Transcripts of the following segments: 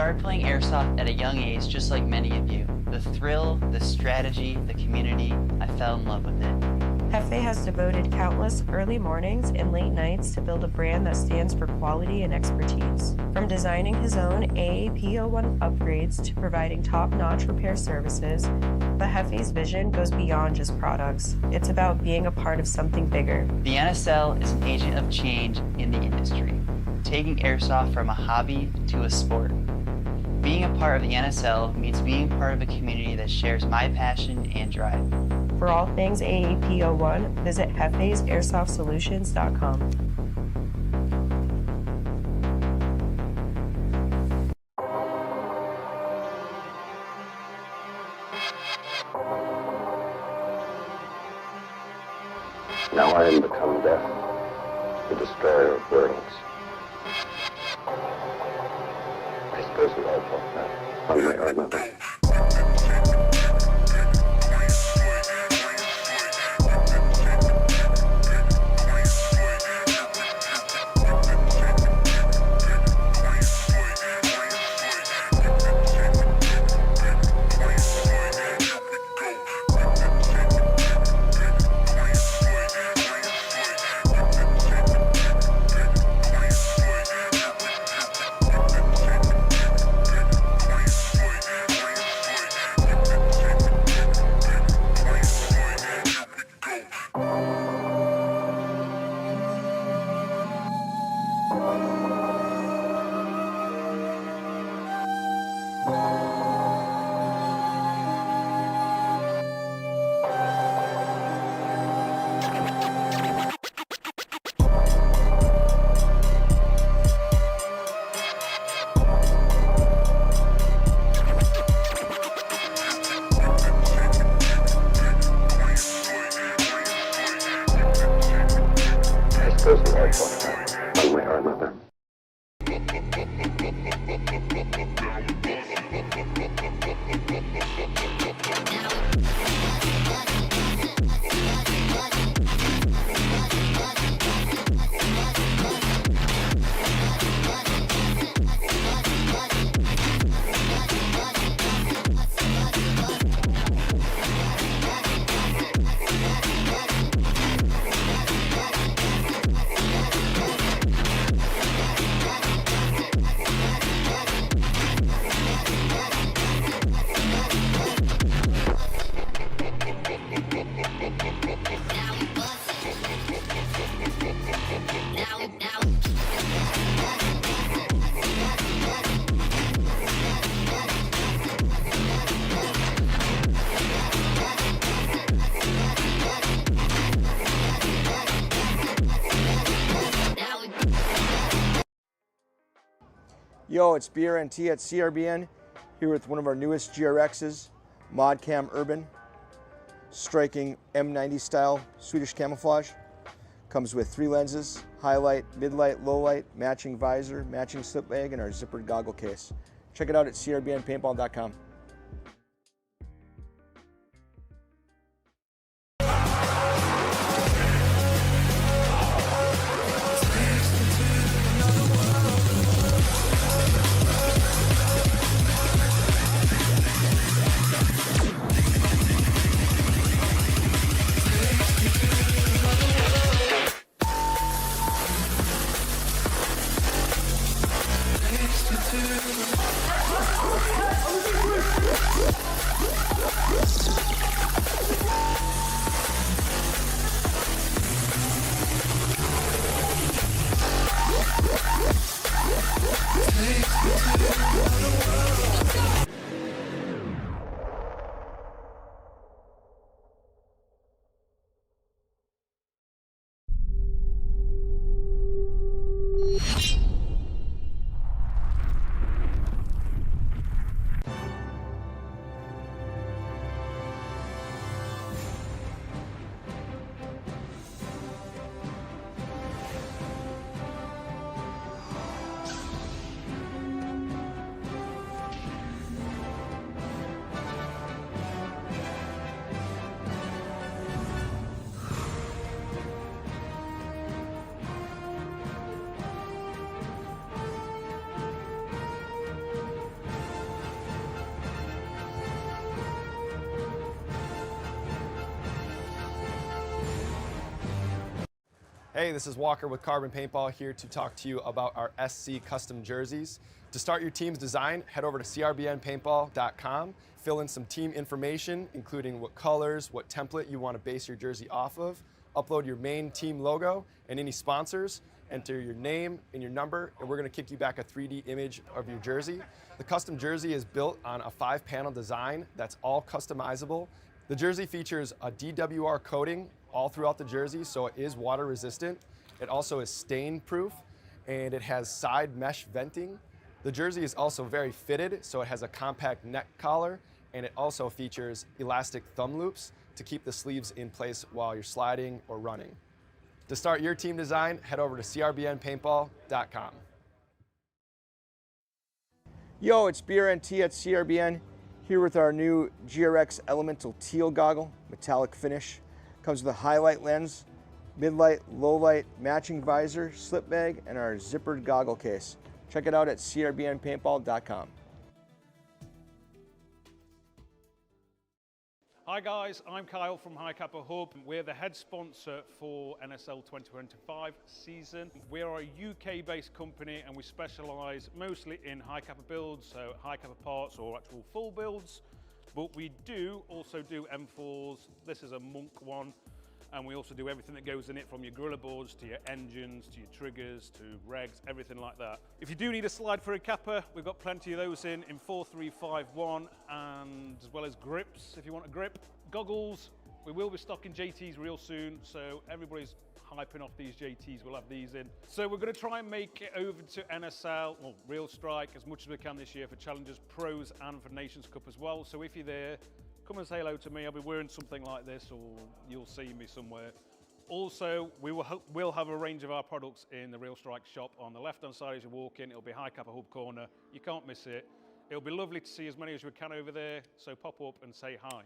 started playing Airsoft at a young age, just like many of you. The thrill, the strategy, the community, I fell in love with it. Hefe has devoted countless early mornings and late nights to build a brand that stands for quality and expertise. From designing his own AAP01 upgrades to providing top-notch repair services, the Hefe's vision goes beyond just products. It's about being a part of something bigger. The NSL is an agent of change in the industry, taking Airsoft from a hobby to a sport. Being a part of the NSL means being part of a community that shares my passion and drive. For all things AAP01, visit hefe'sairsoftsolutions.com. Now I am become death, the destroyer of worlds. I suppose we all thought that, one way or another. One way or another. Yo, it's BRNT at CRBN, here with one of our newest GRXs, ModCam Urban, striking M90 style Swedish camouflage. Comes with 3 lenses, highlight, mid-light, low-light, matching visor, matching slip bag, and our zippered goggle case. Check it out at crbnpaintball.com. Hey, this is Walker with Carbon Paintball here to talk to you about our SC custom jerseys. To start your team's design, head over to crbnpaintball.com, fill in some team information, including what colors, what template you want to base your jersey off of, upload your main team logo and any sponsors, enter your name and your number, and we're going to kick you back a 3D image of your jersey. The custom jersey is built on a 5-panel design that's all customizable. The jersey features a DWR coating all throughout the jersey, so it is water resistant. It also is stain proof, and it has side mesh venting. The jersey is also very fitted, so it has a compact neck collar, and it also features elastic thumb loops to keep the sleeves in place while you're sliding or running. To start your team design, head over to crbnpaintball.com. Yo, it's BRNT at CRBN, here with our new GRX Elemental Teal Goggle, metallic finish. Comes with a highlight lens, mid-light, low-light, matching visor, slip bag, and our zippered goggle case. Check it out at crbnpaintball.com. Hi guys, I'm Kyle from High Kappa Hub. We're the head sponsor for NSL 2025 season. We are a UK-based company and we specialise mostly in High Kappa builds, so High Kappa parts or actual full builds. But we do also do M4s. This is a Monk one. And we also do everything that goes in it, from your gorilla boards to your engines, to your triggers, to regs, everything like that. If you do need a slide for a Kappa, we've got plenty of those in 4351, and as well as grips, if you want a grip. Goggles, we will be stocking JTs real soon, so everybody's hyping off these JTs, we'll have these in. So we're going to try and make it over to NSL, or Real Strike, as much as we can this year for Challengers Pros and for Nations Cup as well. So if you're there, come and say hello to me. I'll be wearing something like this, or you'll see me somewhere. Also, we'll have a range of our products in the Real Strike shop. On the left-hand side as you walk in, it'll be High Kappa Hub Corner. You can't miss it. It'll be lovely to see as many as we can over there, so pop up and say hi.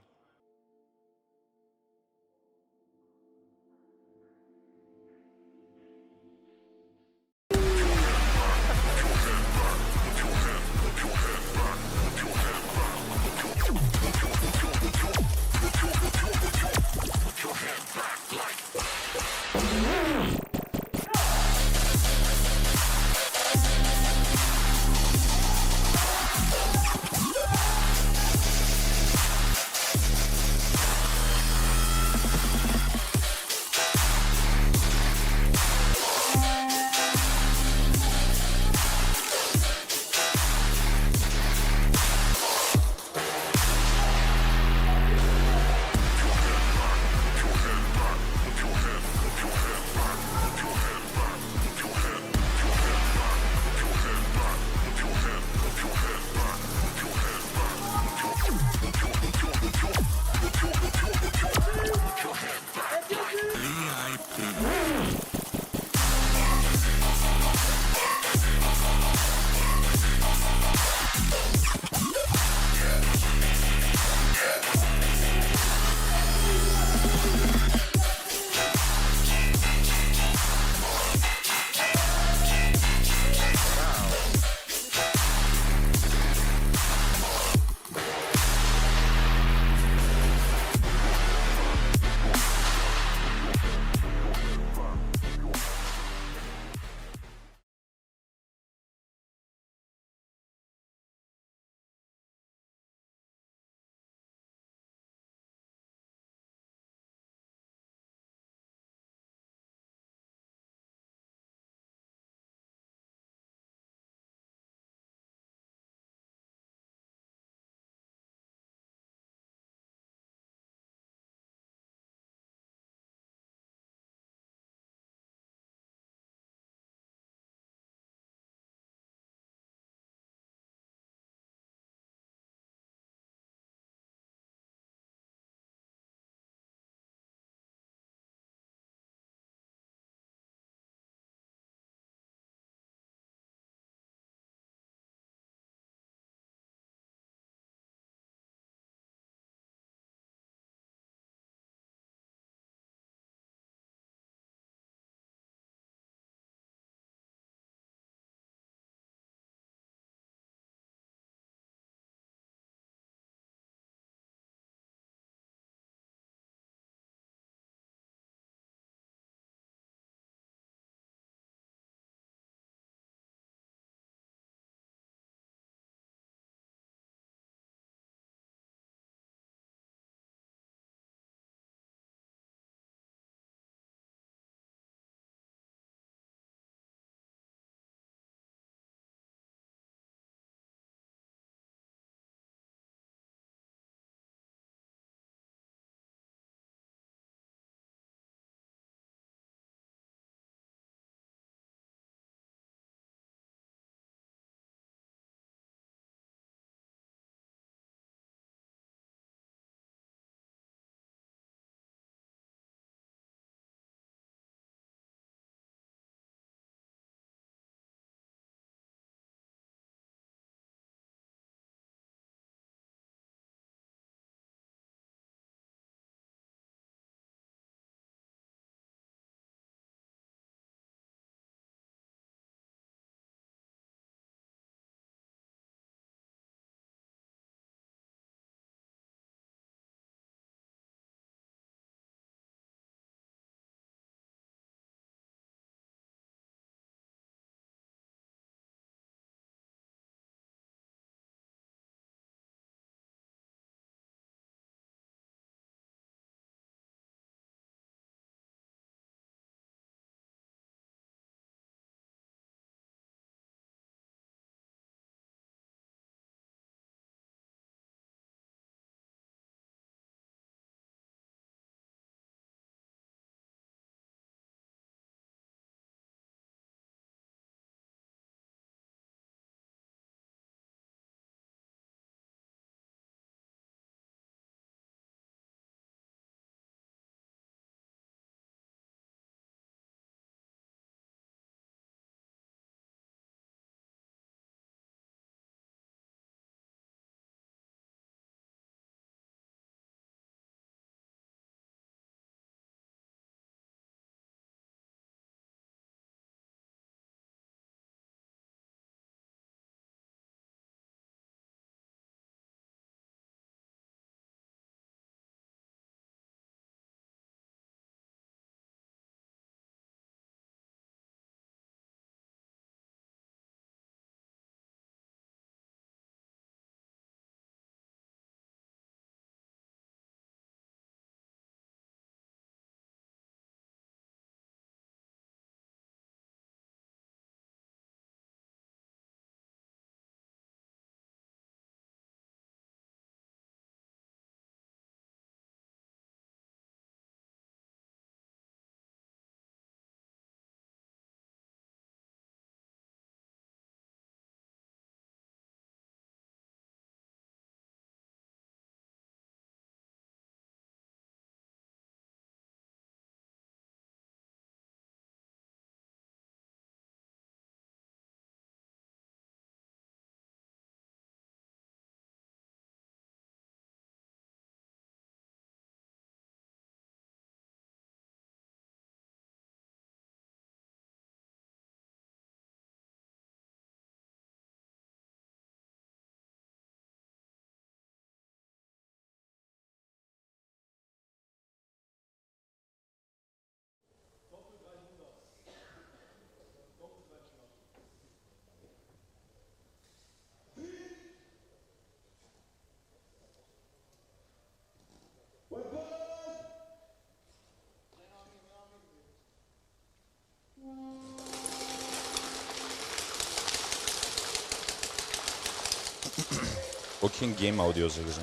ook geen game audio, zeggen ze.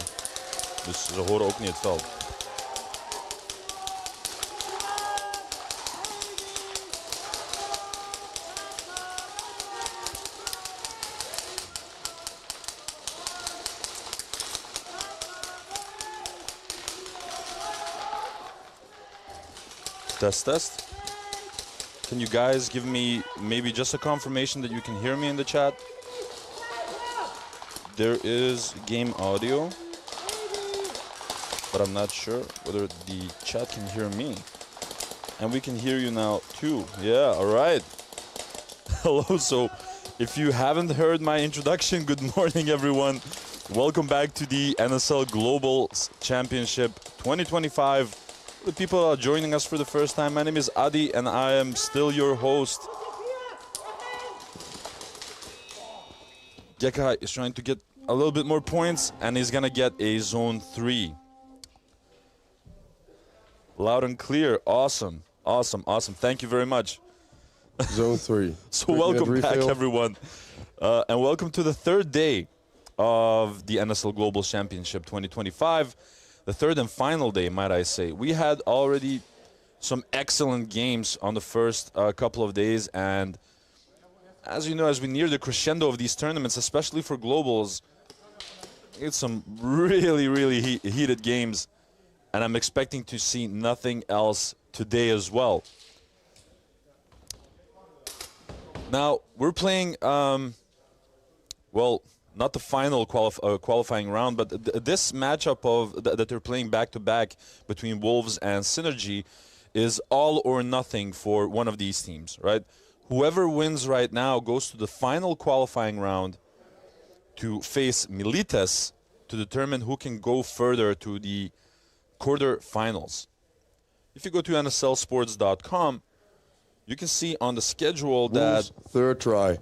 Dus ze horen ook niet het veld. Test, test. Can you guys give me maybe just a confirmation that you can hear me in the chat? There is game audio, but I'm not sure whether the chat can hear me. And we can hear you now too. Yeah, all right. Hello, so if you haven't heard my introduction, good morning everyone. Welcome back to the NSL Global Championship 2025. The people are joining us for the first time. My name is Adi and I am still your host. Gekai is trying to get a little bit more points and he's gonna get a zone 3. Loud and clear. Awesome. Awesome. Awesome. Thank you very much. Zone 3. So welcome back everyone. And welcome to the third day of the NSL Global Championship 2025. The third and final day, might I say. We had already some excellent games on the first couple of days, and as you know, as we near the crescendo of these tournaments, especially for globals, it's some really heated games, and I'm expecting to see nothing else today as well. Now, we're playing, well, not the final qualifying round, but this matchup that they're playing back-to-back between Wolves and Synergy is all or nothing for one of these teams, right? Whoever wins right now goes to the final qualifying round to face Milites to determine who can go further to the quarterfinals. If you go to nslsports.com, you can see on the schedule that third try.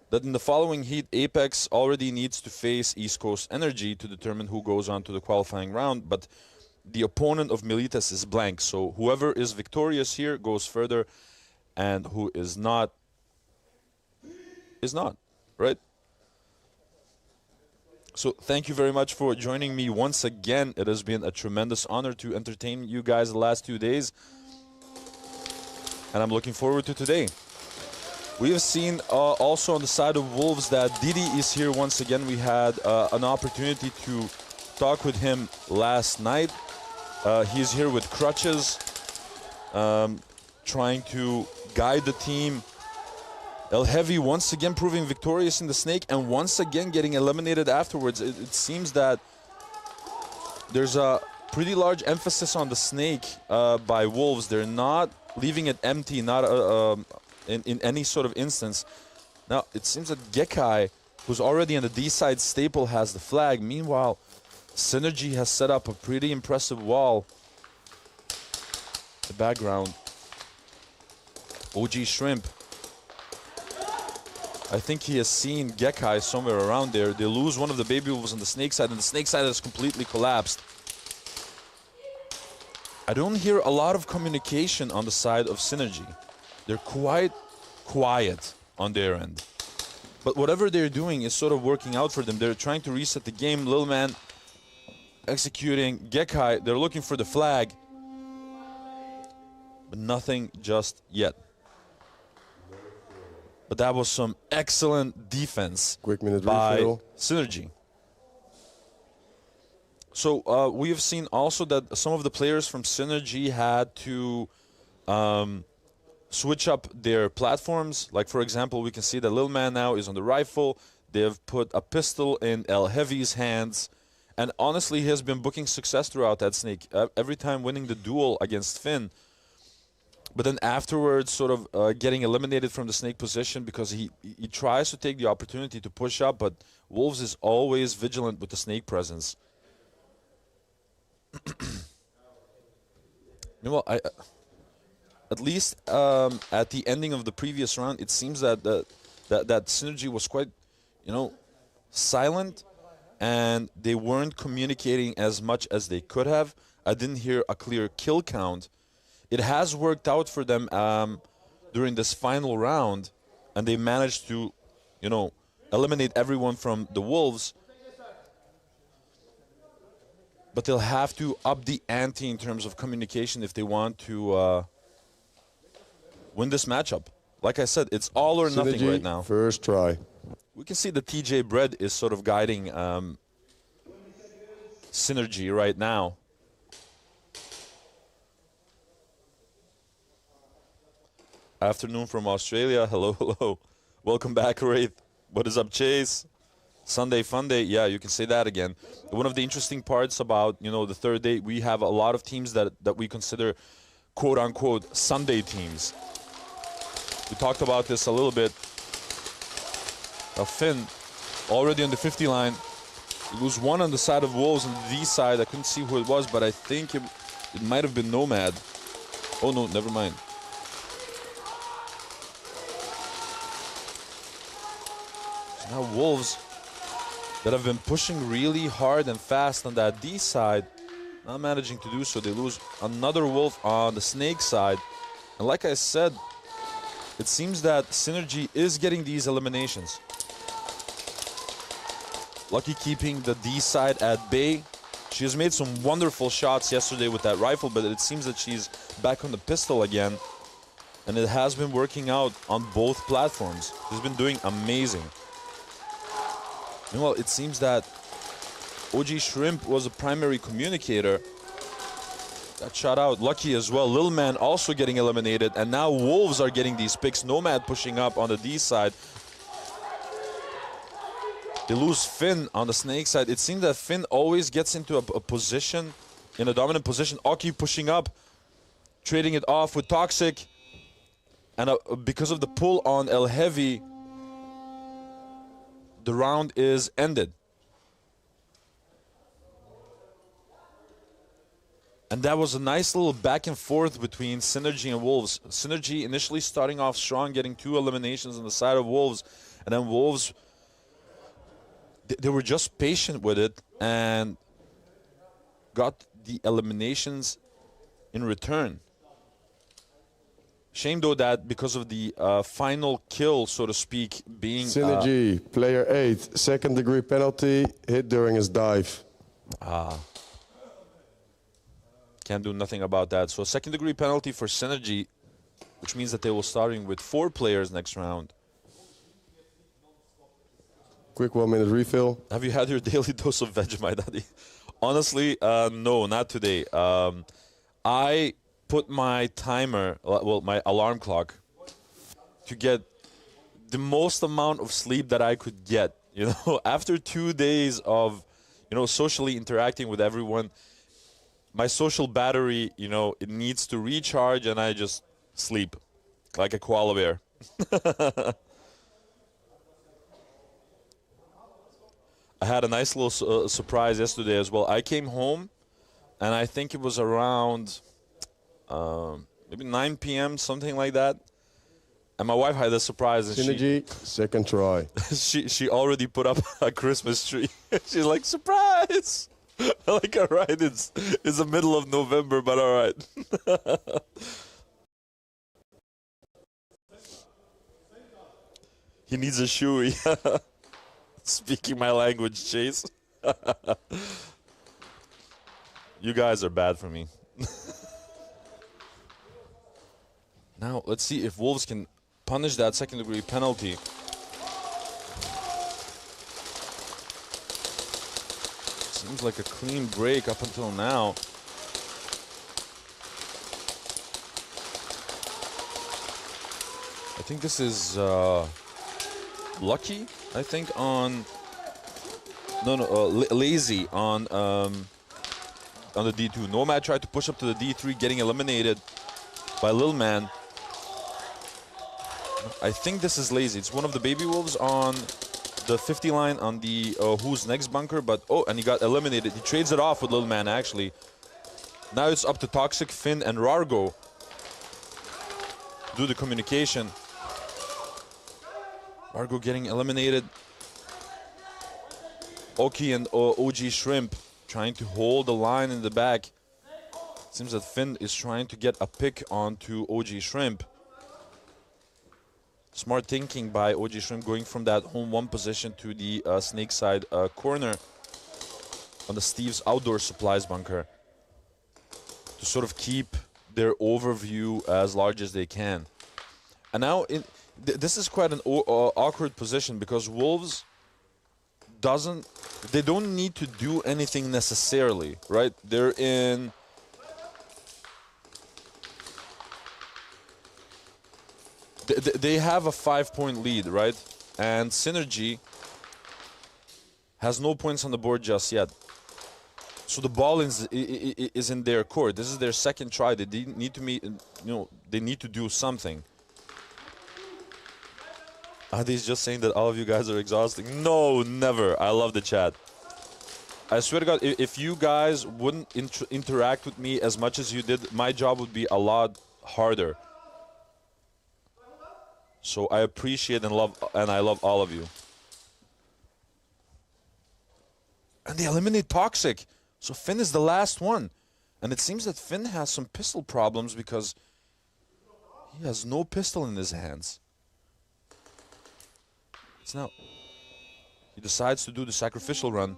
That in the following heat, Apex already needs to face East Coast Energy to determine who goes on to the qualifying round, but the opponent of Milites is blank, so whoever is victorious here goes further, and who is not, right? So thank you very much for joining me once again. It has been a tremendous honor to entertain you guys the last 2 days, and I'm looking forward to today. We have seen also on the side of Wolves that Didi is here once again. We had an opportunity to talk with him last night. He's here with crutches, trying to guide the team. El Heavy once again proving victorious in the Snake and once again getting eliminated afterwards. It seems that there's a pretty large emphasis on the Snake by Wolves. They're not leaving it empty, not in any sort of instance. Now, it seems that Gekai, who's already on the D-side staple, has the flag. Meanwhile, Synergy has set up a pretty impressive wall. The background. OG Shrimp. I think he has seen Gekai somewhere around there. They lose one of the baby wolves on the Snake side, and the Snake side has completely collapsed. I don't hear a lot of communication on the side of Synergy. They're quite quiet on their end. But whatever they're doing is sort of working out for them. They're trying to reset the game. Lil Man executing Gekai. They're looking for the flag. But nothing just yet. But that was some excellent defense by Synergy. So we have seen also that some of the players from Synergy had to switch up their platforms. Like, for example, we can see that Lil Man now is on the rifle. They have put a pistol in El Heavy's hands. And honestly, he has been booking success throughout that Snake. Every time winning the duel against Finn. But then afterwards, sort of getting eliminated from the Snake position because he tries to take the opportunity to push up. But Wolves is always vigilant with the Snake presence. Well, at least at the ending of the previous round, it seems that that Synergy was quite, silent, and they weren't communicating as much as they could have. I didn't hear a clear kill count. It has worked out for them during this final round, and they managed to, eliminate everyone from the Wolves. but they'll have to up the ante in terms of communication if they want to win this matchup. Like I said, it's all or nothing Synergy, right now. first try. We can see that TJ Bread is sort of guiding Synergy right now. Afternoon from Australia. Hello, hello. Welcome back, Wraith. What is up, Chase? Sunday fun day. Yeah, you can say that again. One of the interesting parts about, you know, the third day, we have a lot of teams that we consider quote-unquote Sunday teams. We talked about this a little bit. Finn already on the 50 line. He lose one on the side of Wolves, on the D side. I couldn't see who it was, but I think it might have been Nomad. Oh no, never mind. So now Wolves that have been pushing really hard and fast on that D side, not managing to do so. They lose another Wolf on the Snake side. And like I said, it seems that Synergy is getting these eliminations. Lucky keeping the D side at bay. She has made some wonderful shots yesterday with that rifle, but it seems that she's back on the pistol again. And it has been working out on both platforms. She's been doing amazing. Well, it seems that OG Shrimp was a primary communicator. Got shot out. Lucky as well. Lil Man also getting eliminated. And now Wolves are getting these picks. Nomad pushing up on the D side. They lose Finn on the Snake side. It seems that Finn always gets into a position, in a dominant position. Aki pushing up, trading it off with Toxic. And because of the pull on El Heavy, the round is ended. And that was a nice little back and forth between Synergy and Wolves. Synergy initially starting off strong, getting 2 eliminations on the side of Wolves. And then Wolves, they were just patient with it and got the eliminations in return. Shame though that because of the final kill, so to speak, being... Synergy, player 8, second degree penalty, hit during his dive. Can't do nothing about that. So second degree penalty for Synergy, which means that they will starting with 4 players next round. Quick 1 minute refill. Have you had your daily dose of Vegemite, Daddy? Honestly, no, not today. I put my timer, well, my alarm clock, to get the most amount of sleep that I could get. You know, after 2 days of, you know, socially interacting with everyone, my social battery, you know, it needs to recharge, and I just sleep like a koala bear. I had a nice little surprise yesterday as well. I came home, and I think it was around maybe 9 p.m., something like that. And my wife had a surprise. And Synergy, second try. she already put up a Christmas tree. She's like, surprise! I'm like, all right, it's the middle of November, but all right. He needs a shoe. Speaking my language, Chase. You guys are bad for me. Now, let's see if Wolves can punish that second degree penalty. Seems like a clean break up until now. I think this is Lucky, I think, on... No, Lazy on the D2. Nomad tried to push up to the D3, getting eliminated by Lil Man. I think this is Lazy. It's one of the Baby Wolves on the 50 line on the Who's Next bunker, but oh, and he got eliminated. He trades it off with Lil Man, actually. Now it's up to Toxic, Finn, and Rargo to do the communication. Rargo getting eliminated. Oki and OG Shrimp trying to hold the line in the back. Seems that Finn is trying to get a pick onto OG Shrimp. Smart thinking by OG Shrimp, going from that home 1 position to the snake side corner. on the Steve's outdoor supplies bunker to sort of keep their overview as large as they can. And now this is quite an awkward position because Wolves they don't need to do anything necessarily, right? They're in they have a 5-point lead, right? And Synergy has no points on the board just yet. So the ball is in their court. This is their second try. They need to they need to do something. Adi's just saying that all of you guys are exhausting. No, never. I love the chat. I swear to God, if you guys wouldn't interact with me as much as you did, my job would be a lot harder. So I appreciate and I love all of you. And they eliminate Toxic. So Finn is the last one. And it seems that Finn has some pistol problems because he has no pistol in his hands. Now he decides to do the sacrificial run.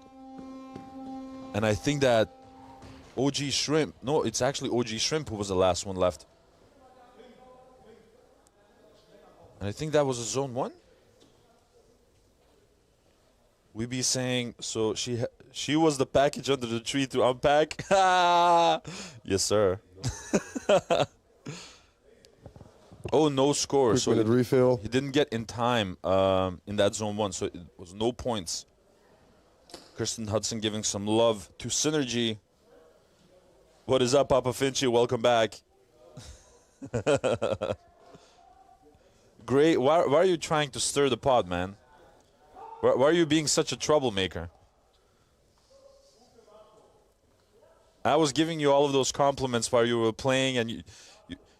And I think that OG Shrimp, no, it's actually OG Shrimp who was the last one left. And I think that was a zone 1. We be saying, so she was the package under the tree to unpack. Yes, sir. Oh, no score. So refill. He didn't get in time in that zone 1, so it was no points. Kristen Hudson giving some love to Synergy. What is up, Papa Finchy? Welcome back. Great. Why are you trying to stir the pot, man? Why are you being such a troublemaker? I was giving you all of those compliments while you were playing, and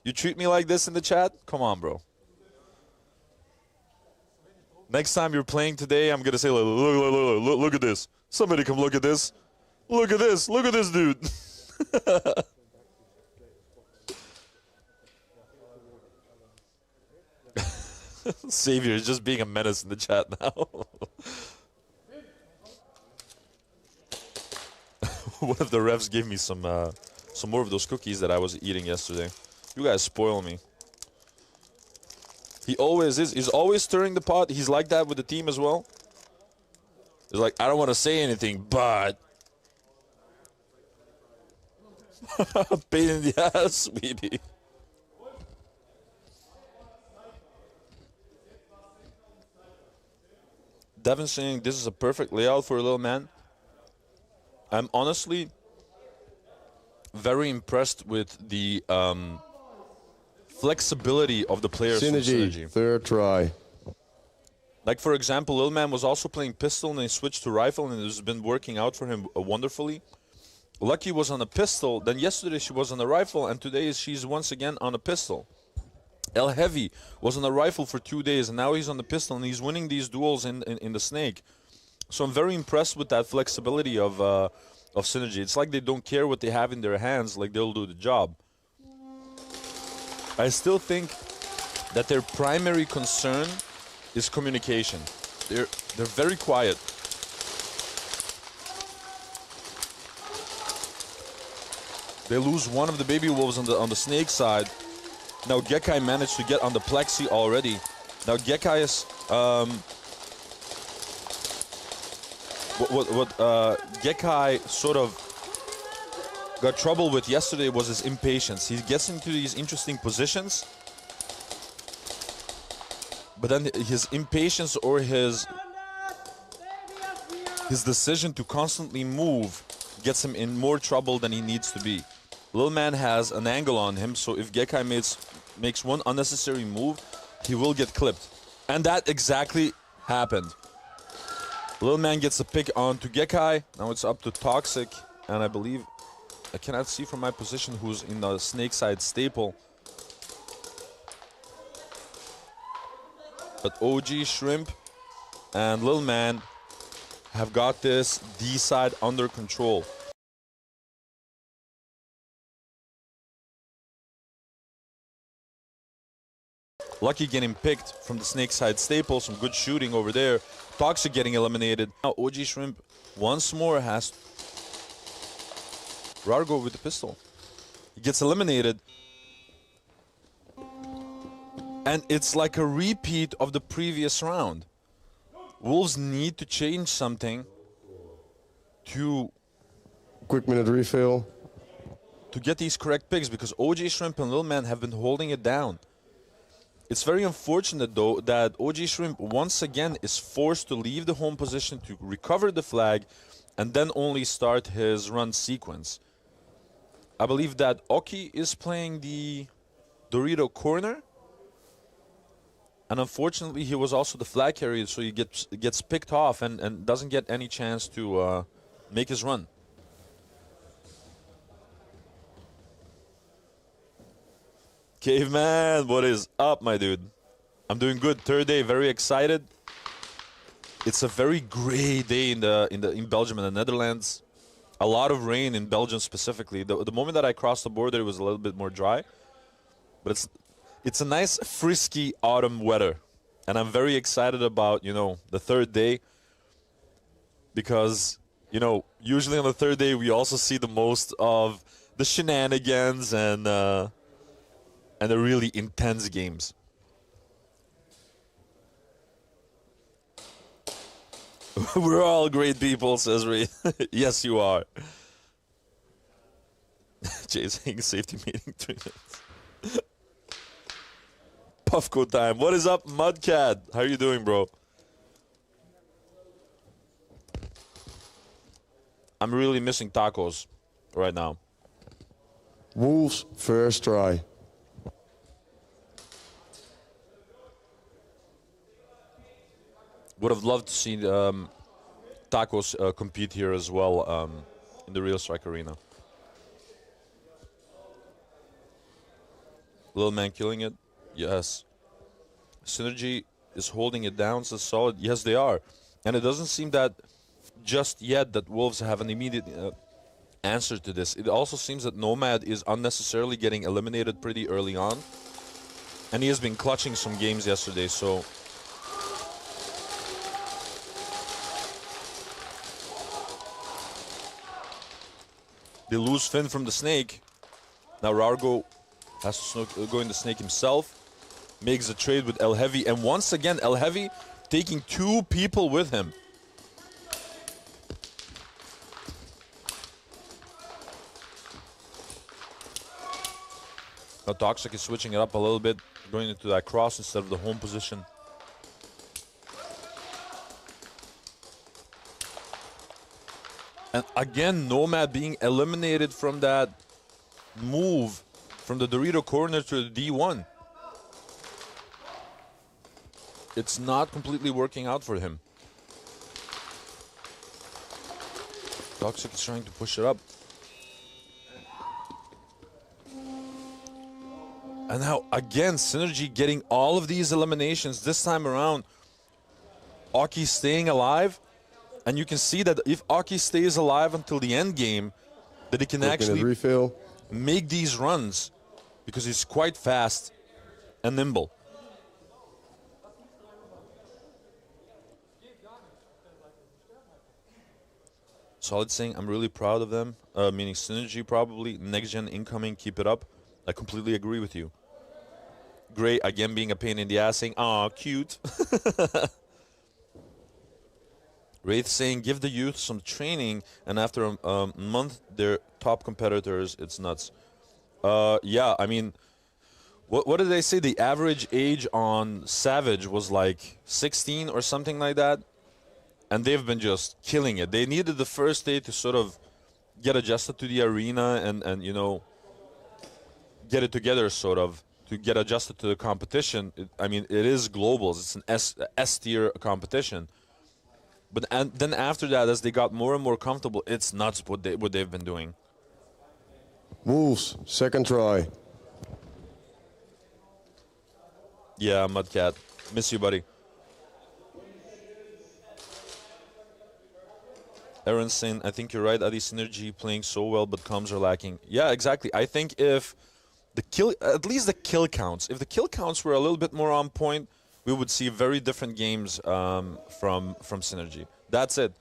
you treat me like this in the chat? Come on, bro. Next time you're playing today, I'm going to say, look at this. Somebody come look at this. Look at this. Look at this dude. Savior is just being a menace in the chat now. One of the refs gave me some more of those cookies that I was eating yesterday. You guys spoil me. He always is. He's always stirring the pot. He's like that with the team as well. He's like, I don't want to say anything, but... Pain in the ass, baby. Devin saying this is a perfect layout for a little man. I'm honestly very impressed with the flexibility of the players. Synergy, third try. Like, for example, Lil Man was also playing pistol and he switched to rifle and it has been working out for him wonderfully. Lucky was on a pistol, then yesterday she was on a rifle, and today she's once again on a pistol. El Heavy was on a rifle for 2 days and now he's on the pistol and he's winning these duels in the Snake. So I'm very impressed with that flexibility of Synergy. It's like they don't care what they have in their hands, like they'll do the job. I still think that their primary concern is communication. They're very quiet. They lose one of the baby wolves on the Snake side. Now Gekai managed to get on the Plexi already. Now Gekai is what Gekai sort of got trouble with yesterday was his impatience. He gets into these interesting positions, but then his impatience or his decision to constantly move gets him in more trouble than he needs to be. Lil Man has an angle on him, so if Gekai makes one unnecessary move, he will get clipped. And that exactly happened. Lil Man gets a pick onto Gekai. Now it's up to Toxic, and I believe I cannot see from my position who's in the Snake side staple. But OG Shrimp and Lil Man have got this D side under control. Lucky getting picked from the Snake side staple, some good shooting over there. Toxic getting eliminated. Now OG Shrimp once more has Rargo with the pistol. He gets eliminated. And it's like a repeat of the previous round. Wolves need to change something to Quick minute refill. get these correct picks, because OG Shrimp and Lil Man have been holding it down. It's very unfortunate, though, that OG Shrimp once again is forced to leave the home position to recover the flag and then only start his run sequence. I believe that Oki is playing the Dorito corner. And unfortunately, he was also the flag carrier, so he gets picked off and doesn't get any chance to make his run. Caveman, what is up, my dude? I'm doing good. Third day, very excited. It's a very gray day in Belgium and the Netherlands. A lot of rain in Belgium specifically. The moment that I crossed the border, it was a little bit more dry. But it's a nice, frisky autumn weather. And I'm very excited about, the third day. Because, usually on the third day, we also see the most of the shenanigans and the really intense games. We're all great people, says Ray. Yes, you are. Jay's saying safety meeting 3 minutes. Puffco time. What is up, Mudcat? How are you doing, bro? I'm really missing tacos right now. Wolves first try. Would have loved to see tacos compete here as well in the Real Strike Arena. Little Man killing it. Yes. Synergy is holding it down, so solid. Yes, they are. And it doesn't seem that just yet that Wolves have an immediate answer to this. It also seems that Nomad is unnecessarily getting eliminated pretty early on. And he has been clutching some games yesterday, so... They lose Finn from the snake. Now Rargo has to go in the snake himself. Makes a trade with El Heavy. And once again, El Heavy taking 2 people with him. Now Toxic is switching it up a little bit. Going into that cross instead of the home position. And again, Nomad being eliminated from that move from the Dorito corner to the D1. It's not completely working out for him. Toxic is trying to push it up. And now, again, Synergy getting all of these eliminations. This time around, Aki staying alive. And you can see that if Aki stays alive until the end game, that he can actually refill. Make these runs because he's quite fast and nimble. Solid saying, I'm really proud of them, meaning Synergy probably. Next gen incoming, keep it up. I completely agree with you. Great, again being a pain in the ass saying, aw, cute. Wraith saying, give the youth some training, and after a month, they're top competitors. It's nuts. Yeah, I mean, what did they say? The average age on Savage was like 16 or something like that. And they've been just killing it. They needed the first day to sort of get adjusted to the arena and you know, get it together, sort of, to get adjusted to the competition. I mean, it is globals. It's an S-tier competition. But then after that, as they got more and more comfortable, it's nuts what they've been doing. Wolves, second try. Yeah, Mudcat. Miss you, buddy. Aaron saying, I think you're right, Adi Synergy playing so well, but comms are lacking. Yeah, exactly. I think if the kill, at least the kill counts, if the kill counts were a little bit more on point, we would see very different games from Synergy. That's it.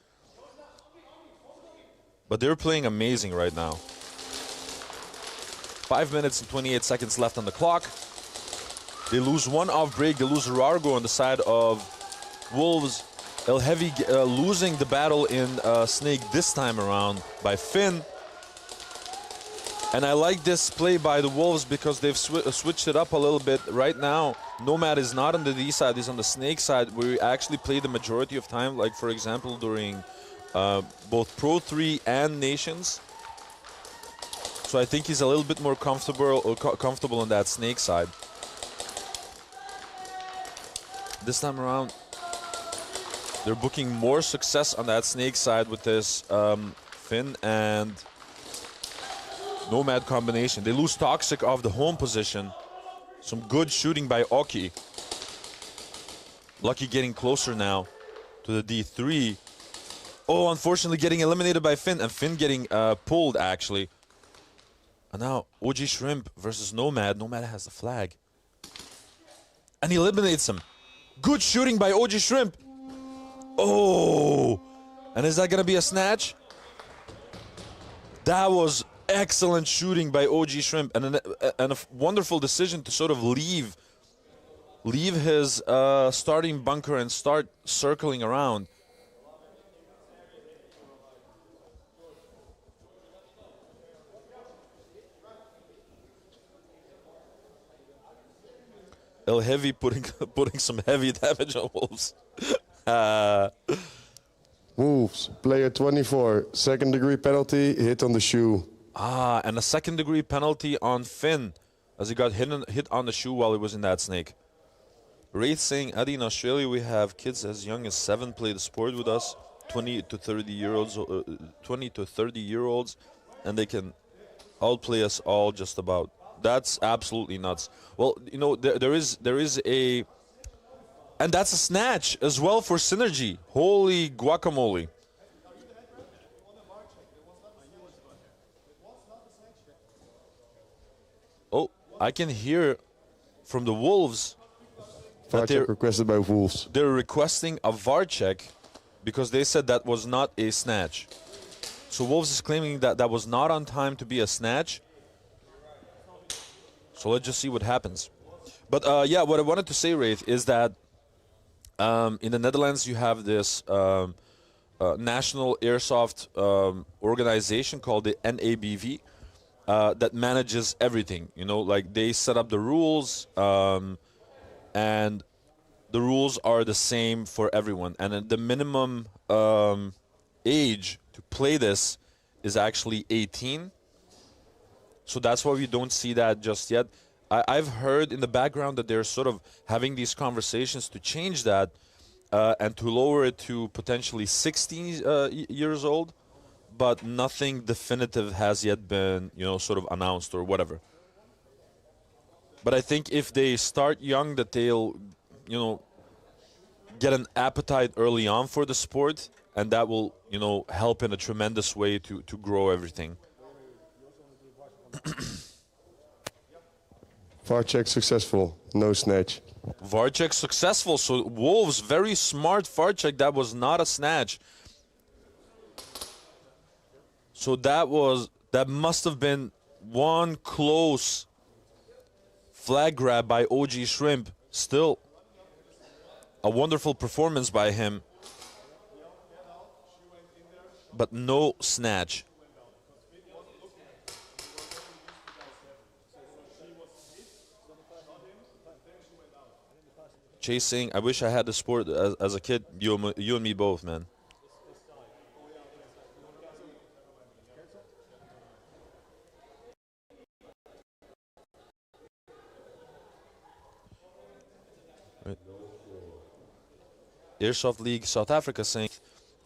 But they're playing amazing right now. 5 minutes and 28 seconds left on the clock. They lose one off break. They lose Rargo on the side of Wolves. El Heavy losing the battle in Snake this time around by Finn. And I like this play by the Wolves because they've switched it up a little bit. Right now, Nomad is not on the D side, he's on the Snake side, where we actually play the majority of time, like for example during both Pro 3 and Nations. So I think he's a little bit more comfortable on that Snake side. This time around, they're booking more success on that Snake side with this Finn and Nomad combination. They lose Toxic off the home position. Some good shooting by Oki. Lucky getting closer now to the D3. Oh, unfortunately getting eliminated by Finn, and Finn getting pulled actually. And now OG Shrimp versus Nomad. Nomad has the flag. And he eliminates him. Good shooting by OG Shrimp. Oh! And is that gonna be a snatch? That was excellent shooting by OG Shrimp, and a wonderful decision to sort of leave his starting bunker and start circling around. El Heavy putting some heavy damage on Wolves. Wolves, player 24, second degree penalty, hit on the shoe. Ah, and a second degree penalty on Finn as he got hit on the shoe while he was in that Snake. Wraith saying, Adi, in Australia we have kids as young as 7 play the sport with us, 20 to 30 year olds, and they can outplay us all just about. That's absolutely nuts. Well, you know, there is a, and that's a snatch as well for Synergy. Holy guacamole. Oh, I can hear from the Wolves that VAR check requested by Wolves. they're requesting a VAR check because they said that was not a snatch. So Wolves is claiming that that was not on time to be a snatch. So let's just see what happens. But yeah, what I wanted to say, Wraith, is that in the Netherlands you have this national airsoft organization called the NABV that manages everything. You know, like they set up the rules, and the rules are the same for everyone. And the minimum age to play this is actually 18. So that's why we don't see that just yet. I've heard in the background that they're sort of having these conversations to change that and to lower it to potentially 16 years old, but nothing definitive has yet been, you know, sort of announced or whatever. But I think if they start young, that they'll, you know, get an appetite early on for the sport, and that will, you know, help in a tremendous way to grow everything. VAR check successful, no snatch. VAR check successful, so Wolves, very smart VAR check, that was not a snatch. So that must have been one close flag grab by OG Shrimp. Still a wonderful performance by him, but no snatch. Chasing, I wish I had the sport as a kid. You and me both, man. Right. Airsoft League South Africa saying,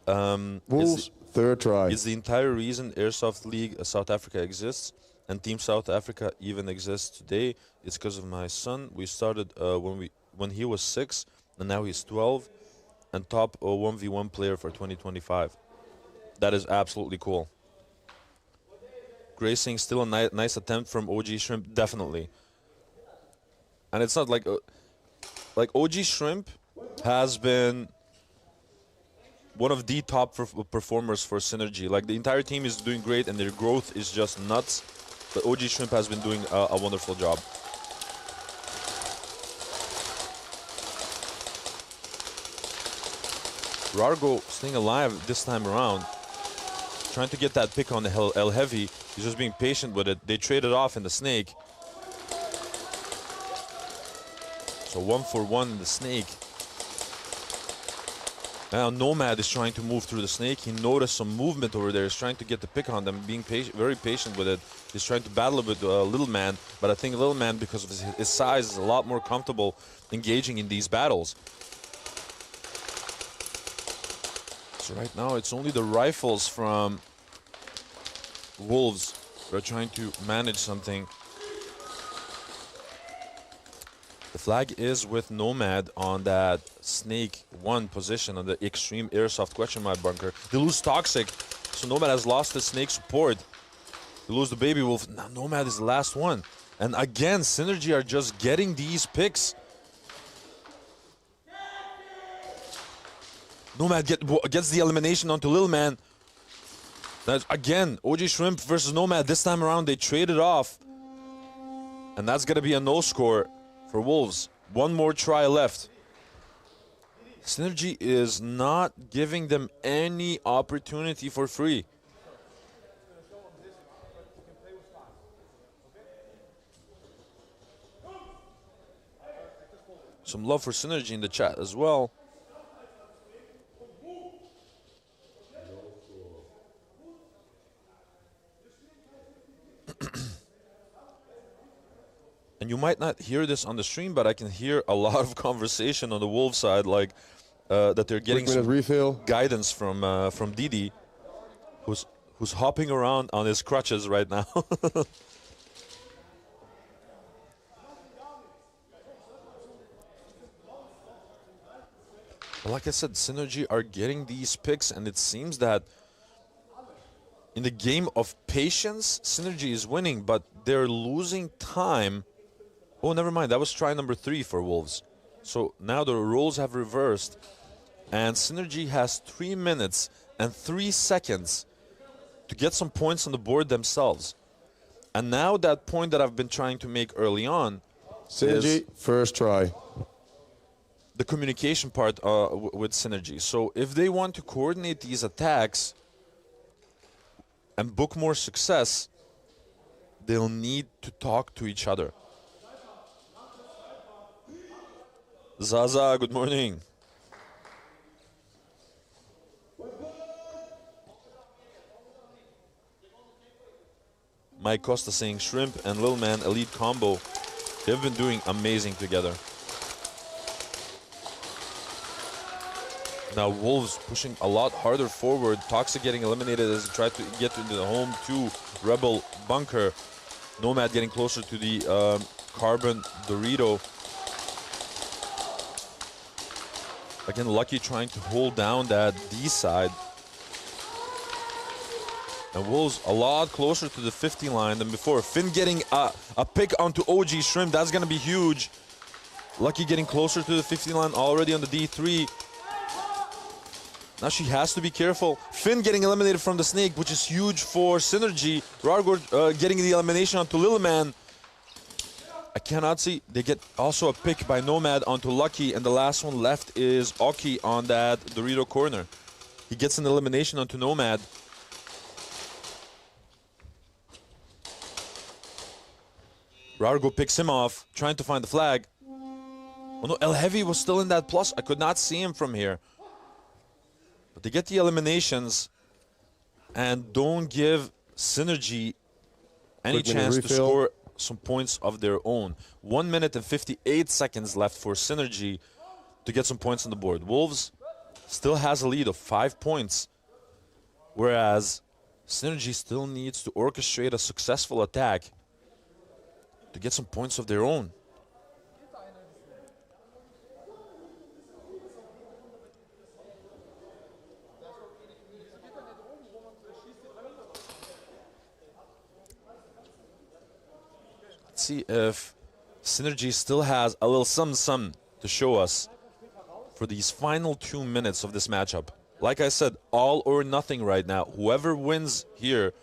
Wolves, third try. is the entire reason Airsoft League South Africa exists and Team South Africa even exists today. It's because of my son. We started when he was 6, and now he's 12, and top 1v1 player for 2025. That is absolutely cool. Gracing, still a nice attempt from OG Shrimp, definitely. And it's not like OG Shrimp has been one of the top performers for Synergy. Like the entire team is doing great, and their growth is just nuts. but OG Shrimp has been doing a wonderful job. Rargo staying alive this time around, trying to get that pick on the El Heavy. He's just being patient with it. They traded off in the snake. So 1-for-1 in the snake. Now Nomad is trying to move through the snake. He noticed some movement over there. He's trying to get the pick on them, being very patient with it. He's trying to battle with Little Man, but I think Little Man, because of his size, is a lot more comfortable engaging in these battles. So right now, it's only the rifles from Wolves that are trying to manage something. The flag is with Nomad on that Snake 1 position on the Extreme Airsoft question mark bunker. They lose Toxic, so Nomad has lost the Snake support. They lose the Baby Wolf. Now Nomad is the last one. And again, Synergy are just getting these picks. Nomad gets the elimination onto Lil Man. That's, again, OG Shrimp versus Nomad. This time around, they traded off. And that's going to be a no score for Wolves. One more try left. Synergy is not giving them any opportunity for free. Some love for Synergy in the chat as well. And you might not hear this on the stream, but I can hear a lot of conversation on the Wolves side, like that they're getting some guidance from Didi, who's hopping around on his crutches right now. Like I said, Synergy are getting these picks, and it seems that in the game of patience, Synergy is winning, but they're losing time. Oh, never mind. That was try number 3 for Wolves. So now the roles have reversed, and Synergy has 3 minutes and 3 seconds to get some points on the board themselves. And now that point that I've been trying to make early on, Synergy, first try. The communication part with Synergy. So if they want to coordinate these attacks and book more success, they'll need to talk to each other. Zaza, good morning. Mike Costa saying Shrimp and Lil Man elite combo. They've been doing amazing together. Now Wolves pushing a lot harder forward. Toxic getting eliminated as he tried to get into the home 2 Rebel bunker. Nomad getting closer to the Carbon Dorito. Again, Lucky trying to hold down that D side. And Wolves a lot closer to the 50 line than before. Finn getting a pick onto OG Shrimp. That's going to be huge. Lucky getting closer to the 50 line already on the D3. Now she has to be careful. Finn getting eliminated from the Snake, which is huge for Synergy. Rargor getting the elimination onto Lil Man. I cannot see. They get also a pick by Nomad onto Lucky, and the last one left is Oki on that Dorito corner. He gets an elimination onto Nomad. Rargo picks him off, trying to find the flag. Oh no, El Heavy was still in that plus. I could not see him from here. But they get the eliminations and don't give Synergy any chance to score some points of their own. 1 minute and 58 seconds left for Synergy to get some points on the board. Wolves still has a lead of 5 points, whereas Synergy still needs to orchestrate a successful attack to get some points of their own. Let's see if Synergy still has a little some to show us for these final 2 minutes of this matchup. Like I said, all or nothing right now. Whoever wins here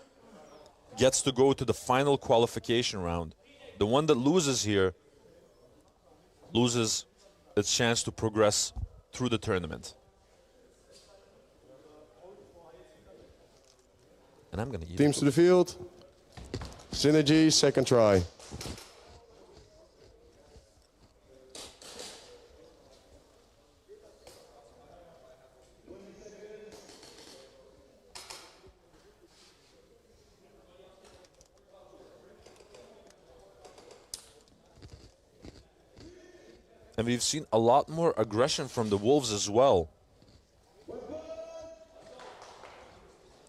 gets to go to the final qualification round. The one that loses here loses its chance to progress through the tournament. And I'm gonna Teams to the field. Synergy, second try. And we've seen a lot more aggression from the Wolves as well.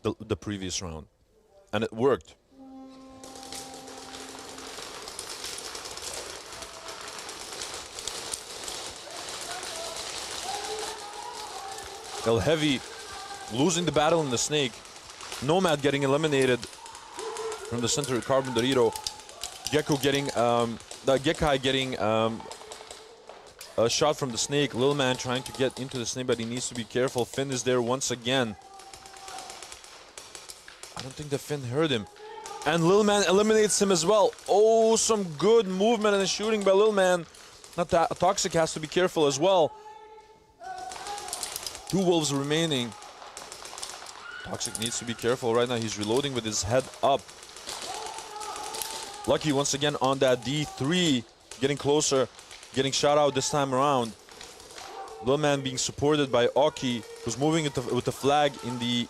The previous round. And it worked. El Heavy losing the battle in the snake. Nomad getting eliminated from the center of Carbon Dorito. Gecko getting, Gekai getting a shot from the snake. Lil Man trying to get into the snake, but he needs to be careful. Finn is there once again. I don't think the Finn heard him. And Lil Man eliminates him as well. Oh, some good movement and shooting by Lil Man. Not that Toxic has to be careful as well. 2 Wolves remaining. Toxic needs to be careful right now. He's reloading with his head up. Lucky once again on that D3. Getting closer. Getting shot out this time around. Lil Man being supported by Oki, who's moving with the flag in the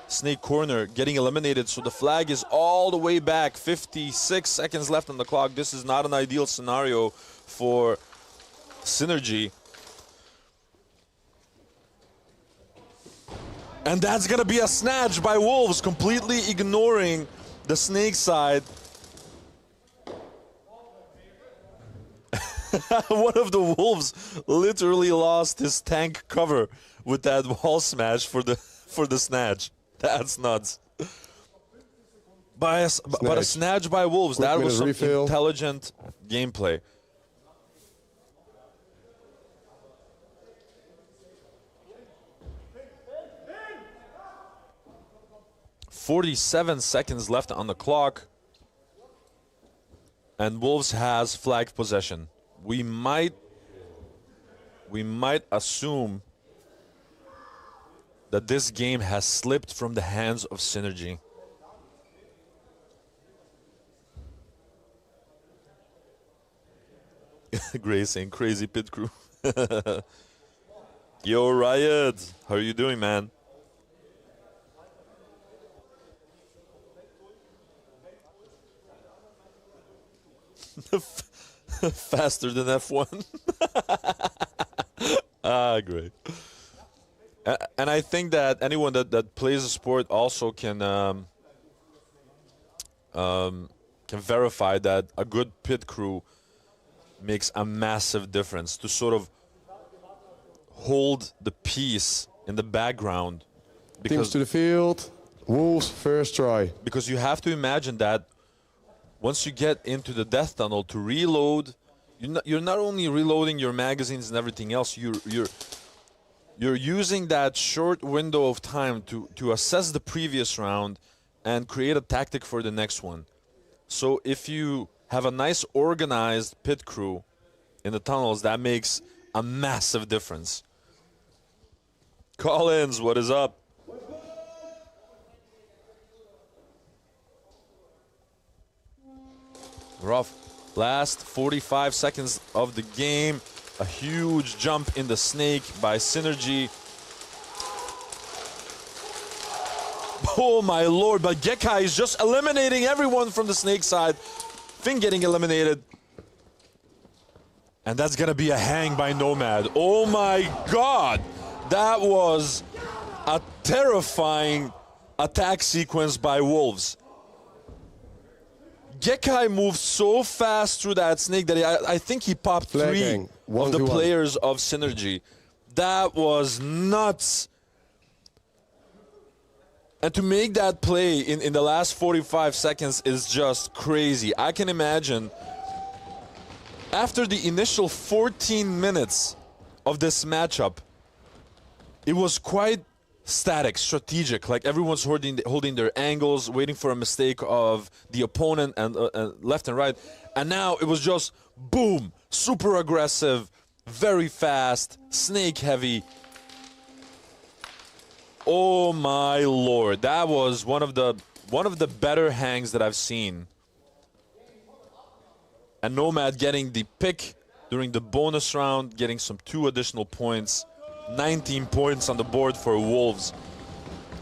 snake corner, getting eliminated. So the flag is all the way back. 56 seconds left on the clock. This is not an ideal scenario for Synergy. And that's going to be a snatch by Wolves, completely ignoring the snake side. One of the Wolves literally lost his tank cover with that wall smash for the snatch. That's nuts. But a snatch by Wolves. That was some intelligent gameplay. .47 seconds left on the clock. And Wolves has flag possession. We might assume that this game has slipped from the hands of Synergy. Gray saying crazy pit crew. Yo, Riot, how are you doing, man? Faster than F1. Great. And I think that anyone that plays a sport also can verify that a good pit crew makes a massive difference to sort of hold the peace in the background. Teams to the field. Wolves first try. Because you have to imagine that once you get into the death tunnel to reload, you're not only reloading your magazines and everything else, you're using that short window of time to assess the previous round and create a tactic for the next one. So if you have a nice organized pit crew in the tunnels, that makes a massive difference. Collins, what is up? Rough. Last 45 seconds of the game. A huge jump in the snake by Synergy. Oh my lord, but Gekai is just eliminating everyone from the snake side. Finn getting eliminated. And that's gonna be a hang by Nomad. Oh my god! That was a terrifying attack sequence by Wolves. Gekai moved so fast through that snake that I think he popped three of the players of Synergy. That was nuts. And to make that play in the last 45 seconds is just crazy. I can imagine after the initial 14 minutes of this matchup, it was quite static, strategic. Like everyone's holding their angles, waiting for a mistake of the opponent and left and right. And now it was just boom, super aggressive, very fast, snake heavy. Oh my lord, that was one of the better hangs that I've seen. And Nomad getting the pick during the bonus round, getting some 2 additional points. 19 points on the board for Wolves.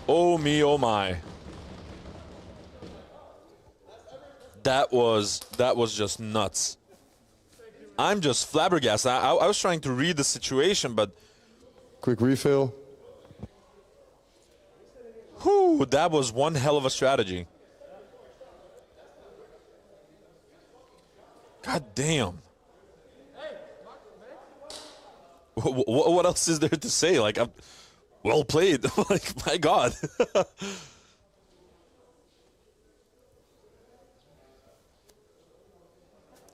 Oh me, oh my. That was just nuts. I'm just flabbergasted. I was trying to read the situation, but Quick refill. whew, that was one hell of a strategy. God damn. What else is there to say? Like, well played. Like, my God.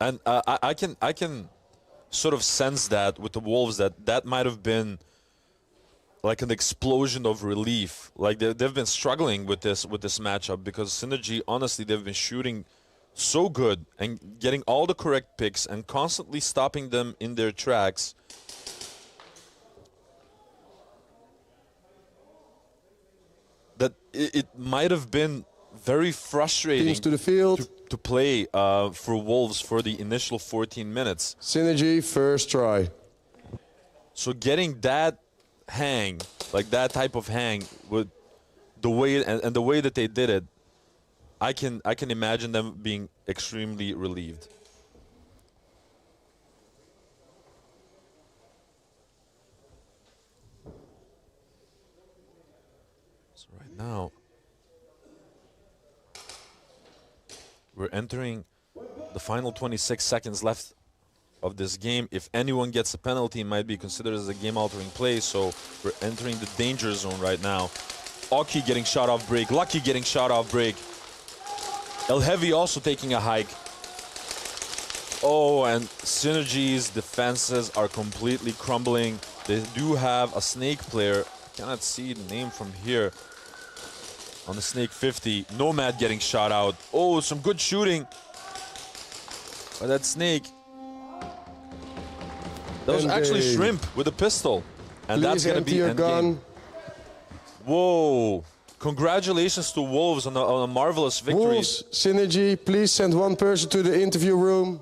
And I can sort of sense that with the Wolves that might have been like an explosion of relief. Like they've been struggling with this matchup because Synergy, honestly, they've been shooting so good and getting all the correct picks and constantly stopping them in their tracks. That it might have been very frustrating Teams to the field. to play for Wolves for the initial 14 minutes. Synergy, first try. So getting that hang, like that type of hang, with the way and the way that they did it, I can imagine them being extremely relieved. So right now, we're entering the final 26 seconds left of this game. If anyone gets a penalty, it might be considered as a game-altering play, so we're entering the danger zone right now. Aki getting shot off break, Lucky getting shot off break. El Heavy also taking a hike. Oh, and Synergy's defenses are completely crumbling. They do have a Snake player. I cannot see the name from here. On the Snake 50, Nomad getting shot out. Oh, some good shooting by that Snake. That was actually Shrimp with a pistol. And that's going to be your endgame. gun. Whoa. Congratulations to Wolves on a marvelous victory. Wolves, Synergy, please send one person to the interview room.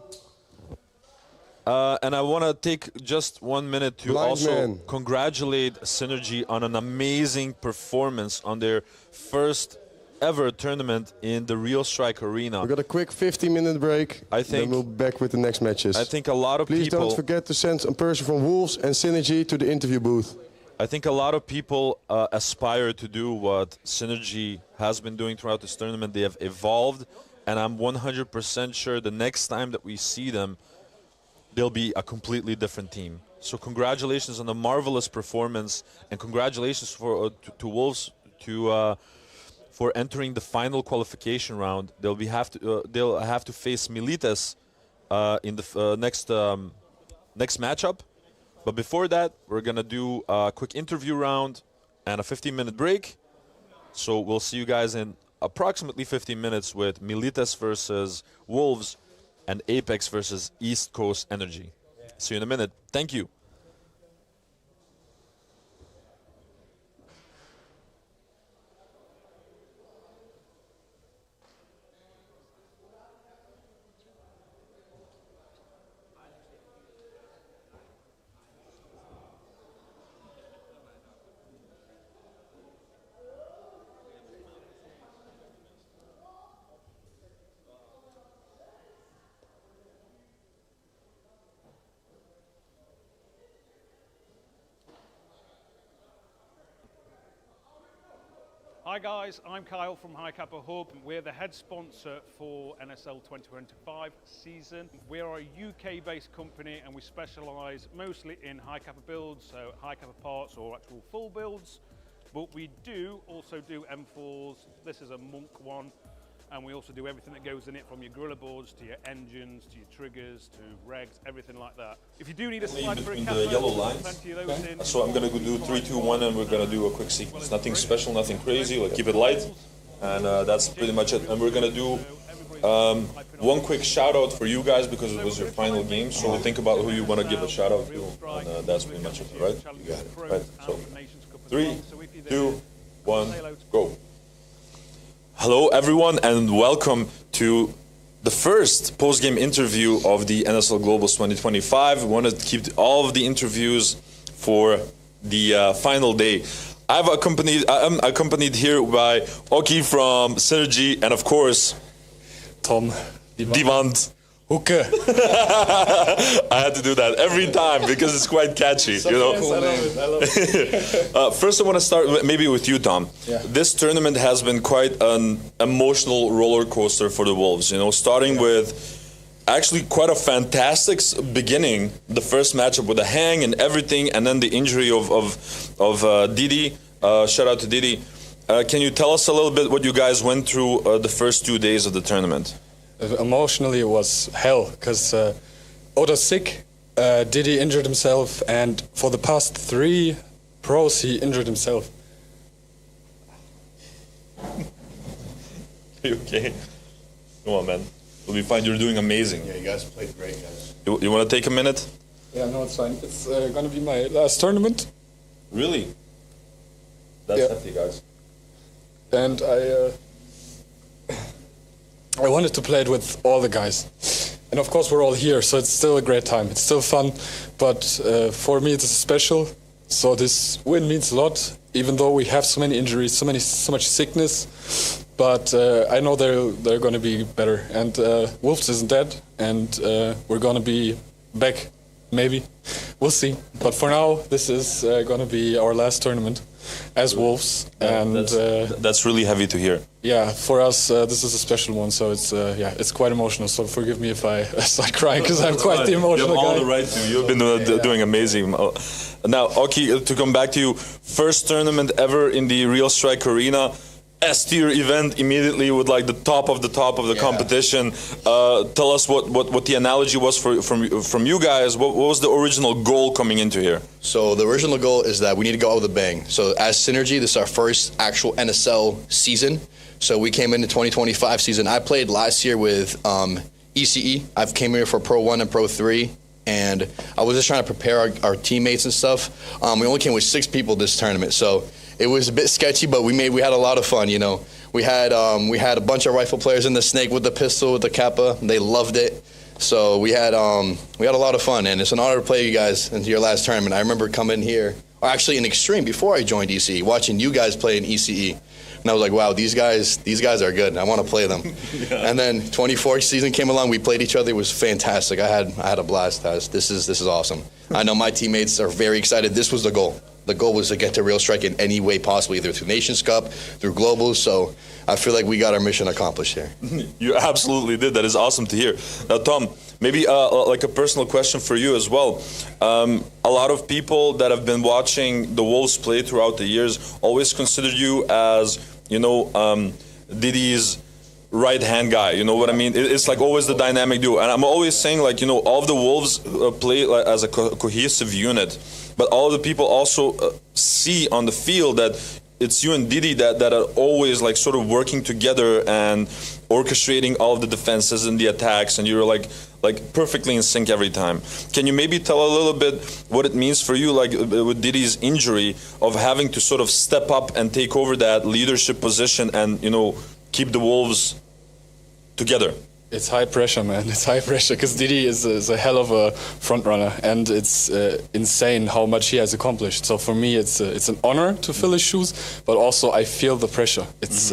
And I want to take just 1 minute to Blind also man. congratulate Synergy on an amazing performance on their first ever tournament in the Real Strike Arena. We got a quick 15-minute break. I think then we'll be back with the next matches. I think a lot of Please people... don't forget to send a person from Wolves and Synergy to the interview booth. I think a lot of people aspire to do what Synergy has been doing throughout this tournament. They have evolved, and I'm 100% sure the next time that we see them, they'll be a completely different team. So congratulations on the marvelous performance, and congratulations for to Wolves for entering the final qualification round. They'll have to face Milites in the next matchup. But before that, we're gonna do a quick interview round and a 15-minute break. So we'll see you guys in approximately 15 minutes with Milites versus Wolves and Apex versus East Coast Energy. See you in a minute. Thank you. Hi guys, I'm Kyle from High Kappa Hub. We're the head sponsor for NSL 2025 season. We're a UK-based company and we specialise mostly in high Kappa builds, so high Kappa parts or actual full builds. But we do also do M4s. This is a Monk one. And we also do everything that goes in it, from your gorilla boards to your engines to your triggers to regs, everything like that. If you do need a slide for a Between camera, the yellow lines. plenty of those in. So I'm gonna go do 3, 2, 1, and we're gonna do a quick sequence. Nothing special, nothing crazy. Like keep it light, and that's pretty much it. And we're gonna do one quick shout out for you guys because it was your final game. So think about who you want to give a shout out to, and that's pretty much it, right? You got it, right? So 3, 2, 1, go. Hello, everyone, and welcome to the first post-game interview of the NSL Globals 2025. We want to keep all of the interviews for the final day. I'm accompanied here by Oki from Synergy, and of course, Tom. Divand. Hoeke. I had to do that every time because it's quite catchy, you know. Cool I love it. First, I want to start maybe with you, Tom. Yeah. This tournament has been quite an emotional roller coaster for the Wolves. You know, starting with actually quite a fantastic beginning, the first matchup with a hang and everything, and then the injury of Didi. Shout out to Didi. Can you tell us a little bit what you guys went through the first 2 days of the tournament? Emotionally, it was hell because Oda's sick, Didi injured himself, and for the past 3 pros, he injured himself. You okay? Come on, man. We'll be fine. You're doing amazing. Yeah, you guys played great, guys. You want to take a minute? Yeah, no, it's fine. It's gonna be my last tournament, Really? That's Yeah. hefty, guys. and I wanted to play it with all the guys. And of course, we're all here, so it's still a great time. It's still fun, but for me, it's special. So this win means a lot, even though we have so many injuries, so much sickness. But I know they're going to be better. And Wolves isn't dead, and we're going to be back, maybe. We'll see. But for now, this is going to be our last tournament as Wolves, and That's really heavy to hear. yeah, for us this is a special one. So it's quite emotional. So forgive me if I start crying because I'm quite the emotional You have all guy. the right to. You've been doing amazing. Now, Oki, to come back to you, first tournament ever in the Real Strike Arena. S-tier event immediately with like the top of the competition. Tell us what the analogy was from you guys. What was the original goal coming into here? So the original goal is that we need to go out with a bang. So as Synergy, this is our first actual NSL season. So we came into 2025 season. I played last year with ECE. I've came here for Pro 1 and Pro 3. And I was just trying to prepare our teammates and stuff. We only came with 6 people this tournament. So it was a bit sketchy, but we had a lot of fun, you know. We had a bunch of rifle players in the snake with the pistol, with the kappa. They loved it. So we had a lot of fun, and it's an honor to play you guys into your last tournament. I remember coming here, or actually in Extreme before I joined ECE, watching you guys play in ECE. And I was like, wow, these guys are good. I want to play them. And then 24th season came along. We played each other. It was fantastic. I had a blast. This is awesome. I know my teammates are very excited. This was the goal. The goal was to get to Real Strike in any way possible, either through Nations Cup, through Globals. So I feel like we got our mission accomplished here. You absolutely did. That is awesome to hear. Now, Tom, maybe like a personal question for you as well. A lot of people that have been watching the Wolves play throughout the years always consider you as, you know, Didi's right-hand guy. You know what I mean? It's like always the dynamic duo. And I'm always saying, like, you know, all of the Wolves play like, as a cohesive unit. But all of the people also see on the field that it's you and Didi that are always like sort of working together and orchestrating all of the defenses and the attacks, and you're like perfectly in sync every time. Can you maybe tell a little bit what it means for you, like with Didi's injury, of having to sort of step up and take over that leadership position and, you know, keep the Wolves together? It's high pressure, man. It's high pressure because Didi is a hell of a front runner, and it's insane how much he has accomplished. So for me, it's an honor to fill his shoes, but also I feel the pressure. It's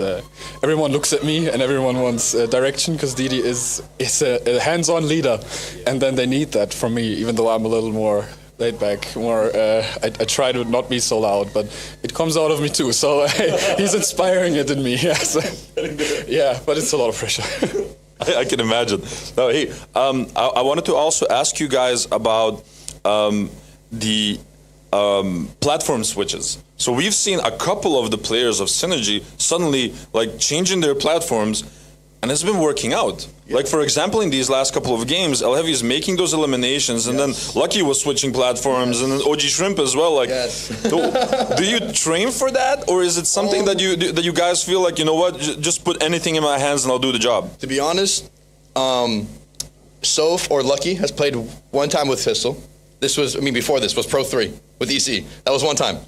everyone looks at me and everyone wants direction because Didi is a hands-on leader, and then they need that from me. Even though I'm a little more laid back, more I try to not be so loud, but it comes out of me too. So he's inspiring it in me. Yeah, so, yeah, but it's a lot of pressure. I can imagine. Now, hey, I wanted to also ask you guys about the platform switches. So we've seen a couple of the players of Synergy suddenly like changing their platforms and it's been working out. Like, for example, in these last couple of games, El Heavy is making those eliminations, and then Lucky was switching platforms, and then OG Shrimp as well. Like, do you train for that, or is it something that you guys feel like, you know what, just put anything in my hands and I'll do the job? To be honest, Soph or Lucky has played one time with Pistol. This was, before this was Pro 3 with EC. That was one time.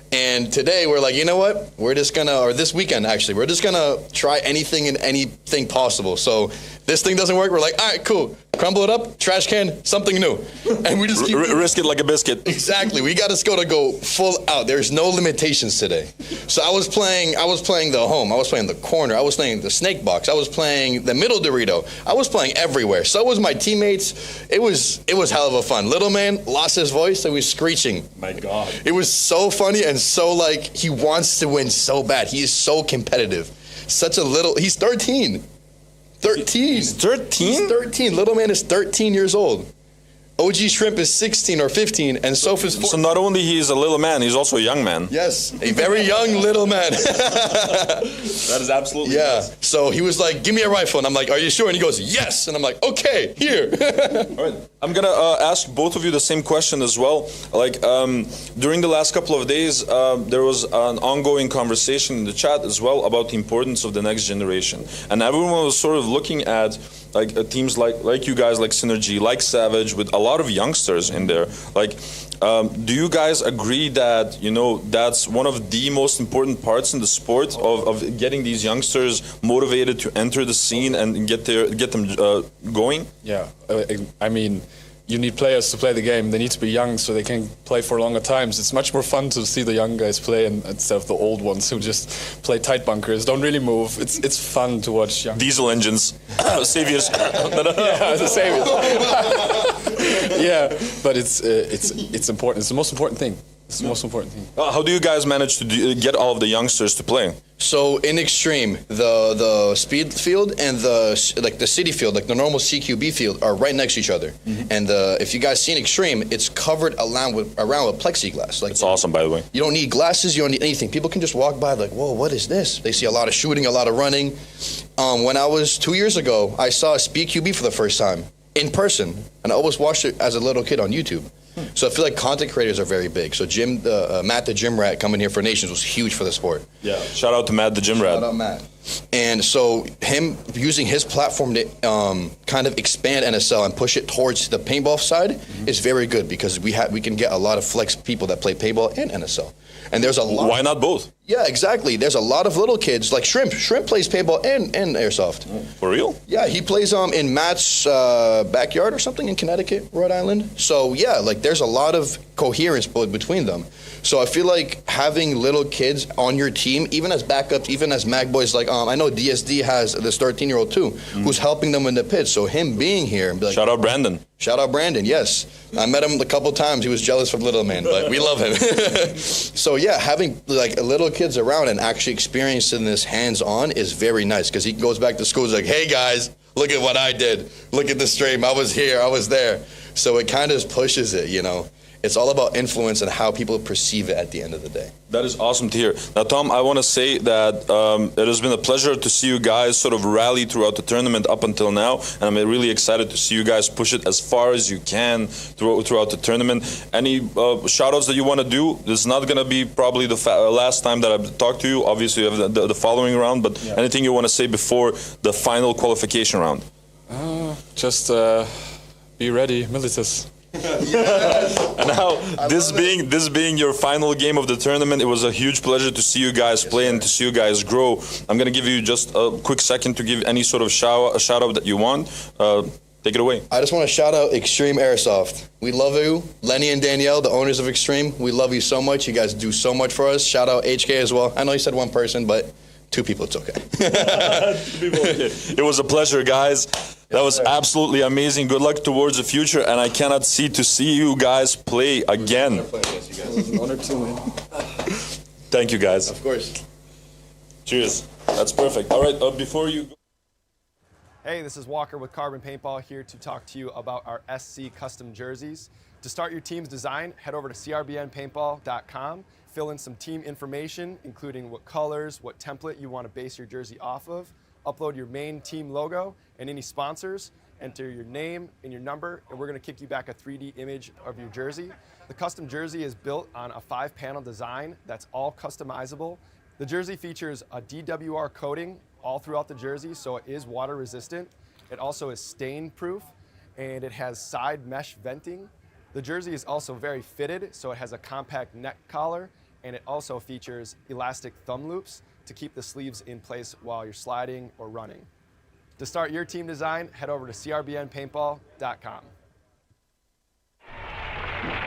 And today we're like, you know what? We're just gonna, or this weekend actually, we're just gonna try anything and anything possible. So this thing doesn't work, we're like, all right, cool. Crumble it up, trash can, something new. And we just keep risk it like a biscuit. Exactly. We got to go full out. There's no limitations today. So I was playing the home. I was playing the corner. I was playing the snake box. I was playing the middle Dorito. I was playing everywhere. So was my teammates. It was hell of a fun. Little man lost his voice and was screeching. My God. It was so funny and so like he wants to win so bad. He is so competitive. He's 13. 13. He's 13? He's 13. Little man is 13 years old. OG Shrimp is 16 or 15, and Soph is 14. So not only he's a little man, he's also a young man. Yes, a very young little man. That is absolutely Nice. So he was like, give me a rifle. And I'm like, are you sure? And he goes, yes. And I'm like, okay, here. All right. I'm going to ask both of you the same question as well. Like, during the last couple of days, there was an ongoing conversation in the chat as well about the importance of the next generation. And everyone was sort of looking at like teams like you guys, like Synergy, like Savage, with a lot of youngsters in there. Like, do you guys agree that, you know, that's one of the most important parts in the sport of getting these youngsters motivated to enter the scene and get them going? Yeah, I mean, you need players to play the game. They need to be young so they can play for longer times. It's much more fun to see the young guys play instead of the old ones who just play tight bunkers, don't really move. It's fun to watch young diesel engines, saviors. Yeah, the saviors. Yeah, but it's important. It's the most important thing. It's the most important thing. How do you guys manage to get all of the youngsters to play? So in Extreme, the speed field and the city field, like the normal CQB field, are right next to each other. Mm-hmm. And if you guys seen Extreme, it's covered around with plexiglass. Like, it's awesome, by the way. You don't need glasses. You don't need anything. People can just walk by like, whoa, what is this? They see a lot of shooting, a lot of running. When I was 2 years ago, I saw a speed QB for the first time in person, and I always watched it as a little kid on YouTube. So I feel like content creators are very big. So Matt the Gym Rat coming here for Nations was huge for the sport. Yeah. Shout out to Matt the Gym Rat. Shout out Matt. And so him using his platform to kind of expand NSL and push it towards the paintball side is very good, because we can get a lot of flex people that play paintball and NSL. And there's a lot. Why not both? Yeah, exactly. There's a lot of little kids like Shrimp. Shrimp plays paintball and Airsoft. For real? Yeah, he plays in Matt's backyard or something in Connecticut, Rhode Island. So yeah, like there's a lot of coherence between them. So I feel like having little kids on your team, even as backups, even as mag boys, like I know DSD has this 13-year-old too, who's helping them in the pit. So him being here, and be like, shout out Brandon. Shout out Brandon, yes. I met him a couple times. He was jealous from Little Man, but we love him. So yeah, having like little kids around and actually experiencing this hands-on is very nice, because he goes back to school, he's like, hey guys, look at what I did. Look at the stream. I was here, I was there. So it kind of pushes it, you know. It's all about influence and how people perceive it at the end of the day. That is awesome to hear. Now, Tom, I want to say that it has been a pleasure to see you guys sort of rally throughout the tournament up until now, and I'm really excited to see you guys push it as far as you can throughout the tournament. Any shout-outs that you want to do? This is not going to be probably the last time that I've talked to you. Obviously, you have the following round, but anything you want to say before the final qualification round? Just be ready, Militus. And now, this being your final game of the tournament, it was a huge pleasure to see you guys play and to see you guys grow. I'm going to give you just a quick second to give any sort of shout out that you want. Take it away. I just want to shout out Extreme Airsoft. We love you. Lenny and Danielle, the owners of Extreme, we love you so much. You guys do so much for us. Shout out HK as well. I know you said one person, but 2 people, it's okay. It was a pleasure, guys. That was absolutely amazing. Good luck towards the future, and I cannot see you guys play again. It was an honor to win. Thank you, guys. Of course. Cheers. That's perfect. All right, before you go. Hey, this is Walker with Carbon Paintball, here to talk to you about our SC custom jerseys. To start your team's design, head over to crbnpaintball.com. Fill in some team information, including what colors, what template you want to base your jersey off of. Upload your main team logo and any sponsors, enter your name and your number, and we're gonna kick you back a 3D image of your jersey. The custom jersey is built on a 5-panel design that's all customizable. The jersey features a DWR coating all throughout the jersey, so it is water resistant. It also is stain proof, and it has side mesh venting. The jersey is also very fitted, so it has a compact neck collar, and it also features elastic thumb loops to keep the sleeves in place while you're sliding or running. To start your team design, head over to crbnpaintball.com.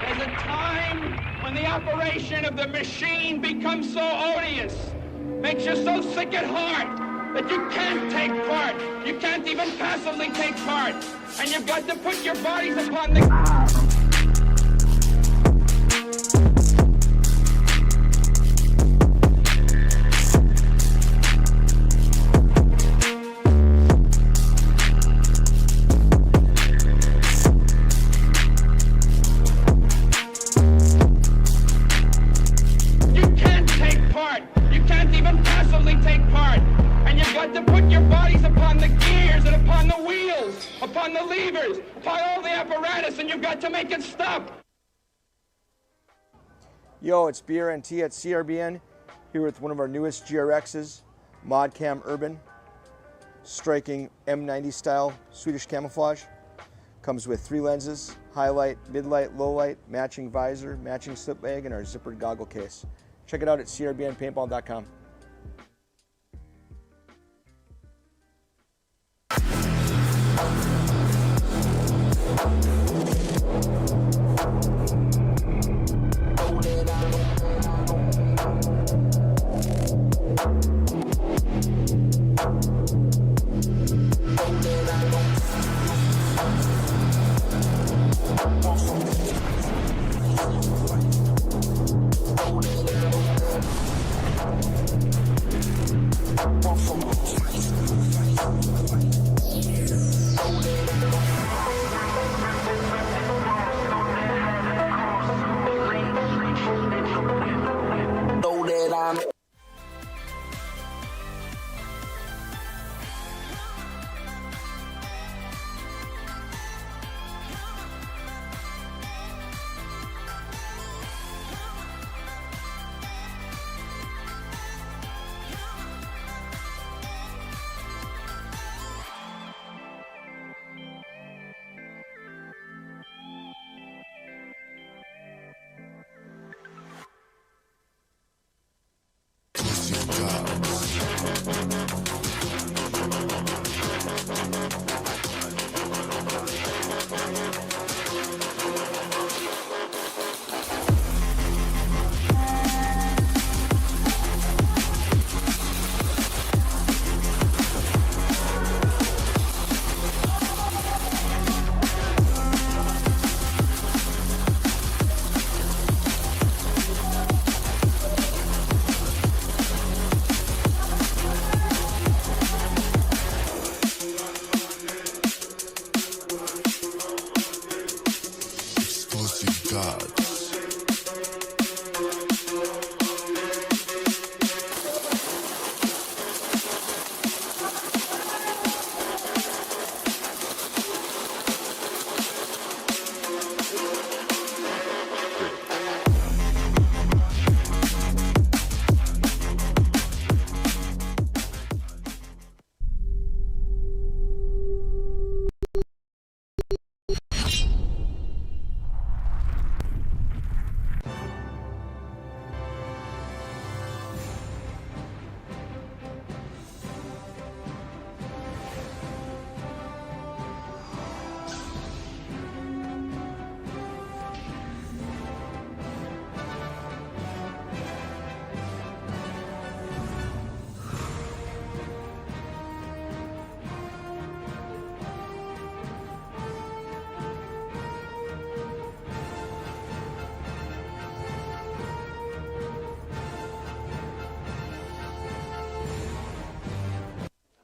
There's a time when the operation of the machine becomes so odious, makes you so sick at heart that you can't take part. You can't even passively take part. And you've got to put your bodies upon the... To put your bodies upon the gears and upon the wheels, upon the levers, upon all the apparatus, and you've got to make it stop. Yo, it's BRNT at CRBN, here with one of our newest GRXs, ModCam Urban, striking M90 style Swedish camouflage. Comes with 3 lenses, highlight, midlight, low light, matching visor, matching slip bag, and our zippered goggle case. Check it out at crbnpaintball.com.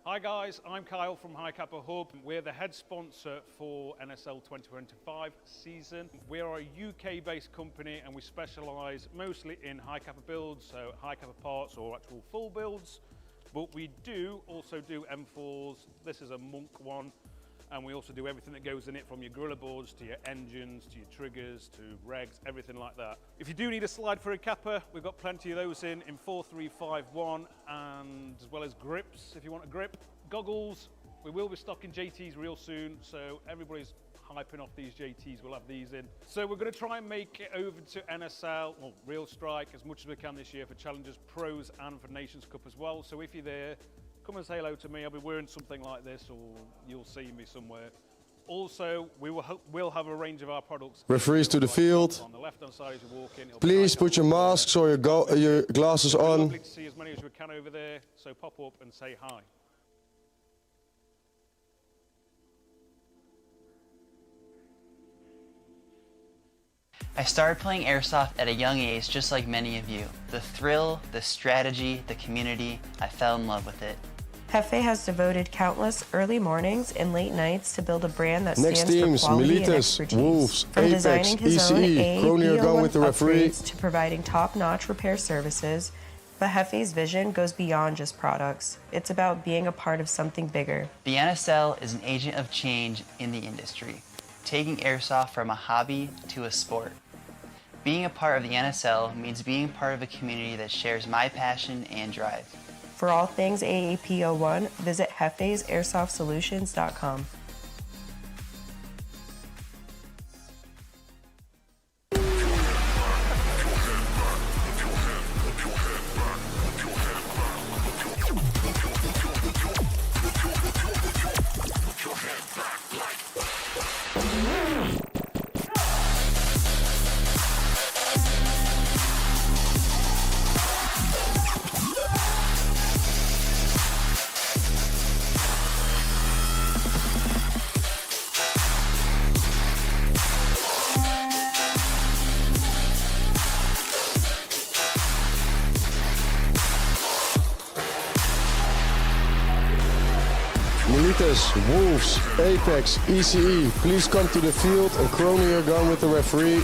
Hi guys, I'm Kyle from High Kappa Hub. We're the head sponsor for NSL 2025 season. We are a UK-based company and we specialise mostly in high kappa builds, so high kappa parts or actual full builds. But we do also do M4s. This is a Monk one. And we also do everything that goes in it, from your gorilla boards to your engines, to your triggers, to regs, everything like that. If you do need a slide for a capper, we've got plenty of those in 4351, and as well as grips, if you want a grip. Goggles, we will be stocking JTs real soon, so everybody's hyping off these JTs, we'll have these in. So we're going to try and make it over to NSL, or Real Strike, as much as we can this year for Challengers Pros and for Nations Cup as well. So if you're there, come and say hello to me. I'll be wearing something like this, or you'll see me somewhere. Also, we'll have a range of our products. Referees to the field. On the left-hand side as you walk in. Please put your masks or your glasses on. Lovely to see as many as we can over there, so pop up and say hi. I started playing Airsoft at a young age, just like many of you. The thrill, the strategy, the community, I fell in love with it. Hefe has devoted countless early mornings and late nights to build a brand that stands Next teams, for quality and Milites, expertise. Wolves, From Apex, designing his own ECE, Cronier going with the referee. upgrades to providing top-notch repair services, but Hefe's vision goes beyond just products. It's about being a part of something bigger. The NSL is an agent of change in the industry, taking Airsoft from a hobby to a sport. Being a part of the NSL means being part of a community that shares my passion and drive. For all things AAP01, visit hefesairsoft.solutions.com. Milites, Wolves, Apex, ECE, please come to the field, and Cronier going with the referee.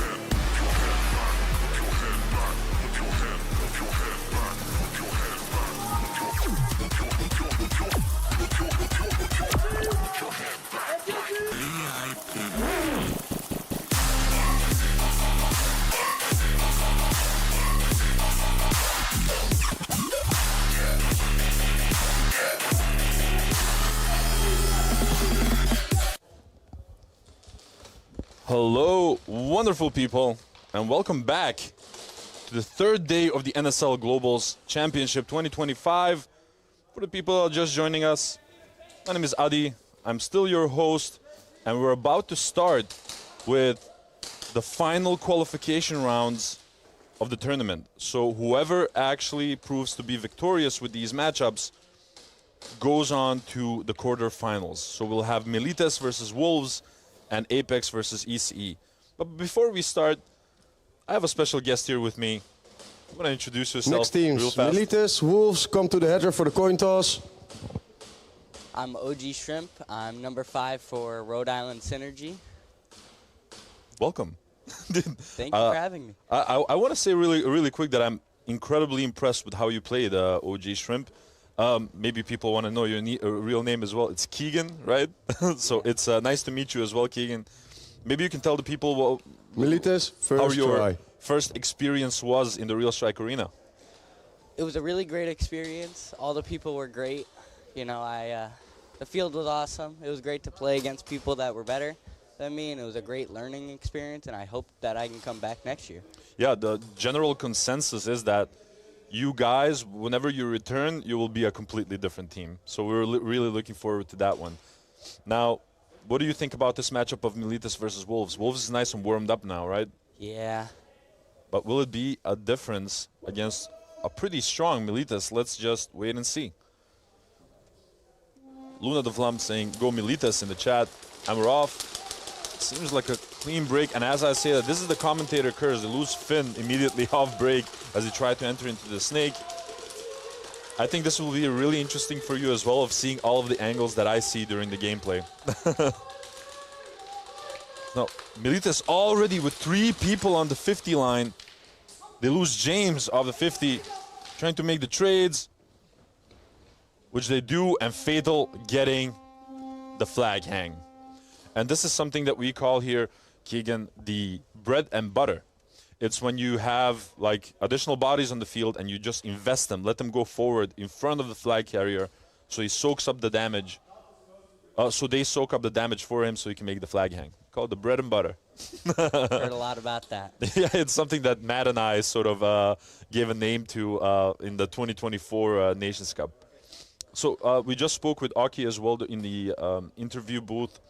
Hello, wonderful people, and welcome back to the third day of the NSL Globals Championship 2025. For the people that are just joining us, my name is Adi. I'm still your host, and we're about to start with the final qualification rounds of the tournament. So whoever actually proves to be victorious with these matchups goes on to the quarterfinals. So we'll have Milites versus Wolves and Apex versus ECE. But before we start, I have a special guest here with me. I'm going to introduce yourself Next teams, real fast. Milites, Wolves, come to the header for the coin toss. I'm OG Shrimp. I'm number 5 for Rhode Island Synergy. Welcome. Thank you for having me. I want to say really quick that I'm incredibly impressed with how you played OG Shrimp. Maybe people want to know your real name as well. It's Keegan, right? So it's nice to meet you as well, Keegan. Maybe you can tell the people Milites, how first your try. first experience was in the Real Strike Arena. It was a really great experience. All the people were great. You know, the field was awesome. It was great to play against people that were better than me, and it was a great learning experience, and I hope that I can come back next year. Yeah, the general consensus is that you guys, whenever you return, you will be a completely different team. So we're really looking forward to that one. Now, what do you think about this matchup of Milites versus Wolves? Wolves is nice and warmed up now, right? Yeah. But will it be a difference against a pretty strong Milites? Let's just wait and see. Luna de Vlam saying go Milites in the chat, and we're off. Seems like a clean break, and as I say that, this is the commentator curse. They lose Finn immediately off break as he tried to enter into the snake. I think this will be really interesting for you as well, of seeing all of the angles that I see during the gameplay. Now, Milites already with 3 people on the 50 line. They lose James off the 50, trying to make the trades. which they do, and Fatal getting the flag hang. And this is something that we call here, Keegan, the bread and butter. It's when you have like additional bodies on the field and you just invest them, let them go forward in front of the flag carrier so he soaks up the damage. So they soak up the damage for him so he can make the flag hang. Called the bread and butter. Heard a lot about that. Yeah, it's something that Matt and I sort of gave a name to in the 2024 Nations Cup. So we just spoke with Aki as well in the interview booth.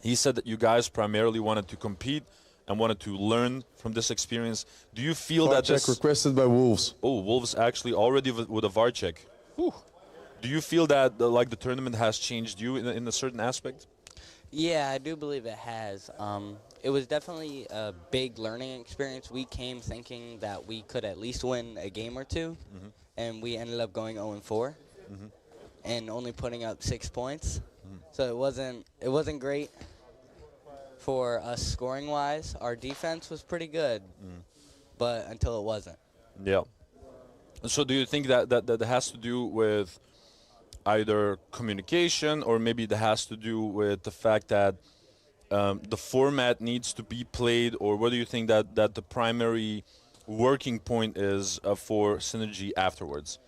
He said that you guys primarily wanted to compete and wanted to learn from this experience. Do you feel VAR that check this... requested by Wolves. Oh, Wolves actually already with a VAR check. Whew. Do you feel that like the tournament has changed you in a certain aspect? Yeah, I do believe it has. It was definitely a big learning experience. We came thinking that we could at least win a game or two, and we ended up going 0-4 and only putting up 6 points. So it wasn't great for us scoring wise. Our defense was pretty good, but until it wasn't. Yeah. So do you think that has to do with either communication, or maybe it has to do with the fact that the format needs to be played, or what do you think that the primary working point is for Synergy afterwards?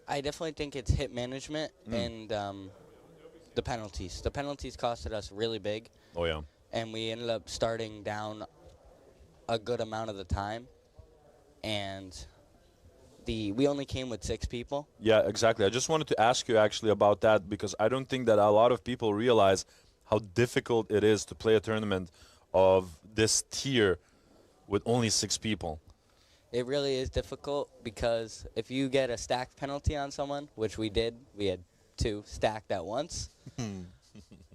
I definitely think it's hit management and the penalties. The penalties costed us really big. Oh, yeah. And we ended up starting down a good amount of the time. And we only came with 6 people. Yeah, exactly. I just wanted to ask you actually about that, because I don't think that a lot of people realize how difficult it is to play a tournament of this tier with only 6 people. It really is difficult, because if you get a stacked penalty on someone, which we did, we had 2 stacked at once,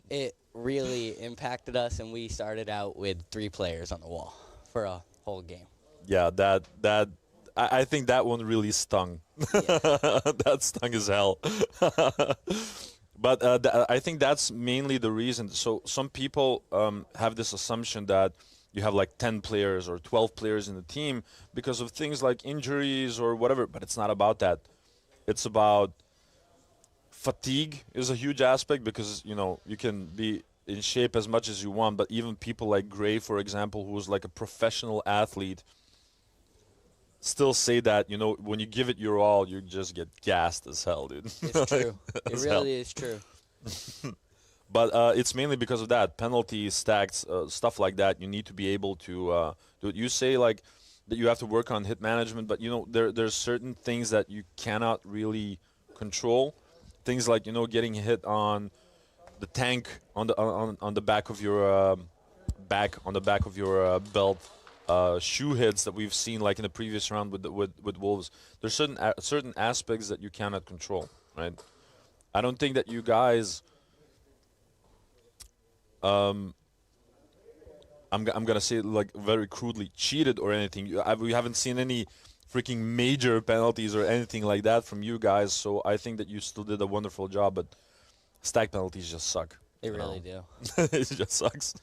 it really impacted us, and we started out with 3 players on the wall for a whole game. Yeah, I think that one really stung. That stung as hell. But I think that's mainly the reason. So some people have this assumption that you have like 10 players or 12 players in the team because of things like injuries or whatever, but it's not about that. It's about fatigue is a huge aspect, because, you know, you can be in shape as much as you want, but even people like Gray, for example, who's like a professional athlete, still say that, you know, when you give it your all, you just get gassed as hell, dude. It's true. It really is true. But it's mainly because of that. Penalties, stacks, stuff like that. You need to be able to do it. You say, like, that you have to work on hit management, but, you know, there's certain things that you cannot really control. Things like, you know, getting hit on the tank on the back of your belt. Shoe hits that we've seen like in the previous round with Wolves. There's certain aspects that you cannot control, right? I don't think that you guys I'm gonna say it like very crudely cheated or anything. We haven't seen any freaking major penalties or anything like that from you guys, so I think that you still did a wonderful job, but stack penalties just suck. They really do. It just sucks.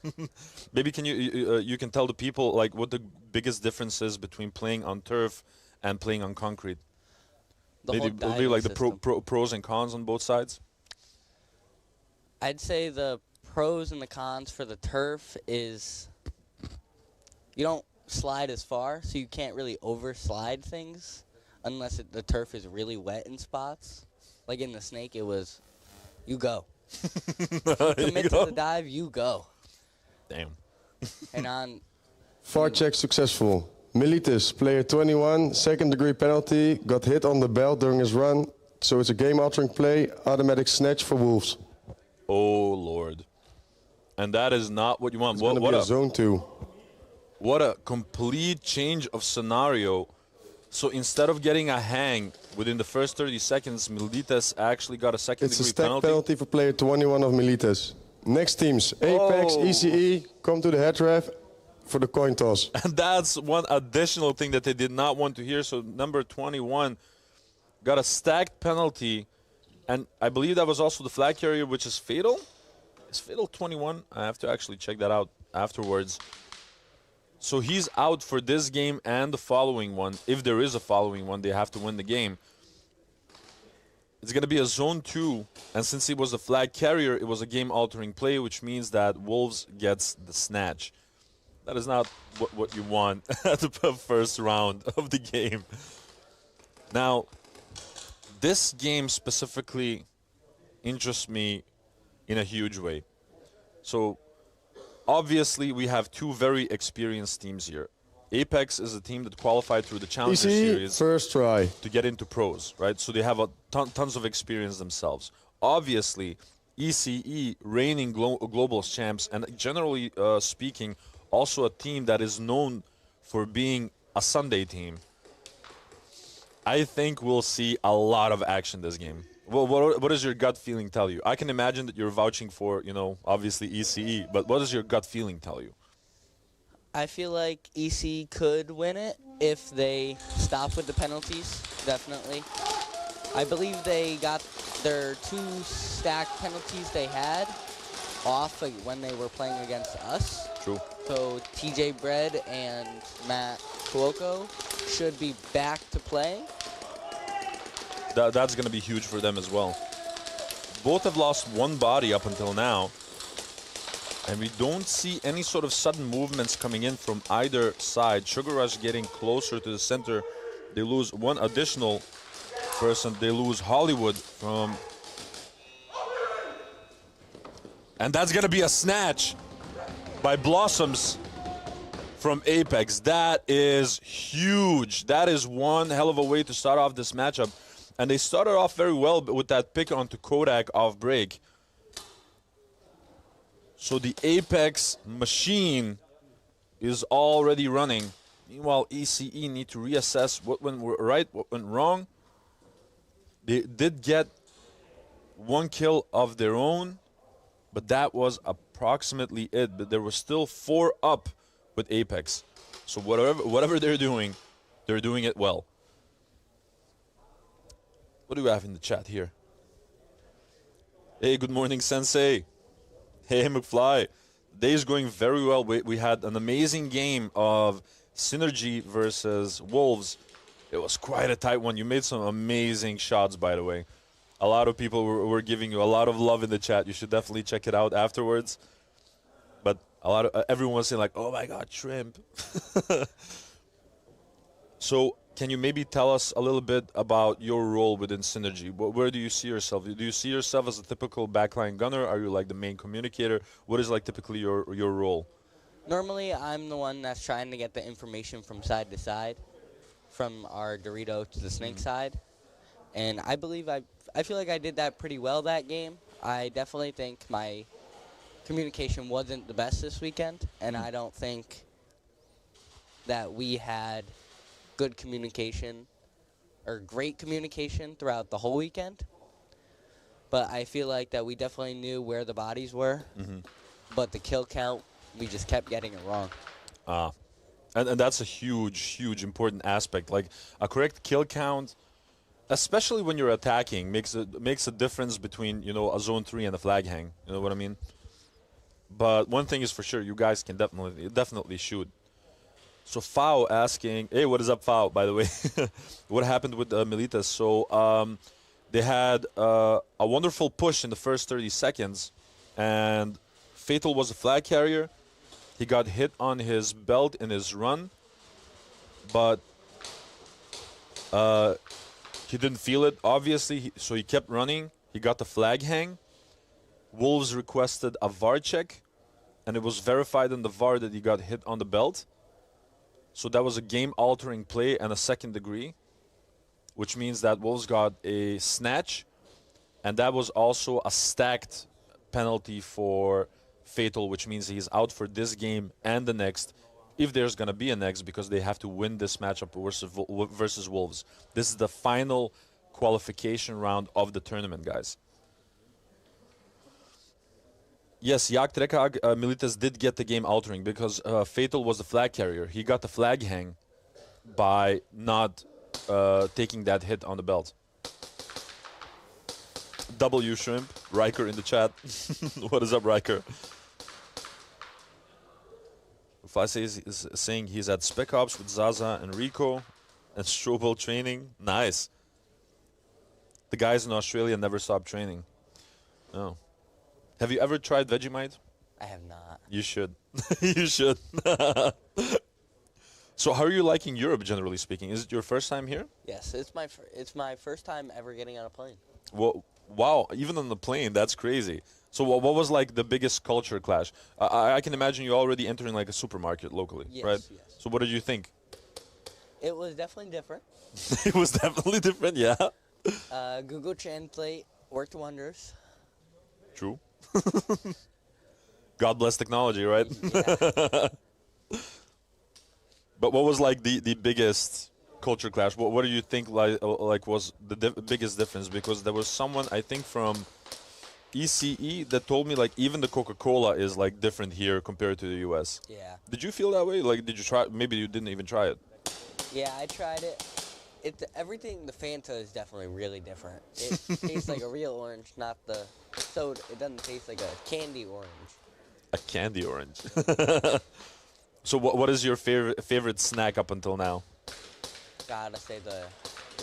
Maybe can you can tell the people like what the biggest difference is between playing on turf and playing on concrete? Maybe like the pros and cons on both sides. I'd say the pros and the cons for the turf is you don't slide as far, so you can't really overslide things unless the turf is really wet in spots. Like in the Snake, it was you go. Commit to the dive, you go. Damn. And on VAR check successful. Militis, player 21, second degree penalty, got hit on the belt during his run, so it's a game-altering play, automatic snatch for Wolves. Oh Lord. And that is not what you want. It's gonna be a zone 2. What a complete change of scenario. So instead of getting a hang within the first 30 seconds, Milites actually got a second degree penalty. It's a stack penalty for player 21 of Milites. Next teams, Apex, ECE, come to the head ref for the coin toss. And that's one additional thing that they did not want to hear. So number 21 got a stacked penalty, and I believe that was also the flag carrier, which is Fatal. Is Fatal 21? I have to actually check that out afterwards. So he's out for this game and the following one. If there is a following one, they have to win the game. It's going to be a zone 2, and since he was a flag carrier, it was a game-altering play, which means that Wolves gets the snatch. That is not what you want at the first round of the game. Now, this game specifically interests me in a huge way. So, obviously, we have two very experienced teams here. Apex is a team that qualified through the Challenger Series first try to get into pros, right? So they have tons of experience themselves. Obviously, ECE, reigning global champs, and generally speaking, also a team that is known for being a Sunday team. I think we'll see a lot of action this game. Well, what does your gut feeling tell you? I can imagine that you're vouching for, you know, obviously ECE, but what does your gut feeling tell you? I feel like EC could win it if they stop with the penalties, definitely. I believe they got their 2 stacked penalties they had off when they were playing against us. True. So TJ Bread and Matt Cuoco should be back to play. That's going to be huge for them as well. Both have lost 1 body up until now. And we don't see any sort of sudden movements coming in from either side. Sugar Rush getting closer to the center. They lose 1 additional person. They lose Hollywood from... And that's going to be a snatch by Blossoms from Apex. That is huge. That is one hell of a way to start off this matchup. And they started off very well with that pick onto Kodak off break. So the Apex machine is already running. Meanwhile, ECE need to reassess what went right, what went wrong. They did get 1 kill of their own, but that was approximately it. But there were still 4 up with Apex. So whatever they're doing it well. What do we have in the chat here? Hey, good morning, Sensei. Hey, McFly. The day is going very well. We had an amazing game of Synergy versus Wolves. It was quite a tight one. You made some amazing shots, by the way. A lot of people were giving you a lot of love in the chat. You should definitely check it out afterwards. But everyone was saying like, "Oh my God, shrimp." So, can you maybe tell us a little bit about your role within Synergy? Where do you see yourself? Do you see yourself as a typical backline gunner? Are you like the main communicator? What is like typically your role? Normally, I'm the one that's trying to get the information from side to side, from our Dorito to the Snake side. And I believe I feel like I did that pretty well that game. I definitely think my communication wasn't the best this weekend, and I don't think that we had good communication or great communication throughout the whole weekend. But I feel like that we definitely knew where the bodies were, but the kill count, we just kept getting it wrong. And that's a huge important aspect. Like a correct kill count, especially when you're attacking, makes a difference between, you know, a zone 3 and a flag hang. You know what I mean? But one thing is for sure, you guys can definitely shoot. So Fao asking, hey, what is up, Fao, by the way? What happened with Militas? So they had a wonderful push in the first 30 seconds, and Fatal was a flag carrier. He got hit on his belt in his run, but he didn't feel it, obviously, so he kept running. He got the flag hang. Wolves requested a VAR check, and it was verified in the VAR that he got hit on the belt. So that was a game-altering play and a second degree, which means that Wolves got a snatch, and that was also a stacked penalty for Fatal, which means he's out for this game and the next, if there's going to be a next, because they have to win this matchup versus Wolves. This is the final qualification round of the tournament, guys. Yes, Jak Trekag Militas did get the game altering because Fatal was the flag carrier. He got the flag hang by not taking that hit on the belt. W Shrimp, Riker in the chat. What is up, Riker? Flasey is saying he's at Spec Ops with Zaza and Rico and Strobel training. Nice. The guys in Australia never stop training. Oh. Have you ever tried Vegemite? I have not. You should. You should. So how are you liking Europe, generally speaking? Is it your first time here? Yes, it's my first time ever getting on a plane. Well, wow, even on the plane, that's crazy. So what was like the biggest culture clash? I can imagine you already entering like a supermarket locally, Yes, right? yes. So what did you think? It was definitely different. It was definitely different, yeah. Google Translate worked wonders. True. God bless technology, right? Yeah. But what was like the biggest culture clash? What do you think like was the biggest difference? Because there was someone I think from ECE that told me like even the Coca-Cola is like different here compared to the US. Yeah. Did you feel that way? Like did you try? Maybe you didn't even try it. Yeah, I tried it. Everything, the Fanta is definitely really different. It tastes like a real orange, not the soda. It doesn't taste like a candy orange. A candy orange. So what is your favorite snack up until now? Gotta say the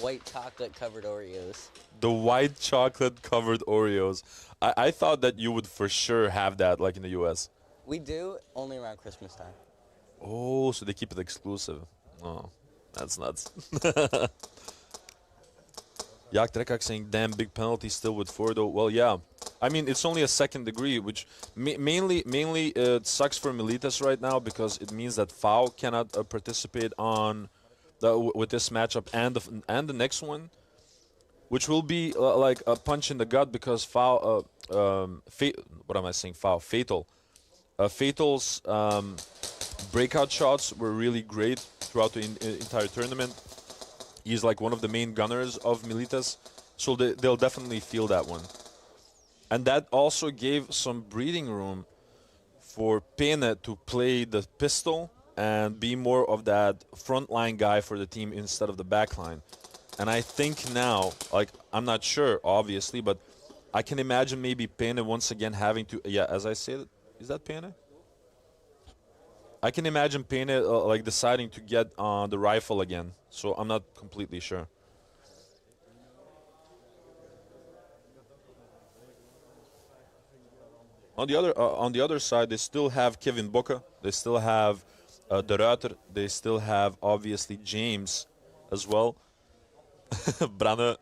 white chocolate covered Oreos. The white chocolate covered Oreos. I thought that you would for sure have that like in the US. We do, only around Christmas time. Oh, so they keep it exclusive. Oh, that's nuts. Jak Trekak saying, damn, big penalty still with Fordo. Well, yeah. I mean, it's only a second degree, which mainly it sucks for Militas right now because it means that FAO cannot participate on with this matchup and the next one, which will be like a punch in the gut because FAO, what am I saying? FAO, Fatal. Fatal's breakout shots were really great throughout the entire tournament. He's like one of the main gunners of Militas, so they'll definitely feel that one. And that also gave some breathing room for Pene to play the pistol and be more of that frontline guy for the team instead of the backline. And I think now, like, I'm not sure, obviously, but I can imagine maybe Pene once again having to, yeah, as I said, is that Pene? I can imagine Pene like deciding to get on the rifle again, so I'm not completely sure. On the other side, they still have Kevin Boca, they still have De Ruiter, they still have obviously James as well. Branne.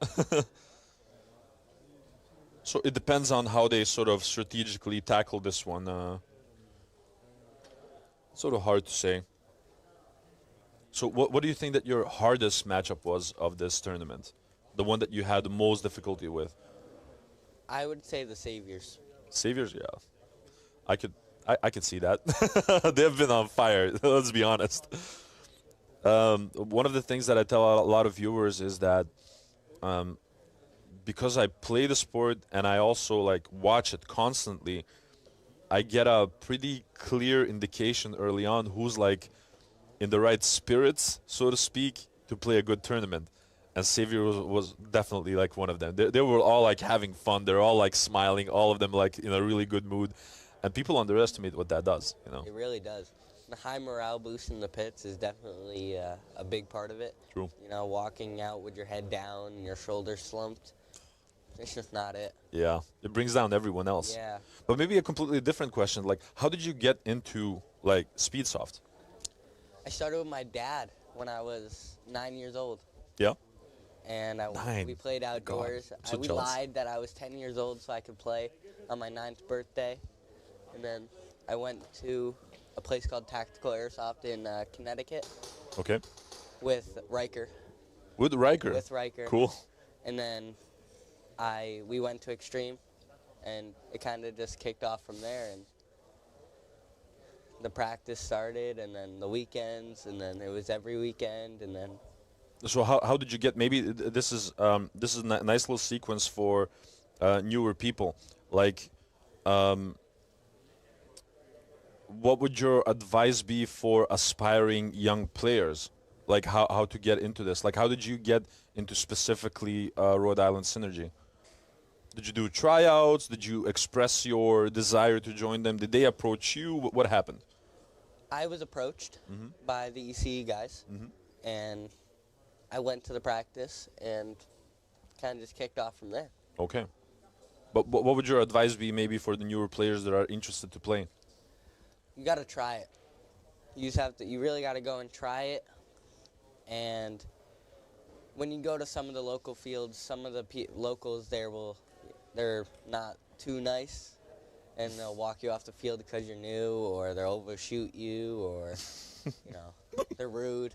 So it depends on how they sort of strategically tackle this one. Sort of hard to say. So what do you think that your hardest matchup was of this tournament? The one that you had the most difficulty with? I would say the Saviors. Saviors, yeah. I could see that. They've been on fire, let's be honest. One of the things that I tell a lot of viewers is that because I play the sport and I also like watch it constantly, I get a pretty clear indication early on who's like in the right spirits, so to speak, to play a good tournament. And Xavier was definitely like one of them. They were all like having fun. They're all like smiling, all of them like in a really good mood. And people underestimate what that does, you know. It really does. The high morale boost in the pits is definitely a big part of it. True. You know, walking out with your head down and your shoulders slumped, it's just not it. Yeah, it brings down everyone else. Yeah. But maybe a completely different question, like how did you get into like Speedsoft? I started with my dad when I was 9 years old. Yeah. And we played outdoors. God, so We jealous. lied that I was 10 years old so I could play on my 9th birthday. And then I went to a place called Tactical Airsoft in Connecticut. Okay. With Riker. With Riker? With Riker. Cool. And then we went to Extreme, and it kind of just kicked off from there. And the practice started, and then the weekends, and then it was every weekend, and then. So how did you get? Maybe this is a nice little sequence for newer people. Like, what would your advice be for aspiring young players? Like how to get into this? Like how did you get into specifically Rhode Island Synergy? Did you do tryouts? Did you express your desire to join them? Did they approach you? What happened? I was approached by the ECE guys, and I went to the practice and kind of just kicked off from there. Okay. But what would your advice be maybe for the newer players that are interested to play? You got to try it. You just have to. You really got to go and try it. And when you go to some of the local fields, some of the locals there they're not too nice, and they'll walk you off the field because you're new, or they'll overshoot you, or they're rude.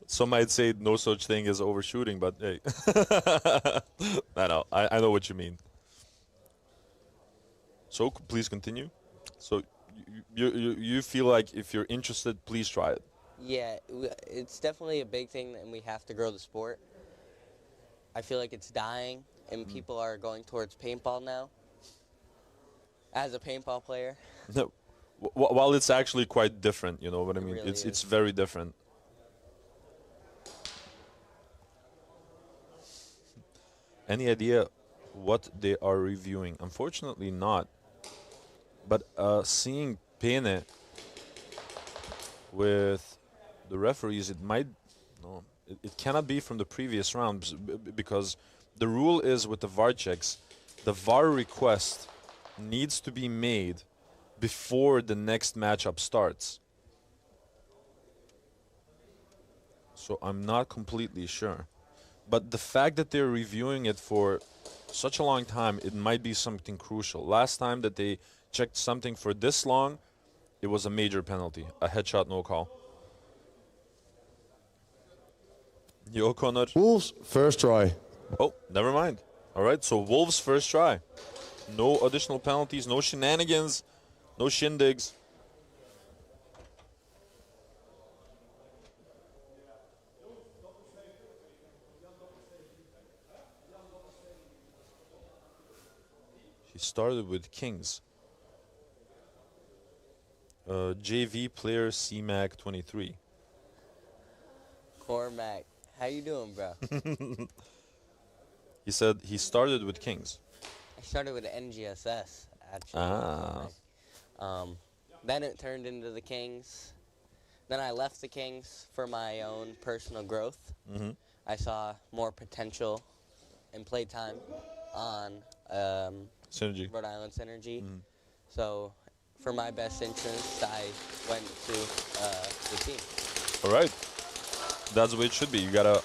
Some might say no such thing as overshooting, but hey, I know what you mean. So please continue. So you feel like if you're interested, please try it. Yeah, it's definitely a big thing, and we have to grow the sport. I feel like it's dying, and people are going towards paintball now. As a paintball player. No, while it's actually quite different, you know what I mean? Really It's very different. Any idea what they are reviewing? Unfortunately, not. But seeing Pene with the referees, it might no, it cannot be from the previous round because the rule is with the VAR checks, the VAR request needs to be made before the next matchup starts. So I'm not completely sure. But the fact that they're reviewing it for such a long time, it might be something crucial. Last time that they checked something for this long, it was a major penalty, a headshot, no call. Yo, Connor. Wolves, first try. Oh, never mind. All right, so Wolves first try. No additional penalties, no shenanigans, no shindigs. He started with Kings. JV player CMAC 23. Cormac, how you doing, bro? He said he started with Kings. I started with NGSS, actually. Ah. Then it turned into the Kings. Then I left the Kings for my own personal growth. Mm-hmm. I saw more potential and play time on Synergy. Rhode Island Synergy. Mm-hmm. So for my best interest, I went to the team. All right. That's the way it should be. You gotta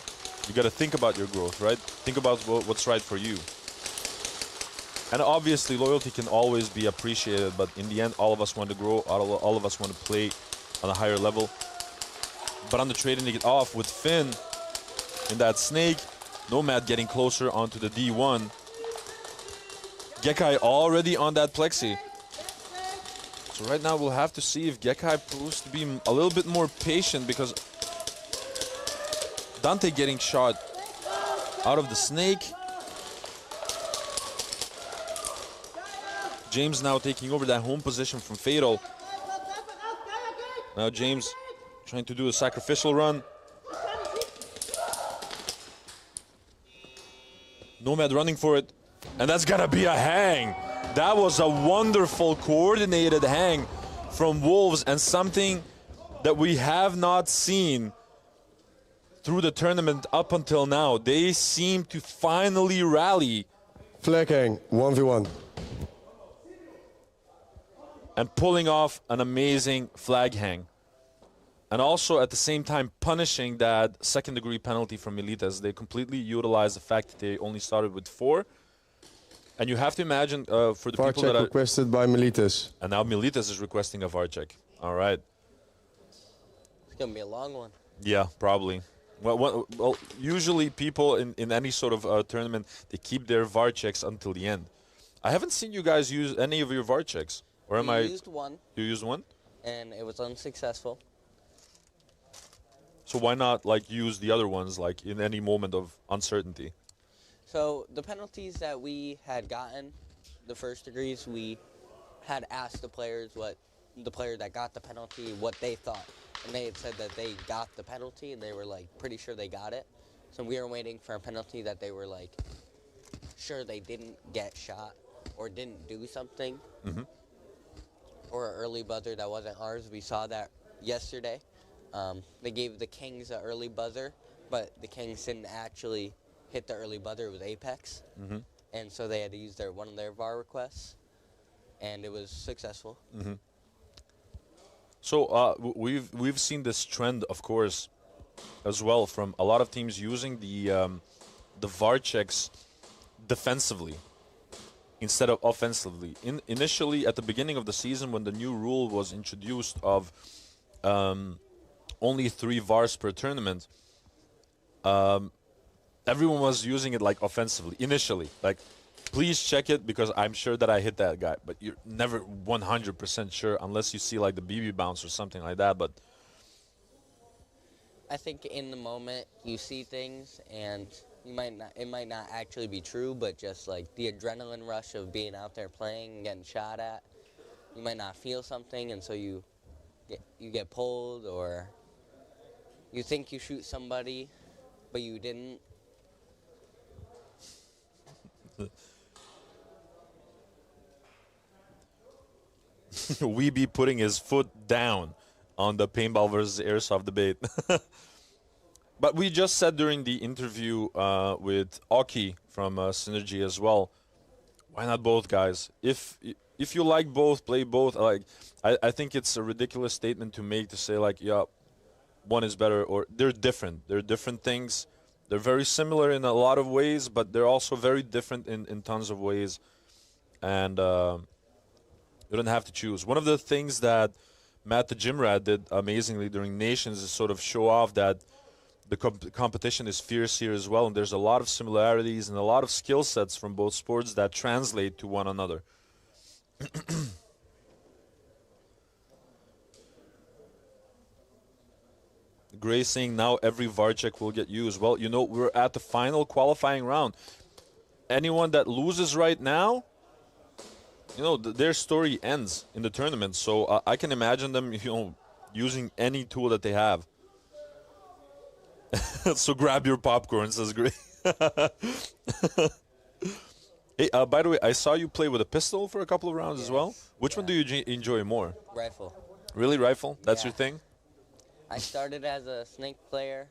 think about your growth, right? Think about what's right for you. And obviously, loyalty can always be appreciated, but in the end, all of us want to grow. All of us want to play on a higher level. But on the trading it off with Finn in that snake, Nomad getting closer onto the D1. Gekai already on that plexi. So right now we'll have to see if Gekai proves to be a little bit more patient because Dante getting shot out of the snake. James now taking over that home position from Fatal. Now James trying to do a sacrificial run. Nomad running for it. And that's gotta be a hang. That was a wonderful coordinated hang from Wolves and something that we have not seen through the tournament up until now. They seem to finally rally. Flag hang, 1v1. And pulling off an amazing flag hang. And also at the same time punishing that second degree penalty from Militas. They completely utilized the fact that they only started with 4. And you have to imagine for the VAR people check that are requested by Militas. And now Militas is requesting a VAR check. All right. It's going to be a long one. Yeah, probably. Well, usually people in any sort of tournament, they keep their VAR checks until the end. I haven't seen you guys use any of your VAR checks. Or am I? Used one. You used one? And it was unsuccessful. So why not like use the other ones like in any moment of uncertainty? So the penalties that we had gotten, the first degrees, we had asked the players the player that got the penalty, what they thought. And they had said that they got the penalty and they were like pretty sure they got it. So we were waiting for a penalty that they were like sure they didn't get shot or didn't do something. Mm-hmm. Or an early buzzer that wasn't ours. We saw that yesterday. They gave the Kings an early buzzer, but the Kings didn't actually hit the early buzzer, it was Apex. Mm-hmm. And so they had to use one of their VAR requests, and it was successful. Mm-hmm. So we've seen this trend, of course, as well from a lot of teams using the VAR checks defensively instead of offensively. Initially, at the beginning of the season, when the new rule was introduced of only 3 VARs per tournament, everyone was using it like offensively initially. Like, please check it because I'm sure that I hit that guy. But you're never 100% sure unless you see like the BB bounce or something like that. But I think in the moment you see things and it might not actually be true, but just like the adrenaline rush of being out there playing and getting shot at, you might not feel something, and so you get pulled, or you think you shoot somebody, but you didn't. we be putting his foot down on the paintball versus airsoft debate. But we just said during the interview with Aki from Synergy as well, why not both, guys? If you like both, play both. Like, I think it's a ridiculous statement to make, to say like, yeah, one is better, or they're different. They're different things. They're very similar in a lot of ways, but they're also very different in tons of ways. And you don't have to choose. One of the things that Matt the Gym Rat did amazingly during Nations is sort of show off that the competition is fierce here as well, and there's a lot of similarities and a lot of skill sets from both sports that translate to one another. Gray saying now every VAR check will get used. Well, you know, we're at the final qualifying round. Anyone that loses right now, you know, their story ends in the tournament. So I can imagine them, you know, using any tool that they have. So grab your popcorn, says Gray. Hey, by the way, I saw you play with a pistol for a couple of rounds as well. Which one do you enjoy more? Rifle. Really, rifle? That's your thing? I started as a snake player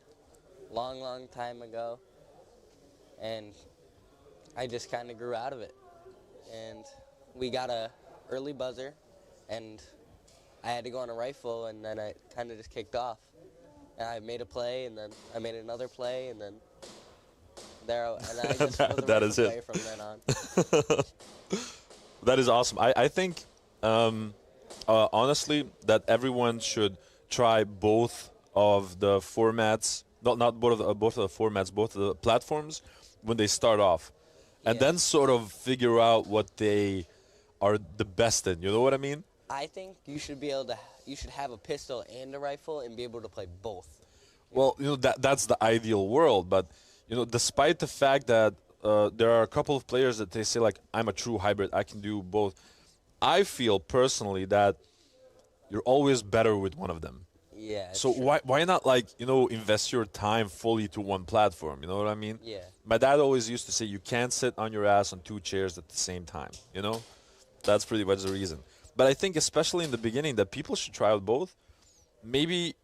long time ago, and I just kind of grew out of it. And we got a early buzzer, and I had to go on a rifle, and then I kind of just kicked off. And I made a play, and then I made another play, and then and I just was a that rifle is it. player from then on. That is awesome. I think, honestly, that everyone should try both of the formats, not both of the formats, both of the platforms when they start off, and then sort of figure out what they are the best in. You know what I mean? I think you should be able to. You should have a pistol and a rifle and be able to play both. Well, you know, that's the ideal world, but you know, despite the fact that there are a couple of players that they say like, I'm a true hybrid, I can do both. I feel personally that you're always better with one of them. Yeah. So why not, like, you know, invest your time fully to one platform? You know what I mean? Yeah. My dad always used to say you can't sit on your ass on 2 chairs at the same time. You know, that's pretty much the reason. But I think especially in the beginning that people should try out both. Maybe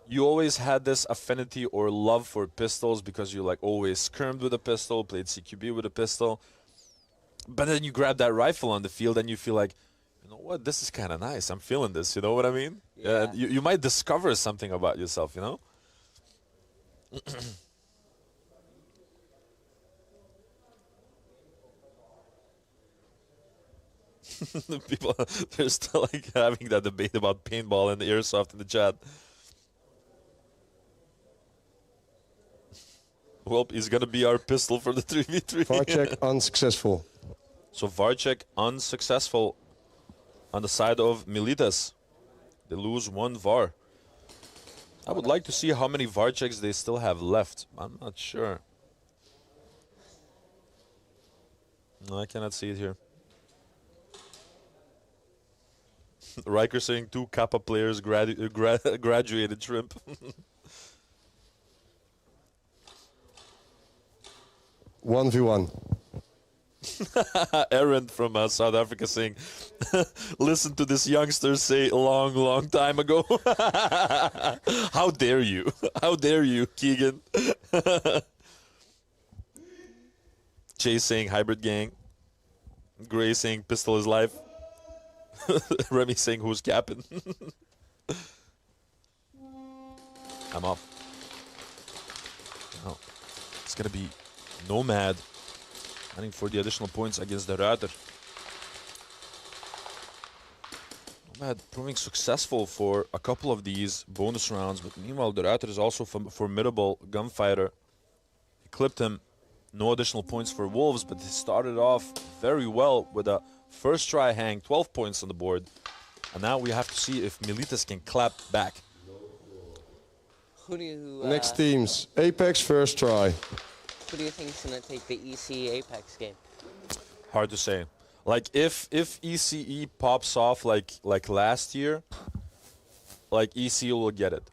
you always had this affinity or love for pistols because you like always skirmed with a pistol, played CQB with a pistol. But then you grab that rifle on the field and you feel like, you know what, this is kind of nice. I'm feeling this. You know what I mean? Yeah. You might discover something about yourself, you know? People, they're still like having that debate about paintball and airsoft in the chat. Well, he's gonna be our pistol for the 3v3. VAR check unsuccessful. So VAR check unsuccessful on the side of Militas. They lose 1 VAR. I would like to see how many VAR checks they still have left. I'm not sure. No, I cannot see it here. Riker saying 2 Kappa players graduated shrimp. One v one. Aaron from South Africa saying, listen to this youngster say long time ago. How dare you? How dare you, Keegan? Jay saying hybrid gang. Gray saying pistol is life. Remy saying who's capping. I'm off. Now, it's going to be Nomad running for the additional points against the Ruiter. Nomad proving successful for a couple of these bonus rounds, but meanwhile, the Ruiter is also a formidable gunfighter. He clipped him. No additional points for Wolves, but he started off very well with a first try hang, 12 points on the board. And now we have to see if Militas can clap back. Who do you, Next teams, Apex first try. Who do you think is going to take the EC Apex game? Hard to say. Like if ECE pops off like last year, like ECE will get it.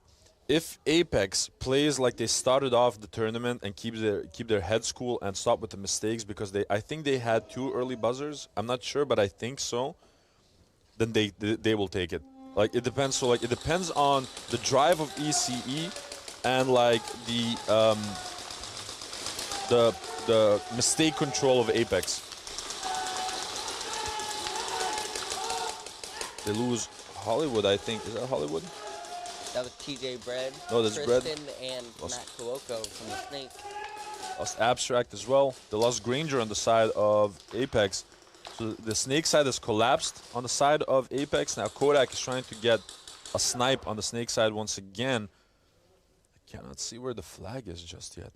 If Apex plays like they started off the tournament and keep their heads cool and stop with the mistakes, because I think they had 2 early buzzers. I'm not sure, but I think so. Then they will take it. Like it depends. So like it depends on the drive of ECE and like the mistake control of Apex. They lose Hollywood, I think. Is that Hollywood? That was TJ Bread, No, that's Bread. Tristan, and Matt Kuoko from the Snake. Lost Abstract as well. They lost Granger on the side of Apex. So the Snake side has collapsed on the side of Apex. Now Kodak is trying to get a snipe on the Snake side once again. I cannot see where the flag is just yet.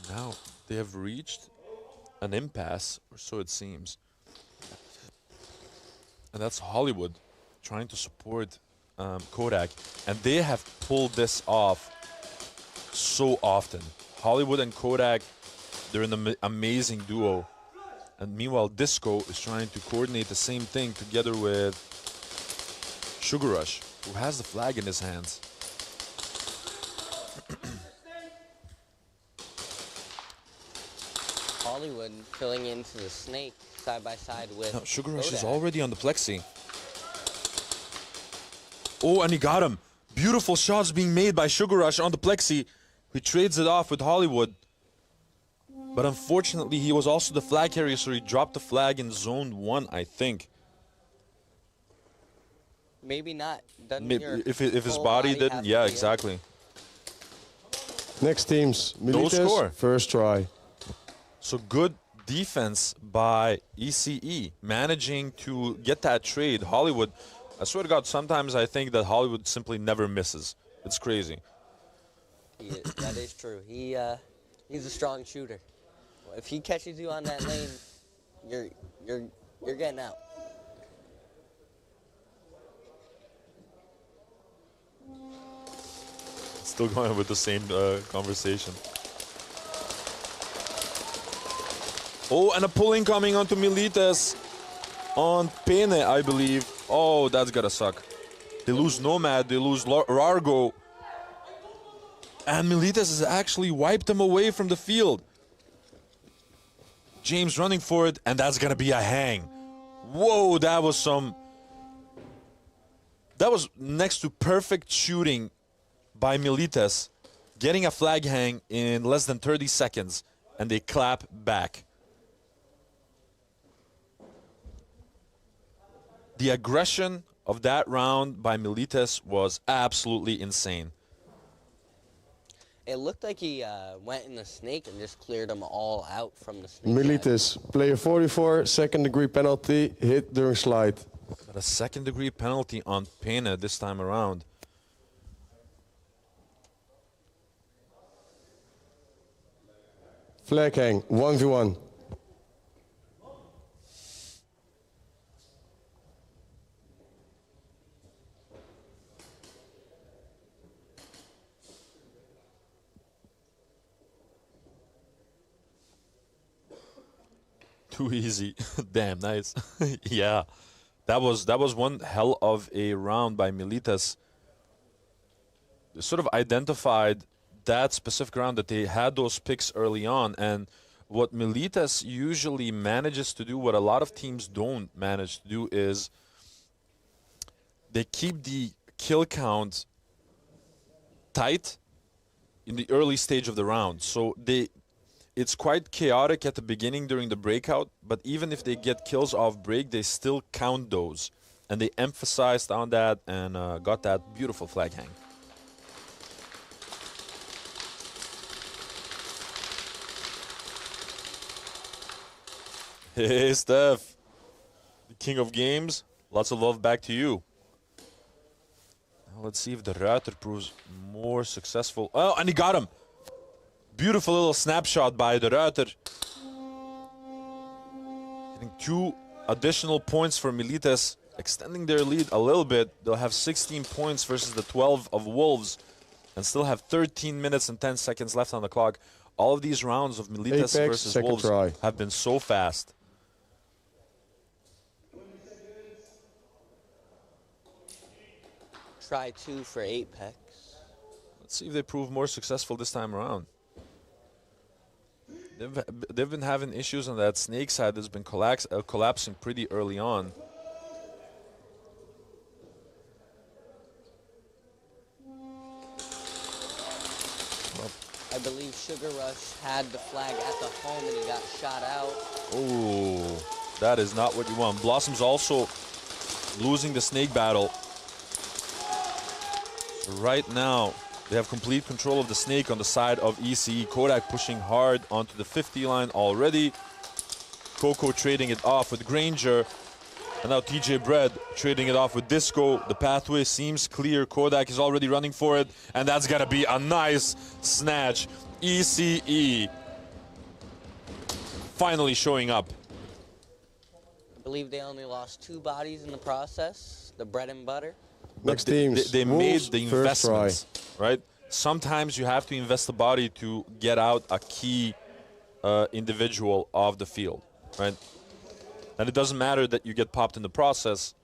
Now they have reached an impasse, or so it seems. And that's Hollywood trying to support Kodak. And they have pulled this off so often. Hollywood and Kodak, they're an amazing duo. And meanwhile, Disco is trying to coordinate the same thing together with Sugar Rush, who has the flag in his hands. Hollywood filling into the Snake side by side with Now, Sugar Rush is Kodak. already on the plexi. Oh, and he got him. Beautiful shots being made by Sugar Rush on the plexi. He trades it off with Hollywood. But unfortunately, he was also the flag carrier, so he dropped the flag in zone 1, I think. Maybe not. If his body didn't, yeah, exactly. Next teams, No score. Militas first try. So good defense by ECE, managing to get that trade. Hollywood, I swear to God, sometimes I think that Hollywood simply never misses. It's crazy. That is true. He's a strong shooter. If he catches you on that lane, you're getting out. Still going with the same conversation. Oh, and a pulling coming onto Militas on Pene, I believe. Oh, that's gotta suck. They lose Nomad, they lose Rargo. And Militas has actually wiped them away from the field. James running for it, and that's gonna be a hang. Whoa, that was next to perfect shooting by Militas, getting a flag hang in less than 30 seconds, and they clap back. The aggression of that round by Militas was absolutely insane. It looked like he went in the Snake and just cleared them all out from the Snake. Militas, player 44, second degree penalty, hit during slide. But a second degree penalty on Pena this time around. Flag hang, 1v1. Too easy. Damn, nice. Yeah. That was one hell of a round by Militas. They sort of identified that specific round, that they had those picks early on, and what Militas usually manages to do, what a lot of teams don't manage to do, is they keep the kill count tight in the early stage of the round. So they it's quite chaotic at the beginning during the breakout, but even if they get kills off break, they still count those. And they emphasized on that and got that beautiful flag hang. Hey, Steph, the king of games. Lots of love back to you. Now let's see if the Ruiter proves more successful. Oh, and he got him. Beautiful little snapshot by the Ruiter. Getting 2 additional points for Milites, extending their lead a little bit. They'll have 16 points versus the 12 of Wolves and still have 13 minutes and 10 seconds left on the clock. All of these rounds of Milites Apex, versus second Wolves try. have been so fast. Try 2 for Apex. Let's see if they prove more successful this time around. They've been having issues on that snake side that's been collapsing pretty early on. I believe Sugar Rush had the flag at the home and he got shot out. Oh, that is not what you want. Blossom's also losing the snake battle. So right now, they have complete control of the snake on the side of ECE. Kodak pushing hard onto the 50 line already. Coco trading it off with Granger. And now TJ Bread trading it off with Disco. The pathway seems clear. Kodak is already running for it. And that's going to be a nice snatch. ECE finally showing up. I believe they only lost 2 bodies in the process. The bread and butter. Next teams. They made Wolves, the first try. investments, right? Sometimes you have to invest the body to get out a key individual of the field, right? And it doesn't matter that you get popped in the process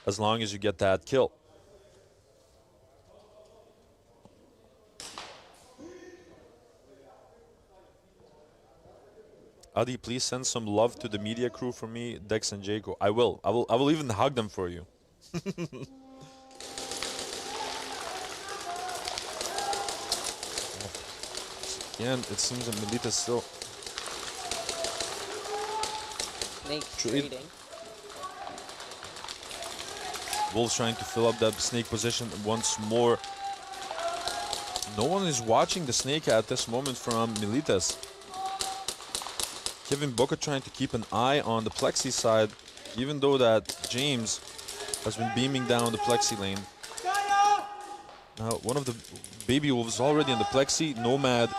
as long as you get that kill. Adi, please send some love to the media crew for me, Dex and Jaco. I will even hug them for you. Again, it seems that Melita still Snake trading. Wolves trying to fill up that snake position once more. No one is watching the snake at this moment from Milites. Kevin Boca trying to keep an eye on the plexi side, even though that James has been beaming down the plexi lane. Now, one of the baby wolves is already in the plexi. Nomad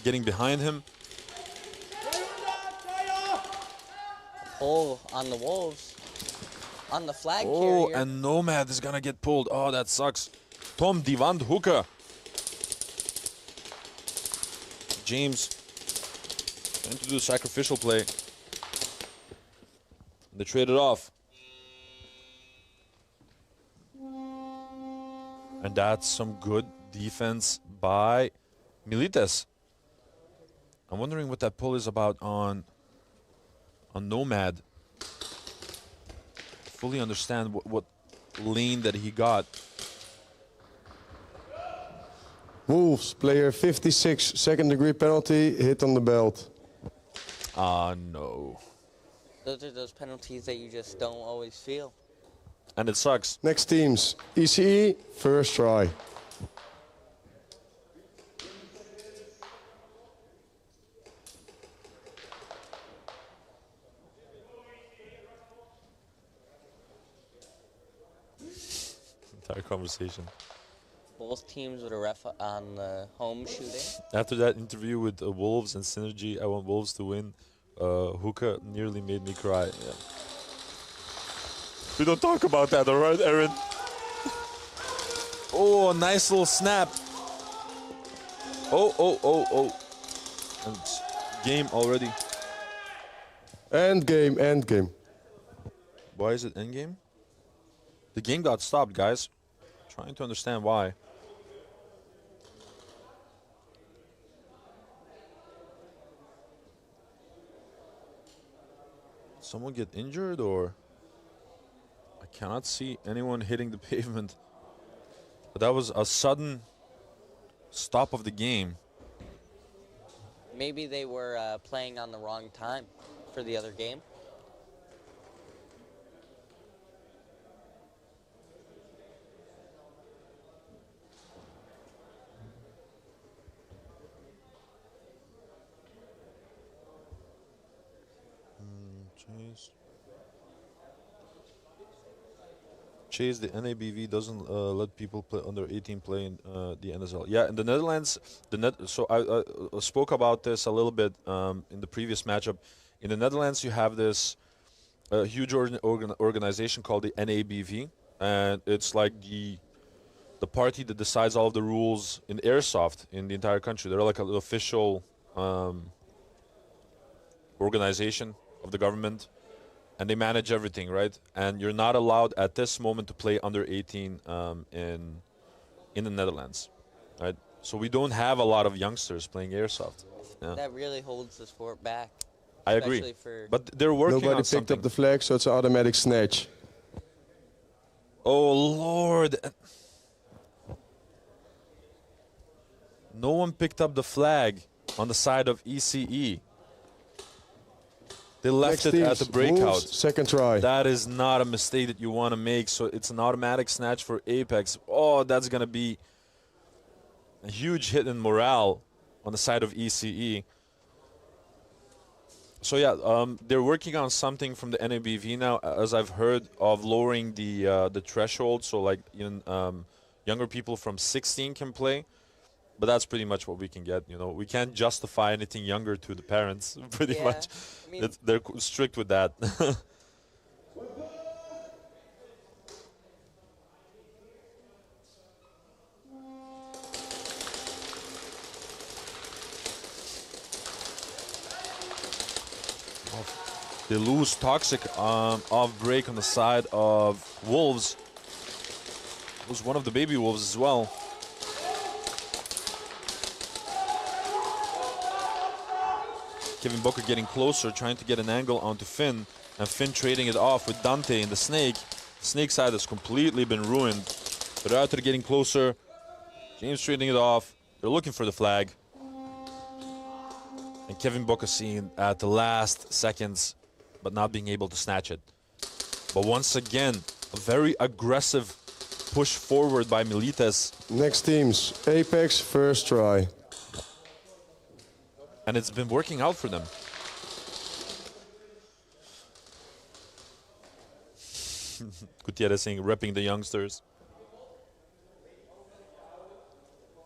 getting behind him. Oh, on the Wolves. On the flag Oh, carrier. and Nomad is gonna get pulled. Oh, that sucks. Tom Divand Hooker. James trying to do a sacrificial play. They trade it off. And that's some good defense by Milites. I'm wondering what that pull is about on Nomad. Fully understand what lane that he got. Wolves, player 56, second degree penalty, hit on the belt. Ah, no. Those are those penalties that you just don't always feel. And it sucks. Next teams, ECE, first try. Entire conversation. Both teams with a ref on the home shooting. After that interview with Wolves and Synergy, I want Wolves to win. Hookah nearly made me cry. Yeah. We don't talk about that, all right, Aaron? Oh, a nice little snap. Oh. And it's game already. End game. Why is it end game? The game got stopped, guys. Trying to understand why. Someone get injured, or I cannot see anyone hitting the pavement. But that was a sudden stop of the game. maybe they were playing on the wrong time for the other game. Chase, the NABV doesn't let people play under 18 play in the NSL. Yeah, in the Netherlands, so I spoke about this a little bit in the previous matchup. In the Netherlands, you have this huge organization called the NABV, and it's like the party that decides all of the rules in Airsoft in the entire country. They're like an official organization of the government. And they manage everything, right? And you're not allowed at this moment to play under 18 in the Netherlands, right? So we don't have a lot of youngsters playing Airsoft. Yeah. That really holds the sport back. I agree. But they're working Nobody on picked something. up the flag, so it's an automatic snatch. Oh, Lord. No one picked up the flag on the side of ECE. They left it at the breakout. Moves, second try. That is not a mistake that you want to make. So it's an automatic snatch for Apex. Oh, that's going to be a huge hit in morale on the side of ECE. So yeah, they're working on something from the NABV now, as I've heard, of lowering the threshold. So like even younger people from 16 can play. But that's pretty much what we can get, you know. We can't justify anything younger to the parents, pretty much. I mean, They're strict with that. They lose Toxic off break on the side of Wolves. It was one of the baby Wolves as well. Kevin Booker getting closer, trying to get an angle onto Finn, and Finn trading it off with Dante in the Snake. Snake side has completely been ruined. But out to getting closer. James trading it off. They're looking for the flag. And Kevin Booker seeing at the last seconds, but not being able to snatch it. But once again, a very aggressive push forward by Milites. Next teams, Apex, first try. And it's been working out for them. Gutierrez saying, repping the youngsters.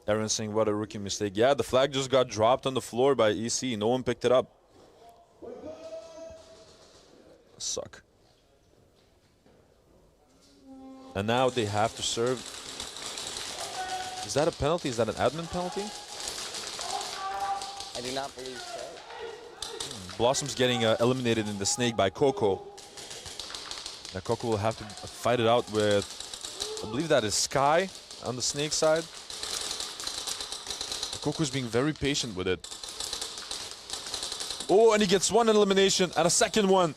Aaron saying, what a rookie mistake. Yeah, the flag just got dropped on the floor by EC. No one picked it up. Suck. And now they have to serve. Is that a penalty? Is that an admin penalty? I do not believe so. Blossom's getting eliminated in the Snake by Coco. Now Coco will have to fight it out with, I believe that is Sky on the Snake side. Coco's being very patient with it. Oh, and he gets one elimination and a second one.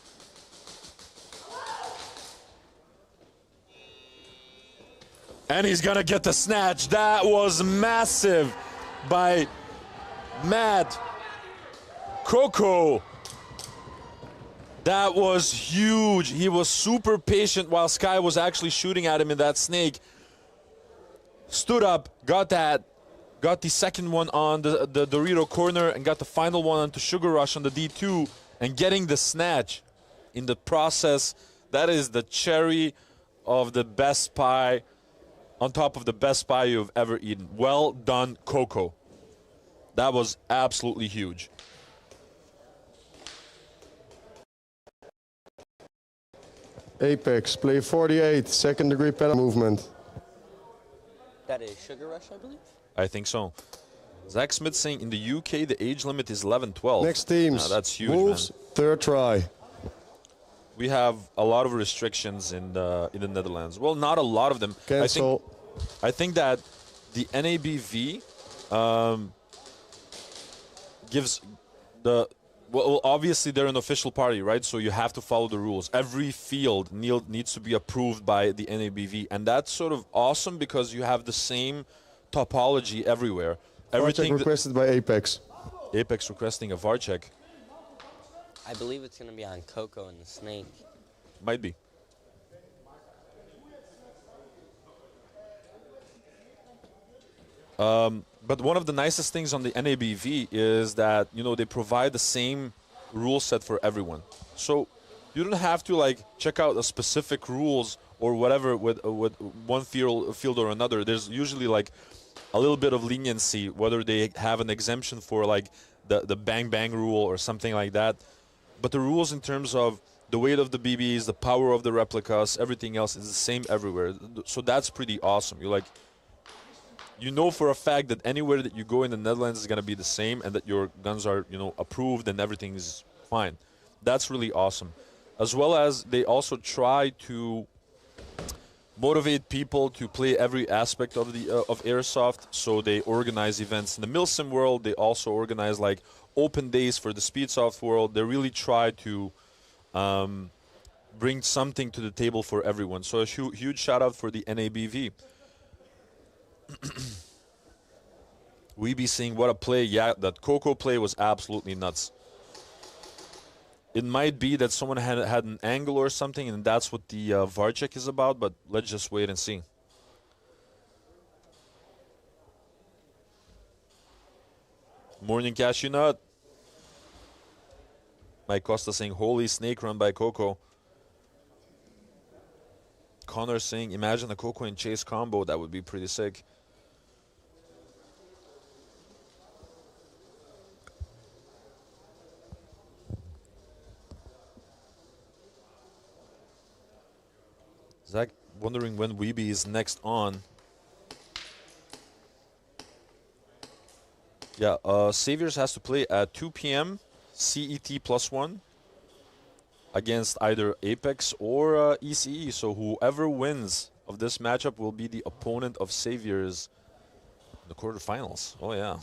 And he's gonna get the snatch. That was massive by Mad Coco. That was huge. He was super patient while Sky was actually shooting at him in that Snake. Stood up, got that, got the second one on the Dorito corner, and got the final one onto Sugar Rush on the D2, and getting the snatch in the process. That is the cherry of the best pie on top of the best pie you've ever eaten. Well done, Coco. That was absolutely huge. Apex, play 48, second degree penalty movement. That is Sugar Rush, I believe? I think so. Zach Smith saying in the UK the age limit is 11-12. Next teams. That's huge, moves, man. third try. We have a lot of restrictions in the Netherlands. Well, not a lot of them. Cancel. I think that the NABV gives the... Well, obviously they're an official party, right? So you have to follow the rules. Every field needs to be approved by the NABV. And that's sort of awesome because you have the same topology everywhere. Everything requested by Apex. Apex requesting a VAR check. I believe it's going to be on Coco and the Snake. Might be. But one of the nicest things on the NABV is that, you know, they provide the same rule set for everyone. So you don't have to like check out the specific rules or whatever with one field or another. There's usually like a little bit of leniency, whether they have an exemption for like the bang bang rule or something like that. But the rules in terms of the weight of the BBs, the power of the replicas, everything else is the same everywhere. So that's pretty awesome. You're like, you know for a fact that anywhere that you go in the Netherlands is going to be the same and that your guns are, you know, approved and everything is fine. That's really awesome. As well as they also try to motivate people to play every aspect of the of Airsoft. So they organize events in the Milsim world. They also organize like open days for the Speedsoft world. They really try to bring something to the table for everyone. So a huge shout out for the NABV. We be seeing what a play. Yeah, that Coco play was absolutely nuts. It might be that someone had an angle or something, and that's what the VAR check is about, but let's just wait and see. Morning, Cashew Nut. Mike Costa saying, holy snake run by Coco. Connor saying, imagine a Coco and Chase combo. That would be pretty sick. Zach wondering when Weeby is next on. Yeah, Saviors has to play at 2 p.m. CET +1 against either Apex or ECE. So whoever wins of this matchup will be the opponent of Saviors in the quarterfinals. Oh, yeah.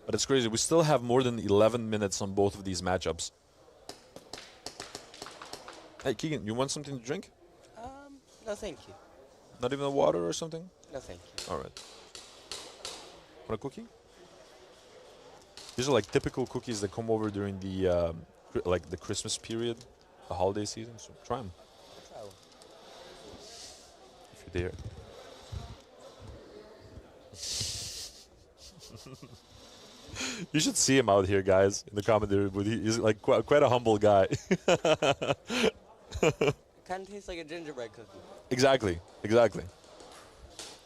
But it's crazy. We still have more than 11 minutes on both of these matchups. Hey, Keegan, you want something to drink? No, thank you. Not even a water or something? No, thank you. All right. Want a cookie? These are like typical cookies that come over during the like the Christmas period, the holiday season. So try them. Try one. If you're there. You should see him out here, guys, in the commentary booth. He's like quite a humble guy. Kind of tastes like a gingerbread cookie. Exactly, exactly.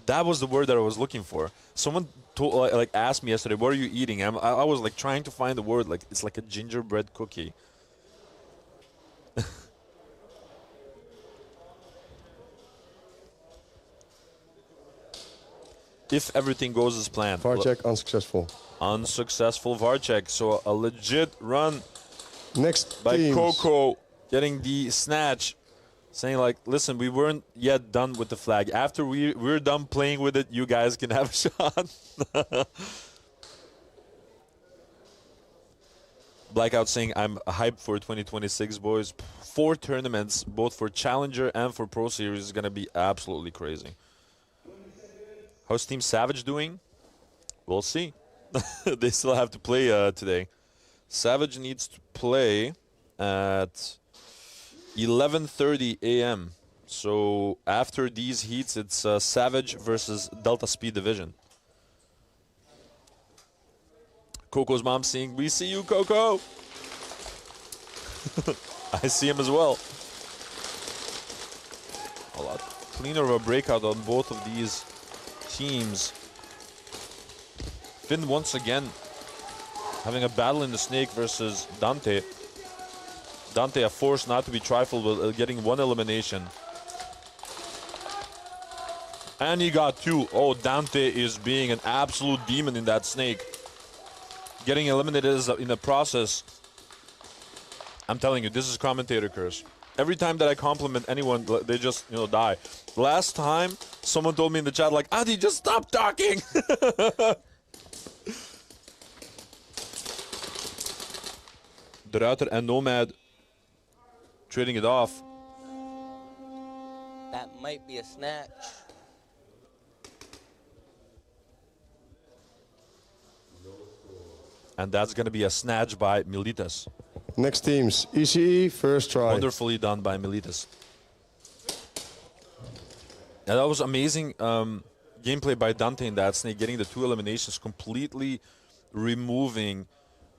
That was the word that I was looking for. Someone like asked me yesterday, "What are you eating?" I was like trying to find the word. Like it's like a gingerbread cookie. If everything goes as planned. VAR check unsuccessful. Unsuccessful VAR check. So a legit run next by teams. Coco getting the snatch. Saying like, listen, we weren't yet done with the flag. After we're done playing with it, you guys can have a shot. Blackout saying, I'm hyped for 2026, boys. 4 tournaments, both for Challenger and for Pro Series, is going to be absolutely crazy. How's Team Savage doing? We'll see. They still have to play today. Savage needs to play at 11:30 a.m. So after these heats, it's Savage versus Delta Speed Division. Coco's mom saying, "We see you, Coco." I see him as well. A lot cleaner of a breakout on both of these teams. Finn once again having a battle in the snake versus Dante. Dante, a force not to be trifled with, getting 1 elimination. And he got 2. Oh, Dante is being an absolute demon in that snake. Getting eliminated is in the process. I'm telling you, this is commentator curse. Every time that I compliment anyone, they just, you know, die. Last time, someone told me in the chat, like, Adi, just stop talking! De Ruiter and Nomad trading it off. That might be a snatch. And that's going to be a snatch by Militas. Next teams, ECE, first try. Wonderfully done by Militas. And that was amazing gameplay by Dante in that snake, getting the 2 eliminations, completely removing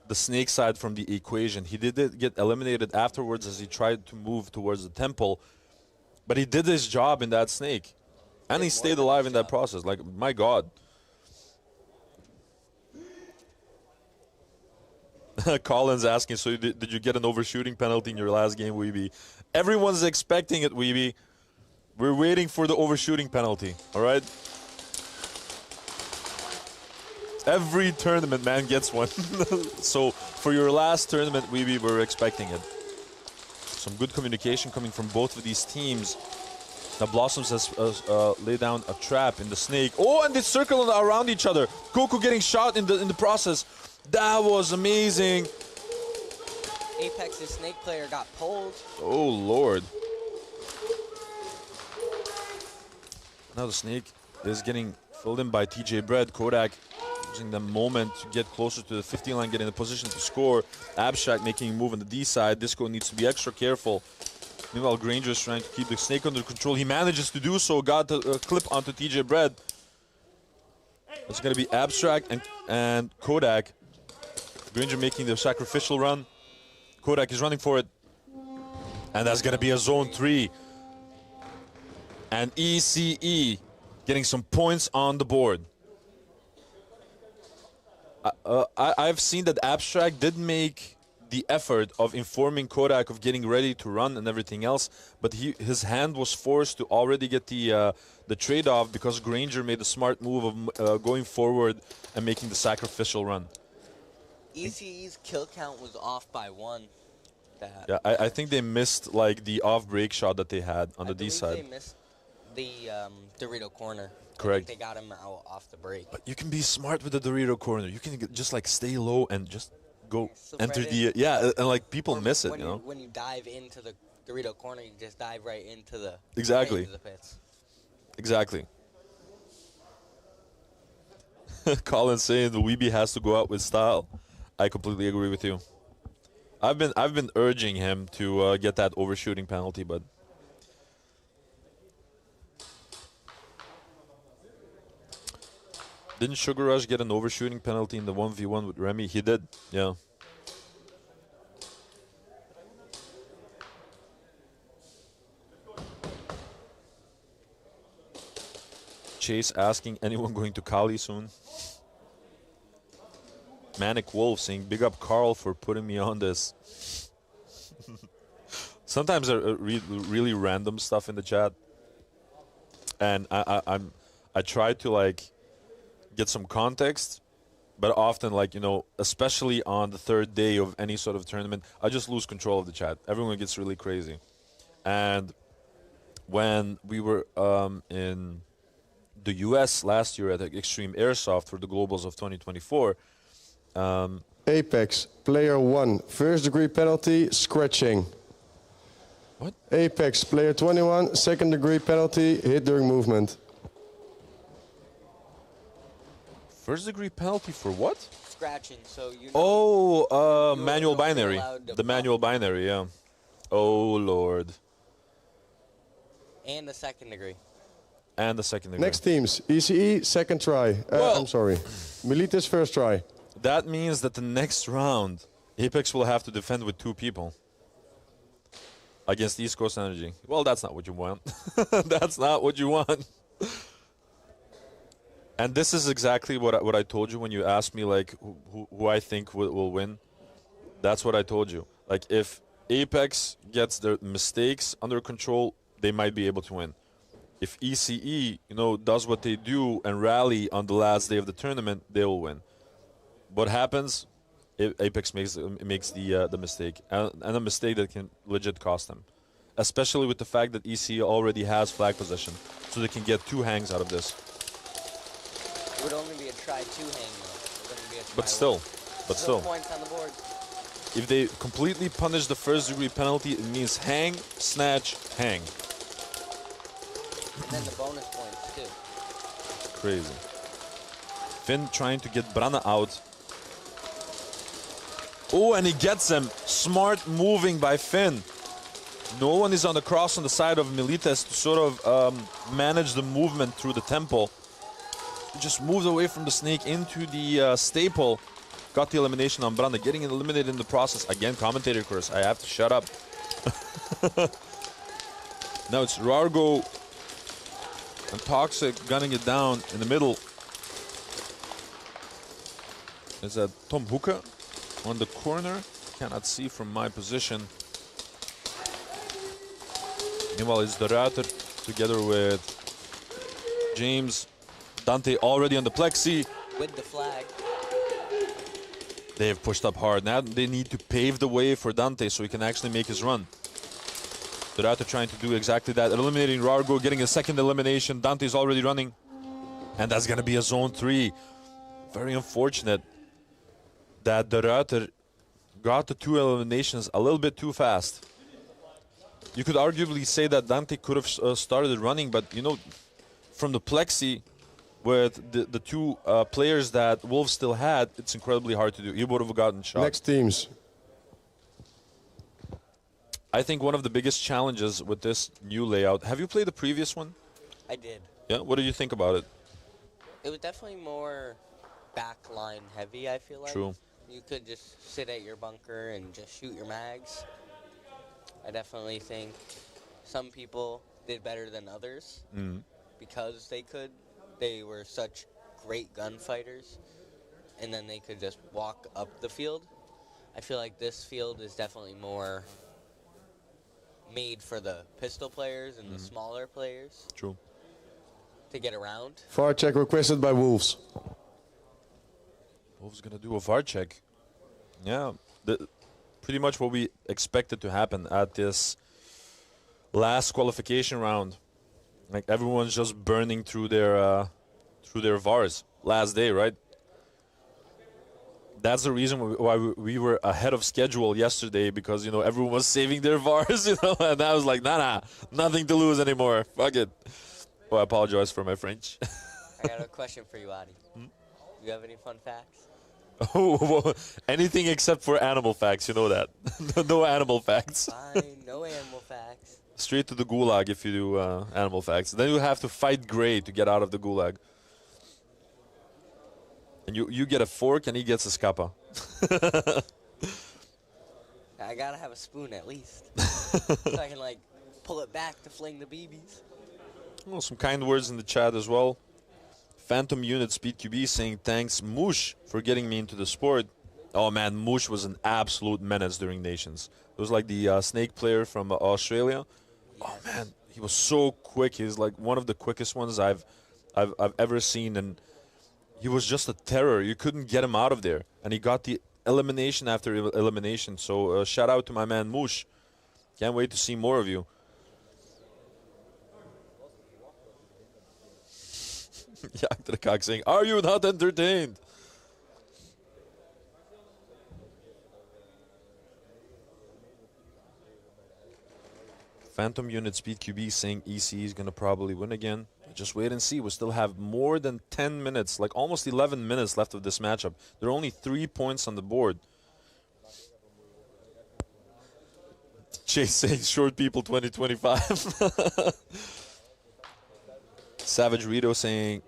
the snake side from the equation. He did get eliminated afterwards as he tried to move towards the temple, but he did his job in that snake. And he stayed alive in that process. Like, my God. Colin's asking, so did you get an overshooting penalty in your last game, Weeby? Everyone's expecting it, Weeby. We're waiting for the overshooting penalty, all right? Every tournament, man, gets one. So for your last tournament, Weeby, we're expecting it. Some good communication coming from both of these teams. Now Blossoms has laid down a trap in the snake. Oh, and they circle around each other. Goku getting shot in the process. That was amazing. Apex's snake player got pulled. Oh, Lord. Now the snake is getting filled in by TJ Bread. Kodak using the moment to get closer to the 15 line, getting in a position to score. Abstract making a move on the D side. Disco needs to be extra careful. Meanwhile, Granger is trying to keep the snake under control. He manages to do so. Got the clip onto TJ Bread. It's going to be Abstract and Kodak. Granger making the sacrificial run. Kodak is running for it. And that's going to be a zone 3. And ECE getting some points on the board. I've seen that Abstract did make the effort of informing Kodak of getting ready to run and everything else, but his hand was forced to already get the trade-off because Granger made a smart move of going forward and making the sacrificial run. ECE's kill count was off by 1. Yeah, I think they missed like the off-break shot that they had on the D side. They missed the Dorito corner. Correct. I think they got him out off the break. But you can be smart with the Dorito corner. You can just like stay low and just go enter right the and like people miss it, when you know. When you dive into the Dorito corner, you just dive right into the Exactly. Right into the pits. Exactly. Colin saying the Weeby has to go out with style. I completely agree with you. I've been urging him to get that overshooting penalty, but didn't Sugar Rush get an overshooting penalty in the 1v1 with Remy? He did, yeah. Chase asking, anyone going to Cali soon? Manic Wolf saying, big up Carl for putting me on this. Sometimes I read really random stuff in the chat, and I try to like get some context, but often, like, you know, especially on the third day of any sort of tournament, I just lose control of the chat. Everyone gets really crazy. And when we were in the US last year at Extreme Airsoft for the Globals of 2024, Apex, player 1, first degree penalty, scratching. What? Apex, player 21, second degree penalty, hit during movement. First degree penalty for what? Scratching, so you know. Manual binary. The manual binary, yeah. Oh, Lord. And the second degree. And the second degree. Next teams, ECE, second try. I'm sorry. Militis, first try. That means that the next round, Apex will have to defend with 2 people against East Coast Energy. Well, that's not what you want. That's not what you want. And this is exactly what I told you when you asked me, like, who I think will win. That's what I told you. Like, if Apex gets their mistakes under control, they might be able to win. If ECE, you know, does what they do and rally on the last day of the tournament, they will win. What happens? Apex makes the mistake, and a mistake that can legit cost them. Especially with the fact that ECE already has flag possession, so they can get 2 hangs out of this. It would only be a try 2 hang, though. It wouldn't be a try But still. No points on the board. If they completely punish the first degree penalty, it means hang, snatch, hang. And then the bonus points, too. Crazy. Finn trying to get Brana out. Oh, and he gets him. Smart moving by Finn. No one is on the cross on the side of Milites to sort of manage the movement through the temple. He just moves away from the snake into the staple. Got the elimination on Branda, getting eliminated in the process. Again, commentator curse. I have to shut up. Now it's Rargo and Toxic gunning it down in the middle. Is that Tom Hoeka on the corner? Cannot see from my position. Meanwhile, it's De Ruiter together with James. Dante already on the plexi. With the flag. They have pushed up hard. Now they need to pave the way for Dante so he can actually make his run. De Ruiter trying to do exactly that. Eliminating Rargo, getting a second elimination. Dante's already running. And that's going to be a zone 3. Very unfortunate that De Ruiter got the 2 eliminations a little bit too fast. You could arguably say that Dante could have started running, but you know, from the plexi with the 2 players that Wolves still had, it's incredibly hard to do. He would have gotten shot. Next teams. I think one of the biggest challenges with this new layout. Have you played the previous one? I did. Yeah. What do you think about it? It was definitely more backline heavy, I feel like. True. You could just sit at your bunker and just shoot your mags. I definitely think some people did better than others because they could. They were such great gunfighters, and then they could just walk up the field. I feel like this field is definitely more made for the pistol players and the smaller players. True. To get around. VAR check requested by Wolves. Wolves gonna do a VAR check. Yeah, pretty much what we expected to happen at this last qualification round. Like everyone's just burning through their VARs. Last day, right? That's the reason why we were ahead of schedule yesterday, because, you know, everyone was saving their VARs, you know, and I was like, nah, nothing to lose anymore. Fuck it. Oh, I apologize for my French. I got a question for you, Adi. Do you have any fun facts? Oh, anything except for animal facts, you know that. No animal facts. Fine, no animal facts. Straight to the gulag if you do animal facts. Then you have to fight Gray to get out of the gulag. And you get a fork and he gets a scapa. I gotta have a spoon at least. So I can, like, pull it back to fling the BBs. Well, some kind words in the chat as well. Phantom Unit Speed QB saying thanks, Moosh, for getting me into the sport. Oh man, Moosh was an absolute menace during Nations. It was like the snake player from Australia. Yes. Oh man, he was so quick. He's like one of the quickest ones I've ever seen, and he was just a terror. You couldn't get him out of there, and he got the elimination after elimination. So shout out to my man Moosh. Can't wait to see more of you. Yak to the cock saying, "Are you not entertained?" Phantom Unit Speed QB saying EC is going to probably win again. Just wait and see. We still have more than 10 minutes, like almost 11 minutes left of this matchup. There are only 3 points on the board. Chase saying short people 2025. Savage Rito saying,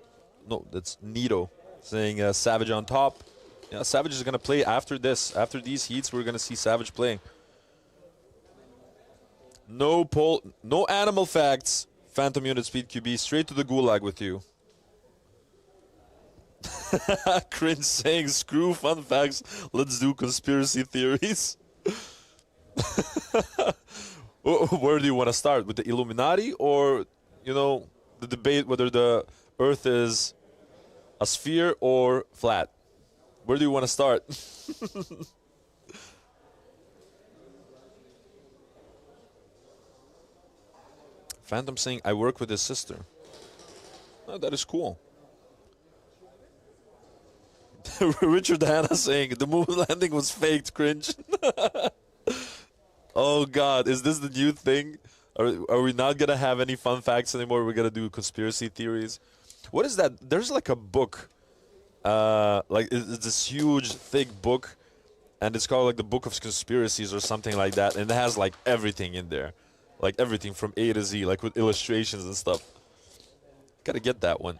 no, that's Nito saying Savage on top. Yeah, Savage is going to play after this. After these heats, we're going to see Savage play. No poll, no animal facts. Phantom Unit Speed QB, straight to the gulag with you. Cringe saying, screw fun facts, let's do conspiracy theories. Where do you want to start? With the Illuminati or, you know, the debate whether the Earth is a sphere or flat? Where do you want to start? Phantom saying, I work with his sister. Oh, that is cool. Richard Hanna saying, the moon landing was faked, cringe. Oh, God. Is this the new thing? Are we not going to have any fun facts anymore? We're going to do conspiracy theories. What is that? There's like a book. Like, it's this huge, thick book. and it's called like the Book of Conspiracies or something like that, and it has like everything in there, like everything from A to Z, like with illustrations and stuff. Gotta get that one.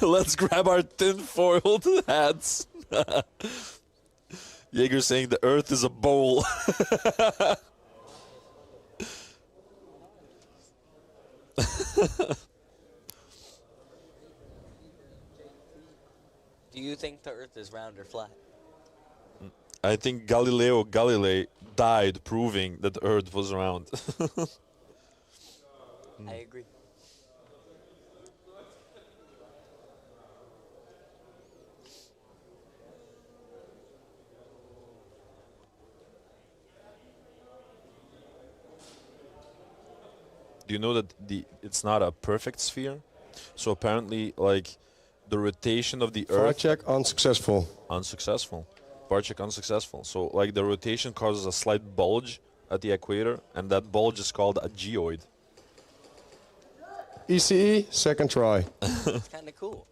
Let's grab our tin-foiled hats. Jaeger saying the Earth is a bowl. Do you think the Earth is round or flat? I think Galileo Galilei died proving that the Earth was round. I agree. Do you know that it's not a perfect sphere? So apparently, like, the rotation of the Far Earth... check unsuccessful. Unsuccessful. Bar check unsuccessful. So, like, the rotation causes a slight bulge at the equator, and that bulge is called a geoid. ECE, second try. It's kind of cool.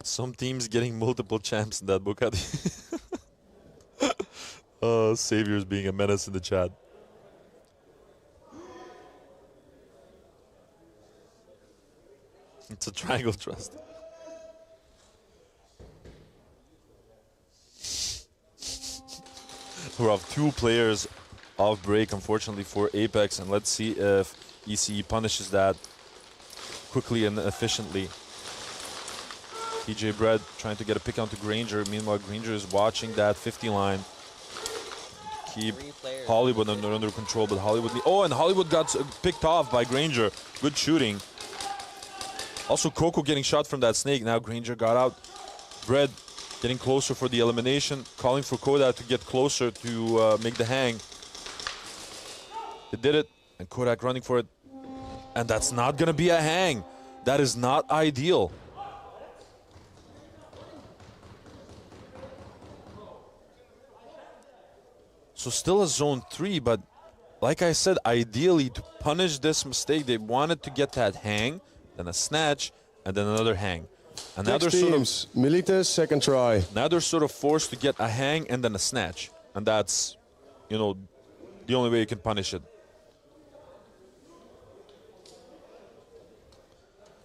Some teams getting multiple champs in that book. Savior's being a menace in the chat. It's a triangle thrust. We have 2 players off break, unfortunately, for Apex, and let's see if ECE punishes that quickly and efficiently. TJ Brett trying to get a pick onto Granger. Meanwhile, Granger is watching that 50 line. Keep Hollywood under control, but Hollywood... Oh, and Hollywood got picked off by Granger. Good shooting. Also, Coco getting shot from that snake. Now Granger got out. Brett getting closer for the elimination. Calling for Kodak to get closer to make the hang. They did it, and Kodak running for it. And that's not going to be a hang. That is not ideal. So still a zone 3, but like I said, ideally to punish this mistake, they wanted to get that hang, then a snatch, and then another hang. And now they're teams. Milites, second try. Now they're sort of forced to get a hang and then a snatch. And that's, you know, the only way you can punish it.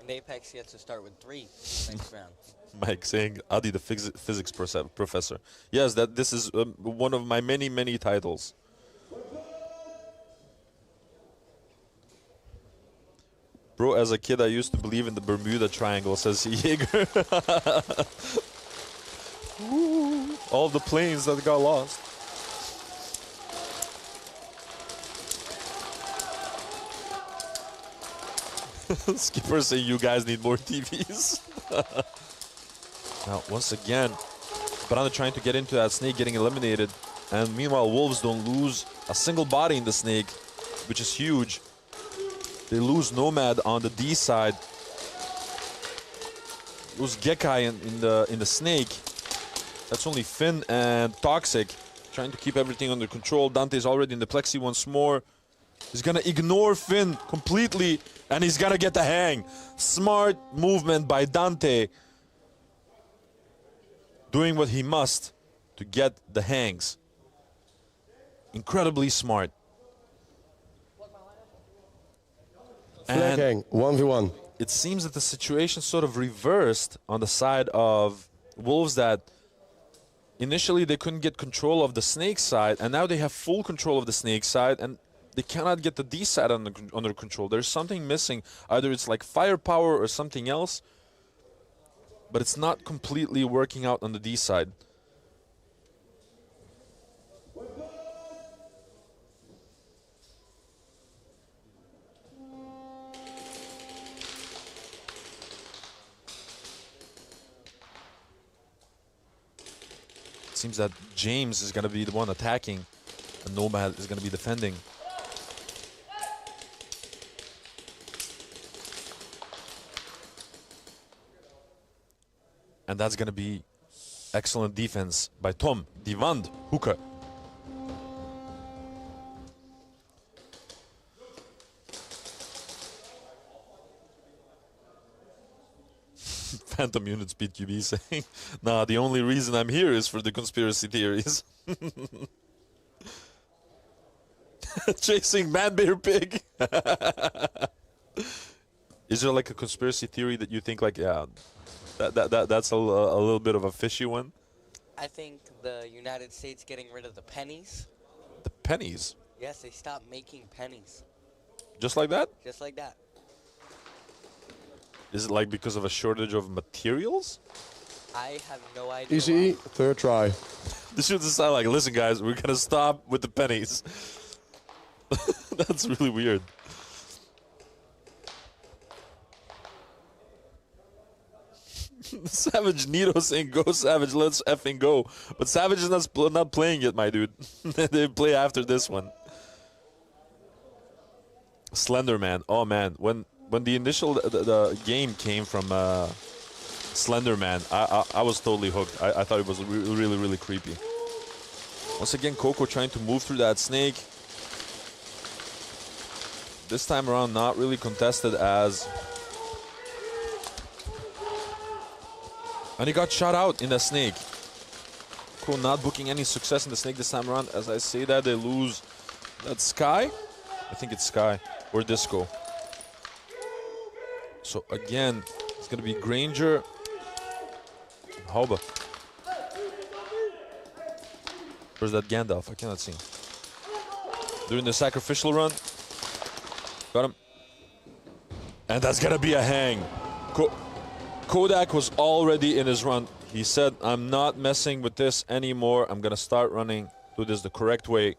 And Apex gets to start with 3 next round. Mike saying, Adi, the physics professor. Yes, this is one of my many, many titles. Bro, as a kid, I used to believe in the Bermuda Triangle, says Jaeger. All the planes that got lost. Skipper saying you guys need more TVs. Now, once again, Branda trying to get into that snake, getting eliminated. And meanwhile, Wolves don't lose a single body in the snake, which is huge. They lose Nomad on the D side. Lose Gekai in the snake. That's only Finn and Toxic trying to keep everything under control. Dante's already in the Plexi once more. He's gonna ignore Finn completely, and he's gonna get the hang. Smart movement by Dante. Doing what he must to get the hangs. Incredibly smart. Flag hang, 1v1. It seems that the situation sort of reversed on the side of Wolves, that initially they couldn't get control of the snake side, and now they have full control of the snake side, and they cannot get the D side under control. There's something missing. Either it's like firepower or something else, but it's not completely working out on the D side. It seems that James is going to be the one attacking, and Nomad is going to be defending. And that's going to be excellent defense by Tom Divand Hooker. Phantom Unit Speed QB saying, nah, the only reason I'm here is for the conspiracy theories. Chasing man, bear, pig. Is there like a conspiracy theory that you think like, yeah, that's a little bit of a fishy one? I think the United States getting rid of the pennies. The pennies? Yes, they stopped making pennies. Just like that? Just like that. Is it like because of a shortage of materials? I have no idea. Easy, third try. This should sound like, listen guys, we're gonna stop with the pennies. That's really weird. Savage Nito saying, go Savage, let's effing go. But Savage is not playing it, my dude. They play after this one. Slender Man. Oh man, when the initial the game came from Slender Man, I was totally hooked. I thought it was really, really creepy. Once again, Coco trying to move through that snake. This time around, not really contested as... And he got shot out in the snake. Cool, not booking any success in the snake this time around. As I say that, they lose that Sky. I think it's Sky or Disco. So again, it's going to be Granger and Hauba. Where's that Gandalf? I cannot see. Doing the sacrificial run. Got him. And that's going to be a hang. Kodak was already in his run. He said, I'm not messing with this anymore. I'm going to start running. Do this the correct way.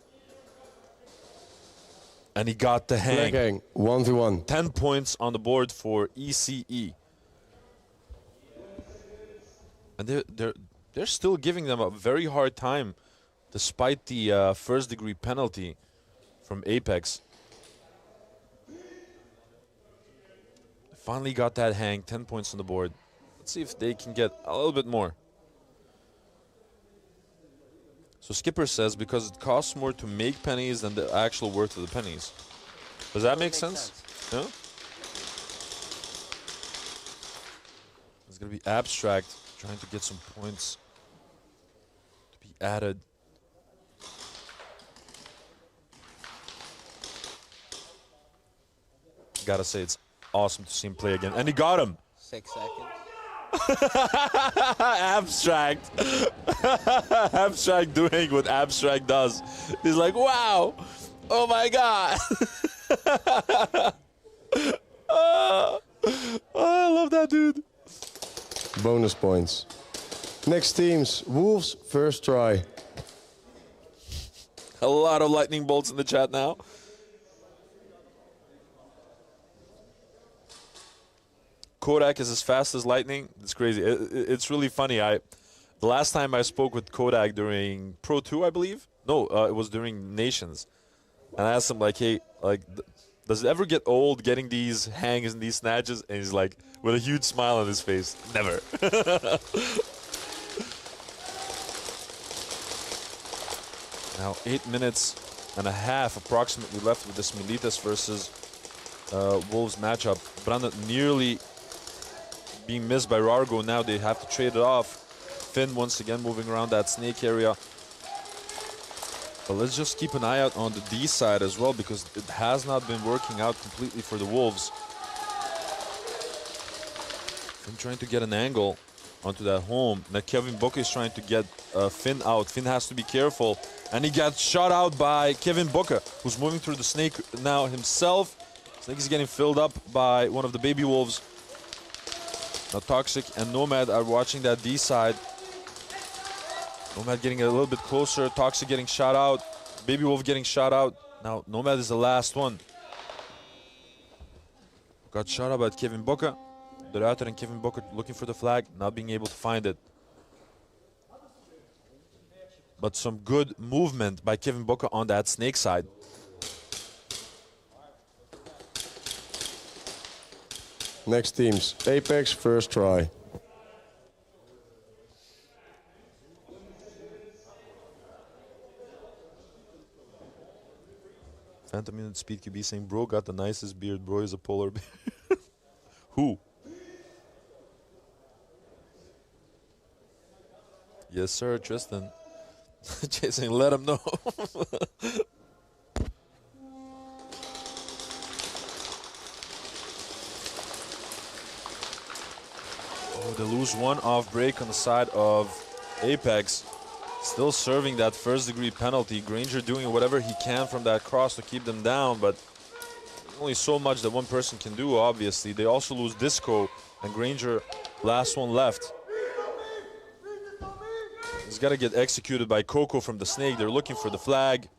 And he got the hang. Hang. 1v1. 10 points on the board for ECE. And they're still giving them a very hard time despite the first degree penalty from Apex. Finally got that hang, 10 points on the board. Let's see if they can get a little bit more. So Skipper says because it costs more to make pennies than the actual worth of the pennies. Does that make sense? Yeah? It's going to be Abstract trying to get some points to be added. Gotta say, it's awesome to see him play again. And he got him. 6 seconds. Abstract. Abstract doing what Abstract does. He's like, wow. Oh my God. Oh, I love that dude. Bonus points. Next teams, Wolves, first try. A lot of lightning bolts in the chat now. Kodak is as fast as lightning. It's crazy. It's really funny. The last time I spoke with Kodak during Pro 2, I believe. No, it was during Nations. And I asked him, like, hey, like, does it ever get old getting these hangs and these snatches? And he's like, with a huge smile on his face, never. Now 8 minutes and a half approximately left with this Militas versus Wolves matchup. Brandon nearly being missed by Rargo. Now they have to trade it off. Finn once again moving around that snake area. But let's just keep an eye out on the D side as well, because it has not been working out completely for the Wolves. Finn trying to get an angle onto that home. Now Kevin Book is trying to get Finn out. Finn has to be careful. And he got shot out by Kevin Booker, who's moving through the snake now himself. Snake is getting filled up by one of the baby wolves. Now Toxic and Nomad are watching that D side. Nomad getting a little bit closer. Toxic getting shot out. Baby Wolf getting shot out. Now Nomad is the last one. Got shot out by Kevin Booker. De Ruiter and Kevin Booker looking for the flag, not being able to find it. But some good movement by Kevin Booker on that snake side. Next teams, Apex, first try. Phantom Unit Speed QB saying, bro got the nicest beard, bro is a polar bear. Who? Yes, sir, Tristan. Jason, let him know. Oh, they lose one off break on the side of Apex. Still serving that first-degree penalty. Granger doing whatever he can from that cross to keep them down, but only so much that one person can do, obviously. They also lose Disco, and Granger, last one left. He's got to get executed by Coco from the Snake. They're looking for the flag.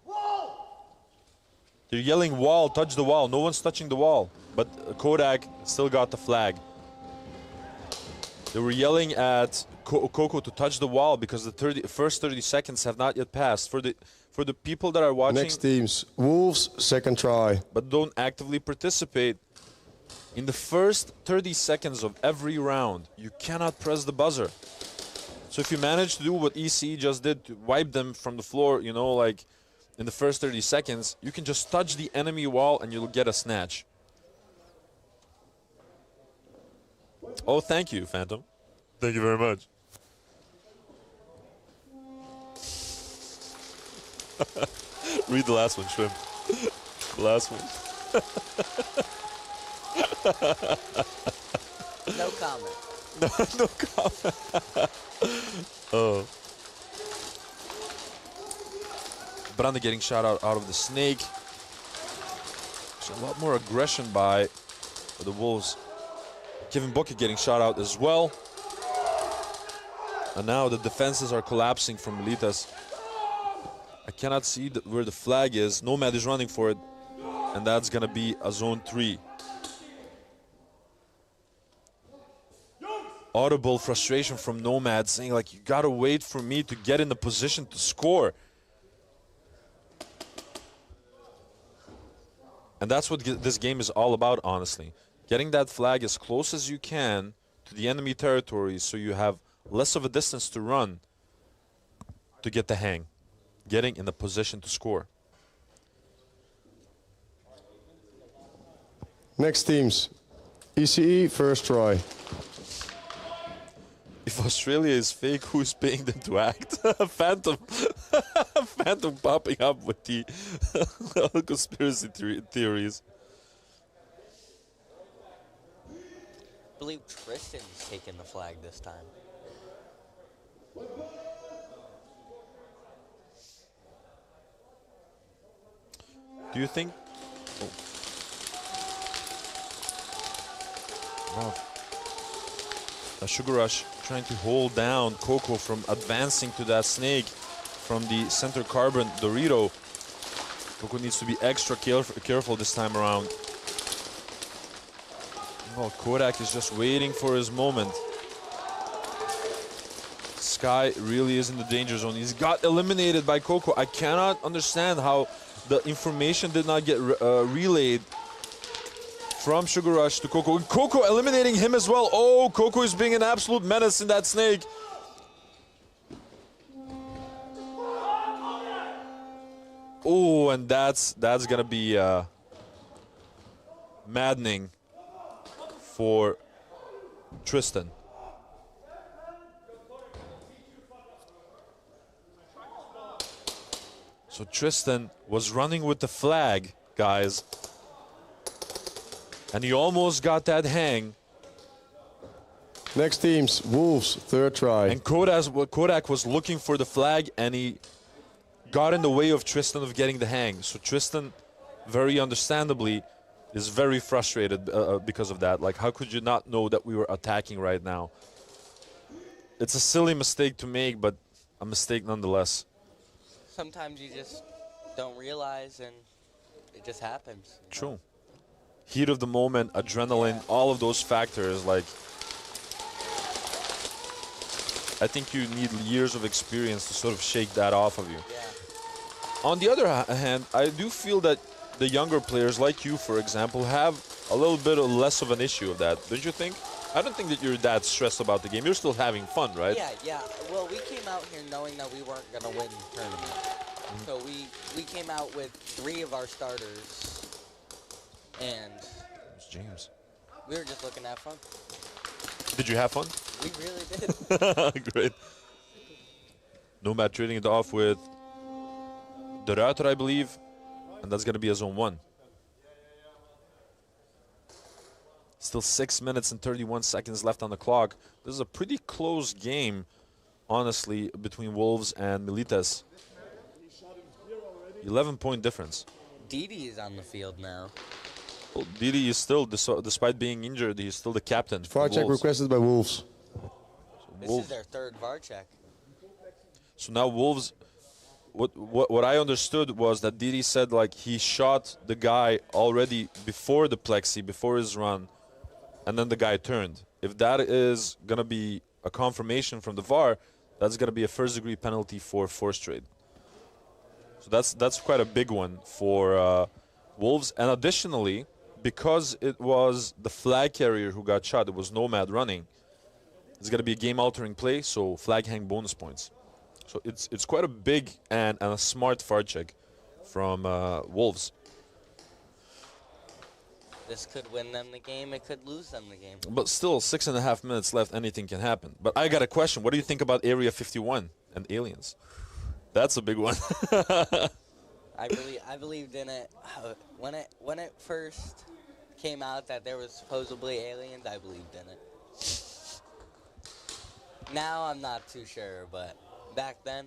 They're yelling wall, touch the wall. No one's touching the wall, but Kodak still got the flag. They were yelling at Coco to touch the wall because the first 30 seconds have not yet passed. For the people that are watching, Next teams, Wolves, second try. but don't actively participate, in the first 30 seconds of every round, you cannot press the buzzer. So if you manage to do what ECE just did, to wipe them from the floor, you know, like in the first 30 seconds, you can just touch the enemy wall and you'll get a snatch. Oh, thank you, Phantom. Thank you very much. Read the last one, Shrimp. The last one. No comment. No comment. Oh. Brande getting shot out of the Snake. There's a lot more aggression by the Wolves. Kevin Bucket getting shot out as well. And now the defenses are collapsing from Militas. I cannot see where the flag is. Nomad is running for it. And that's going to be a zone 3. Audible frustration from Nomad saying, like, you got to wait for me to get in the position to score. And that's what this game is all about, honestly. Getting that flag as close as you can to the enemy territory so you have less of a distance to run to get the hang. Getting in the position to score. Next teams, ECE, first try. If Australia is fake, who's paying them to act? Phantom. Phantom popping up with the conspiracy theories. I believe Tristan's taking the flag this time. Do you think? Oh. A Sugar Rush trying to hold down Coco from advancing to that Snake from the center carbon Dorito. Coco needs to be extra careful this time around. Oh, Kodak is just waiting for his moment. Sky really is in the danger zone. He's got eliminated by Coco. I cannot understand how the information did not get relayed from Sugar Rush to Coco. Coco eliminating him as well. Oh, Coco is being an absolute menace in that Snake. Oh, and that's gonna be maddening for Tristan. So Tristan was running with the flag, guys. And he almost got that hang. Next teams, Wolves, third try. And Kodak was looking for the flag, and he got in the way of Tristan of getting the hang. So Tristan, very understandably, is very frustrated because of that. Like, how could you not know that we were attacking right now? It's a silly mistake to make, but a mistake nonetheless. Sometimes you just don't realize, and it just happens. True. Heat of the moment, adrenaline, all of those factors. Like, I think you need years of experience to sort of shake that off of you. Yeah. On the other hand, I do feel that the younger players, like you, for example, have a little bit less of an issue of that. Don't you think? I don't think that you're that stressed about the game. You're still having fun, right? Yeah. Well, we came out here knowing that we weren't going to win the tournament. So we came out with 3 of our starters, and It's James. we were just looking to have fun. Did you have fun? We really did. Great. Nomad trading it off with the router, I believe, and that's going to be a zone 1. Still 6 minutes and 31 seconds left on the clock. This is a pretty close game, honestly, between Wolves and Milites. 11-point difference. Didi is on the field now. Well, Didi is still, despite being injured, he's still the captain. VAR check requested by Wolves. This is their third VAR check. So now Wolves, what I understood was that Didi said like he shot the guy already before the plexi, before his run, and then the guy turned. If that is going to be a confirmation from the VAR, that's going to be a first-degree penalty for force trade. So that's quite a big one for Wolves. And additionally, because it was the flag carrier who got shot, it was Nomad running, it's going to be a game-altering play, so flag hang bonus points. So it's quite a big and a smart VAR check from Wolves. This could win them the game. It could lose them the game. But still, 6.5 minutes left. Anything can happen. But I got a question. What do you think about Area 51 and aliens? That's a big one. I believed in it when it first came out that there was supposedly aliens. I believed in it. Now I'm not too sure, but back then.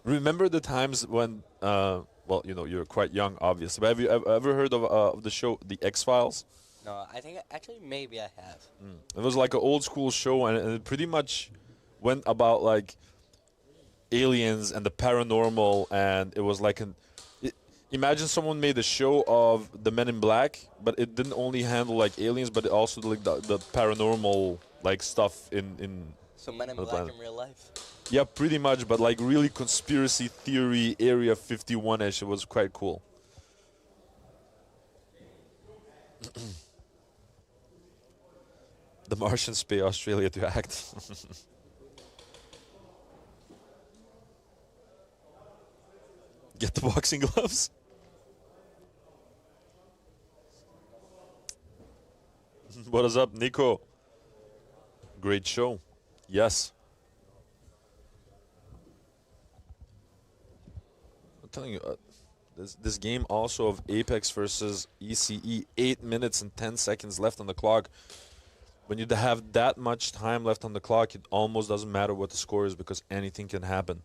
Remember the times when, well, you know, you're quite young, obviously. But have you ever heard of the show The X-Files? No, I think actually maybe I have. It was like an old school show, and it pretty much went about like aliens and the paranormal, and it was like imagine someone made a show of the Men in Black, but it didn't only handle like aliens, but it also like the paranormal like stuff in So Men in Black in real life. Yeah, pretty much, but like really conspiracy theory, Area 51-ish. It was quite cool. The Martians pay Australia to act. Get the boxing gloves. What is up, Nico? Great show. Yes. I'm telling you, this game also of Apex versus ECE, 8 minutes and 10 seconds left on the clock. When you have that much time left on the clock, it almost doesn't matter what the score is because anything can happen.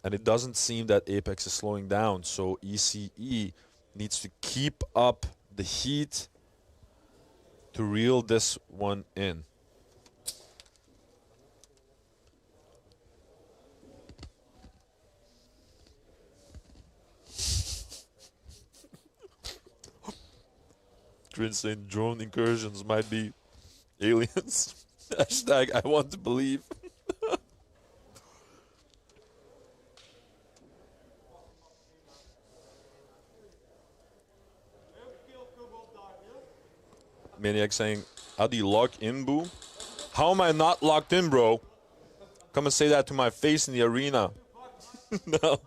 And it doesn't seem that Apex is slowing down, so ECE needs to keep up the heat to reel this one in. Grin saying drone incursions might be aliens. Hashtag I want to believe. Maniac saying, how do you lock in, boo? How am I not locked in, bro? Come and say that to my face in the arena. No.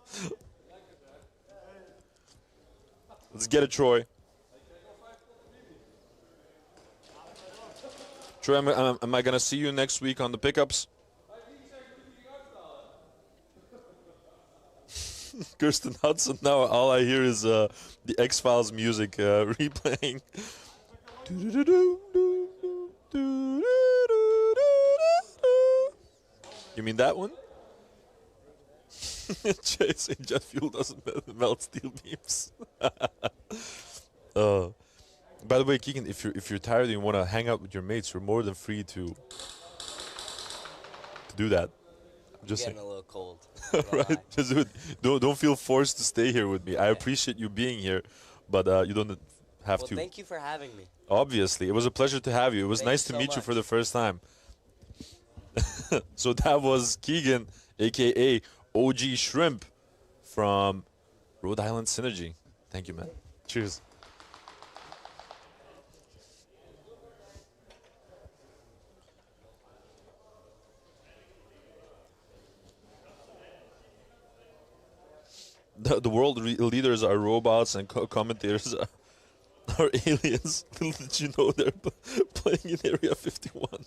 Let's get it, Troy. Troy, am I going to see you next week on the pickups? Kirsten Hudson. Now all I hear is the X-Files music replaying. You mean that one? Chasing jet fuel doesn't melt steel beams. By the way, Keegan, if you're tired and you want to hang out with your mates, you're more than free to do that. I'm just getting saying. a little cold. Right? Just don't feel forced to stay here with me. I appreciate you being here, but you don't have to. Thank you for having me. Obviously, it was a pleasure to have you. It was nice to meet you for the first time. So that was Keegan, aka OG Shrimp, from Rhode Island Synergy. Thank you, man. Cheers. The world leaders are robots and commentators are aliens. Did you know they're playing in Area 51?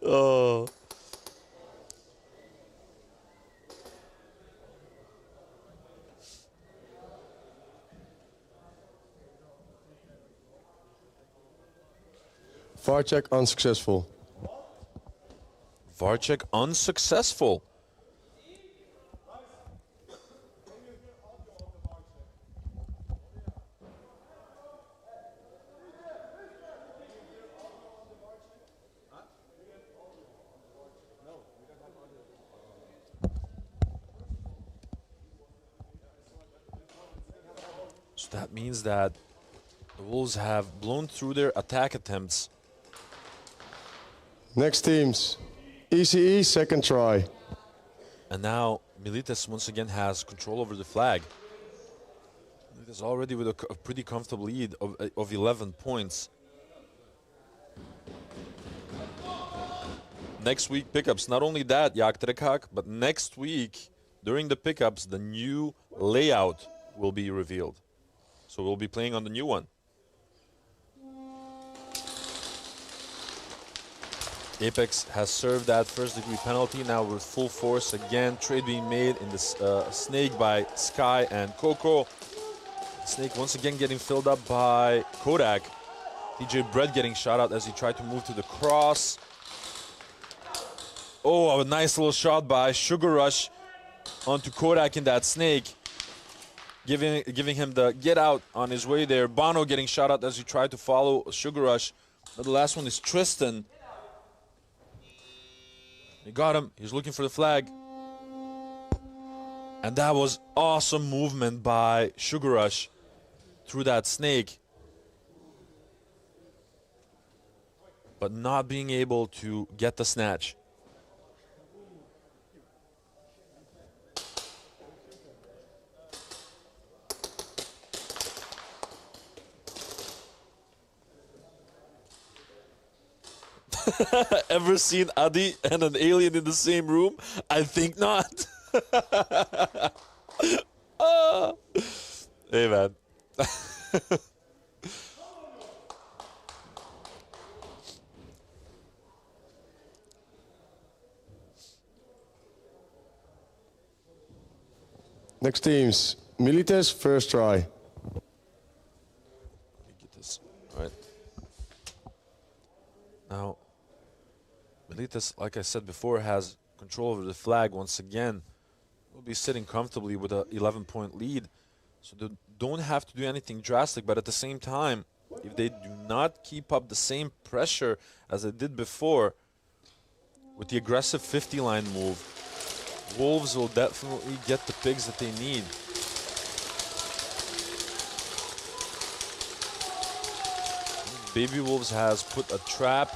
Oh, VAR check unsuccessful. VAR check unsuccessful. So that means that the Wolves have blown through their attack attempts. Next teams, ECE, second try. And now Milites once again has control over the flag. Milites already with a pretty comfortable lead of 11 points. Next week pickups, not only that, Jaktrekak, but next week during the pickups, the new layout will be revealed. So we'll be playing on the new one. Apex has served that first-degree penalty. Now with full force again. Trade being made in this snake by Sky and Coco. Snake once again getting filled up by Kodak. DJ Brett getting shot out as he tried to move to the cross. Oh, a nice little shot by Sugar Rush onto Kodak in that snake. Giving him the get out on his way there. Bono getting shot out as he tried to follow Sugar Rush. But the last one is Tristan. He got him. He's looking for the flag. And that was awesome movement by Sugar Rush through that snake. But not being able to get the snatch. Ever seen Adi and an alien in the same room? I think not. Hey, man. Next teams, Milites, first try. Let me get this. All right. Now, Milites, like I said before, has control over the flag once again. Will be sitting comfortably with a 11-point lead. So they don't have to do anything drastic, but at the same time, if they do not keep up the same pressure as they did before, with the aggressive 50-line move, Wolves will definitely get the pigs that they need. Baby Wolves has put a trap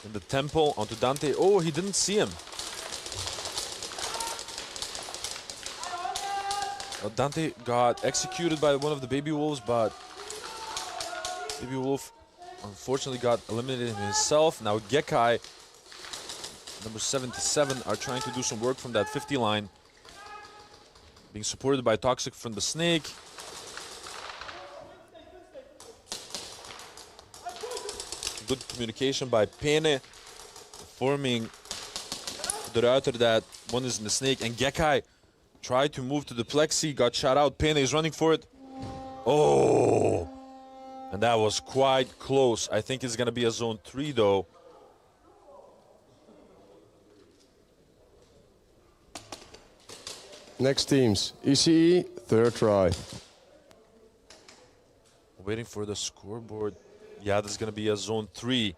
in the temple onto Dante. Oh, he didn't see him. Dante got executed by one of the Baby Wolves, but Baby Wolf unfortunately got eliminated himself. Now Gekai, number 77, are trying to do some work from that 50 line. Being supported by Toxic from the Snake. Good communication by Pene, forming the router that one is in the Snake. And Gekai tried to move to the Plexi, got shot out. Pene is running for it. Oh! And that was quite close. I think it's going to be a zone 3 though. Next teams, ECE, third try. Waiting for the scoreboard. Yeah, this is going to be a zone 3.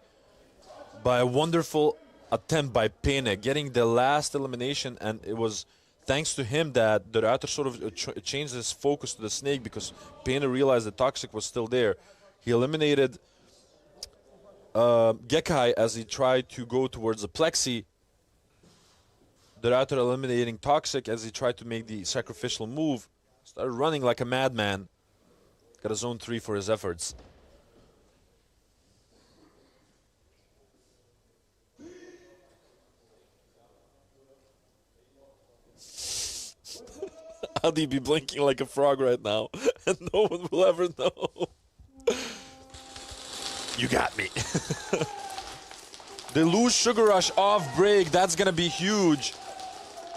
By a wonderful attempt by Pene, getting the last elimination, and it was thanks to him that the router sort of changed his focus to the Snake because Pene realized that Toxic was still there. He eliminated Gekai as he tried to go towards the Plexi. The router eliminating Toxic as he tried to make the sacrificial move. Started running like a madman. Got a zone 3 for his efforts. Adi be blinking like a frog right now, and no one will ever know. You got me. They lose Sugar Rush off break. That's going to be huge.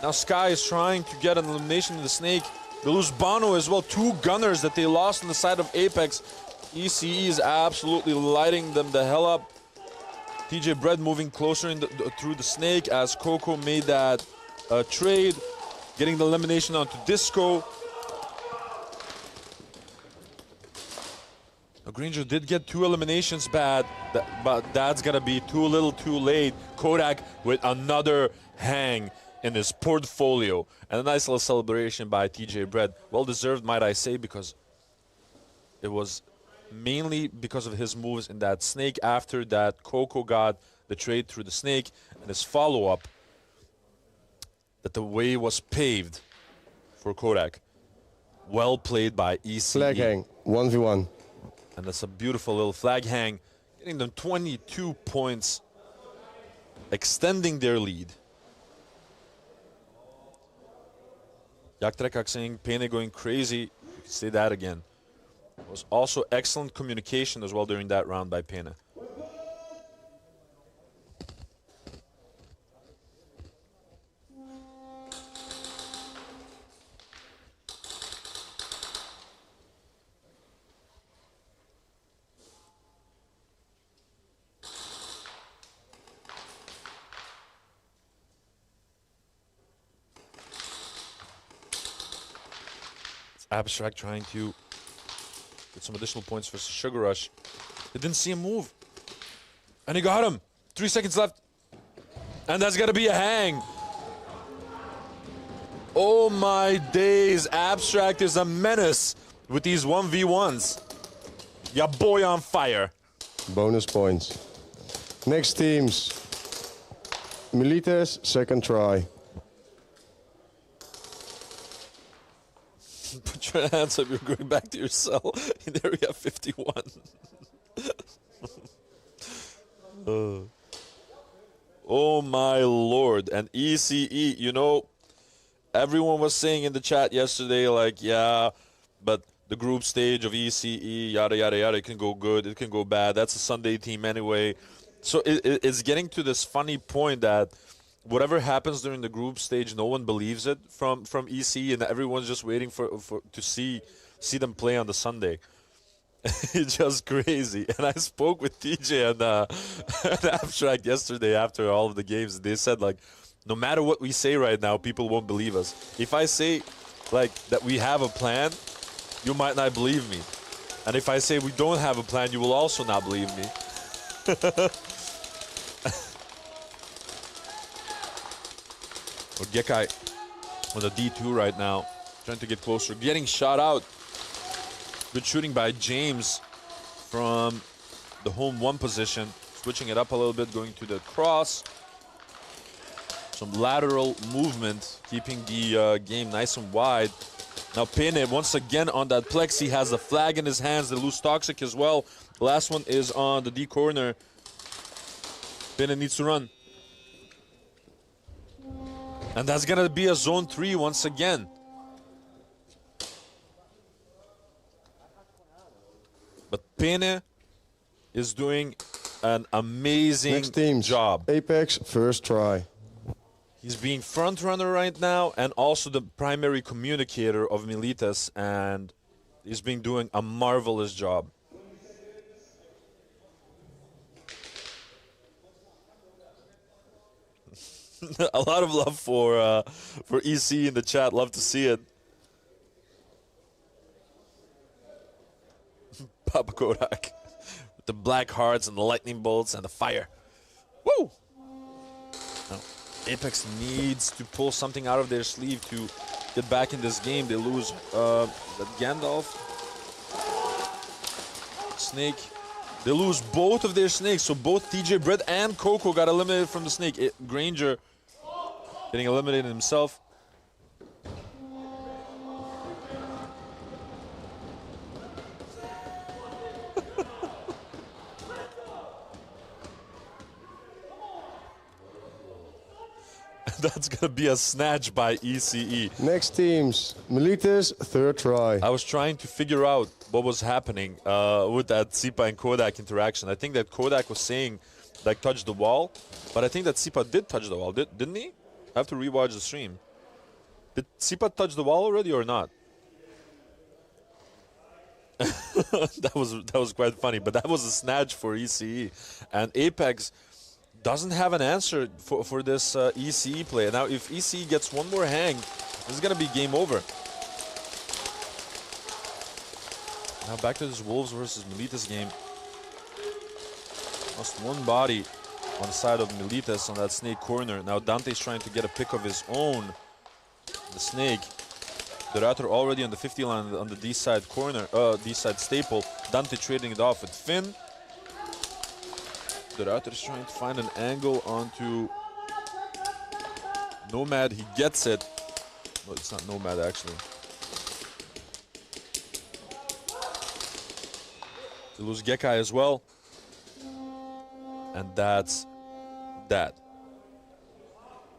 Now Sky is trying to get an elimination in the Snake. They lose Bono as well. 2 gunners that they lost on the side of Apex. ECE is absolutely lighting them the hell up. TJ Brett moving closer through the snake as Coco made that trade, getting the elimination onto Disco. Now, Granger did get 2 eliminations bad, but that's gonna be too little too late. Kodak with another hang in his portfolio. And a nice little celebration by TJ Brett. Well deserved, might I say, because it was mainly because of his moves in that snake. After that, Coco got the trade through the snake and his follow-up, that the way was paved for Kodak. Well played by ECE. Flag hang, 1v1. And that's a beautiful little flag hang, getting them 22 points, extending their lead. Yaktrekak saying Pene going crazy. You can say that again. It was also excellent communication as well during that round by Pene. Abstract trying to get some additional points for Sugar Rush. They didn't see him move. And he got him. 3 seconds left. And that's got to be a hang. Oh my days. Abstract is a menace with these 1v1s. Ya boy on fire. Bonus points. Next teams. Milites, second try. Put your hands up, you're going back to your cell in area 51. Oh my lord. And ECE, you know, everyone was saying in the chat yesterday, like, yeah, but the group stage of ECE, yada, yada, yada, it can go good, it can go bad. That's a Sunday team anyway. So it's getting to this funny point that whatever happens during the group stage, no one believes it from EC, and everyone's just waiting to see them play on the Sunday. It's just crazy. And I spoke with TJ and Abstract yesterday after all of the games. They said, like, no matter what we say right now, people won't believe us. If I say, like, that we have a plan, you might not believe me. And if I say we don't have a plan, you will also not believe me. Or Gekai on the D2 right now, trying to get closer, getting shot out. Good shooting by James from the home 1 position, switching it up a little bit, going to the cross. Some lateral movement, keeping the game nice and wide. Now Pene once again on that plex. He has the flag in his hands. They lose Toxic as well. The last one is on the D corner. Pene needs to run. And that's gonna be a zone 3 once again. But Pene is doing an amazing job. Apex, first try. He's being front runner right now and also the primary communicator of Milites, and he's been doing a marvelous job. A lot of love for EC in the chat. Love to see it. Papa Kodak with the black hearts and the lightning bolts and the fire. Woo! Now, Apex needs to pull something out of their sleeve to get back in this game. They lose that Gandalf, Snake. They lose both of their snakes, so both TJ Brett and Coco got eliminated from the snake. Granger getting eliminated himself. That's going to be a snatch by ECE. Next teams, Milites, third try. I was trying to figure out what was happening with that Sipa and Kodak interaction. I think that Kodak was saying, like, touch the wall, but I think that Sipa did touch the wall, didn't he? I have to rewatch the stream. Did Sipa touch the wall already or not? That was quite funny, but that was a snatch for ECE, and Apex doesn't have an answer for this ECE play. Now, if ECE gets one more hang, this is gonna be game over. Now back to this Wolves versus Militas game. Lost one body on the side of Militas on that snake corner. Now Dante's trying to get a pick of his own. The snake. De Ruiter already on the 50 line on the D side corner, D side staple. Dante trading it off with Finn. De Ruiter is trying to find an angle onto Nomad. He gets it. No, it's not Nomad actually. To lose Gekai as well. And that's that.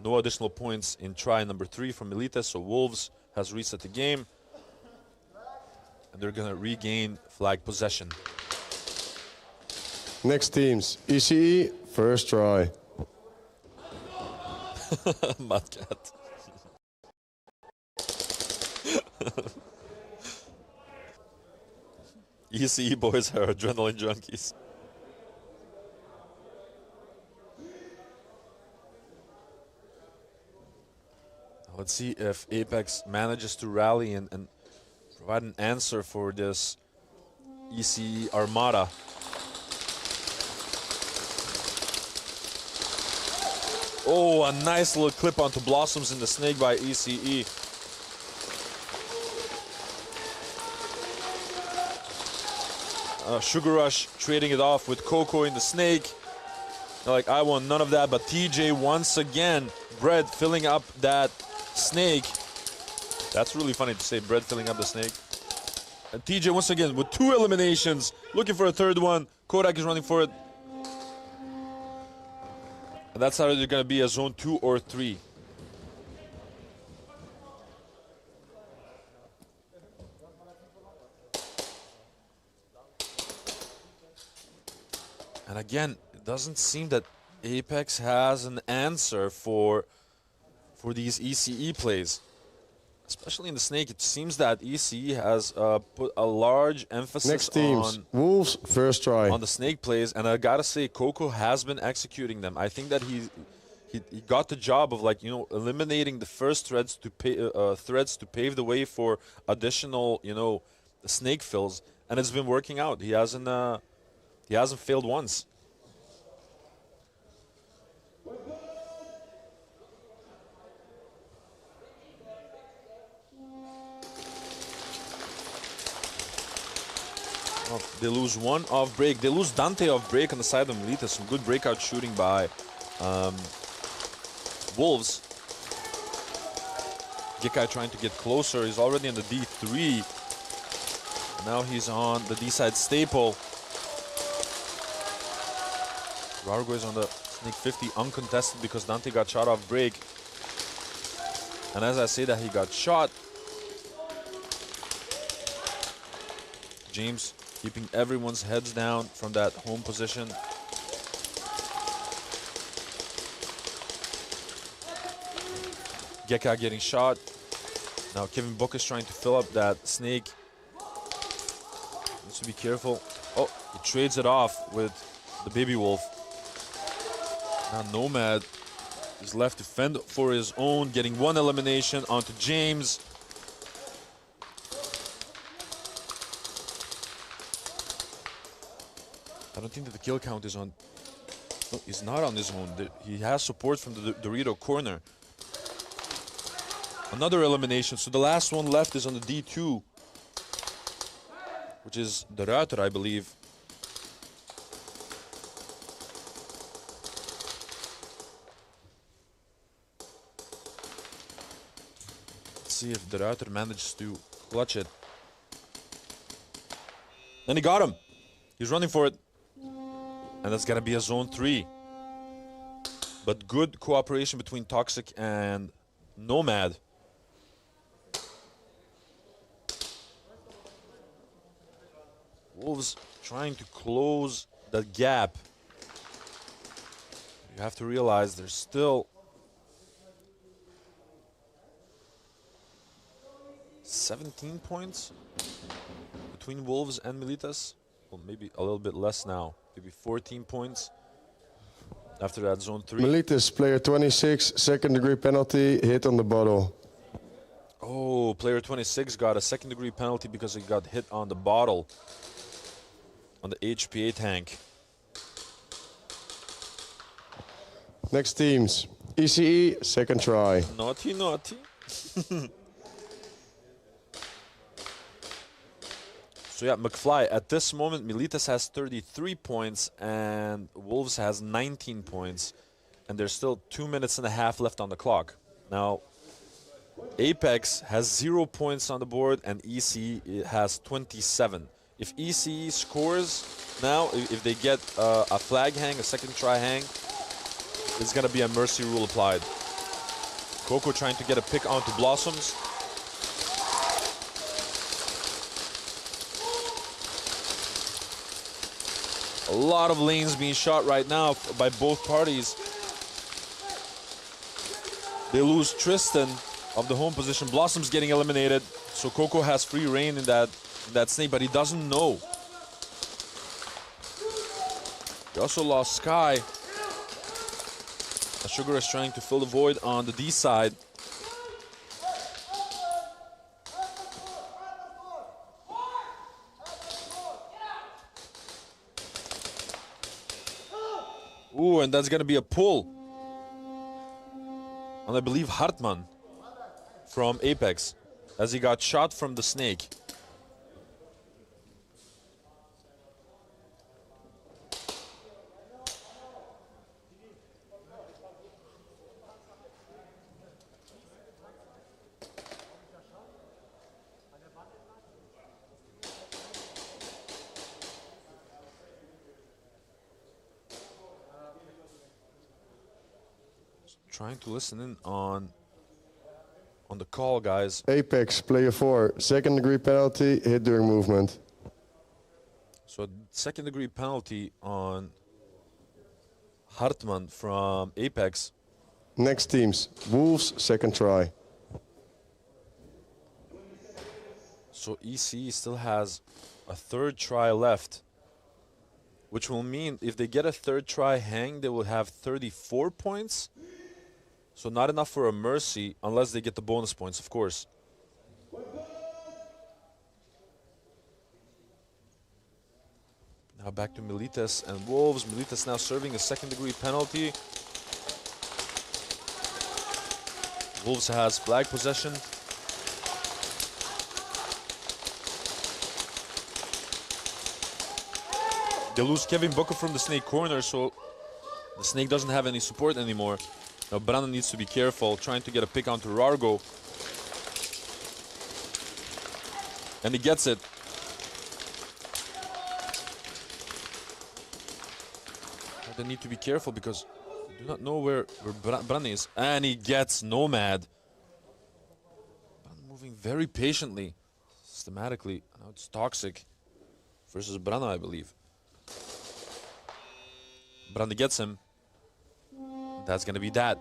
No additional points in try number 3 from Militas, so Wolves has reset the game. And they're gonna regain flag possession. Next teams, ECE, first try. Mudcat. ECE boys are adrenaline junkies. Let's see if Apex manages to rally and provide an answer for this ECE Armada. Oh, a nice little clip onto Blossoms in the snake by ECE. Sugar Rush trading it off with Coco in the snake. They're like, I want none of that, but TJ once again, Bread filling up that snake. That's really funny to say, Bread filling up the snake. And TJ once again with 2 eliminations, looking for a third one. Kodak is running for it. And that's either going to be a zone 2 or 3. And again, it doesn't seem that Apex has an answer for these ECE plays. Especially in the snake, it seems that ECE has put a large emphasis Next teams, on Wolves, first try. on the snake plays, and I gotta say, Coco has been executing them. I think that he got the job of, like, you know, eliminating the first threads to pave the way for additional, you know, snake fills, and it's been working out. He hasn't failed once. Oh, they lose one off break. They lose Dante off break on the side of Melita. Some good breakout shooting by Wolves. Gekai trying to get closer. He's already on the D3. Now he's on the D side staple. Rargo is on the Snake 50 uncontested because Dante got shot off break. And as I say that, he got shot. James keeping everyone's heads down from that home position. Geka getting shot. Now Kevin Book is trying to fill up that snake. Needs to be careful. Oh, he trades it off with the baby wolf. Now Nomad is left to fend for his own, getting one elimination onto James. I don't think that the kill count is on. No, he's not on his own. He has support from the Dorito corner. Another elimination. So the last one left is on the D2, which is the Ruiter, I believe. Let's see if the Ruiter manages to clutch it. And he got him. He's running for it. And that's gonna be a zone 3. But good cooperation between Toxic and Nomad. Wolves trying to close the gap. You have to realize there's still 17 points with between Wolves and Militas. Well, maybe a little bit less now. Maybe 14 points after that zone 3. Militas, player 26, second-degree penalty, hit on the bottle. Oh, player 26 got a second-degree penalty because he got hit on the bottle, on the HPA tank. Next teams, ECE, second try. Naughty, naughty. So yeah, McFly, at this moment, Militas has 33 points and Wolves has 19 points. And there's still 2 minutes and a half left on the clock. Now, Apex has 0 points on the board and ECE has 27. If ECE scores now, if they get a flag hang, a second try hang, there's going to be a mercy rule applied. Coco trying to get a pick onto Blossoms. A lot of lanes being shot right now by both parties. They lose Tristan of the home position. Blossom's getting eliminated, so Coco has free reign in that snake, but he doesn't know. He also lost Sky. Sugar is trying to fill the void on the D side. Ooh, and that's going to be a pull on, I believe, Hartmann from Apex as he got shot from the snake. Trying to listen in on the call, guys. Apex, player 4, second-degree penalty, hit during movement. So second-degree penalty on Hartmann from Apex. Next teams, Wolves, second try. So EC still has a third try left, which will mean if they get a third try hang, they will have 34 points. So not enough for a mercy unless they get the bonus points, of course. Now back to Militas and Wolves. Militas now serving a second-degree penalty. Wolves has flag possession. They lose Kevin Booker from the snake corner, so the snake doesn't have any support anymore. Now Brandon needs to be careful, trying to get a pick onto Rargo. And he gets it. They need to be careful because they do not know where Brandon is. And he gets Nomad. Brandon moving very patiently, systematically. Now it's Toxic versus Brana, I believe. Brandon gets him. That's going to be that.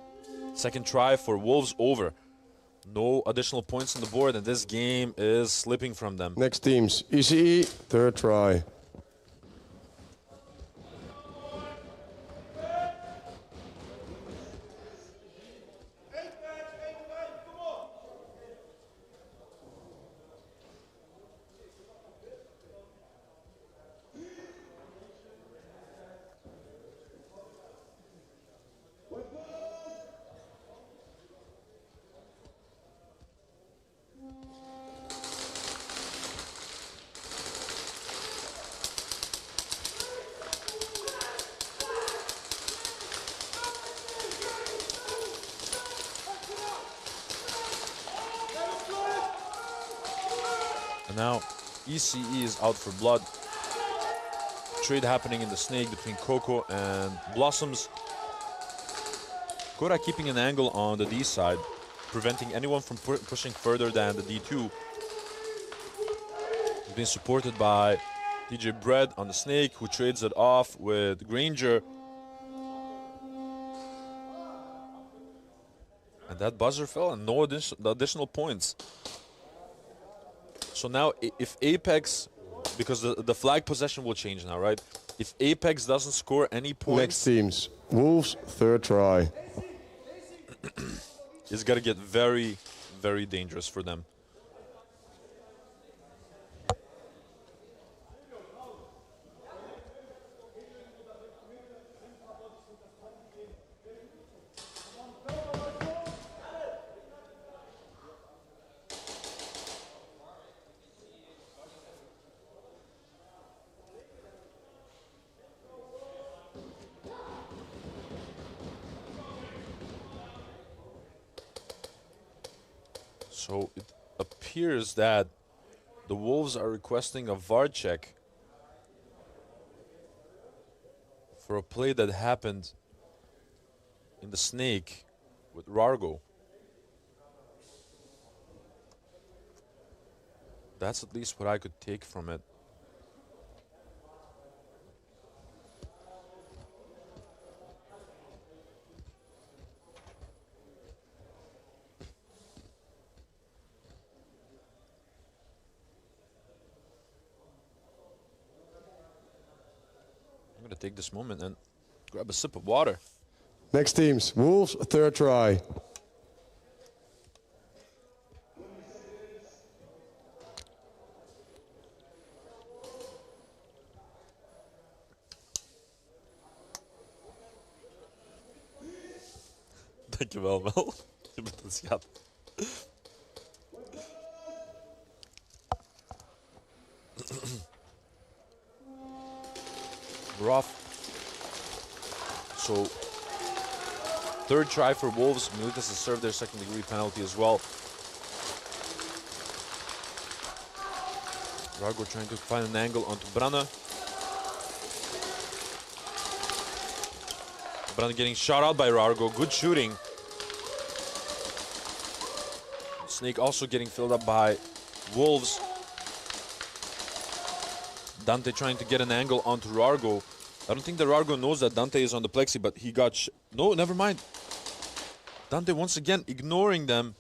Second try for Wolves over. No additional points on the board, and this game is slipping from them. Next teams, ECE, third try. Now, ECE is out for blood. Trade happening in the snake between Coco and Blossoms. Kora keeping an angle on the D side, preventing anyone from pushing further than the D2. He's being supported by DJ Bread on the snake, who trades it off with Granger. And that buzzer fell and no additional points. So now, if Apex because the flag possession will change now, right? If Apex doesn't score any points... Next teams. Wolves, third try. It's got to get very, very dangerous for them. So it appears that the Wolves are requesting a VAR check for a play that happened in the Snake with Rargo. That's at least what I could take from it. I'm gonna take this moment and grab a sip of water. Next teams. Wolves, third try. Dankjewel, Mel. Je bent een schat. Rough. So, third try for Wolves. Militas has served their second-degree penalty as well. Rargo trying to find an angle onto Branne. Branne getting shot out by Rargo. Good shooting. Snake also getting filled up by Wolves. Dante trying to get an angle onto Rargo. I don't think that Rargo knows that Dante is on the plexi, but he got... No, never mind. Dante once again ignoring them.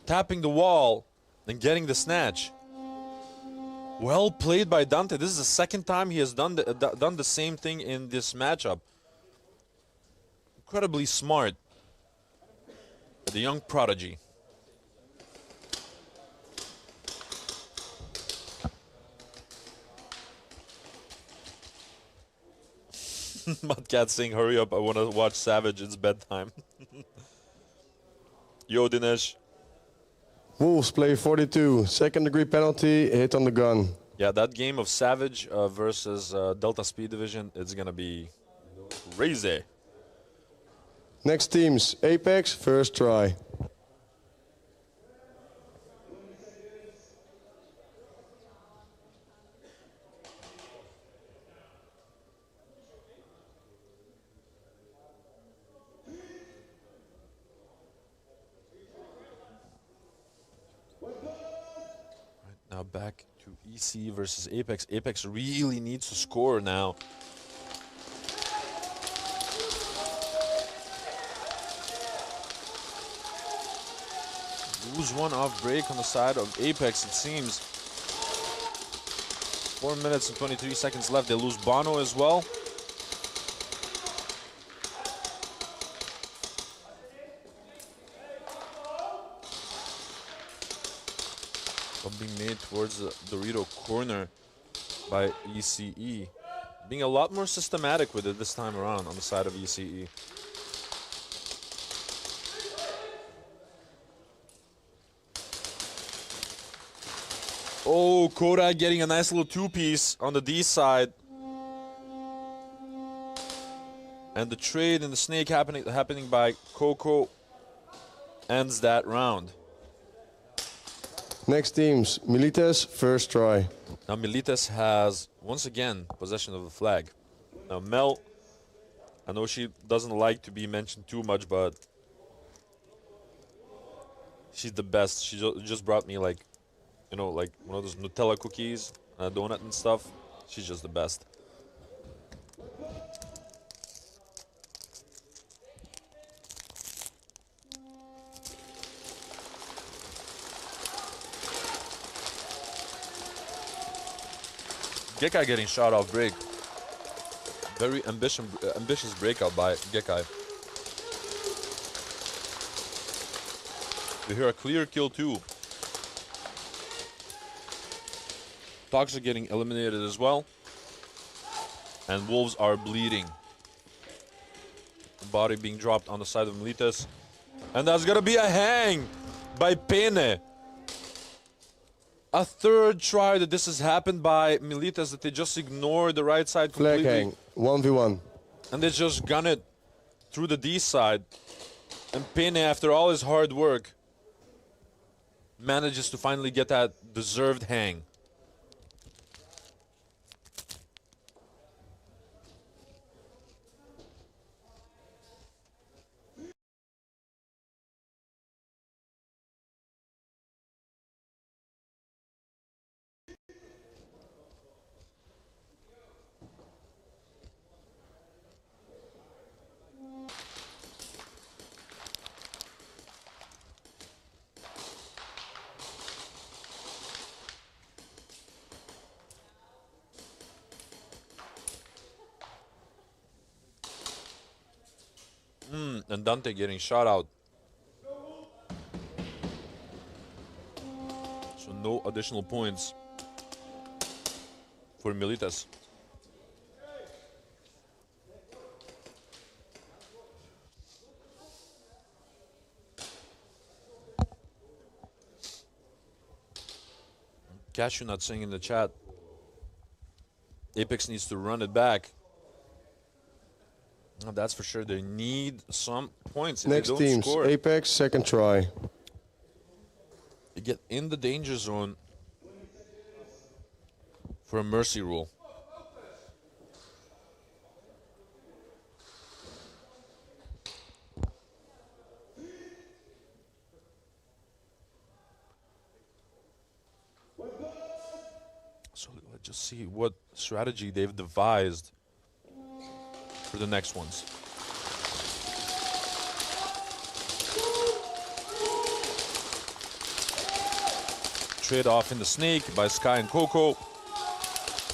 Tapping the wall and getting the snatch. Well played by Dante. This is the second time he has done the same thing in this matchup. Incredibly smart. The young prodigy. Mudcat saying, hurry up, I want to watch Savage, it's bedtime. Yo, Dinesh. Wolves play 42. Second-degree penalty, hit on the gun. Yeah, that game of Savage versus Delta Speed Division, it's going to be crazy. Next teams. Apex, first try. Now back to EC versus Apex. Apex really needs to score now. Lose one off break on the side of Apex, it seems. 4 minutes and 23 seconds left. They lose Bono as well. Being made towards the Dorito corner by ECE. Being a lot more systematic with it this time around on the side of ECE. Oh, Koda getting a nice little two-piece on the D side. And the trade in the Snake happening by Coco ends that round. Next teams. Milites, first try. Now Milites has, once again, possession of the flag. Now Mel, I know she doesn't like to be mentioned too much, but she's the best. She just brought me, like, you know, like one of those Nutella cookies, a donut and stuff. She's just the best. Gekai getting shot off break. Very ambitious breakout by Gekai. We hear a clear kill too. Toxic getting eliminated as well. And Wolves are bleeding. Body being dropped on the side of Militas. And that's gonna be a hang by Pene. A third try that this has happened by Militas, that they just ignore the right side completely. Flag hang, 1v1. And they just gun it through the D side. And Pene, after all his hard work, manages to finally get that deserved hang. And Dante getting shot out. So no additional points for Militas. Cashew not saying in the chat. Apex needs to run it back. Oh, that's for sure. They need some points. If Next they don't teams, score, Apex, second try. they get in the danger zone for a mercy rule. So let's just see what strategy they've devised for the next ones. Trade off in the snake by Sky and Coco.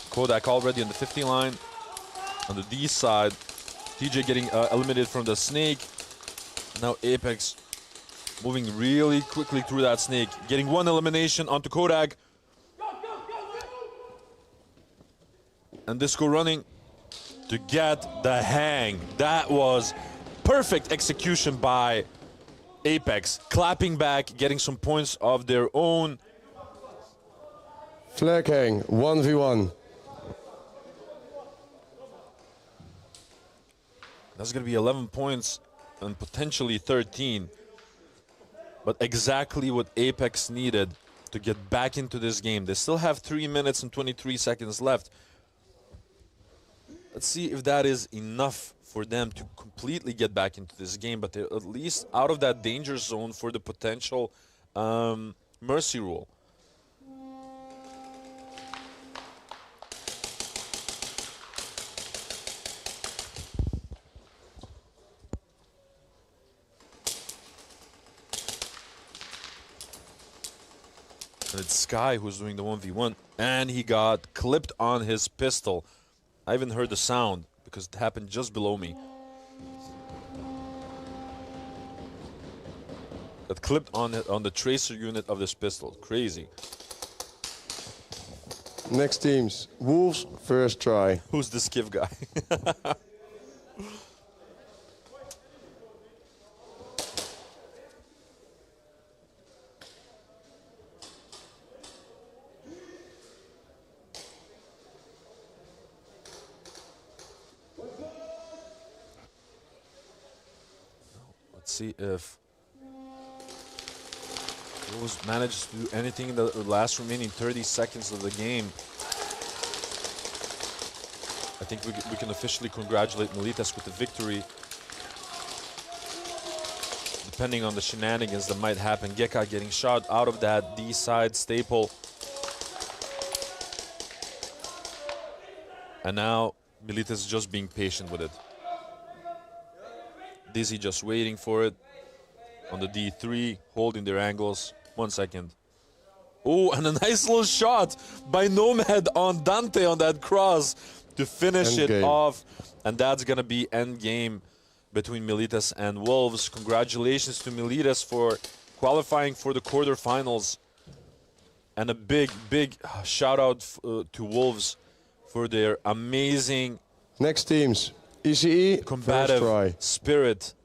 Kodak already on the 50 line. On the D side, TJ getting eliminated from the snake. Now Apex moving really quickly through that snake. Getting one elimination onto Kodak. And Disco running to get the hang. That was perfect execution by Apex. Clapping back, getting some points of their own. Flag hang, 1v1. That's going to be 11 points and potentially 13. But exactly what Apex needed to get back into this game. They still have 3 minutes and 23 seconds left. Let's see if that is enough for them to completely get back into this game, but they're at least out of that danger zone for the potential mercy rule. And it's Sky who's doing the 1v1, and he got clipped on his pistol. I even heard the sound because it happened just below me. Got clipped on the tracer unit of this pistol. Crazy. Next teams, Wolves, first try. Who's the skiff guy? Let's see if Wolves manages to do anything in the last remaining 30 seconds of the game. I think we can officially congratulate Militas with the victory. Depending on the shenanigans that might happen. Geka getting shot out of that D side staple. And now Militas is just being patient with it. Dizzy just waiting for it on the D3, holding their angles. 1 second. Oh, and a nice little shot by Nomad on Dante on that cross to finish End it game. off. And that's going to be end game between Militas and Wolves. Congratulations to Militas for qualifying for the quarterfinals. And a big, big shout out to Wolves for their amazing Next teams. ECE, first combative try. spirit.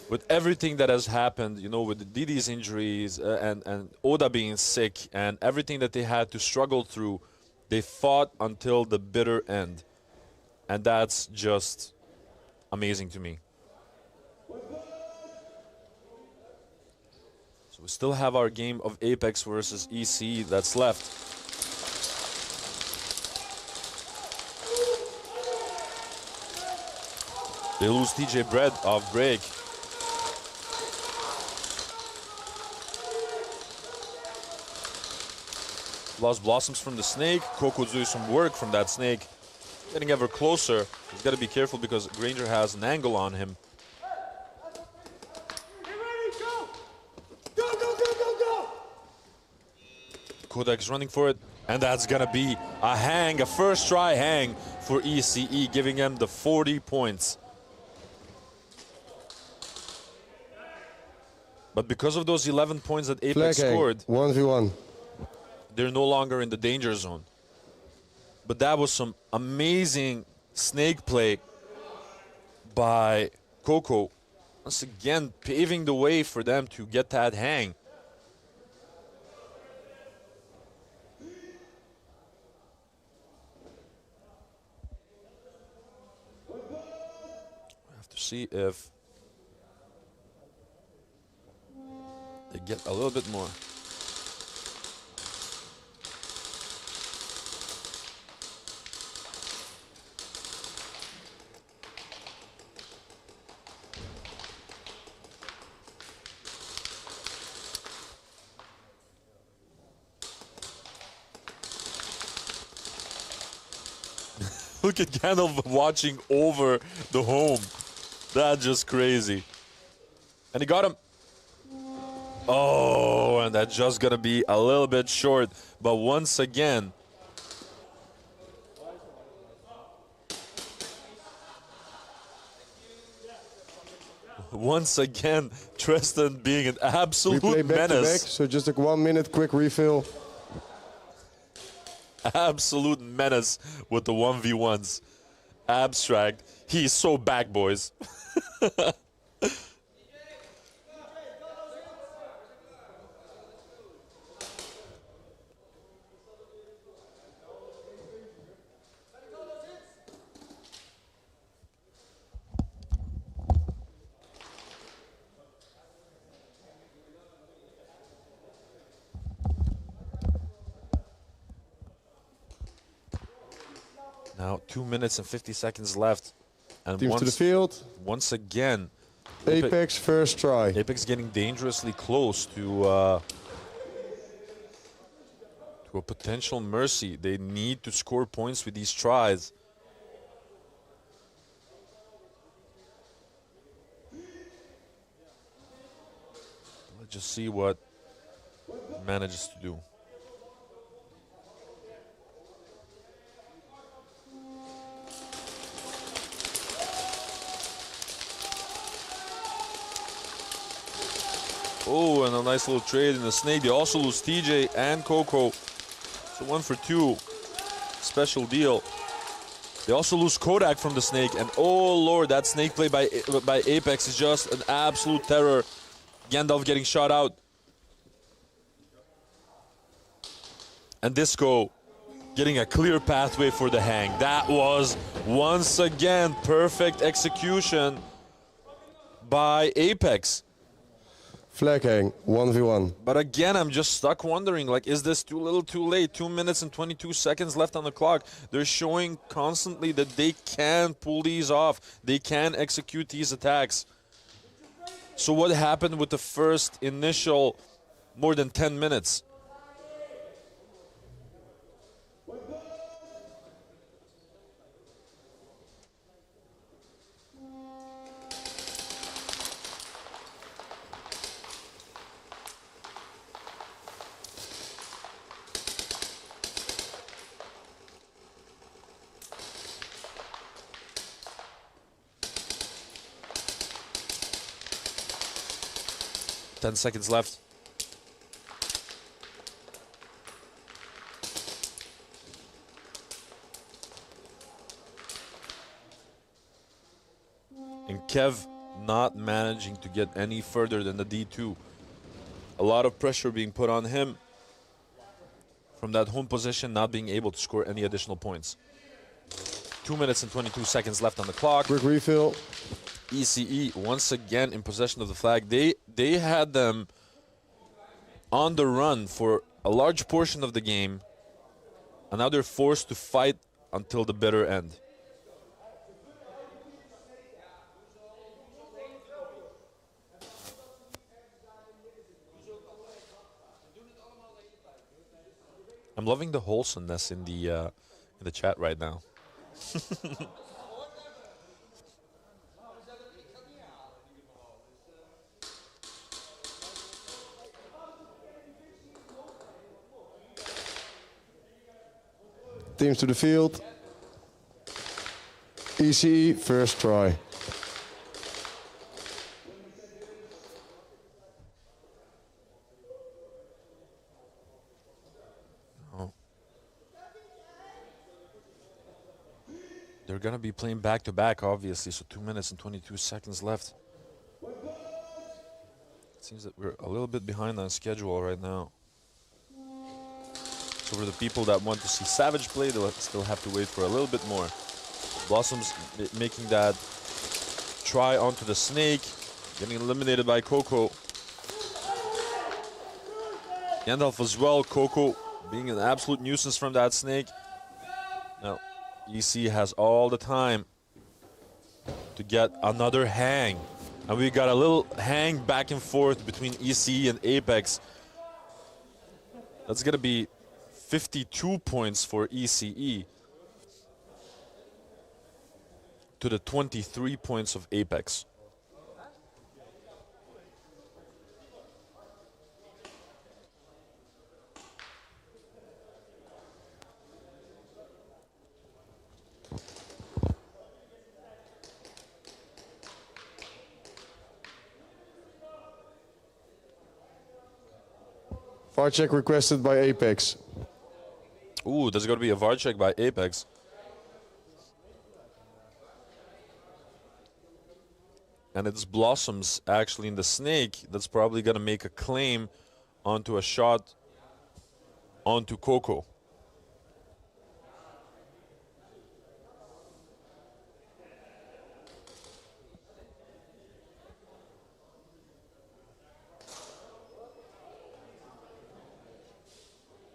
With everything that has happened, you know, with Didi's injuries and Oda being sick and everything that they had to struggle through, they fought until the bitter end. And that's just amazing to me. So we still have our game of Apex versus EC that's left. They lose TJ Bread off break. Lost Blossoms from the snake. Coco doing some work from that snake. Getting ever closer. He's got to be careful because Granger has an angle on him. Kodak's running for it. And that's going to be a hang, a first try hang for ECE, giving him the 40 points. But because of those 11 points that Apex scored, 1v1. they're no longer in the danger zone. But that was some amazing snake play by Coco. Once again, paving the way for them to get that hang. We have to see if they get a little bit more. Look at Gandalf watching over the home. That's just crazy. And he got him. Oh, and that's just gonna be a little bit short. But once again, Tristan being an absolute We play back to back, menace. so just a 1 minute quick refill. Absolute menace with the 1v1s. Abstract. He's so back, boys. Now 2 minutes and 50 seconds left. And Teams to the field. Once again, Apex first try. Apex getting dangerously close to a potential mercy. They need to score points with these tries. Let's just see what he manages to do. Oh, and a nice little trade in the snake. They also lose TJ and Coco. So 1 for 2. Special deal. They also lose Kodak from the snake. And oh, Lord, that snake play by Apex is just an absolute terror. Gandalf getting shot out. And Disco getting a clear pathway for the hang. That was, once again, perfect execution by Apex. Flag hang, 1v1. But again, I'm just stuck wondering, like, is this too little too late? 2 minutes and 22 seconds left on the clock. They're showing constantly that they can pull these off. They can execute these attacks. So what happened with the first initial more than 10 minutes? 10 seconds left. And Kev not managing to get any further than the D2. A lot of pressure being put on him from that home position, not being able to score any additional points. 2 minutes and 22 seconds left on the clock. Quick refill. ECE once again in possession of the flag. They had them on the run for a large portion of the game, and now they're forced to fight until the bitter end. I'm loving the wholesomeness in the chat right now. Teams to the field. ECE, first try. They're going to be playing back-to-back, obviously, so 2 minutes and 22 seconds left. It seems that we're a little bit behind on schedule right now. So for the people that want to see Savage play, they'll still have to wait for a little bit more. Blossoms making that try onto the snake, getting eliminated by Coco. Gandalf as well, Coco being an absolute nuisance from that snake. Now, EC has all the time to get another hang. And we got a little hang back and forth between EC and Apex. That's going to be 52 points for ECE to the 23 points of Apex. VAR check requested by Apex. Ooh, there's going to be a VAR check by Apex. And it's Blossoms actually in the snake that's probably going to make a claim onto a shot onto Coco.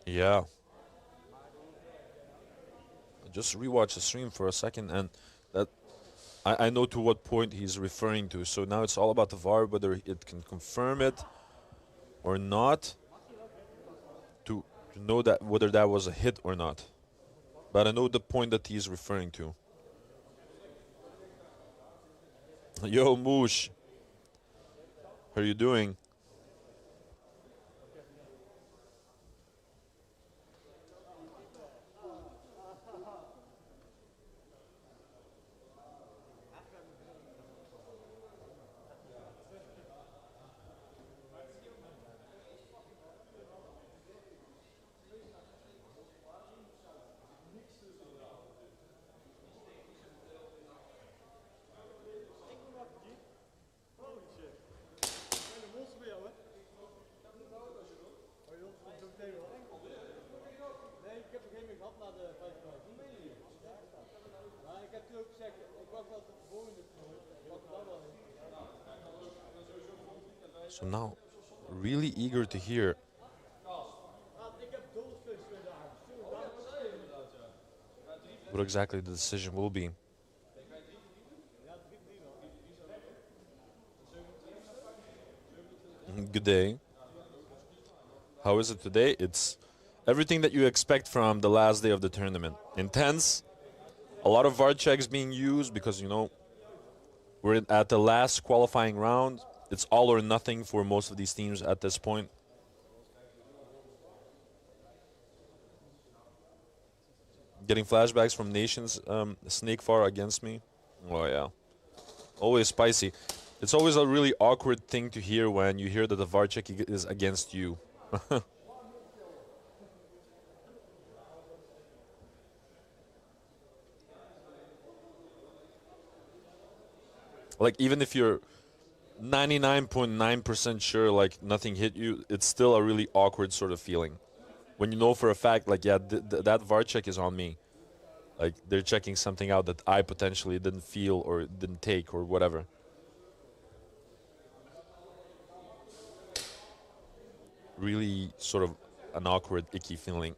Yeah. Just rewatch the stream for a second, and that I know to what point he's referring to. So now it's all about the VAR, whether it can confirm it or not, to know that whether that was a hit or not. But I know the point that he's referring to. Yo, Moosh. How are you doing? So now, really eager to hear what exactly the decision will be. Good day. How is it today? It's everything that you expect from the last day of the tournament. Intense, a lot of VAR checks being used because, you know, we're at the last qualifying round. It's all or nothing for most of these teams at this point. Getting flashbacks from Nations, Snake Far against me. Oh, yeah. Always spicy. It's always a really awkward thing to hear when you hear that the VAR check is against you. Like, even if you're 99.9% sure, like, nothing hit you, it's still a really awkward sort of feeling. When you know for a fact, like, yeah, that VAR check is on me. Like, they're checking something out that I potentially didn't feel or didn't take or whatever. Really sort of an awkward, icky feeling.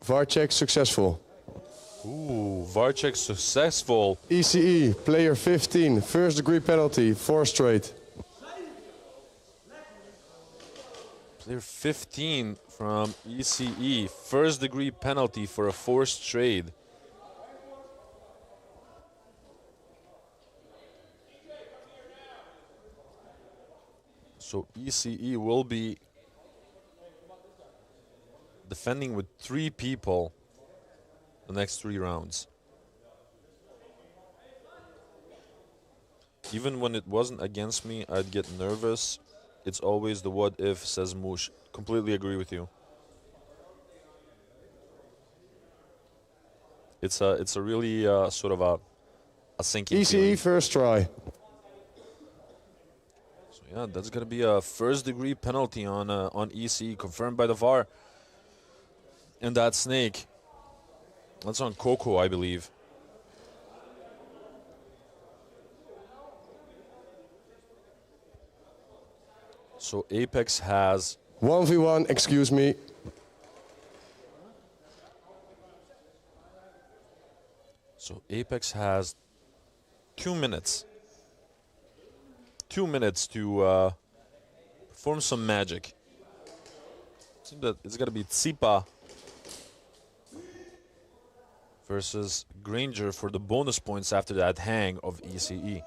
VAR check successful. Ooh, VAR check successful. ECE, player 15, first degree penalty, 4 straight. Player 15 from ECE, first degree penalty for a forced trade. So ECE will be defending with 3 people the next 3 rounds. Even when it wasn't against me, I'd get nervous. It's always the what if, says Moosh. Completely agree with you. It's a really sort of a sinking ECE feeling. first try. So yeah, that's gonna be a first degree penalty on ECE, confirmed by the VAR. And that snake, that's on Coco, I believe. So Apex has 1v1, excuse me. So Apex has 2 minutes. 2 minutes to perform some magic. Seems that it's gonna be Tsipa versus Granger for the bonus points after that hang of ECE.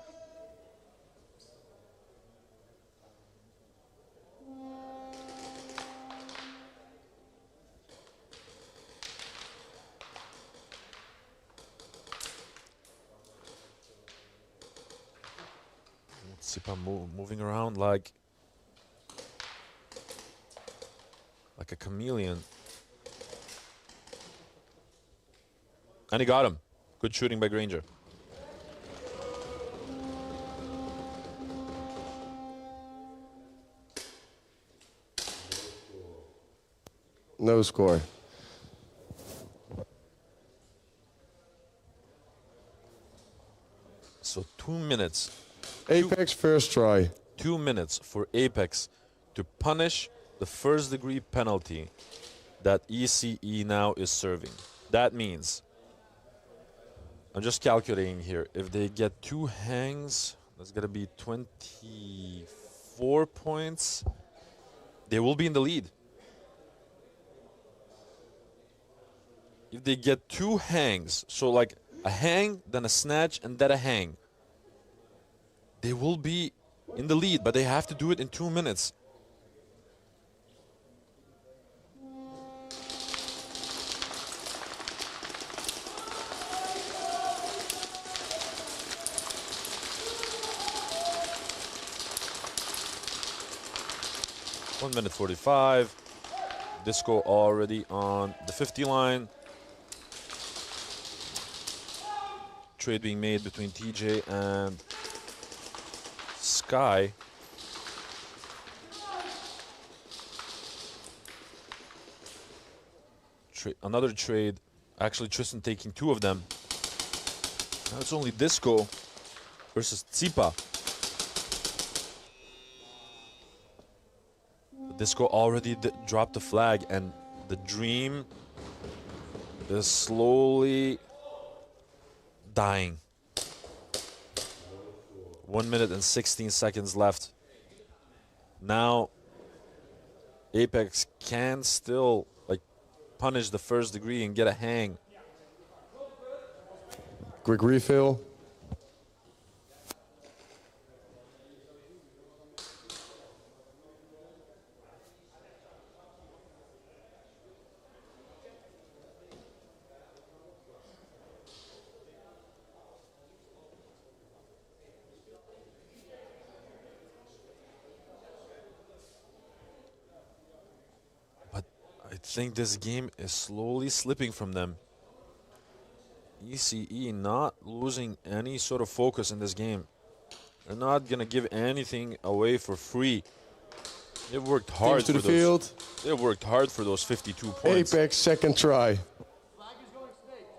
Tsipa moving around like a chameleon. And he got him. Good shooting by Granger. No score. So 2 minutes. Apex first try. 2 minutes for Apex to punish the first degree penalty that ECE now is serving. That means, I'm just calculating here, if they get 2 hangs, that's gonna be 24 points. They will be in the lead. If they get 2 hangs, so like a hang, then a snatch, and then a hang, they will be in the lead, but they have to do it in 2 minutes. One minute 45. Disco already on the 50 line. Trade being made between TJ and Sky. Another trade. Actually, Tristan taking 2 of them. Now it's only Disco versus Tsipa. Disco already dropped the flag, and the dream is slowly dying. 1 minute and 16 seconds left. Now, Apex can still like punish the first degree and get a hang. Quick refill. I think this game is slowly slipping from them. ECE not losing any sort of focus in this game. They're not gonna give anything away for free. They've worked hard Teams to for the field. They've worked hard for those 52 points. Apex second try.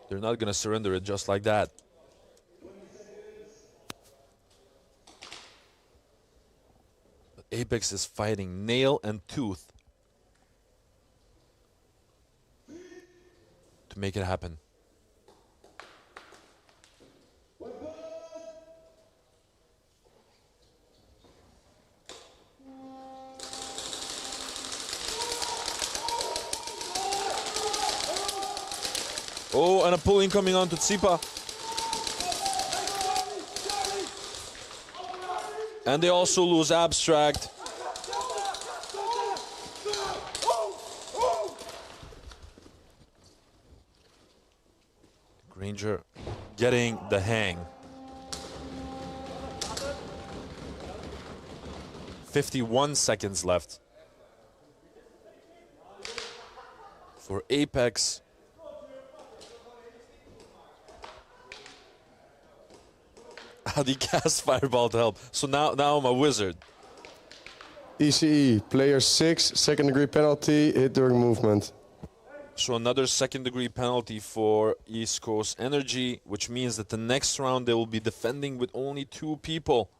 They're not gonna surrender it just like that. But Apex is fighting nail and tooth to make it happen. Oh, and a pulling coming on to Tsipa. And they also lose Abstract. Granger getting the hang. 51 seconds left for Apex. How do you cast Fireball to help? So now I'm a wizard. ECE, player 6, second degree penalty, hit during movement. So another second degree penalty for East Coast Energy, which means that the next round they will be defending with only 2 people.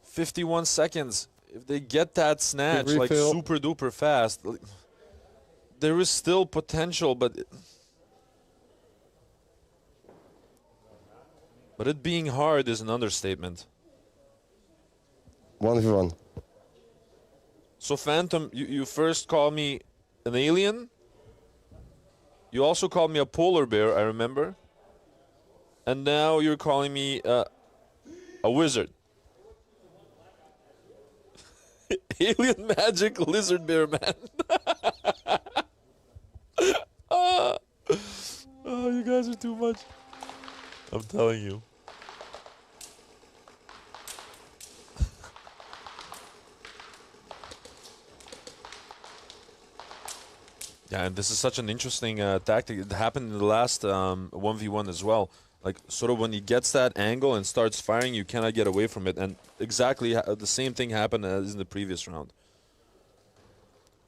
51 seconds. If they get that snatch like super duper fast, there is still potential, but it being hard is an understatement. 1v1. So Phantom, you first call me an alien. You also called me a polar bear, I remember. And now you're calling me a wizard. Alien magic lizard bear man. Oh, you guys are too much. I'm telling you. Yeah, and this is such an interesting tactic. It happened in the last 1v1 as well. Like, sort of when he gets that angle and starts firing, you cannot get away from it. And exactly the same thing happened as in the previous round.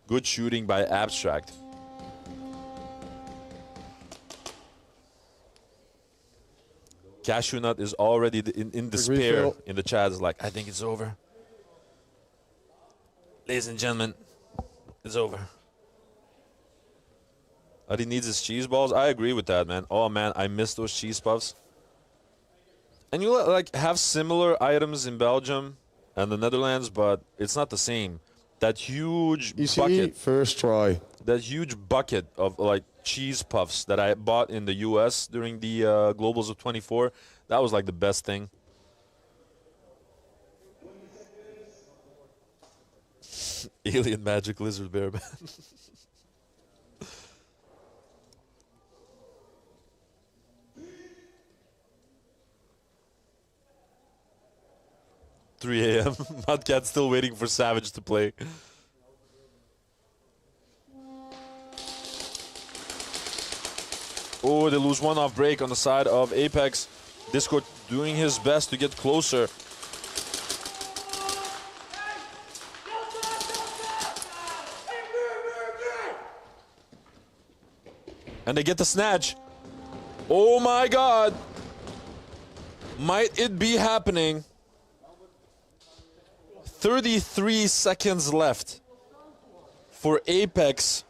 Good shooting by Abstract. Cashew Nut is already in despair in the chat. Is like, I think it's over. Ladies and gentlemen, it's over. All he needs is cheese balls. I agree with that, man. Oh, man, I miss those cheese puffs. And you like have similar items in Belgium and the Netherlands, but it's not the same. That huge bucket. First try. That huge bucket of like cheese puffs that I bought in the US during the Globals of 24. That was like the best thing. Alien magic lizard bear man. 3 a.m. Mudcat's still waiting for Savage to play. Oh, they lose one off break on the side of Apex. Disco doing his best to get closer. And they get the snatch. Oh my God. Might it be happening? 33 seconds left for Apex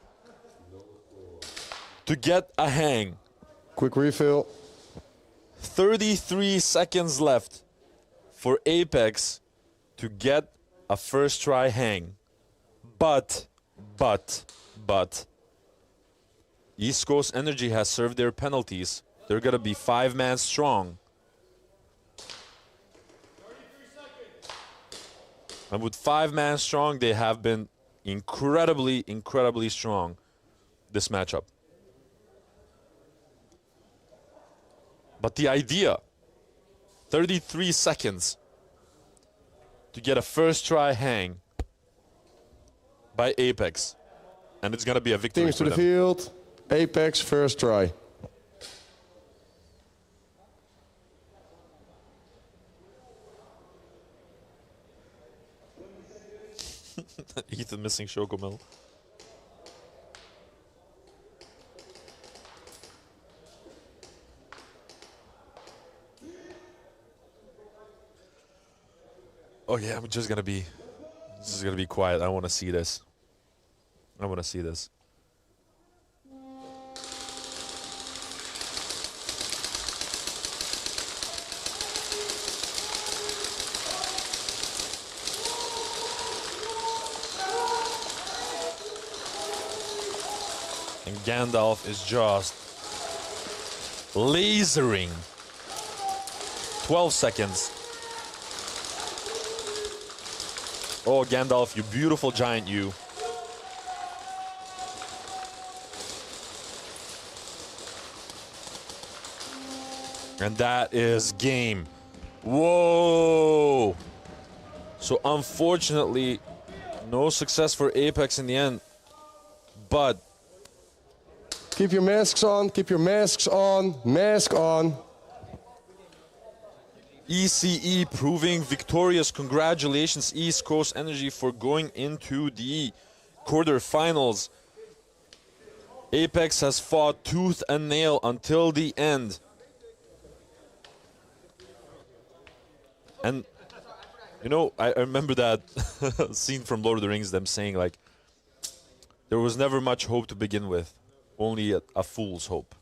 to get a hang. Quick refill. 33 seconds left for Apex to get a first try hang. But, East Coast Energy has served their penalties. They're going to be 5-man strong. And with 5-man strong, they have been incredibly strong this matchup. But the idea, 33 seconds to get a first try hang by Apex. And it's going to be a victory Teams for to the them. field. Apex first try. Ethan missing Chocomel. Oh yeah, I'm just gonna be. This is gonna be quiet. I want to see this. I want to see this. And Gandalf is just lasering. 12 seconds. Oh, Gandalf, you beautiful giant, you. And that is game. Whoa! So unfortunately, no success for Apex in the end. But keep your masks on, keep your masks on, mask on. ECE proving victorious. Congratulations, East Coast Energy, for going into the quarterfinals. Apex has fought tooth and nail until the end. And, you know, I remember that scene from Lord of the Rings, them saying, like, there was never much hope to begin with, only a fool's hope.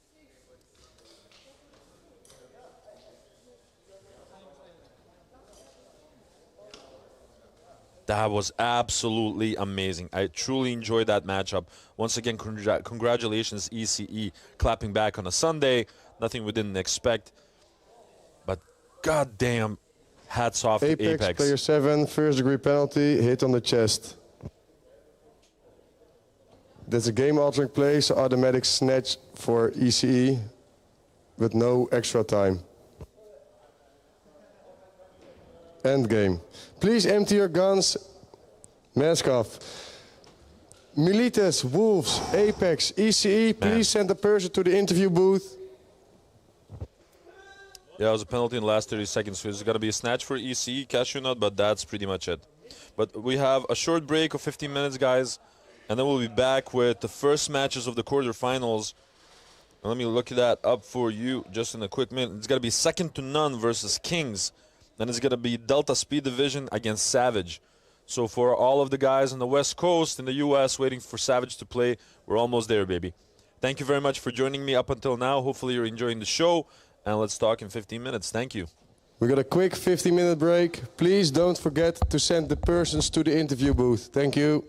That was absolutely amazing. I truly enjoyed that matchup. Once again, congratulations, ECE, clapping back on a Sunday. Nothing we didn't expect. But goddamn, hats off to Apex. Player 7, first degree penalty, hit on the chest. That's a game-altering play, so automatic snatch for ECE with no extra time. End game. Please empty your guns. Mask off. Milites, Wolves, Apex, ECE, please send a person to the interview booth. Yeah, it was a penalty in the last 30 seconds, so it's going to be a snatch for ECE, cashew nut, but that's pretty much it. But we have a short break of 15 minutes, guys, and then we'll be back with the first matches of the quarterfinals. And let me look that up for you just in a quick minute. It's going to be second to none versus Kings. Then it's going to be Delta Speed Division against Savage. So for all of the guys on the West Coast in the U.S. waiting for Savage to play, we're almost there, baby. Thank you very much for joining me up until now. Hopefully you're enjoying the show, and let's talk in 15 minutes. Thank you. We got a quick 15-minute break. Please don't forget to send the persons to the interview booth. Thank you.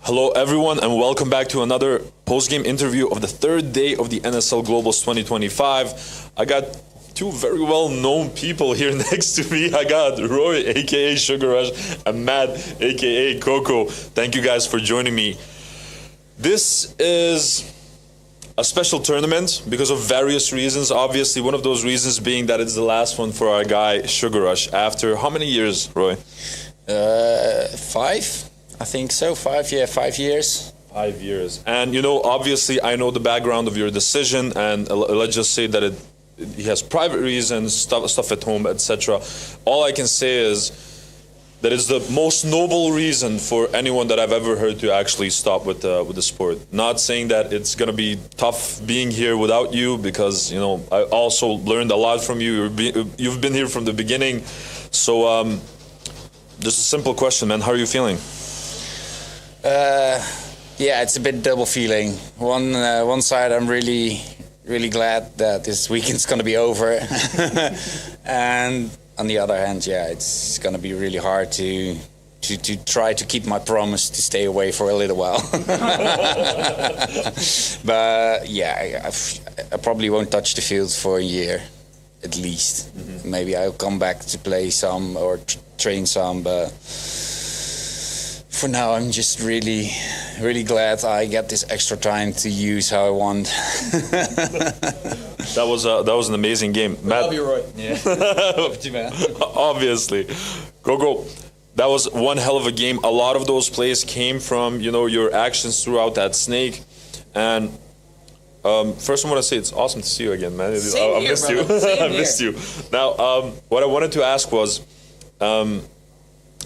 Hello, everyone, and welcome back to another post-game interview of the third day of the NSL Globals 2025. I got two very well-known people here next to me. I got Roy, a.k.a. Sugar Rush, and Matt, a.k.a. Coco. Thank you guys for joining me. This is a special tournament because of various reasons. Obviously, one of those reasons being that it's the last one for our guy, Sugar Rush. After how many years, Roy? 5. I think so, 5 years. 5 years. And, you know, obviously, I know the background of your decision, and let's just say that he has private reasons, stuff at home, etc. All I can say is that it's the most noble reason for anyone that I've ever heard to actually stop with the sport. Not saying that it's going to be tough being here without you, because, you know, I also learned a lot from you. You've been here from the beginning. So, just a simple question, man. How are you feeling? Yeah, it's a bit double feeling. One side, I'm really glad that this weekend's going to be over, and on the other hand, yeah, it's going to be really hard to try to keep my promise to stay away for a little while. But yeah, I probably won't touch the field for a year, at least. Mm-hmm. Maybe I'll come back to play some or train some, but for now, I'm just really glad I get this extra time to use how I want. That was an amazing game. Matt, love you, Roy. Yeah. Love you, man. Obviously. Go. That was one hell of a game. A lot of those plays came from, you know, your actions throughout that snake. And first I want to say it's awesome to see you again, man. I missed you. I missed you. Now, what I wanted to ask was,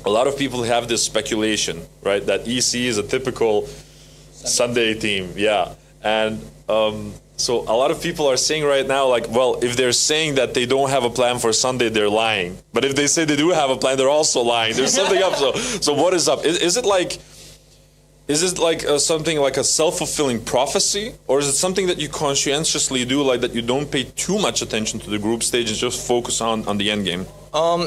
a lot of people have this speculation, right, that EC is a typical Sunday team, yeah. And so a lot of people are saying right now, like, well, if they're saying that they don't have a plan for Sunday, they're lying. But if they say they do have a plan, they're also lying. There's something up. So what is up? Is it like something like a self-fulfilling prophecy, or is it something that you conscientiously do, like that you don't pay too much attention to the group stage and just focus on the end game?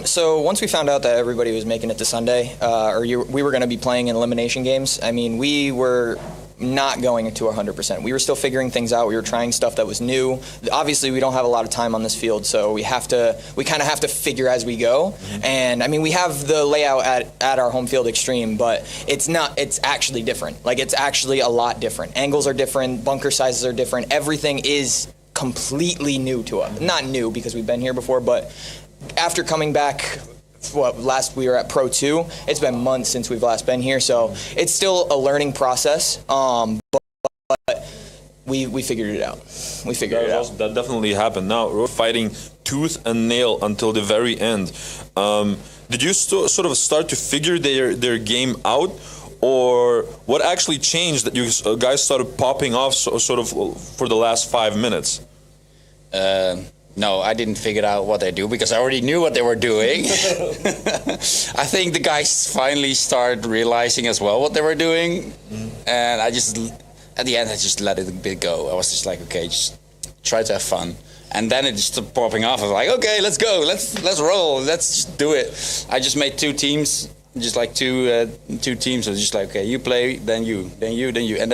So once we found out that everybody was making it to Sunday, we were going to be playing in elimination games, I mean, we were not going to 100%. We were still figuring things out. We were trying stuff that was new. Obviously, we don't have a lot of time on this field, so we kind of have to figure as we go. Mm-hmm. And I mean, we have the layout at our home field extreme, but it's actually different. Like, it's actually a lot different. Angles are different, bunker sizes are different. Everything is completely new to us. Not new because we've been here before, but after coming back, we were at Pro 2. It's been months since we've last been here, so it's still a learning process. But we figured it out. That definitely happened. Now we're fighting tooth and nail until the very end. Did you sort of start to figure their game out, or what actually changed that you guys started popping off sort of for the last 5 minutes? No, I didn't figure out what they do because I already knew what they were doing. I think the guys finally started realizing as well what they were doing. And at the end, I just let it go. I was just like, okay, just try to have fun. And then it just started popping off. I was like, okay, let's go. Let's roll. Let's just do it. I just made 2 teams, just like two teams. I was just like, okay, you play, then you. And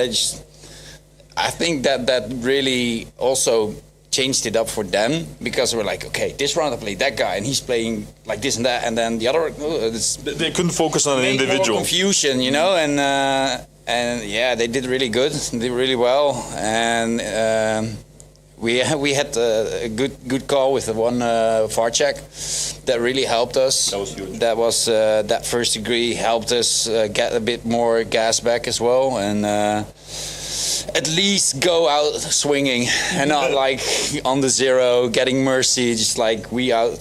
I think that really also changed it up for them, because we're like, okay, this round I played that guy and he's playing like this and that, and then the other they couldn't focus on an individual. Confusion, you know, and yeah, they did really good, they did really well, and we had a good call with the one VAR check that really helped us. That was huge. That first degree helped us get a bit more gas back as well, and at least go out swinging and not like on the zero getting mercy, just like we went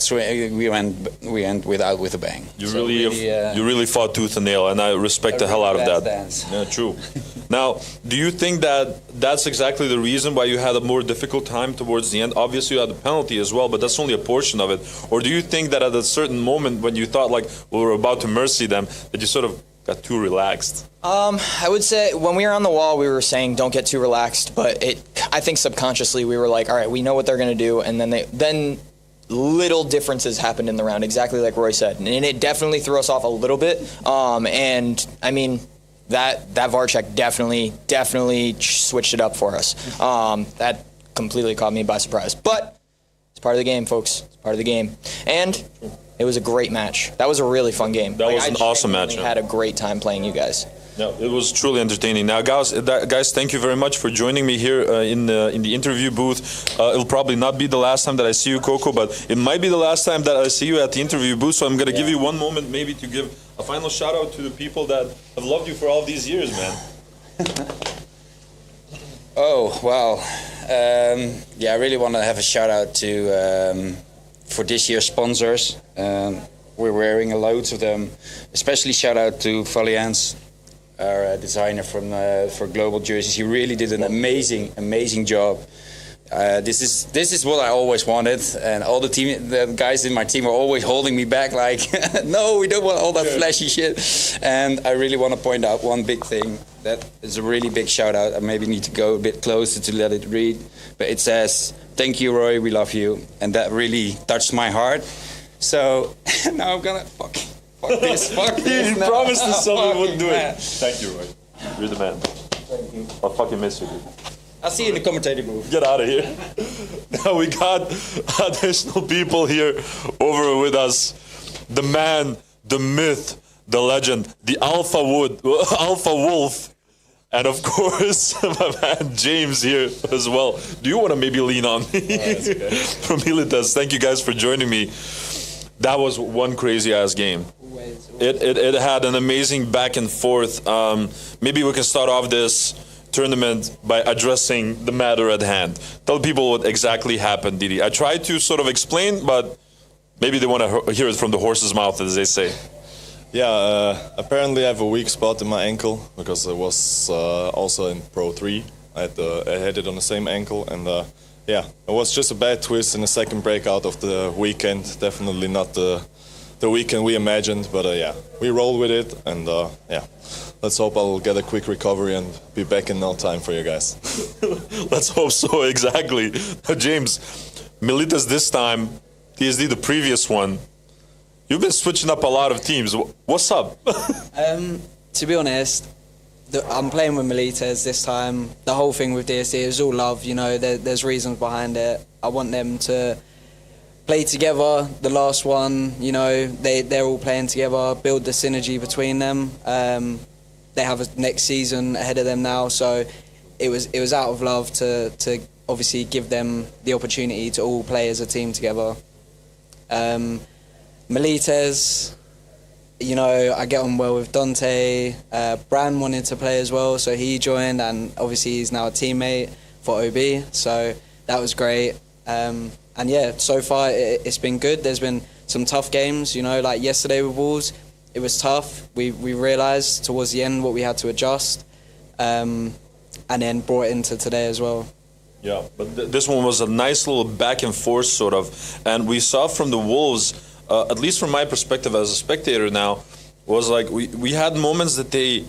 with a bang. You really fought tooth and nail, and I respect the hell out of that. Dance. Yeah, true. Now, do you think that that's exactly the reason why you had a more difficult time towards the end? Obviously you had the penalty as well, but that's only a portion of it. Or do you think that at a certain moment when you thought like we were about to mercy them, that you sort of got too relaxed? I would say when we were on the wall, we were saying don't get too relaxed, but I think subconsciously we were like, all right, we know what they're going to do, and then little differences happened in the round, exactly like Roy said, and it definitely threw us off a little bit. And I mean, that VAR check definitely switched it up for us. That completely caught me by surprise. But it's part of the game, folks. It's part of the game. And it was a great match. That was a really fun game. That was an awesome match. I had a great time playing you guys. No, it was truly entertaining. Now, guys, thank you very much for joining me here in the interview booth. It'll probably not be the last time that I see you, Coco, but it might be the last time that I see you at the interview booth. So I'm going to give you one moment maybe to give a final shout out to the people that have loved you for all these years, man. Oh, wow. Yeah, I really want to have a shout out to for this year's sponsors. We're wearing loads of them. Especially shout out to Valiance, our designer for Global Jerseys. He really did an amazing job. This is what I always wanted, and all the guys in my team are always holding me back, like, no, we don't want all that flashy shit. And I really want to point out one big thing that is a really big shout out. I maybe need to go a bit closer to let it read, but it says, "Thank you, Roy, we love you," and that really touched my heart. So now I'm gonna fuck this. He promised us someone wouldn't do man. it. Thank you, Roy. You're the man. Thank you. I'll fucking miss you, dude. I'll see you in the commentator booth. Get out of here. Now we got additional people here over with us. The man, the myth, the legend, the Alpha Wolf, and of course, my man James here as well. Do you want to maybe lean on me? From Militas. Thank you guys for joining me. That was one crazy ass game. It had an amazing back and forth. Maybe we can start off this tournament by addressing the matter at hand. Tell people what exactly happened, Didi. I tried to sort of explain, but maybe they want to hear it from the horse's mouth, as they say. Yeah, apparently I have a weak spot in my ankle because I was also in Pro 3. I had it on the same ankle, and yeah, it was just a bad twist in the second breakout of the weekend. Definitely not the weekend we imagined, but yeah, we rolled with it, and yeah, let's hope I'll get a quick recovery and be back in no time for you guys. Let's hope so, exactly. Now, James, Militas this time, TSD the previous one. You've been switching up a lot of teams. What's up? To be honest, I'm playing with Militas this time. The whole thing with DSD is all love, you know, there's reasons behind it. I want them to play together. The last one, you know, they're all playing together, build the synergy between them. They have a next season ahead of them now, so it was out of love to obviously give them the opportunity to all play as a team together. Militas, you know, I get on well with Dante. Bran wanted to play as well, so he joined, and obviously he's now a teammate for OB, so that was great. And yeah, so far it's been good. There's been some tough games, you know, like yesterday with Wolves, it was tough. We realised towards the end what we had to adjust, and then brought it into today as well. Yeah, but this one was a nice little back and forth sort of, and we saw from the Wolves, at least from my perspective as a spectator now, was like we had moments that they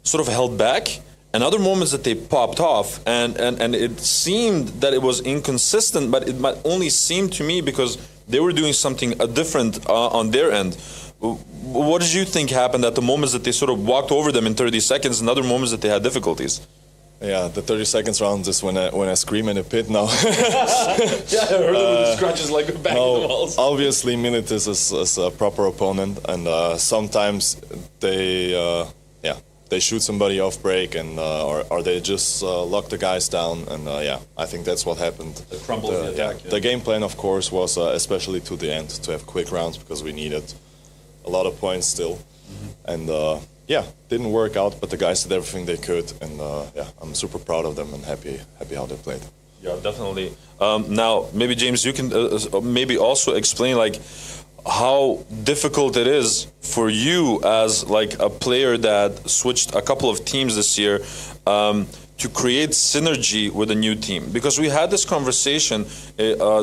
sort of held back and other moments that they popped off, and it seemed that it was inconsistent, but it might only seem to me because they were doing something different on their end. What did you think happened at the moments that they sort of walked over them in 30 seconds and other moments that they had difficulties? Yeah, the 30 seconds round is when I scream in the pit now. Yeah, I heard the scratches like back in the walls. Obviously, Militas is a proper opponent, and sometimes they shoot somebody off break, and or they just lock the guys down, and yeah, I think that's what happened. It crumbled the attack. The game plan, of course, was especially to the end to have quick rounds because we needed a lot of points still, and. Yeah, didn't work out, but the guys did everything they could, and yeah, I'm super proud of them and happy how they played. Yeah, definitely. Now, maybe James, you can maybe also explain like how difficult it is for you as like a player that switched a couple of teams this year to create synergy with a new team, because we had this conversation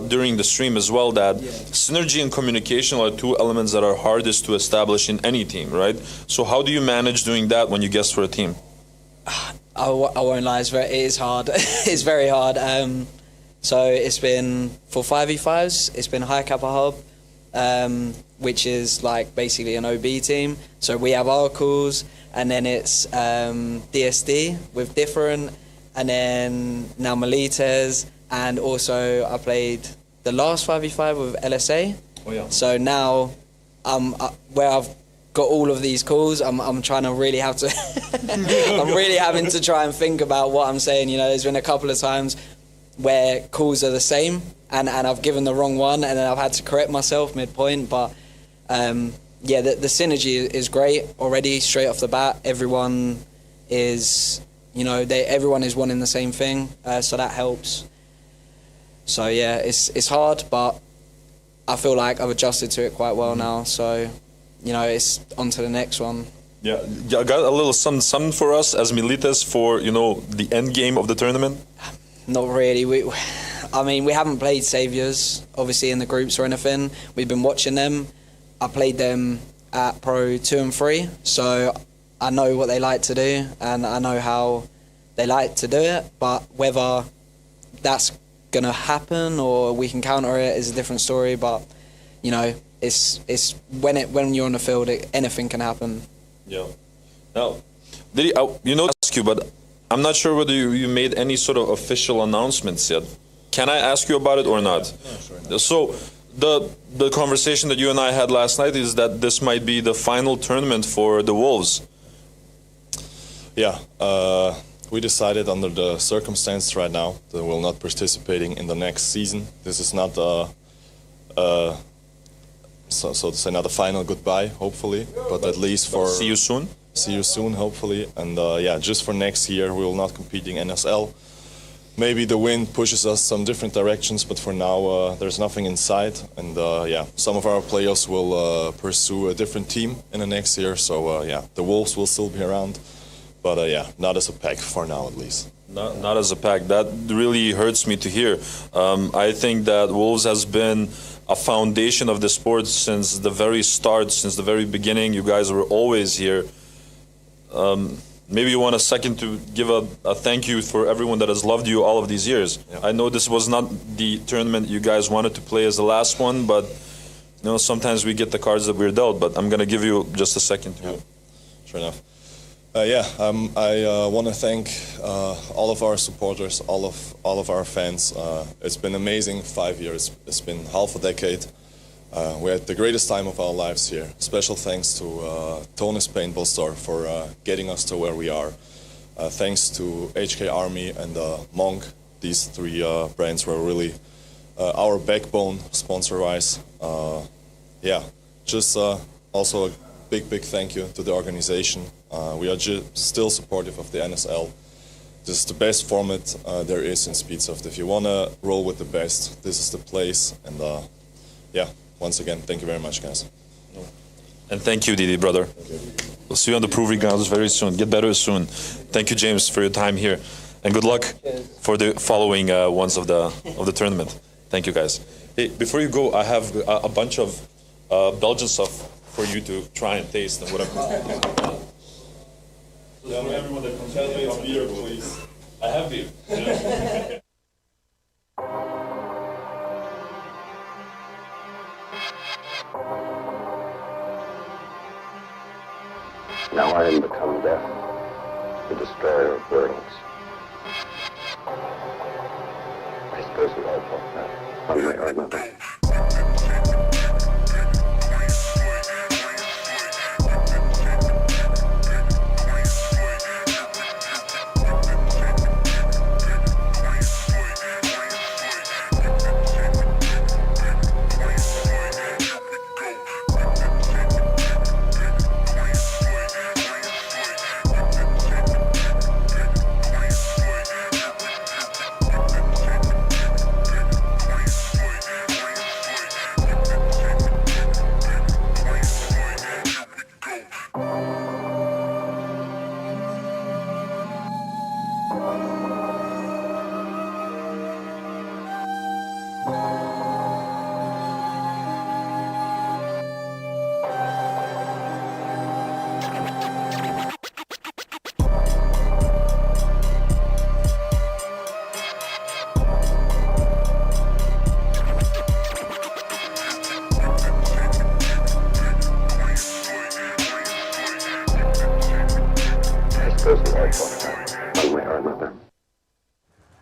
during the stream as well that synergy and communication are two elements that are hardest to establish in any team, right? So how do you manage doing that when you guest for a team? I won't lie, it is hard. It's very hard. So it's been for 5v5s, it's been High Kappa Hub, which is like basically an OB team. So we have our calls, and then it's DSD with Different, and then now Milites, and also I played the last 5v5 with LSA. Oh yeah. So now, where I've got all of these calls, I'm trying to really have to, I'm really having to try and think about what I'm saying. You know, there's been a couple of times where calls are the same, and I've given the wrong one, and then I've had to correct myself mid-point, but yeah, the synergy is great already straight off the bat. Everyone is, you know, everyone is wanting the same thing, so that helps. So yeah, it's hard, but I feel like I've adjusted to it quite well now. So, you know, it's on to the next one. Yeah, I got a little something for us as Milites for, you know, the end game of the tournament. Not really. I mean, we haven't played Saviours, obviously, in the groups or anything. We've been watching them. I played them at Pro 2 and 3, so I know what they like to do, and I know how they like to do it, but whether that's going to happen or we can counter it is a different story, but, you know, it's when you're on the field, anything can happen. Yeah. Now, did you know, ask you, but I'm not sure whether you made any sort of official announcements yet. Can I ask you about it or not? Yeah, sure. So the conversation that you and I had last night is that this might be the final tournament for the Wolves. Yeah, we decided under the circumstance right now that we're not participating in the next season. This is not so to say, not a final goodbye, hopefully, but at least for... See you soon? See you soon, hopefully. And yeah, just for next year, we will not compete in NSL. Maybe the wind pushes us some different directions, but for now, there's nothing in sight. And yeah, some of our players will pursue a different team in the next year. So yeah, the Wolves will still be around. But yeah, not as a pack for now, at least. Not as a pack. That really hurts me to hear. I think that Wolves has been a foundation of the sport since the very start, since the very beginning. You guys were always here. Maybe you want a second to give a thank you for everyone that has loved you all of these years. Yeah. I know this was not the tournament you guys wanted to play as the last one, but you know, sometimes we get the cards that we're dealt. But I'm going to give you just a second. Yeah. Sure enough. Yeah, I want to thank all of our supporters, all of our fans. It's been amazing 5 years. It's been half a decade. We had the greatest time of our lives here. Special thanks to Tonus Paintball Store for getting us to where we are. Thanks to HK Army and Monk. These three brands were really our backbone sponsor-wise. Yeah, just also a big thank you to the organization. We are still supportive of the NSL. This is the best format there is in Speedsoft. If you want to roll with the best, this is the place. And yeah, once again, thank you very much, guys. And thank you, Didi, brother. We'll see you on the Proof grounds very soon. Get better soon. Thank you, James, for your time here. And good luck for the following ones of the tournament. Thank you, guys. Hey, before you go, I have a bunch of Belgian stuff for you to try and taste and whatever. Tell me everyone that comes. Tell me it's beer, please. I have beer. Yeah. Now I am become death, the destroyer of worlds. I suppose we all thought that, one way or another. one way or another.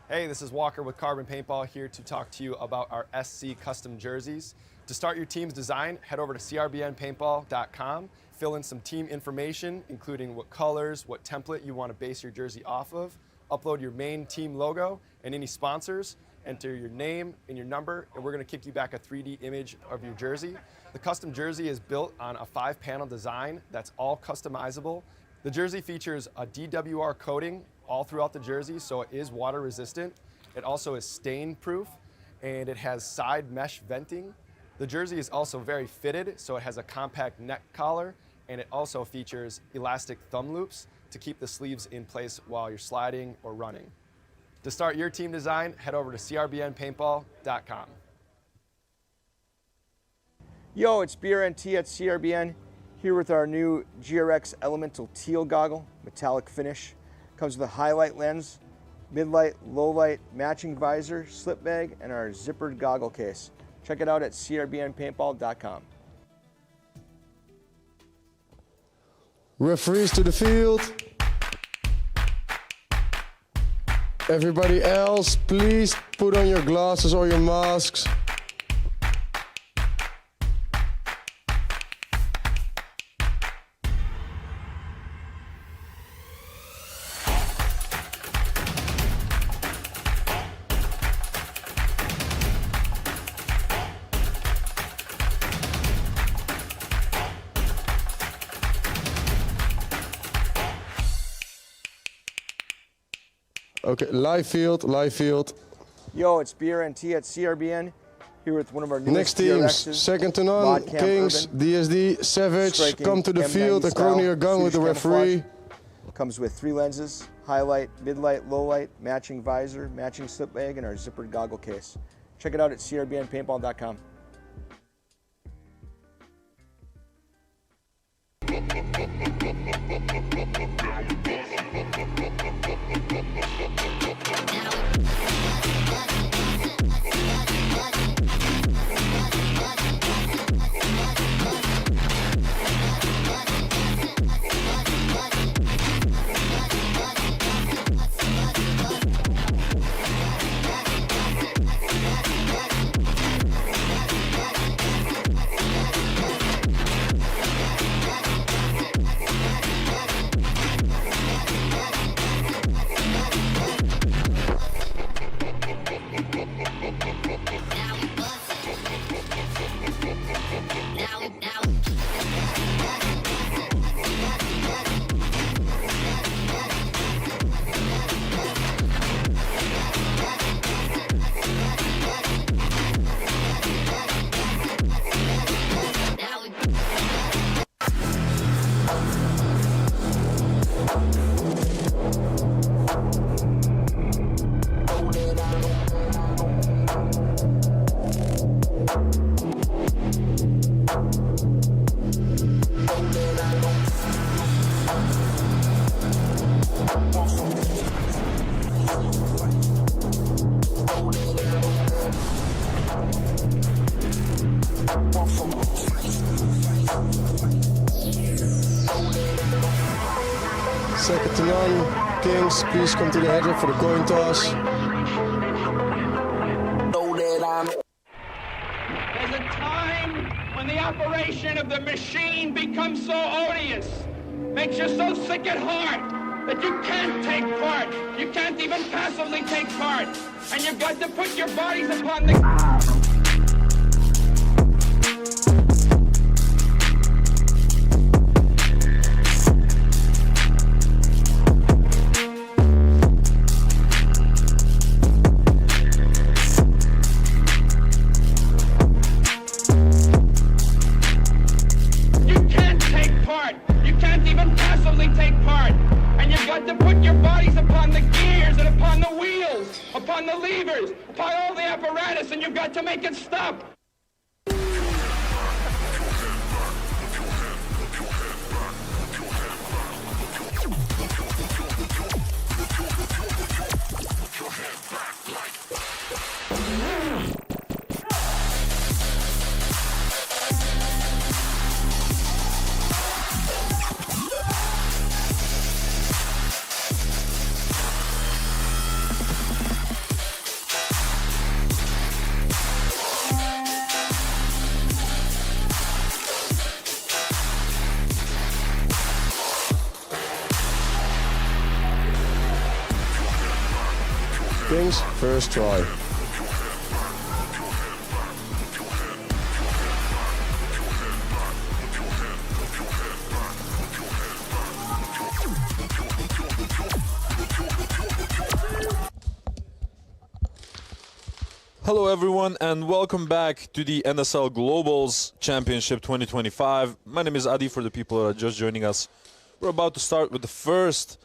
Hey, this is Walker with Carbon Paintball here to talk to you about our SC custom jerseys. To start your team's design, head over to crbnpaintball.com, fill in some team information, including what colors, what template you want to base your jersey off of, upload your main team logo and any sponsors, enter your name and your number, and we're going to kick you back a 3D image of your jersey. The custom jersey is built on a 5-panel design that's all customizable. The jersey features a DWR coating all throughout the jersey, so it is water resistant. It also is stain proof, and it has side mesh venting. The jersey is also very fitted, so it has a compact neck collar, and it also features elastic thumb loops to keep the sleeves in place while you're sliding or running. To start your team design, head over to crbnpaintball.com. Yo, it's BRNT at CRBN, here with our new GRX Elemental Teal goggle, metallic finish. Comes with a highlight lens, mid-light, low-light, matching visor, slip bag, and our zippered goggle case. Check it out at crbnpaintball.com. Referees to the field. Everybody else, please put on your glasses or your masks. Okay, live field, live field. Yo, it's BRNT at CRBN, here with one of our newest Next teams, GRXs, second to none, Modcam Kings, Urban, DSD, Savage, striking come to the M90 field and style crown your gun with the Swedish referee. camouflage. Comes with 3 lenses, highlight, mid-light, low-light, matching visor, matching slip bag, and our zippered goggle case. Check it out at crbnpaintball.com. Second to none, Kings, please come to the header for the coin toss. There's a time when the operation of the machine becomes so odious, makes you so sick at heart that you can't take part. You can't even passively take part. And you've got to put your bodies upon the... To put your bodies upon the gears and upon the wheels, upon the levers, upon all the apparatus, and you've got to make it stop. Kings, first try. Hello everyone and welcome back to the NSL Globals Championship 2025. My name is Adi for the people that are just joining us. We're about to start with the first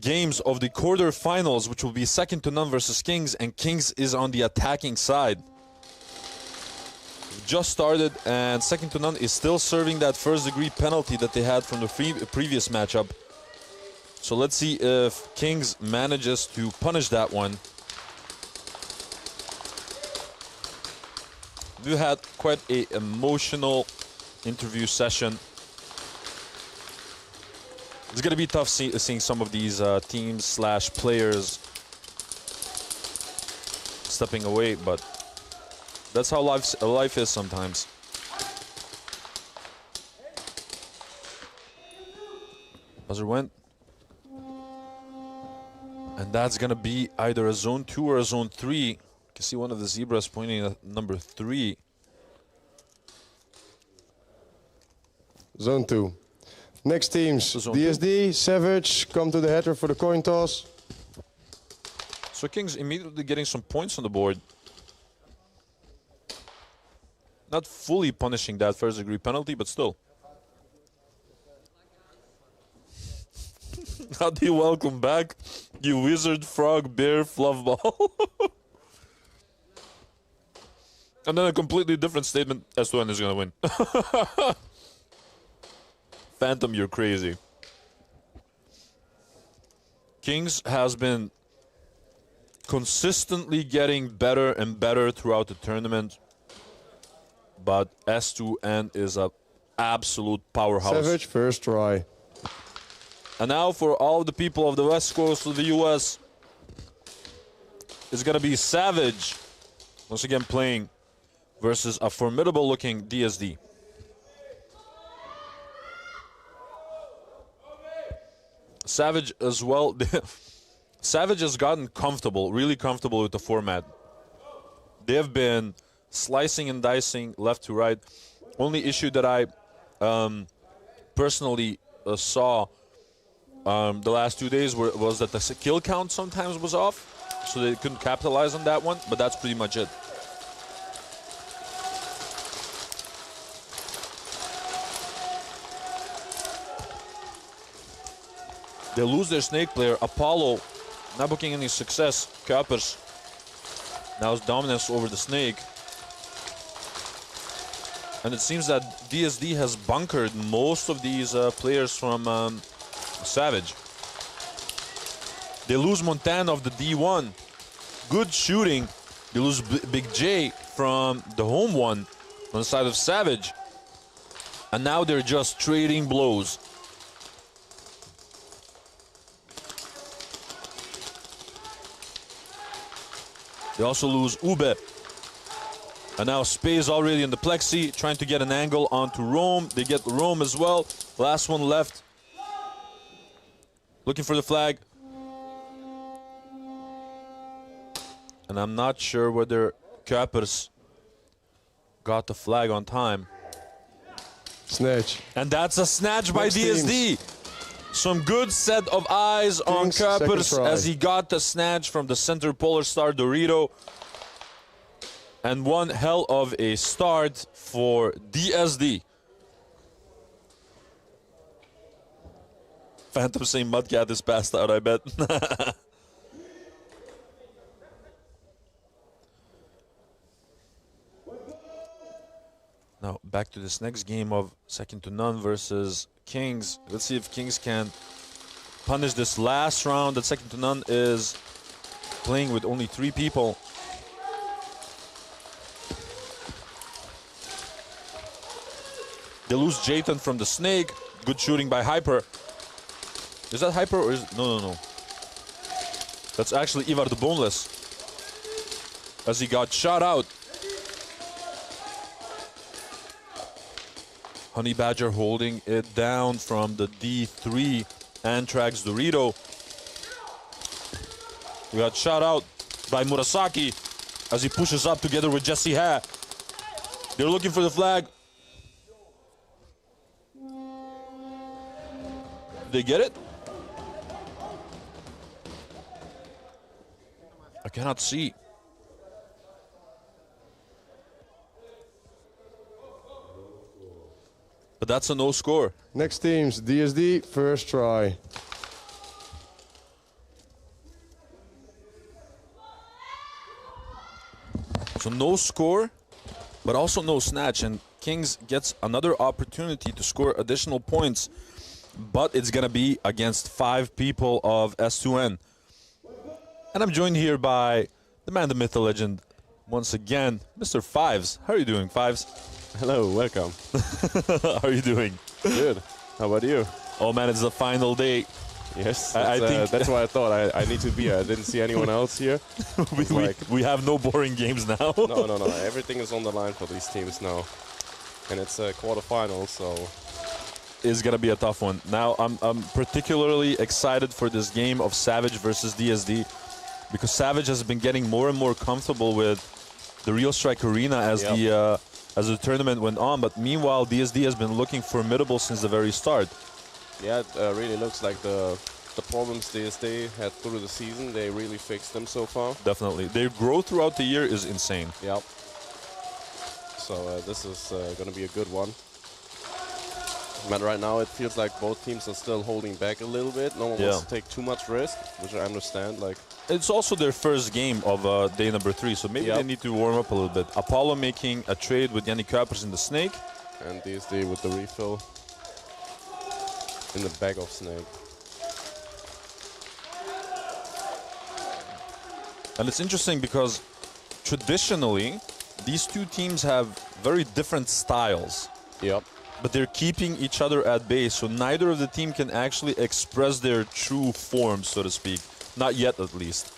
games of the quarterfinals, which will be second to none versus Kings, and Kings is on the attacking side. Just started and second to none is still serving that first degree penalty that they had from the previous matchup. So let's see if Kings manages to punish that one. We had quite an emotional interview session. It's going to be tough seeing some of these teams slash players stepping away, but that's how life is sometimes. Buzzer went. And that's going to be either a zone 2 or a zone 3. You can see one of the zebras pointing at number 3. Zone 2. Next teams, DSD, Savage, come to the header for the coin toss. So Kings immediately getting some points on the board. Not fully punishing that first degree penalty, but still. Howdy, welcome back, you wizard, frog, bear, fluff ball. And then a completely different statement as to when is going to win. Phantom, you're crazy. Kings has been consistently getting better and better throughout the tournament. But S2N is an absolute powerhouse. Savage, first try. And now for all the people of the West Coast of the US, it's going to be Savage, once again playing versus a formidable-looking DSD. Savage as well. Savage has gotten comfortable, really comfortable with the format. They have been slicing and dicing left to right. Only issue that I personally saw the last 2 days was that the kill count sometimes was off, so they couldn't capitalize on that one, but that's pretty much it. They lose their snake player, Apollo, not booking any success. Kuipers now has dominance over the snake. And it seems that DSD has bunkered most of these players from Savage. They lose Montana of the D1. Good shooting. They lose Big J from the home one on the side of Savage. And now they're just trading blows. They also lose Ube. And now Spey is already in the plexi, trying to get an angle onto Rome. They get Rome as well. Last one left. Looking for the flag. And I'm not sure whether Kuipers got the flag on time. Snatch. And that's a snatch by DSD. Some good set of eyes on Kuipers as he got the snatch from the center Polar Star Dorito. And one hell of a start for DSD. Phantom saying Mudcat is passed out, I bet. Now, back to this next game of second to none versus Kings. Let's see if Kings can punish this last round. That second to none is playing with only 3 people. They lose Jayton from the snake. Good shooting by Hyper. Is that Hyper or is... No. That's actually Ivar the Boneless. As he got shot out. Honey Badger holding it down from the D3 Antrax Dorito. We got shot out by Murasaki as he pushes up together with Jesse Ha. They're looking for the flag. They get it? I cannot see. But that's a no score. Next teams, DSD, first try. So no score, but also no snatch. And Kings gets another opportunity to score additional points. But it's going to be against 5 people of S2N. And I'm joined here by the man, the myth, the legend, once again, Mr. Fives. How are you doing, Fives? Hello, welcome. How are you doing? Good. How about you? Oh man, it's the final day. Yes, I think that's why I thought I need to be here. I didn't see anyone else here. we have no boring games now. No. Everything is on the line for these teams now. And it's a quarterfinal, so... It's going to be a tough one. Now, I'm particularly excited for this game of Savage versus DSD because Savage has been getting more and more comfortable with the Real Strike Arena as the tournament went on. But meanwhile, DSD has been looking formidable since the very start. Yeah, it really looks like the problems DSD had through the season, they really fixed them so far. Definitely. Their growth throughout the year is insane. Yep. So this is going to be a good one. But right now it feels like both teams are still holding back a little bit. No one wants to take too much risk, which I understand. Like, it's also their first game of day number 3, so maybe they need to warm up a little bit. Apollo making a trade with Yannick Kuipers in the Snake. And DSD with the refill in the bag of Snake. And it's interesting because traditionally, these two teams have very different styles. Yep. But they're keeping each other at bay, so neither of the team can actually express their true form, so to speak. Not yet, at least.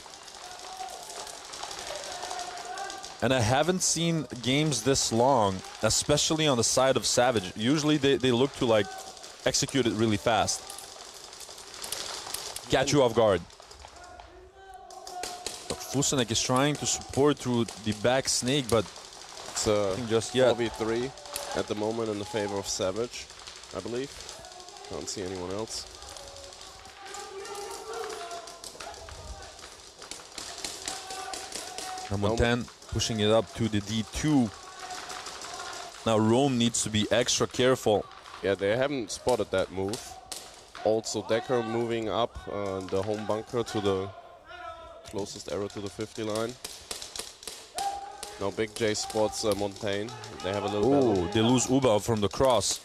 And I haven't seen games this long, especially on the side of Savage. Usually they look to like execute it really fast. Catch you off guard. Fusenek is trying to support through the back Snake, but it's just yet. 4v3 at the moment in the favor of Savage, I believe. Can't see anyone else. Number 10 pushing it up to the D2. Now Rome needs to be extra careful. Yeah, they haven't spotted that move. Also Decker moving up the home bunker to the closest arrow to the 50 line. Now Big J spots Montaigne. They have a little battle. They lose Uba from the cross.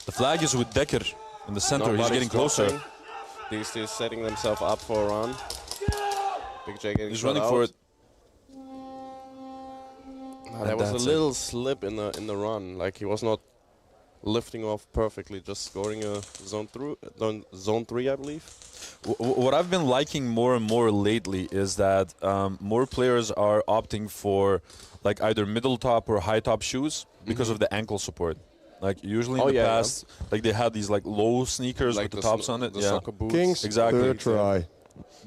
The flag is with Decker in the center. He's getting closer. DSD is setting themselves up for a run. Big J getting running for it. There was a little slip in the run. Like he was not lifting off perfectly, just scoring a zone 3, I believe. What I've been liking more and more lately is that more players are opting for like either middle top or high top shoes because of the ankle support. Like usually in the past, like they had these like low sneakers like with the tops on it. The soccer boots. Kings, exactly. third try.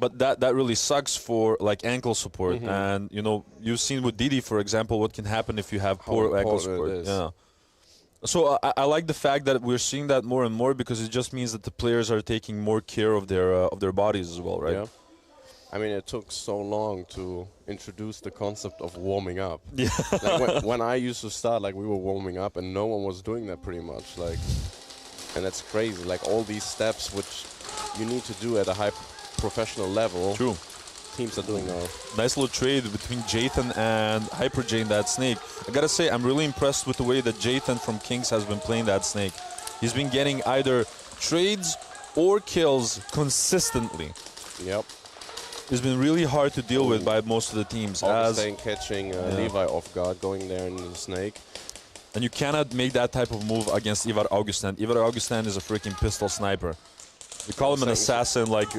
But that really sucks for like ankle support. And you know, you've seen with Didi, for example, what can happen if you have poor ankle support. Yeah. So I like the fact that we're seeing that more and more because it just means that the players are taking more care of their bodies as well, right? Yeah. I mean, it took so long to introduce the concept of warming up. Yeah. Like when I used to start, like we were warming up, and no one was doing that pretty much. Like, and that's crazy. Like all these steps which you need to do at a high professional level. True. Teams are doing now. Nice little trade between Jathan and Hyper Jane, that Snake. I gotta say, I'm really impressed with the way that Jathan from Kings has been playing that Snake. He's been getting either trades or kills consistently. Yep. It's been really hard to deal with by most of the teams. Augustin catching Levi off guard, going there in the Snake. And you cannot make that type of move against Ivar Augustin. Ivar Augustin is a freaking pistol sniper. We call him an assassin, like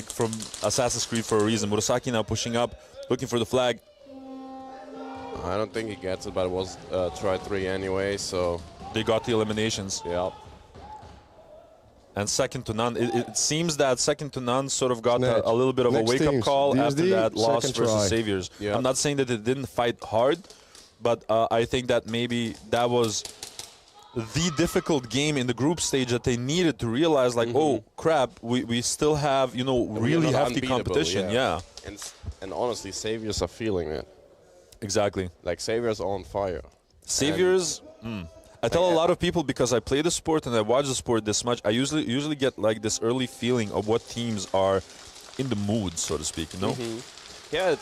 from Assassin's Creed for a reason. Murasaki now pushing up, looking for the flag. I don't think he gets it, but it was try 3 anyway, so... They got the eliminations. Yeah. And second to none. It seems that second to none sort of got a little bit of Next a wake-up teams. call DSD, after that loss second versus try. Saviors. Yeah. I'm not saying that it didn't fight hard, but I think that maybe that was the difficult game in the group stage that they needed to realize, like, oh, crap, we still have, you know, We're really not hefty unbeatable, competition. Yeah. And honestly, Saviors are feeling it. Exactly. Like, Saviors are on fire. Saviors... I tell a lot of people, because I play the sport and I watch the sport this much, I usually get like this early feeling of what teams are in the mood, so to speak, you know? Yeah,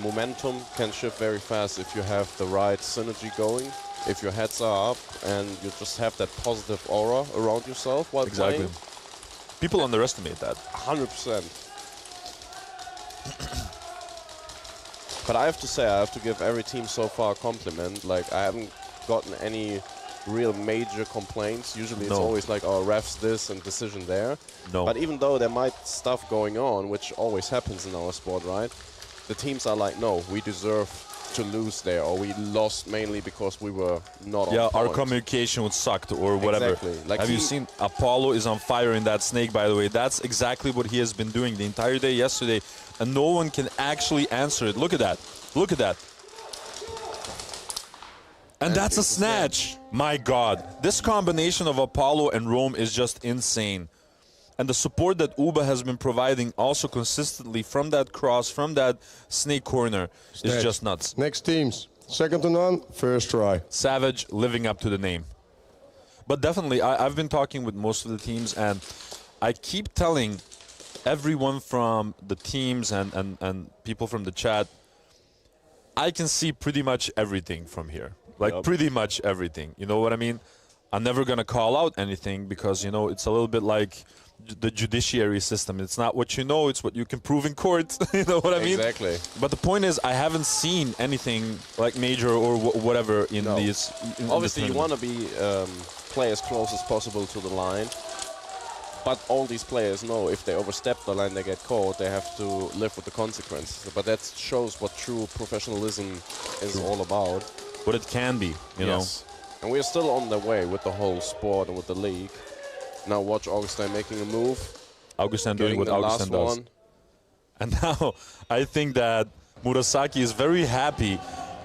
momentum can shift very fast if you have the right synergy going, if your heads are up, and you just have that positive aura around yourself while Exactly. playing. People underestimate that. 100%. But I have to say, I have to give every team so far a compliment. Like, I haven't gotten any real major complaints. Usually it's always like, oh, refs this and decision there. No. But even though there might stuff going on, which always happens in our sport, right? The teams are like, no, we deserve to lose there, or we lost mainly because we were not on our point. communication was sucked or whatever. Exactly. Like, have you seen Apollo is on fire in that snake, by the way? That's exactly what he has been doing the entire day yesterday, and no one can actually answer it. Look at that. Look at that. And that's a snatch. My God. This combination of Apollo and Rome is just insane. And the support that Uba has been providing also consistently from that cross, from that snake corner, is just nuts. Next teams. Second to none, first try. Savage living up to the name. But definitely, I've been talking with most of the teams, and I keep telling everyone from the teams and people from the chat, I can see pretty much everything from here. Like, pretty much everything. You know what I mean? I'm never going to call out anything because, you know, it's a little bit like the judiciary system. It's not what you know, it's what you can prove in court. You know what I mean? Exactly. But the point is, I haven't seen anything like major or whatever in these. Obviously, you want to be play as close as possible to the line. But all these players know if they overstep the line, they get caught. They have to live with the consequences. But that shows what true professionalism is all about. What it can be, you know. And we're still on the way with the whole sport and with the league. Now watch Augustin making a move. Augustin doing what Augustin does. And now I think that Murasaki is very happy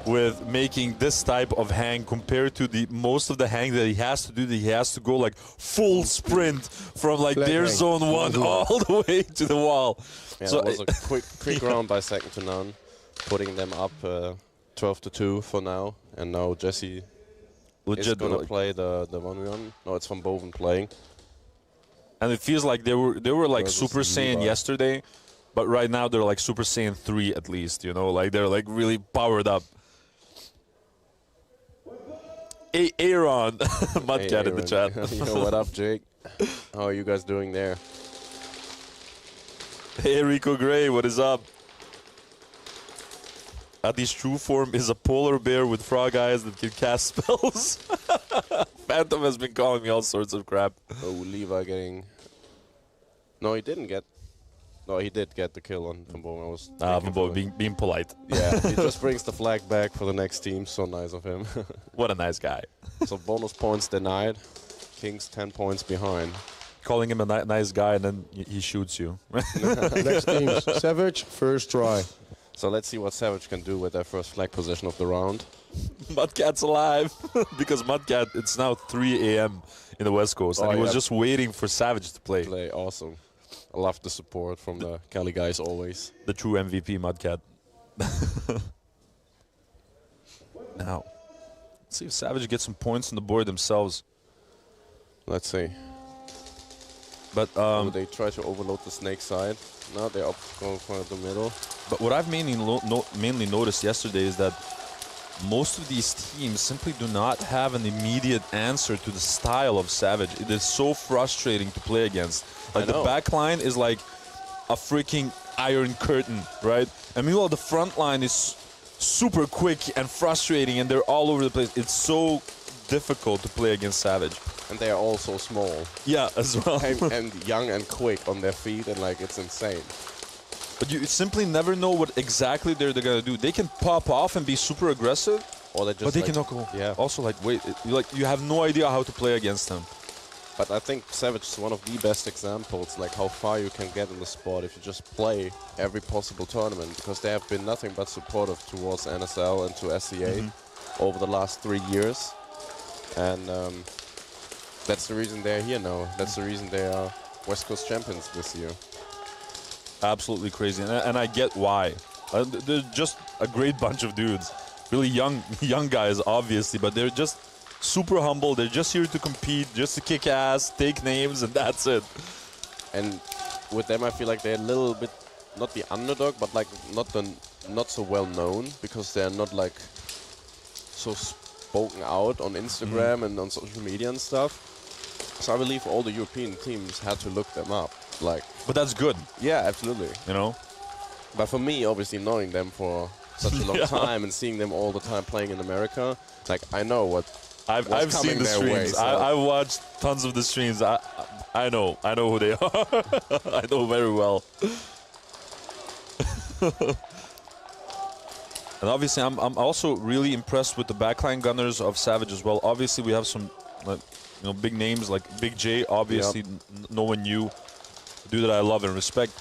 with making this type of hang compared to the most of the hang that he has to do. That he has to go like full sprint from like their zone one all the way to the wall. Yeah, so that was a quick round by second to none, putting them up 12-2 for now. And now Jesse is going to play the 1v1. No, it's Van Boven playing. And it feels like they were like Super Saiyan yesterday, but right now they're like Super Saiyan 3 at least, you know, like they're like really powered up. Aaron, Mudcat in the chat. Yo, what up, Jake? How are you guys doing there? Hey, Rico Gray, what is up? Adi's true form is a polar bear with frog eyes that can cast spells. Phantom has been calling me all sorts of crap. Oh, Levi getting... No, he didn't get... No, he did get the kill on Van Boven. I was Van Boven being polite. Yeah, he just brings the flag back for the next team. So nice of him. What a nice guy. So bonus points denied. Kings 10 points behind. Calling him a nice guy and then he shoots you. Next team, Savage, first try. So let's see what Savage can do with their first flag position of the round. Mudcat's alive because Mudcat, it's now 3 a.m. in the West Coast, and he was just waiting for Savage to play. Awesome. I love the support from the Cali guys always. The true MVP, Mudcat. Now, let's see if Savage gets some points on the board themselves. Let's see. But they try to overload the snake side. Now they're up going for the middle. But what I've mainly noticed yesterday is that most of these teams simply do not have an immediate answer to the style of Savage. It is so frustrating to play against. Like, the back line is like a freaking iron curtain, right? And meanwhile, the front line is super quick and frustrating, and they're all over the place. It's so difficult to play against Savage. And they are all so small. Yeah, as well. and young and quick on their feet, and like, it's insane. But you simply never know what exactly they're going to do. They can pop off and be super aggressive, or they just but they can also like wait. You have no idea how to play against them. But I think Savage is one of the best examples, like how far you can get in the sport if you just play every possible tournament, because they have been nothing but supportive towards NSL and to SCA over the last 3 years. And that's the reason they're here now. That's the reason they are West Coast champions this year. Absolutely crazy, and I get why. They're just a great bunch of dudes. Really young guys, obviously, but they're just super humble. They're just here to compete, just to kick ass, take names, and that's it. And with them, I feel like they're a little bit, not the underdog, but like not so well known, because they're not like so spoken out on Instagram and on social media and stuff. So I believe all the European teams had to look them up. Like, but that's good. Yeah, absolutely. You know. But for me, obviously knowing them for such a long time and seeing them all the time playing in America, like I know what. I've seen the streams. Way, so. I've watched tons of the streams. I know who they are. I know very well. And obviously, I'm also really impressed with the backline gunners of Savage as well. Obviously, we have some big names like Big J. Obviously, no one knew. A dude that I love and respect.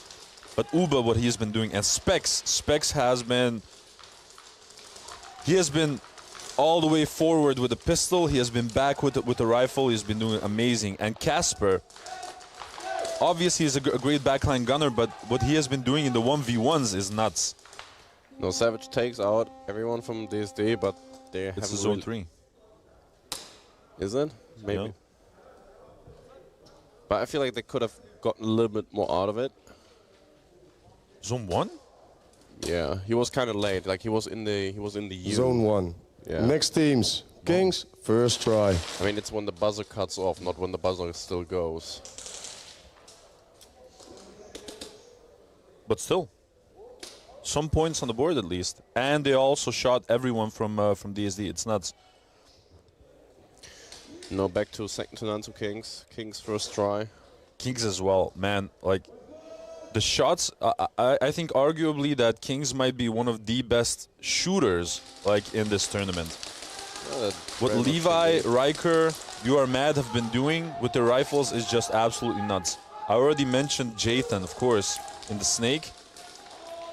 But Uba, what he has been doing, and Specs has been. He has been all the way forward with the pistol. He has been back with the rifle. He's been doing amazing. And Casper, obviously, is a great backline gunner, but what he has been doing in the 1v1s is nuts. No, Savage takes out everyone from DSD, but they have. It's a zone 3. Is it? Maybe. Yeah. But I feel like they could have gotten a little bit more out of it. Zone 1? Yeah, he was kind of late. Like he was in the U. Zone 1. Yeah. Next teams. Kings, first try. I mean, it's when the buzzer cuts off, not when the buzzer still goes. But still, some points on the board at least. And they also shot everyone from DSD. It's nuts. No, back to second to none to Kings. Kings first try. Kings as well, man. Like the shots, I think arguably that Kings might be one of the best shooters like in this tournament. What Levi, Riker, You Are Mad have been doing with their rifles is just absolutely nuts. I already mentioned Jathan, of course, in the Snake.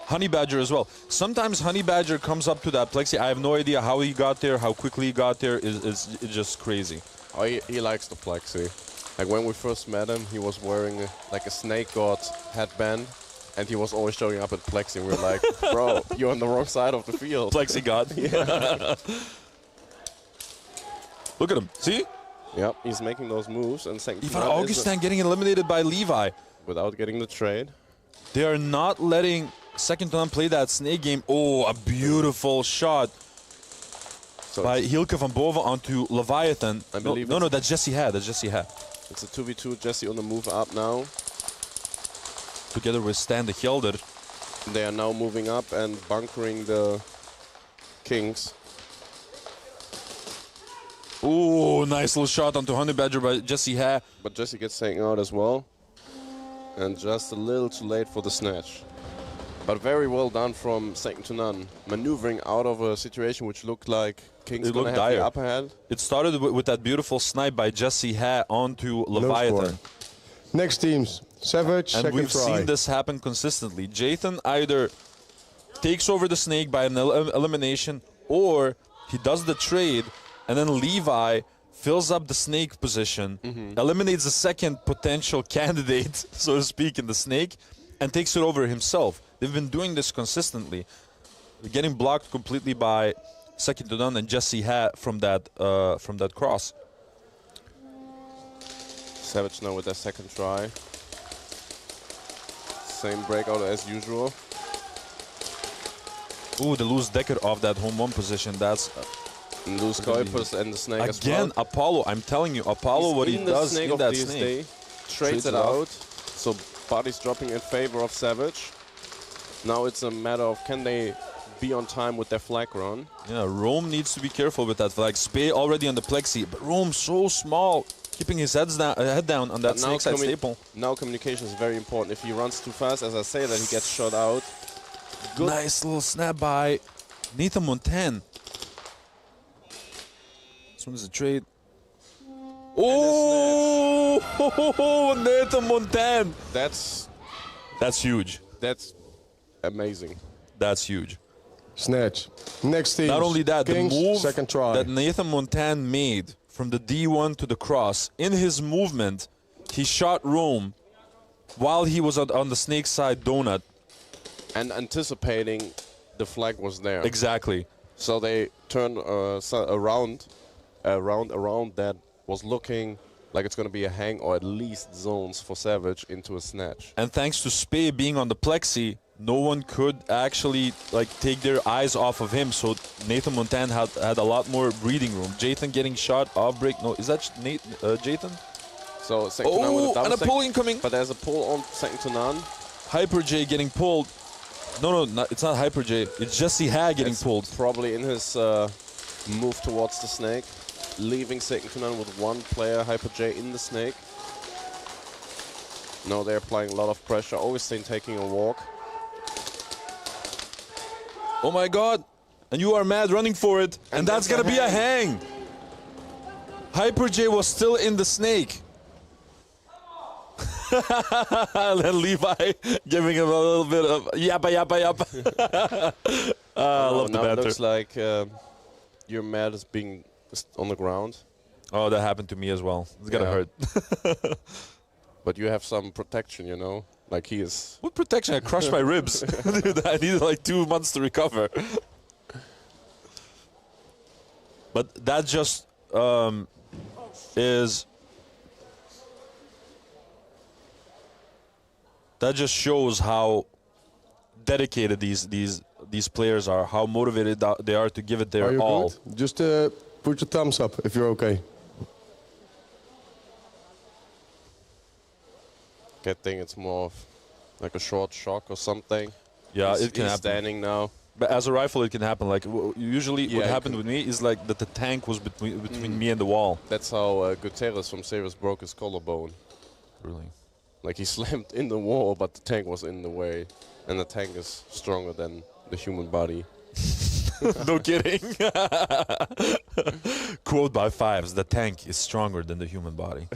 Honey Badger as well. Sometimes Honey Badger comes up to that plexi. I have no idea how he got there, how quickly he got there. It's just crazy. Oh, he likes the plexi. Like when we first met him, he was wearing like a Snake God headband, and he was always showing up at plexi. And we were like, bro, you're on the wrong side of the field. Plexi God. Yeah. Look at him. See? Yep, he's making those moves. And Ivan Augustin getting eliminated by Levi. Without getting the trade. They are not letting second to none play that Snake game. Oh, a beautiful shot. So by Hielke van Boven onto Leviathan. I believe no, that's Jesse Had. That's Jesse Had. It's a 2v2. Jesse on the move up now. Together with Stan de Gelder. They are now moving up and bunkering the Kings. Ooh, nice little shot onto Honey Badger by Jesse Ha. But Jesse gets taken out as well. And just a little too late for the snatch. But very well done from second to none. Maneuvering out of a situation which looked like Kings gonna have the upper hand. It started with that beautiful snipe by Jesse Ha onto Leviathan. Next teams, Savage, and second we've try. seen this happen consistently. Jathan either takes over the Snake by an elimination, or he does the trade, and then Levi fills up the Snake position, eliminates the second potential candidate, so to speak, in the Snake, and takes it over himself. They've been doing this consistently. They're getting blocked completely by second to none and Jesse Ha from that cross. Savage now with their second try. Same breakout as usual. Ooh, the loose decker off that home one position. That's loose Kuipers and the Snake as well. Again, Apollo. I'm telling you, Apollo, what he does in that Snake. Trades it out. So body's dropping in favor of Savage. Now it's a matter of can they be on time with their flag run. Yeah, Rome needs to be careful with that flag. Spey already on the plexi, but Rome so small, keeping his head down on that Snake side staple. Now communication is very important. If he runs too fast, as I say, that he gets shot out. Good. Nice little snap by Nathan Montan. This one's a trade. Oh, Nathan Montan. That's huge. That's amazing. That's huge. Snatch. Next team. Not only that, Kings, the move second try. that Nathan Montan made from the D1 to the cross, in his movement, he shot Rome while he was on the snake side donut. And anticipating the flag was there. Exactly. So they turned around that was looking like it's going to be a hang or at least zones for Savage into a snatch. And thanks to Spey being on the plexi, no one could actually take their eyes off of him. So Nathan Montan had a lot more breathing room. Jathan getting shot off break. No, is that Jathan? So second to none with a double and a pull incoming. But there's a pull on second to none. Hyper J getting pulled. No, it's not Hyper J. It's Jesse Ha getting pulled. Probably in his move towards the snake. Leaving second to none with one player, Hyper J, in the snake. No, they're applying a lot of pressure. Augustine taking a walk. Oh my god. And you are mad running for it. And that's going to be a hang. Hyper J was still in the snake. And then Levi giving him a little bit of yappa. I love the now banter. It looks like your mad is being on the ground. Oh, that happened to me as well. It's going to hurt. But you have some protection, you know? Like he is. What protection? I crushed my ribs. Dude, I needed like 2 months to recover. But that just that just shows how dedicated these players are, how motivated they are to give it their all. Good? Just put your thumbs up if you're okay. I think it's more of like a short shock or something. Yeah, He's it can happen. Standing now. But as a rifle, it can happen. Like usually, Yeah, what it happened with me is like that the tank was between me and the wall. That's how Guterres from Savers broke his collarbone. Really? Like he slammed in the wall, but the tank was in the way, and the tank is stronger than the human body. No kidding. Quote by Fives: the tank is stronger than the human body.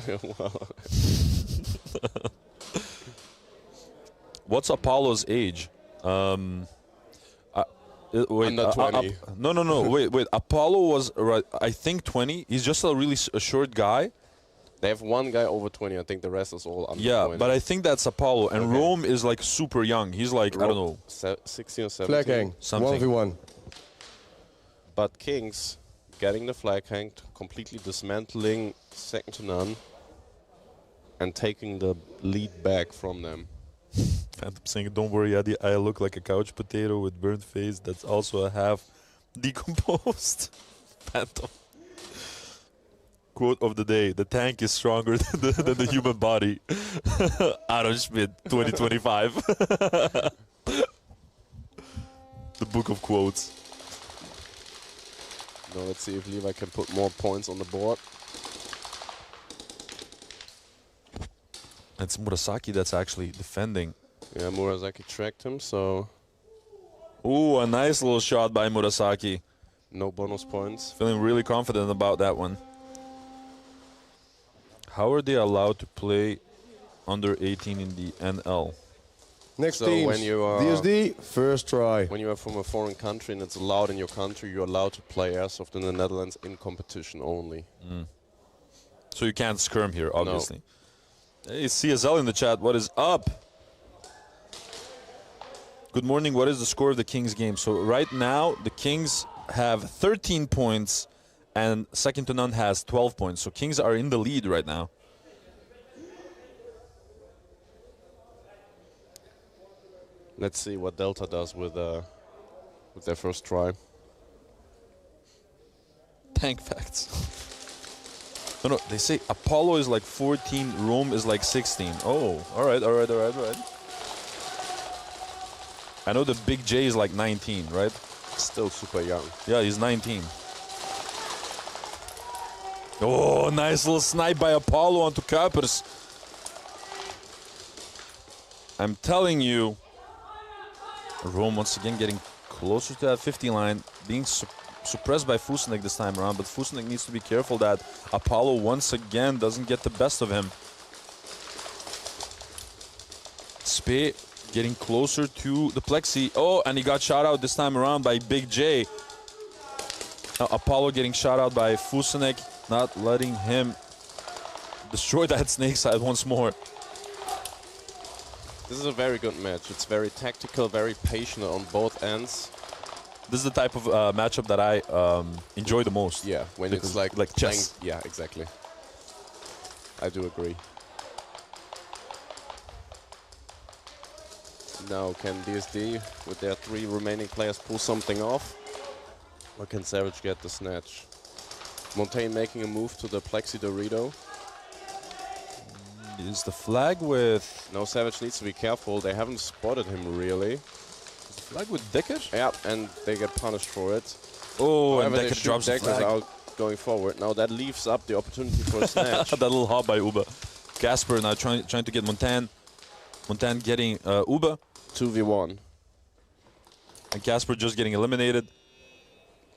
What's Apollo's age? Wait, Under 20. No. Wait. Apollo was, I think, 20. He's just a really short guy. They have one guy over 20. I think the rest is all under 20. But I think that's Apollo. And Rome is like super young. He's like, I don't know. 16 or 17. Flag hang. Something. 1v1. But Kings getting the flag hang, completely dismantling second to none, and taking the lead back from them. Phantom saying, don't worry, Adi, I look like a couch potato with burnt face that's also a half decomposed. Phantom. Quote of the day: the tank is stronger than the human body. Aaron Schmidt, 2025. The book of quotes. Now let's see if Levi can put more points on the board. It's Murasaki that's actually defending. Yeah, Murasaki tracked him, so... Ooh, a nice little shot by Murasaki. No bonus points. Feeling really confident about that one. How are they allowed to play under 18 in the NL? Next So teams. when you are DSD, first try. When you are from a foreign country and it's allowed in your country, you're allowed to play Airsoft in the Netherlands in competition only. So you can't skirm here, obviously. Hey, CSL in the chat, what is up? Good morning, what is the score of the Kings game? So right now, the Kings have 13 points and second to none has 12 points. So Kings are in the lead right now. Let's see what Delta does with their first try. Tank facts. No, they say Apollo is like 14, Rome is like 16. Oh, all right. I know the Big J is like 19, right? Still super young. Yeah, he's 19. Oh, nice little snipe by Apollo onto Kuipers. I'm telling you, Rome once again getting closer to that 50 line, being suppressed by Fusenek this time around, but Fusenek needs to be careful that Apollo once again doesn't get the best of him. Spey getting closer to the plexi. Oh, and he got shot out this time around by Big J. Now Apollo getting shot out by Fusenek, not letting him destroy that snake side once more. This is a very good match. It's very tactical, very patient on both ends. This is the type of matchup that I enjoy the most. Yeah, when it's like chess. playing, yeah, exactly. I do agree. Now can DSD, with their 3 remaining players, pull something off? Or can Savage get the snatch? Montaigne making a move to the Plexi Dorito. Is the flag with... No, Savage needs to be careful. They haven't spotted him, really. Is the flag with Decker? Yeah, and they get punished for it. Oh, however, and Decker drops the flag. out going forward. Now that leaves up the opportunity for a snatch. That little hop by Uber. Casper now trying to get Montaigne. Montaigne getting Uber. 2v1. And Casper just getting eliminated.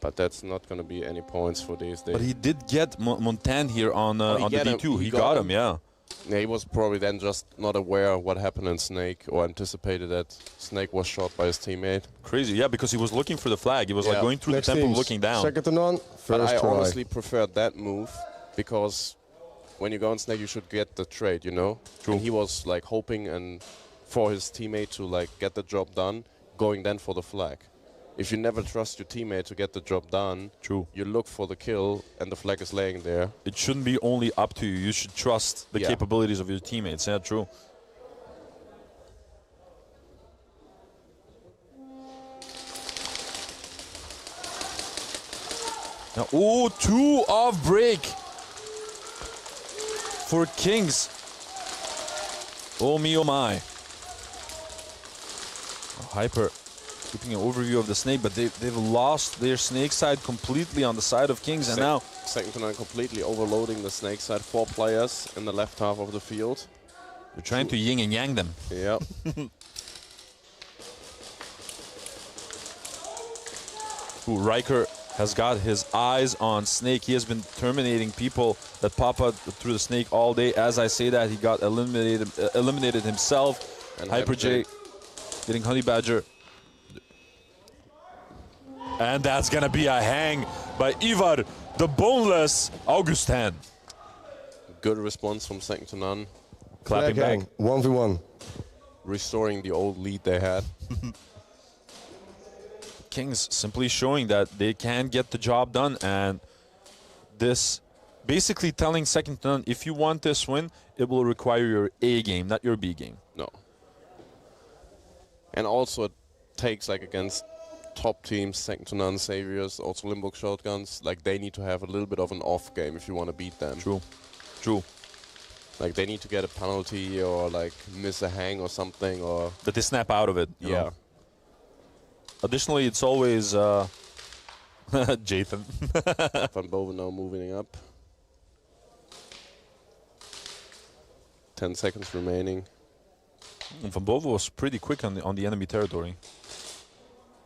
But that's not going to be any points for DSD. But he did get Montaigne here on the D2. He got him, yeah. Yeah, he was probably then just not aware of what happened in Snake, or anticipated that Snake was shot by his teammate. Crazy, yeah, because he was looking for the flag. He was like going through the temple looking down. Second to none, But first I try. honestly prefer that move, because when you go on Snake, you should get the trade, you know? True. And he was like hoping and for his teammate to like get the job done, going then for the flag. If you never trust your teammate to get the job done, true, you look for the kill and the flag is laying there. It shouldn't be only up to you. You should trust the capabilities of your teammates. Yeah, true. Now, ooh, 2 off break for Kings. Oh me, oh my. Hyper keeping an overview of the snake, but they've lost their snake side completely on the side of Kings, and now second to none completely overloading the snake side. 4 players in the left half of the field. They're trying to yin and yang them. Yeah. Riker has got his eyes on Snake. He has been terminating people that pop out through the Snake all day. As I say that, he got eliminated himself. And Hyper J getting Honey Badger. And that's gonna be a hang by Ivar, the boneless Augustin. Good response from second to none. Clapping back. 1v1. Restoring the old lead they had. Kings simply showing that they can get the job done, and this basically telling second to none, if you want this win, it will require your A game, not your B game. No. And also it takes, like, against top teams, second to none, Saviors, also Limburg Shotguns, like, they need to have a little bit of an off game if you want to beat them. True. True. Like, they need to get a penalty or, like, miss a hang or something, or... That they snap out of it. You know? Additionally, it's always Jathan. Van Boven now moving up. 10 seconds remaining. And Van Boven was pretty quick on the enemy territory.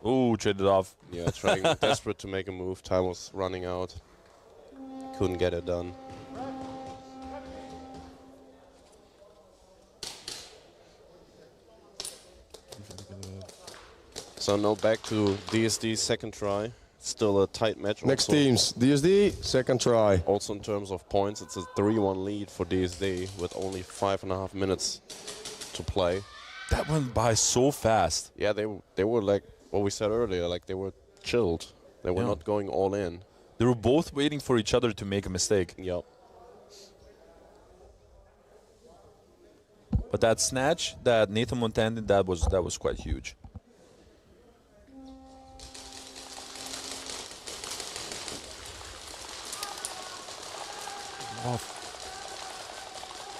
Ooh, traded off. Yeah, trying desperate to make a move. Time was running out. Couldn't get it done. So now back to DSD's second try. Still a tight match. Next also. teams, DSD, second try. Also in terms of points, it's a 3-1 lead for DSD with only 5.5 minutes to play. That went by so fast. Yeah, they were like what we said earlier, like they were chilled. They were not going all in. They were both waiting for each other to make a mistake. Yep. But that snatch that Nathan Montaigne did, that was quite huge. Wow.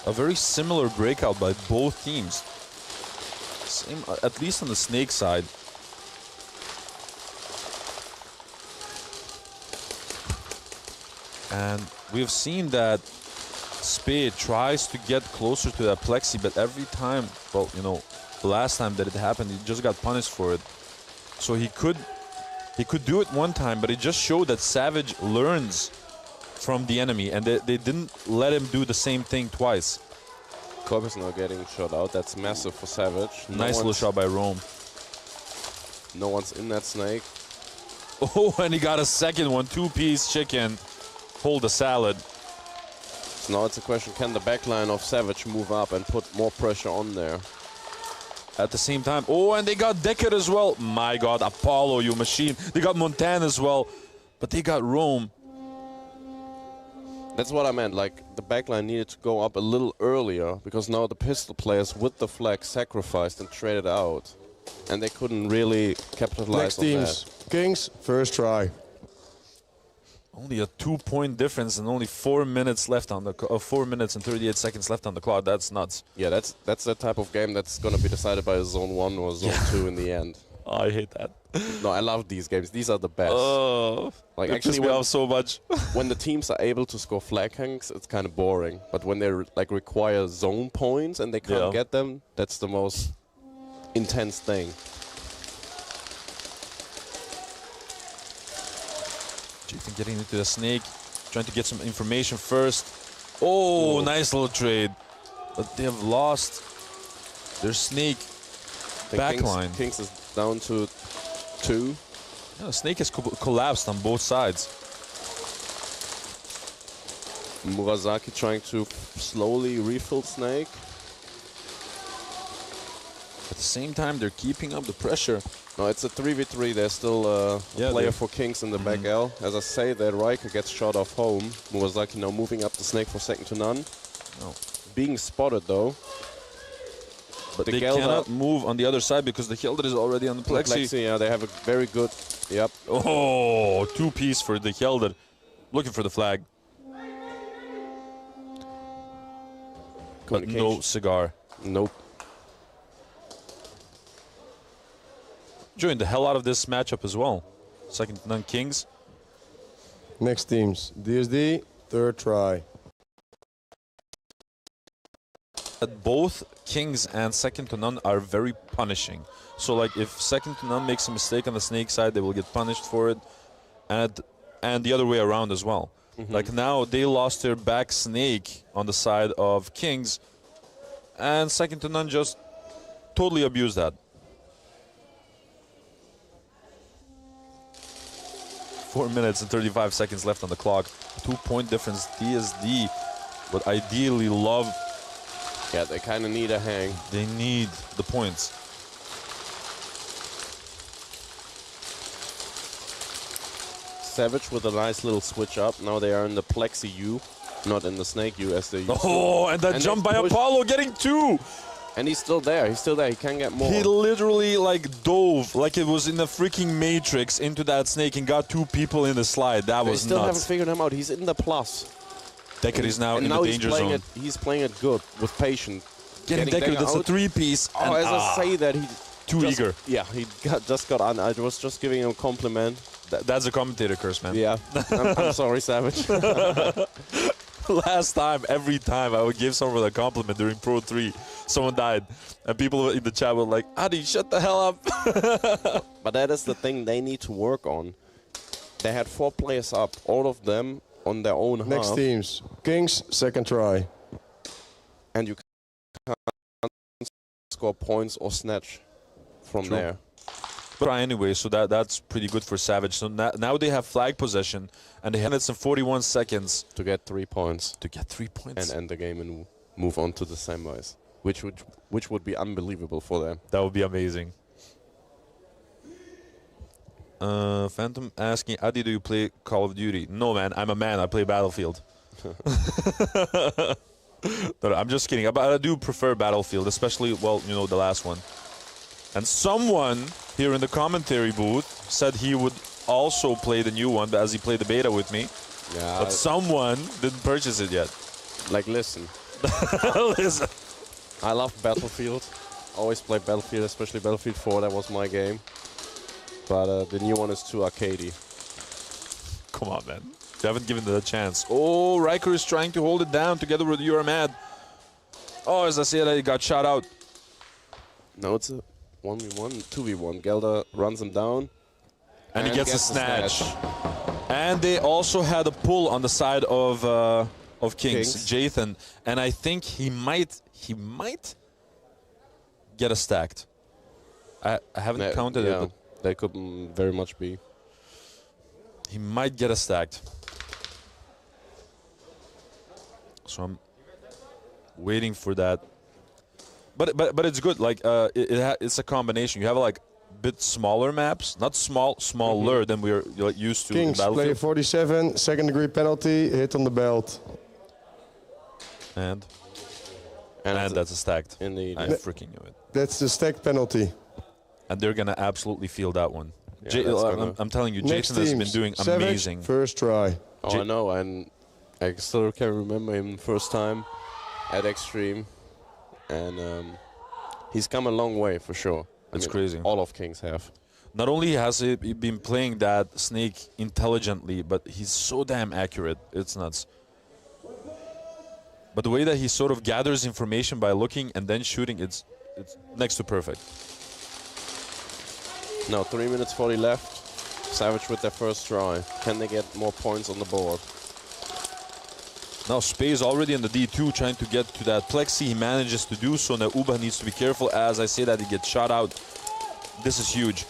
A very similar breakout by both teams. Same, at least on the Snake side. And we've seen that Spade tries to get closer to that plexi, but every time, well, you know, the last time that it happened, he just got punished for it. So he could He could do it one time, but it just showed that Savage learns from the enemy, and they didn't let him do the same thing twice. Corp is now getting shot out. That's massive for Savage. Nice little shot by Rome. No one's in that snake. Oh, and he got a second one. Two-piece chicken. Hold the salad. So now it's a question, can the backline of Savage move up and put more pressure on there? At the same time. Oh, and they got Decker as well. My God, Apollo, you machine. They got Montana as well. But they got Rome. That's what I meant. Like, the backline needed to go up a little earlier because now the pistol players with the flag sacrificed and traded out. And they couldn't really capitalize on teams. that. Kings, first try. Only a 2-point difference and only 4 minutes left on the 4 minutes and 38 seconds left on the clock. That's nuts. Yeah, that's that type of game that's gonna be decided by zone 1 or zone 2 in the end. Oh, I hate that. No, I love these games. These are the best. Oh, like actually, we have so much. When the teams are able to score flag hangs, it's kind of boring. But when they like require zone points and they can't get them, that's the most intense thing. Jathan getting into the snake, trying to get some information first. Oh, nice little trade. But they have lost their snake backline. Kings is down to 2. Yeah, the snake has collapsed on both sides. Murasaki trying to slowly refill snake. At the same time, they're keeping up the pressure. No, it's a 3v3. There's still a player for Kings in the back L. As I say, that Riker gets shot off home. Murasaki now moving up the snake for second to none. No. Being spotted though. But they cannot move on the other side because the Helder is already on the plexi. Yeah, they have a very good. Yep. Oh, 2-piece for the Helder. Looking for the flag. But no cigar. Nope. Enjoying the hell out of this matchup as well. Second to none Kings. Next teams. DSD, third try. Both Kings and second to none are very punishing. So like if second to none makes a mistake on the snake side, they will get punished for it. And the other way around as well. Like now they lost their back snake on the side of Kings. And second to none just totally abused that. 4 minutes and 35 seconds left on the clock. 2-point difference. DSD would ideally love. Yeah, they kind of need a hang. They need the points. Savage with a nice little switch up. Now they are in the Plexi U, not in the Snake U as they used to. Oh, and that jump by Apollo getting 2. And he's still there. He's still there. He can get more. He literally like dove like it was in the freaking Matrix into that snake and got 2 people in the slide. That was still nuts. haven't figured him out. He's in the plus. Decker is now in the danger zone. He's playing it good with patience. Getting Decker, that's a 3-piece. Oh, as I say that, he too eager. Yeah, he just got on. I was just giving him a compliment. That's a commentator curse, man. Yeah, I'm sorry, Savage. Last time, every time I would give someone a compliment during Pro 3, someone died. And people in the chat were like, Adi, shut the hell up. But that is the thing they need to work on. They had 4 players up, all of them on their own half. Next teams. Kings, second try. And you can't score points or snatch from there. But anyway, so that's pretty good for Savage. So now they have flag possession, and they have minutes and 41 seconds to get 3 points. To get 3 points. And end the game and move on to the semis, which would be unbelievable for them. That would be amazing. Phantom asking, Adi, do you play Call of Duty? No, man. I'm a man. I play Battlefield. No, I'm just kidding. I do prefer Battlefield, especially, well, you know, the last one. And someone here in the commentary booth said he would also play the new one as he played the beta with me. Yeah. But someone didn't purchase it yet. Like, listen. Listen. I love Battlefield. Always play Battlefield, especially Battlefield 4. That was my game. But the new one is too arcadey. Come on, man. You haven't given it a chance. Oh, Riker is trying to hold it down together with You're Mad. Oh, as I said, he got shot out. No, it's a 1v1, 2v1. Gelder runs him down. And he gets a snatch. And they also had a pull on the side of Kings, Jathan, and I think he might get a stacked. I haven't counted it, but that could very much be. He might get a stacked. So I'm waiting for that. But it's good. Like it's a combination. You have like bit smaller maps, not smaller than we're used to. Kings, in Battlefield. player 47, second degree penalty, hit on the belt. And that's a stacked. Indeed. I freaking knew it. That's the stacked penalty. And they're gonna absolutely feel that one. Yeah, I'm telling you, Jason has been doing amazing. First try. Oh, I know, and I still can remember him first time at Extreme, and he's come a long way for sure. It's crazy. All of Kings have. Not only has he been playing that snake intelligently, but he's so damn accurate. It's nuts. But the way that he sort of gathers information by looking and then shooting, it's next to perfect. Now 3 minutes 40 left. Savage with their first try. Can they get more points on the board? Now Spey is already in the D2 trying to get to that plexi. He manages to do so. Now Uba needs to be careful. As I say that, he gets shot out. This is huge.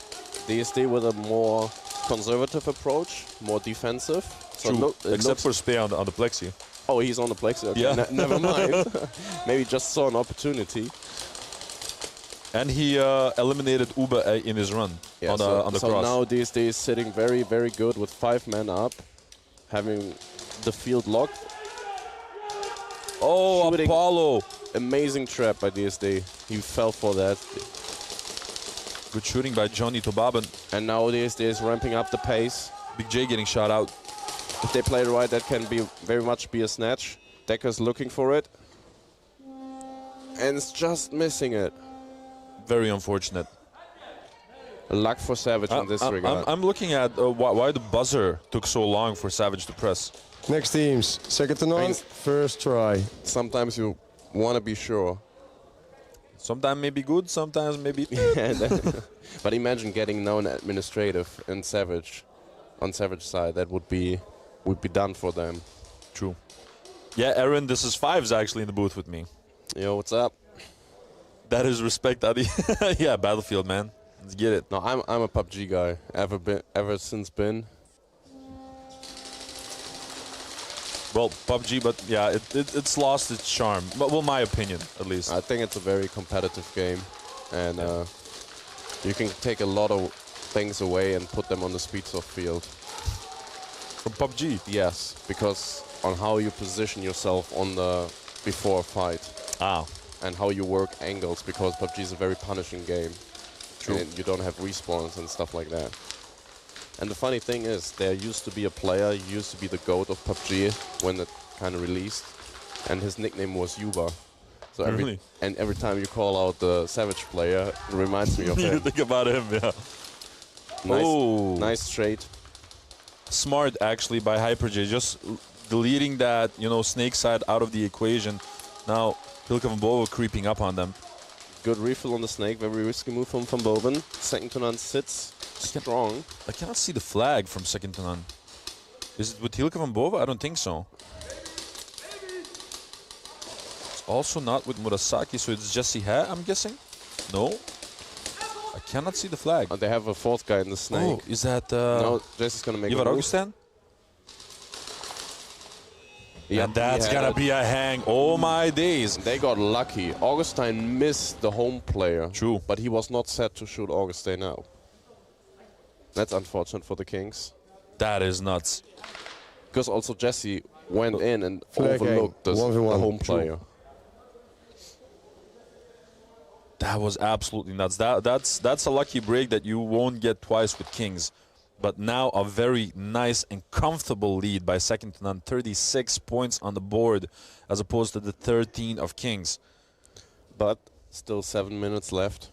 DSD with a more conservative approach, more defensive. So True, except for Spey on the plexi. Oh, he's on the plexi. Okay. Yeah. Never mind. Maybe just saw an opportunity. And he eliminated Uba in his run on the so cross. now DSD is sitting very, very good with 5 men up, having the field locked. Oh, shooting. Apollo! Amazing trap by DSD. He fell for that. Good shooting by Johnny Tobaban. And now DSD is ramping up the pace. Big J getting shot out. If they play it right, that can be very much be a snatch. Decker's looking for it. And it's just missing it. Very unfortunate. Luck for Savage in this regard. I'm looking at why the buzzer took so long for Savage to press. Next teams, second to none, first try. Sometimes you want to be sure. Sometimes maybe good, sometimes maybe. But imagine getting known administrative in Savage, on Savage side. That would be done for them. True. Yeah, Aaron, this is Fives actually in the booth with me. Yo, what's up? That is respect, Adi. Yeah, Battlefield, man. Let's get it. No, I'm a PUBG guy. Ever since been. Well, PUBG, but yeah, it's lost its charm. Well, my opinion, at least. I think it's a very competitive game, and you can take a lot of things away and put them on the speedsoft field. From PUBG? Yes, because on how you position yourself on the before a fight. Ah. And how you work angles, because PUBG is a very punishing game. True. And you don't have respawns and stuff like that. And the funny thing is, there used to be a player, he used to be the GOAT of PUBG when it kind of released, and his nickname was Yuba. So every time you call out the Savage player, it reminds me of him. You think about him, yeah. Nice trade. Smart, actually, by HyperJ, just deleting that, snake side out of the equation. Now, Hilke van Boven creeping up on them. Good refill on the snake, very risky move from Van Boven. Second to none sits strong. I cannot see the flag from second to none. Is it with Hilke van Boven? I don't think so. It's also not with Murasaki, so it's Jesse Ha, I'm guessing? No. I cannot see the flag. They have a fourth guy in the snake. Oh, is that... no, Jesse's going to make Ivar a move. Augustin? Yeah, and that's gonna be a hang. Oh my days. They got lucky. Augustine missed the home player. True. But he was not set to shoot Augustine now. That's unfortunate for the Kings. That is nuts. Because also Jesse went in and Flag overlooked the home True. player. That was absolutely nuts. That's a lucky break that you won't get twice with Kings. But now a very nice and comfortable lead by second to none. 36 points on the board as opposed to the 13 of Kings. But still 7 minutes left.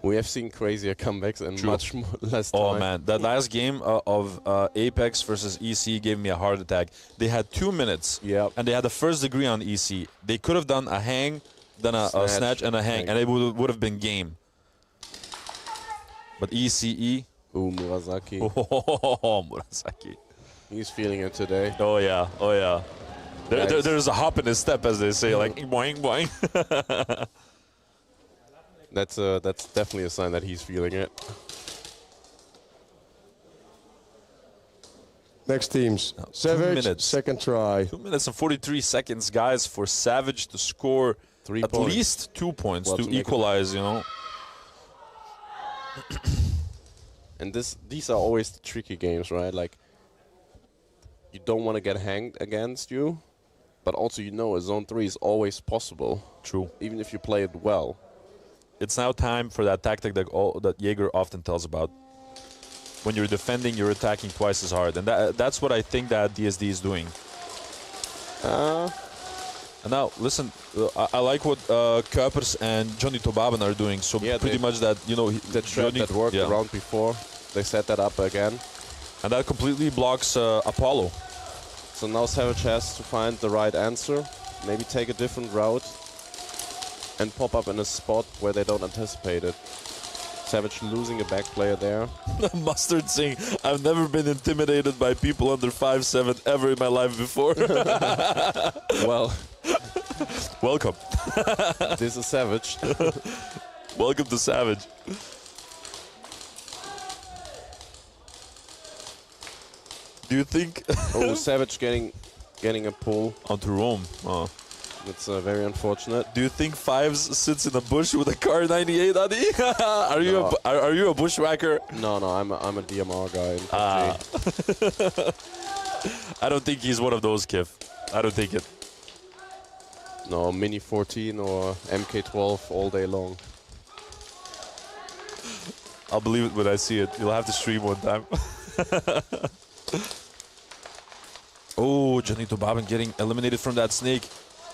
We have seen crazier comebacks in much less time. Oh man, that last game of Apex versus EC gave me a heart attack. They had 2 minutes, and they had the first degree on EC. They could have done a hang, then a snatch and a hang, and it would have been game. But ECE, Ooh, Murasaki. Oh, Murasaki. He's feeling it today. Oh yeah, oh yeah. Nice. There's a hop in his step, as they say, like boing boing. That's definitely a sign that he's feeling it. Next teams. Savage, second try. 2 minutes and 43 seconds, guys, for Savage to score 3 at points. least 2 points Well, to to make it- equalize, you know. And these are always the tricky games, right? Like, you don't want to get hanged against you, but also you know a zone 3 is always possible. True. Even if you play it well. It's now time for that tactic that Jaeger often tells about. When you're defending, you're attacking twice as hard. And that's what I think that DSD is doing. And now, listen, I like what Kuipers and Johnny Tobaben are doing. So Yeah, pretty much that, you know... The trap that worked around before, they set that up again. And that completely blocks Apollo. So now Savage has to find the right answer, maybe take a different route, and pop up in a spot where they don't anticipate it. Savage losing a back player there. Mustard saying, I've never been intimidated by people under 5'7" ever in my life before. Well, welcome. This is Savage. Welcome to Savage. Do you think... Oh, Savage getting a pull. Onto Rome. Oh. That's very unfortunate. Do you think Fives sits in a bush with a car 98, Adi? No. Are you a bushwhacker? No, I'm a DMR guy in PUBG. I don't think he's one of those, Kif. I don't think it. No, Mini 14 or MK12 all day long. I'll believe it when I see it. You'll have to stream one time. Oh, Johnny Tobaben getting eliminated from that snake.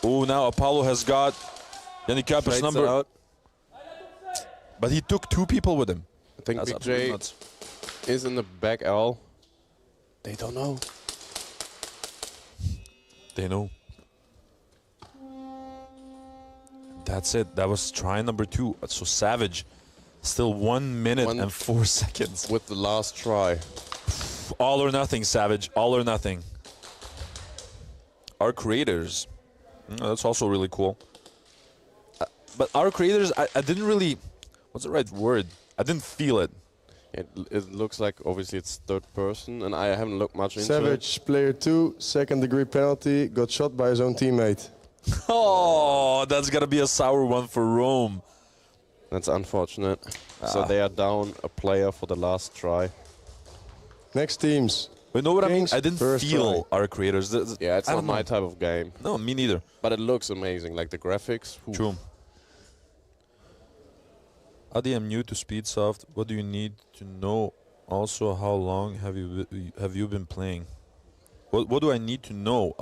Oh, now Apollo has got Yannick Kuipers' number. Out. But he took 2 people with him. I think That's Big absolutely J nuts. is in the back L. They don't know. They know. That's it. That was try number 2. So Savage, still 1 minute and 4 seconds. With the last try. All or nothing, Savage. All or nothing. Our creators. That's also really cool. But our creators, I didn't really... What's the right word? I didn't feel it. It looks like, obviously, it's third person, and I haven't looked much into Savage, player 2, second degree penalty, got shot by his own teammate. Oh, that's gonna be a sour one for Rome. That's unfortunate. So they are down a player for the last try. Next teams. You know what Kings, I mean? I didn't first feel try. our creators. Yeah, it's I not don't my know. type of game. No, me neither. But it looks amazing, like the graphics. Oof. True. Adi, I'm new to Speedsoft. What do you need to know? Also, how long have you been playing? What do I need to know?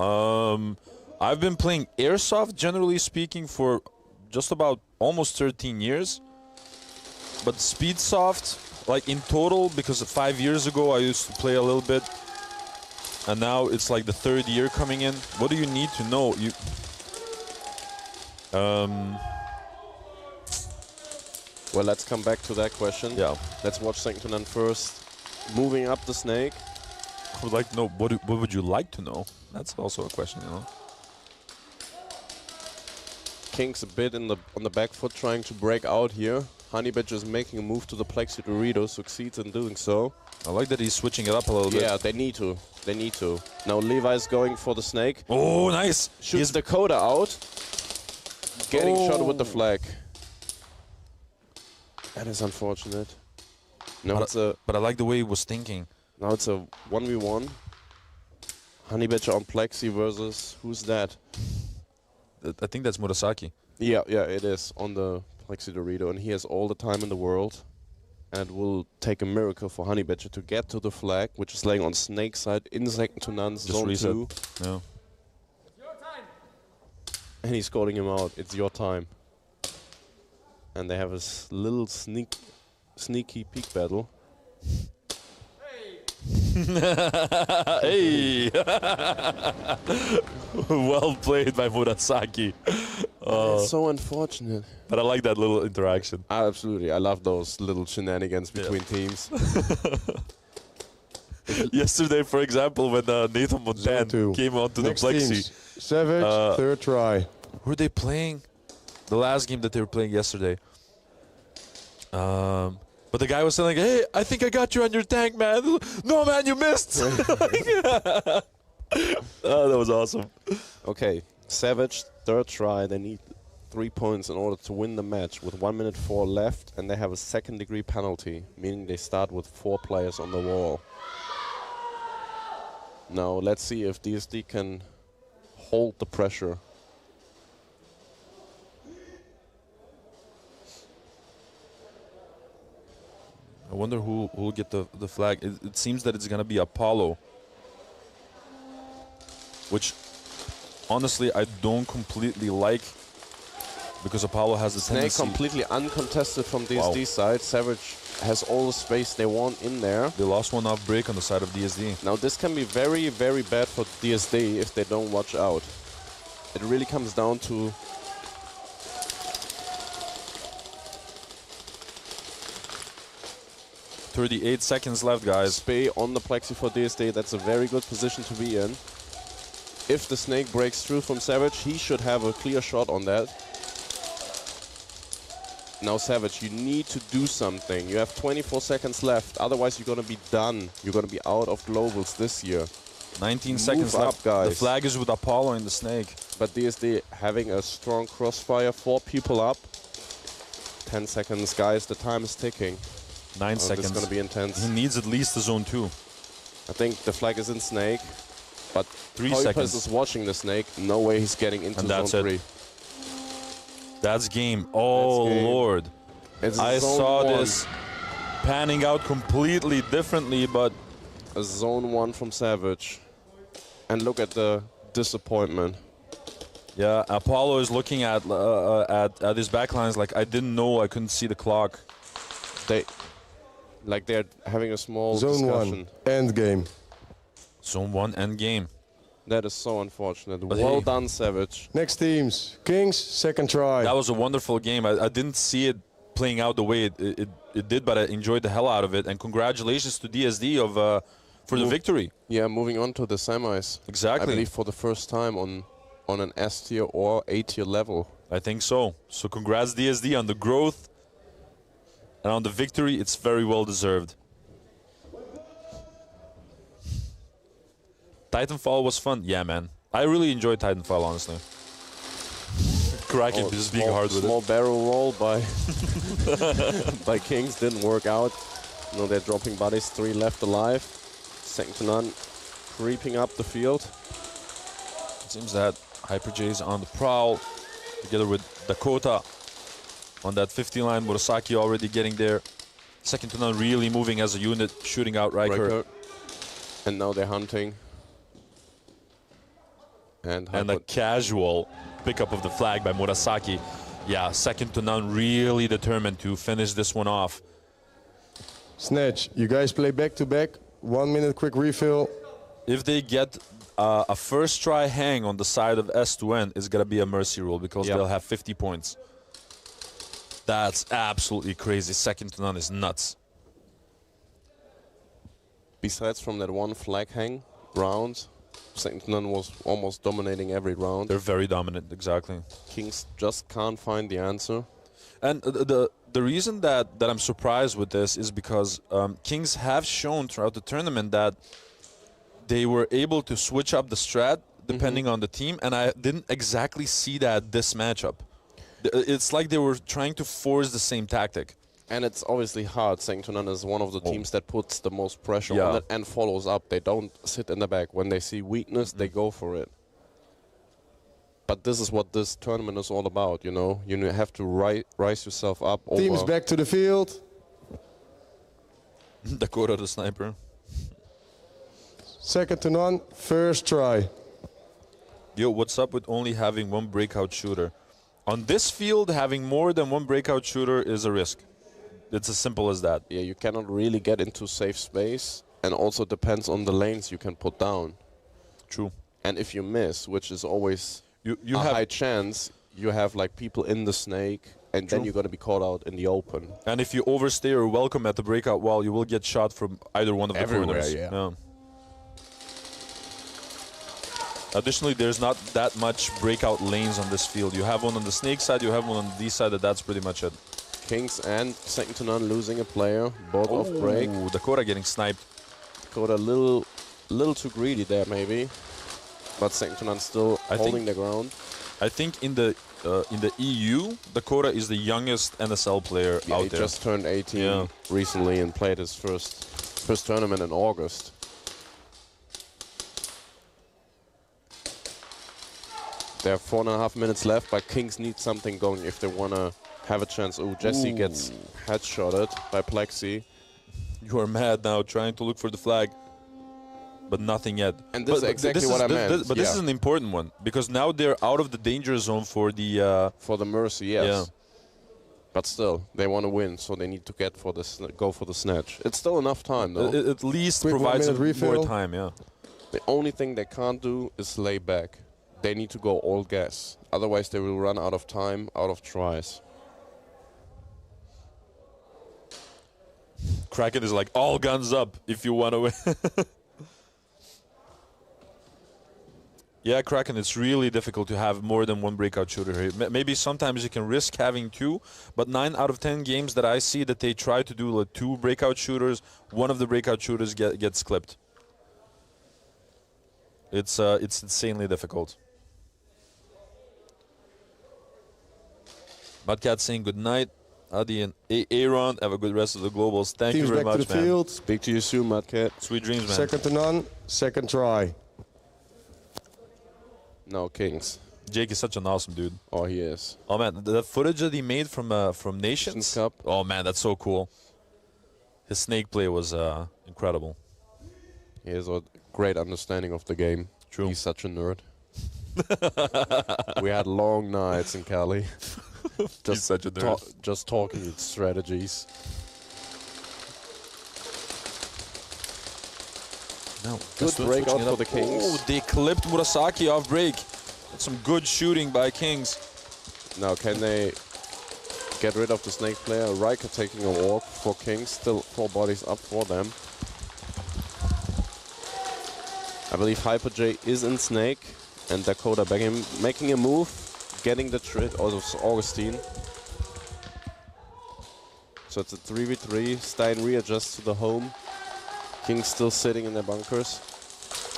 I've been playing Airsoft, generally speaking, for just about almost 13 years. But Speedsoft, like in total, because 5 years ago I used to play a little bit, and now it's like the 3rd year coming in. What do you need to know? Well, let's come back to that question. Yeah. Let's watch Sanctonan first. Moving up the snake. I would like to know, what would you like to know? That's also a question, you know. King's a bit on the back foot, trying to break out here. Honeybadger is making a move to the Plexi Dorito, succeeds in doing so. I like that he's switching it up a little bit. Yeah, they need to. They need to. Now Levi's going for the snake. Oh, nice. Shoots Dakota out. Getting shot with the flag. That is unfortunate. No, but I like the way he was thinking. Now it's a 1v1. Honeybadger on Plexi versus who's that? I think that's Murasaki. Yeah, it is on the Plexi Dorito, and he has all the time in the world. And it will take a miracle for Honeybadger to get to the flag, which is laying on Snake side in second to none, zone reset. 2. Yeah. And he's calling him out. It's your time. And they have a little sneaky peek battle. Hey! Well played by Murasaki. It's so unfortunate. But I like that little interaction. Absolutely. I love those little shenanigans between teams. Yesterday, for example, when Nathan Montan came onto the plexi. Teams. Savage, third try. Who are they playing? The last game that they were playing yesterday. But the guy was saying, like, hey, I think I got you on your tank, man. No, man, you missed. Oh, that was awesome. Okay, Savage, third try. They need 3 points in order to win the match with 1 minute 4 left, and they have a second-degree penalty, meaning they start with 4 players on the wall. Now, let's see if DSD can hold the pressure. I wonder who will get the flag. It seems that it's going to be Apollo. Which, honestly, I don't completely like. Because Apollo has the Snake tendency... completely uncontested from DSD side. Savage has all the space they want in there. They lost one off break on the side of DSD. Now this can be very, very bad for DSD if they don't watch out. It really comes down to... 38 seconds left, guys. Spay on the plexi for DSD. That's a very good position to be in. If the Snake breaks through from Savage, he should have a clear shot on that. Now, Savage, you need to do something. You have 24 seconds left. Otherwise, you're going to be done. You're going to be out of globals this year. 19 seconds Move left. up, guys. The flag is with Apollo and the Snake. But DSD having a strong crossfire. 4 people up. 10 seconds, guys. The time is ticking. 9 seconds. This is going to be intense. He needs at least the zone 2. I think the flag is in Snake. But 3 seconds. is watching the Snake. No way he's getting into and zone 3. That's game. Oh, That's game. Lord. I saw this panning out completely differently, but... A zone 1 from Savage. And look at the disappointment. Yeah, Apollo is looking at his backlines like, I didn't know, I couldn't see the clock. They're having a small Zone discussion. 1, end game. Zone 1, end game. That is so unfortunate. But well hey. done, Savage. Next teams. Kings, second try. That was a wonderful game. I didn't see it playing out the way it did, but I enjoyed the hell out of it. And congratulations to DSD for the victory. Yeah, moving on to the semis. Exactly. I believe for the first time on an S tier or A tier level. I think so. So congrats DSD on the growth and on the victory. It's very well deserved. Titanfall was fun. Yeah, man. I really enjoyed Titanfall, honestly. Kraken just being hard with small it. barrel roll by by Kings didn't work out. No, they're dropping bodies. 3 left alive. Second to none. Creeping up the field. It seems that Hyper J is on the prowl together with Dakota on that 50 line. Murasaki already getting there. Second to none really moving as a unit, shooting out Riker. And now they're hunting. And a casual pickup of the flag by Murasaki. Yeah, second to none, really determined to finish this one off. Snatch, you guys play back-to-back. 1 minute quick refill. If they get a first try hang on the side of S to N, it's going to be a mercy rule because they'll have 50 points. That's absolutely crazy. Second to none is nuts. Besides from that one flag hang round, second to none was almost dominating every round. They're very dominant, exactly. Kings just can't find the answer. And the reason that I'm surprised with this is because Kings have shown throughout the tournament that they were able to switch up the strat depending on the team, and I didn't exactly see that this matchup. It's like they were trying to force the same tactic. And it's obviously hard. Second to none is one of the teams that puts the most pressure on it and follows up. They don't sit in the back. When they see weakness, they go for it. But this is what this tournament is all about, you know? You have to rise yourself up. Teams back to the field. Dakota the sniper. Second to none, first try. Yo, what's up with only having one breakout shooter? On this field, having more than one breakout shooter is a risk. It's as simple as that. Yeah, you cannot really get into safe space, and also depends on the lanes you can put down. True. And if you miss, which is always you a have high chance, you have like people in the snake, and then you're going to be caught out in the open. And if you overstay or welcome at the breakout wall, you will get shot from either one of the Everywhere, corners. yeah. Additionally, there's not that much breakout lanes on this field. You have one on the snake side, you have one on the D side, and that's pretty much it. Kings and second to none losing a player, both off break. Dakota getting sniped. Dakota a little too greedy there maybe, but second to none still holding the ground. I think in the EU, Dakota is the youngest NSL player out he there. just turned 18 recently and played his first tournament in August. There are 4.5 minutes left, but Kings need something going if they want to have a chance. Oh, Jesse gets headshotted by Plexi. You are mad now, trying to look for the flag, but nothing yet. And this is exactly what I meant. But this is an important one, because now they're out of the danger zone for the mercy, yes. Yeah. But still, they want to win, so they need to go for the snatch. It's still enough time, though. It at least provides more time, yeah. The only thing they can't do is lay back. They need to go all gas. Otherwise, they will run out of time, out of tries. Kraken is like, all guns up if you want to win. Yeah, Kraken, it's really difficult to have more than one breakout shooter here. Maybe sometimes you can risk having two, but 9 out of 10 games that I see that they try to do like 2 breakout shooters, one of the breakout shooters gets clipped. It's insanely difficult. Mudcat saying good night. Adi and Aaron, have a good rest of the Globals. Thank you very back much, to the man. field. Speak to you soon, Mudcat. Sweet dreams, man. Second to none, second try. No, Kings. Jake is such an awesome dude. Oh, he is. Oh man, the footage that he made from Nations Cup. Oh man, that's so cool. His snake play was incredible. He has a great understanding of the game. True. He's such a nerd. We had long nights in Cali. He's such a nerd. Just talking strategies. No, good breakout for the Kings. Oh, they clipped Murasaki off break. That's some good shooting by Kings. Now, can they get rid of the snake player? Riker taking a walk for Kings. Still 4 bodies up for them. I believe Hyper J is in snake. And Dakota back in, making a move. Getting the trade out of Augustine. So it's a 3v3. Stein readjusts to the home. Kings still sitting in their bunkers.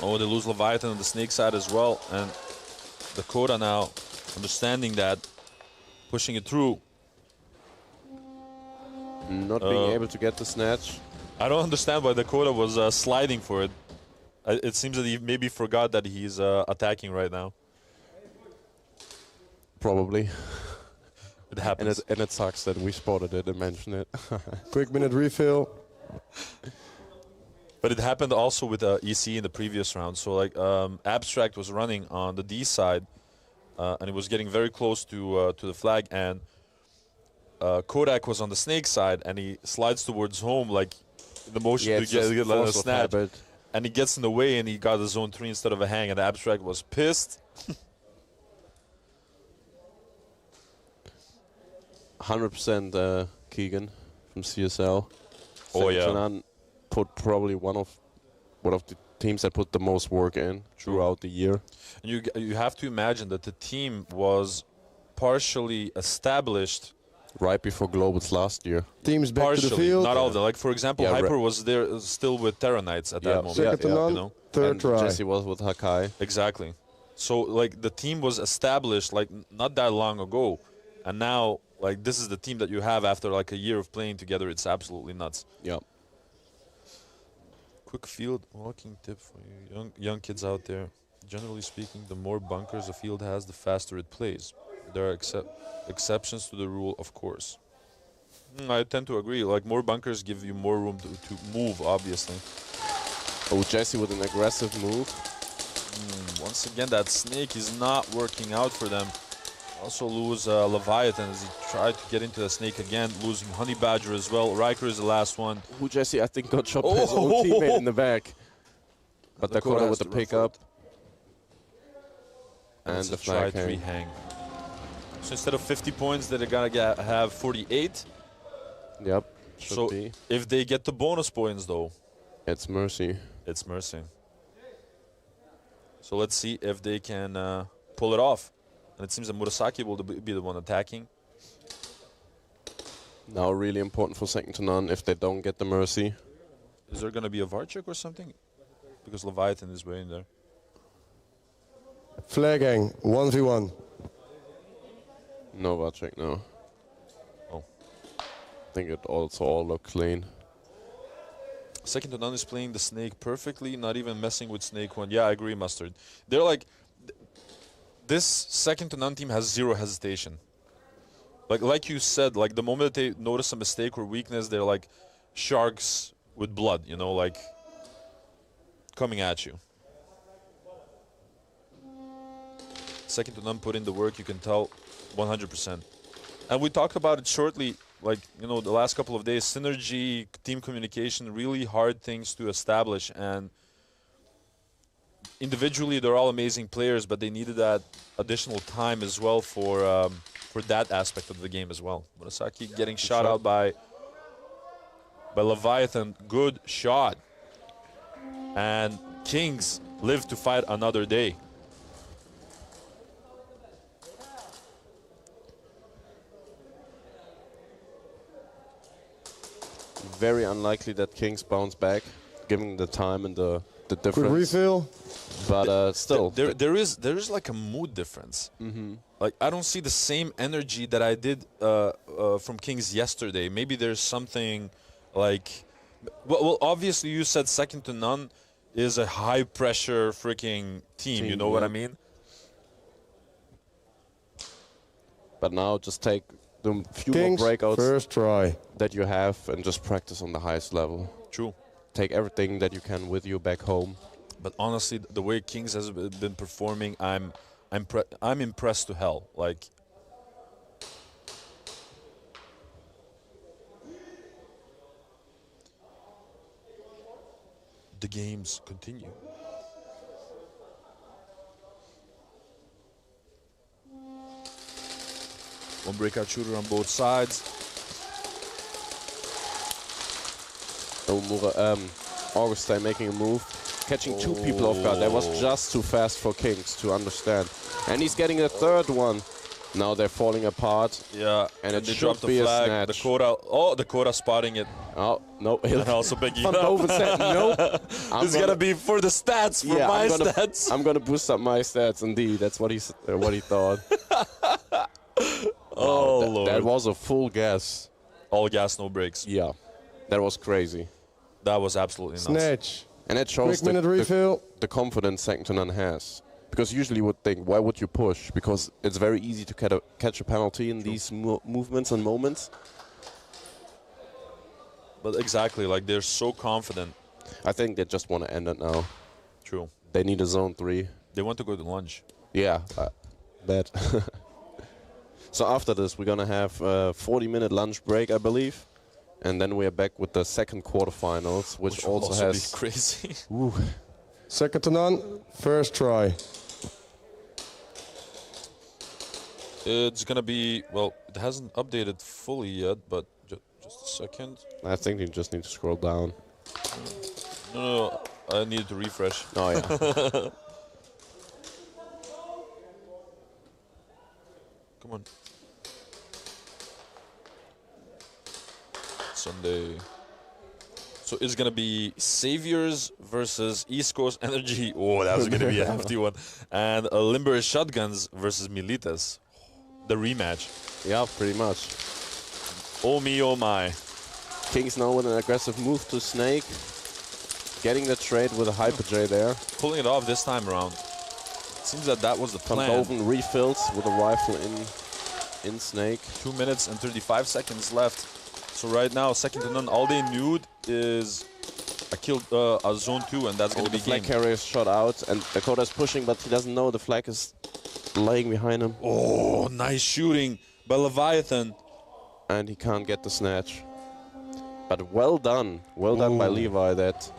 Oh, they lose Leviathan on the snake side as well. And Dakota now understanding that, pushing it through. Not being able to get the snatch. I don't understand why Dakota was sliding for it. It seems that he maybe forgot that he's attacking right now. Probably. It happens. And it sucks that we spotted it and mentioned it. Quick minute refill. But it happened also with EC in the previous round. So like Abstract was running on the D side, and it was getting very close to the flag, and Kodak was on the snake side, and he slides towards home like the motion to get a snatch, and he gets in the way, and he got a zone 3 instead of a hang, and Abstract was pissed. 100% Keegan from CSL. Oh yeah. Sanan put probably one of the teams that put the most work in throughout the year. And you have to imagine that the team was partially established right before Globals last year. Teams back partially, to the field. not all of them. Like for example, Hyper was there still with Terra Knights at that moment. Second to none, you know? third try. Jesse was with Hakai. Exactly. So like the team was established like not that long ago, and now like this is the team that you have after like a year of playing together. It's absolutely nuts. Yep. Quick field walking tip for you young kids out there. Generally speaking, the more bunkers a field has, the faster it plays. There are exceptions to the rule, of course. I tend to agree. Like more bunkers give you more room to move, obviously. Oh, Jesse with an aggressive move. Once again, that snake is not working out for them. Also lose Leviathan as he tried to get into the snake again, losing Honey Badger as well. Riker is the last one. Who Jesse, I think, got shot by his own teammate in the back. But Dakota with the pickup. And the flag hang. So instead of 50 points, they're gonna have 48. Yep. Should So be. if they get the bonus points, though, it's mercy. It's mercy. So let's see if they can pull it off. And it seems that Murasaki will be the one attacking. Now really important for second to none if they don't get the mercy. Is there gonna be a VAR check or something? Because Leviathan is way in there. Flagging, 1v1. No VAR check, no. Oh. I think it also all looked clean. Second to none is playing the snake perfectly, not even messing with snake one. Yeah, I agree, Mustard. They're like, this second to none team has zero hesitation. Like you said, like the moment they notice a mistake or weakness, they're like sharks with blood, you know, like coming at you. Second to none put in the work, you can tell 100%. And we talked about it shortly, like, you know, the last couple of days, synergy, team communication, really hard things to establish. And individually, they're all amazing players, but they needed that additional time as well for that aspect of the game as well. Murasaki getting shot out by Leviathan. Good shot. And Kings live to fight another day. Very unlikely that Kings bounce back, given the time and the difference. Good refill. But still. There is like a mood difference. Like, I don't see the same energy that I did from Kings yesterday. Maybe there's something like... Well, obviously you said second to none is a high-pressure freaking team. You know what I mean? But now just take the few Kings, more breakouts first try that you have and just practice on the highest level. True. Take everything that you can with you back home. But honestly, the way Kings has been performing, I'm impressed to hell. Like, the games continue. One breakout shooter on both sides. Augustine making a move, catching two people off guard. That was just too fast for Kings to understand. And he's getting a third one. Now they're falling apart. Yeah, and it they should dropped the be flag. a snatch. Dakota spotting it. Oh, no. And also picking Van it up. Boven said, nope. This is gonna be for the stats, for my stats. I'm gonna boost up my stats, indeed. That's what he thought. Oh, Lord. That was a full gas. All gas, no brakes. Yeah, that was crazy. That was absolutely nuts. Snatch. And it shows Quick minute refill. the confidence second to none has. Because usually you would think, why would you push? Because it's very easy to catch a penalty in these movements and moments. But exactly, like, they're so confident. I think they just want to end it now. True. They need a zone 3. They want to go to lunch. Yeah, bet. So after this, we're going to have a 40-minute lunch break, I believe. And then we are back with the second quarterfinals, which will also has... be crazy. Ooh. Second to none, first try. It's gonna be, well, it hasn't updated fully yet, but just a second. I think you just need to scroll down. No, I needed to refresh. Oh, yeah. Come on. Sunday. So it's gonna be Saviors versus East Coast Energy. Oh, that was gonna be a hefty one. And Limber Shotguns versus Milites. The rematch. Yeah, pretty much. Oh me, oh my. Kings now with an aggressive move to Snake. Getting the trade with a Hyper J there. Pulling it off this time around. It seems that was the plan. Van Boven refills with a rifle in Snake. 2 minutes and 35 seconds left. So right now, second to none, all they knew is I killed a zone 2, and that's going to be the flag game. carrier is shot out, and Dakota's pushing, but he doesn't know the flag is laying behind him. Oh, nice shooting by Leviathan. And he can't get the snatch. But well done by Levi that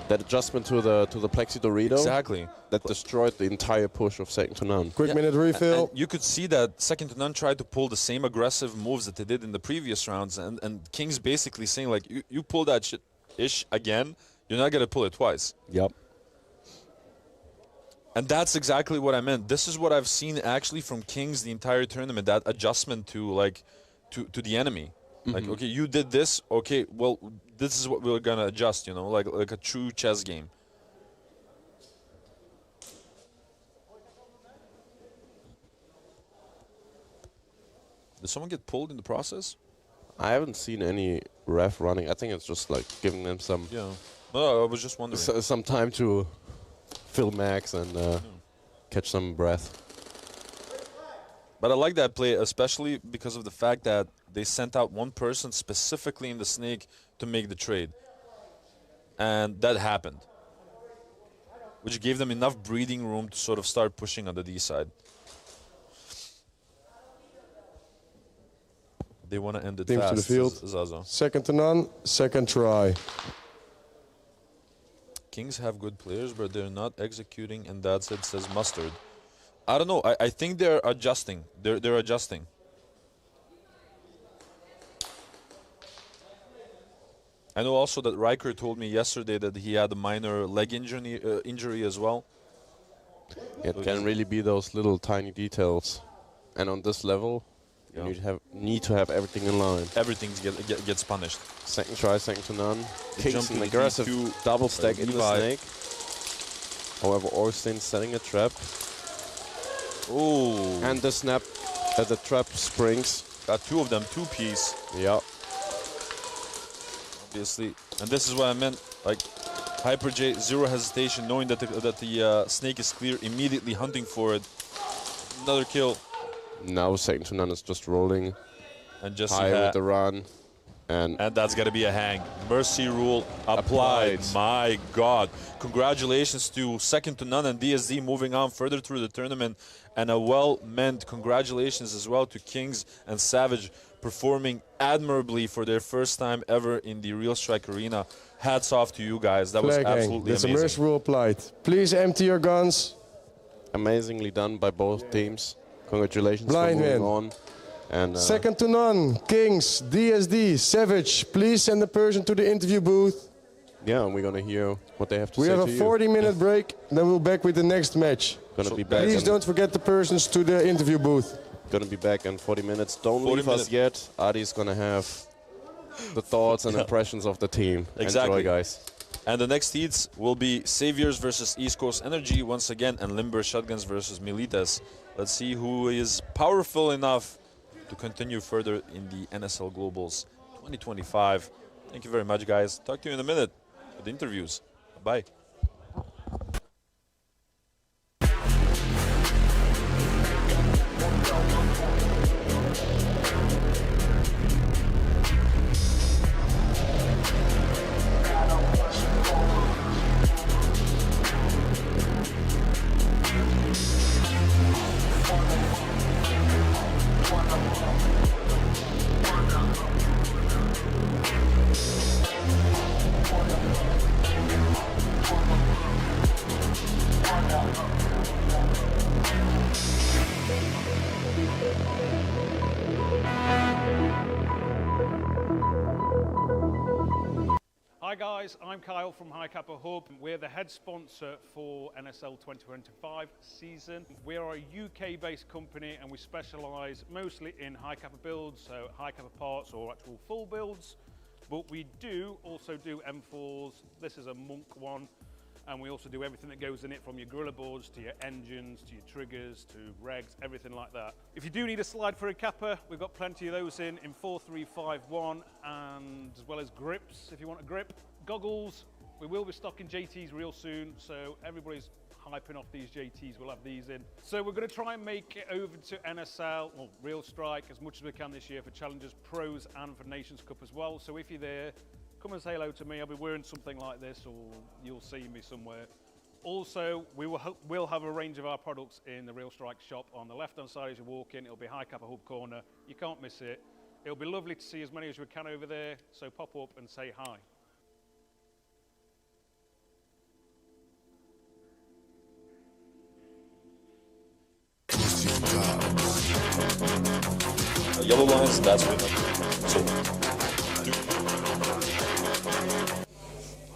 that adjustment to the Plexi Dorito. Exactly. That destroyed the entire push of second to none. Quick minute refill. And you could see that second to none tried to pull the same aggressive moves that they did in the previous rounds, and King's basically saying like, you pull that shit-ish again, you're not gonna pull it twice. Yep. And that's exactly what I meant. This is what I've seen actually from Kings the entire tournament, that adjustment to like to the enemy. Like, okay, you did this, okay, well, this is what we're gonna adjust, you know, like a true chess game. Did someone get pulled in the process? I haven't seen any ref running. I think it's just like giving them some. Yeah. No, I was just wondering. Some time to fill max and catch some breath. But I like that play, especially because of the fact that they sent out one person specifically in the snake to make the trade. And that happened, which gave them enough breathing room to sort of start pushing on the D side. They want to end it Teams fast. to the field. Zaza. Second to none. Second try. Kings have good players, but they're not executing, and that's it, says Mustard. I don't know. I think they're adjusting. They're adjusting. I know also that Riker told me yesterday that he had a minor leg injury as well. It can really be those little tiny details. And on this level, you need to have everything in line. Everything gets punished. Second try, second to none. They Kings jump an to the aggressive D2, double stack in the Levi. snake. However, Orstein setting a trap. Oh. And the snap at the trap springs. Got two of them, two-piece. Yeah. Obviously. And this is what I meant. Like, Hyper J, zero hesitation, knowing that the snake is clear, immediately hunting for it. Another kill. Now second to none is just rolling. And just high with the run. And that's got to be a hang. Mercy rule applied. My God. Congratulations to second to none and DSD moving on further through the tournament. And a well-meant congratulations as well to Kings and Savage performing admirably for their first time ever in the Real Strike Arena. Hats off to you guys. That was absolutely There's a amazing. mercy rule applied. Please empty your guns. Amazingly done by both teams. Congratulations Blind for moving win. on. And Second to none. Kings, DSD, Savage. Please send a person to the interview booth. yeah, and we're gonna hear what they have to We say have a to you. 40-minute break, then we'll back with the next match. Gonna be back. Please in- don't forget the persons to the interview booth. Gonna be back in 40 minutes. Don't 40 leave us minutes. yet. Adi's gonna have the thoughts and impressions of the team. Exactly. Enjoy, guys. And the next heats will be Saviors versus East Coast Energy once again, and Limber Shotguns versus Milites. Let's see who is powerful enough to continue further in the NSL Globals 2025. Thank you very much, guys. Talk to you in a minute with the interviews. Bye. Hi guys, I'm Kyle from High Kappa Hub. We're the head sponsor for NSL 2025 season. We are a UK-based company and we specialise mostly in high kappa builds, so high kappa parts or actual full builds. But we do also do M4s. This is a Monk one. And we also do everything that goes in it, from your gorilla boards to your engines, to your triggers, to regs, everything like that. If you do need a slide for a kappa, we've got plenty of those in 4351, and as well as grips, if you want a grip. Goggles, we will be stocking JTs real soon, so everybody's hyping off these JTs, we'll have these in. So we're going to try and make it over to NSL, or Real Strike, as much as we can this year for Challengers Pros and for Nations Cup as well. So if you're there, come and say hello to me. I'll be wearing something like this, or you'll see me somewhere. Also, we'll have a range of our products in the Real Strike shop on the left-hand side as you walk in. It'll be High Kappa Hub Corner. You can't miss it. It'll be lovely to see as many as we can over there, so pop up and say hi. yellow lines, that's what. So.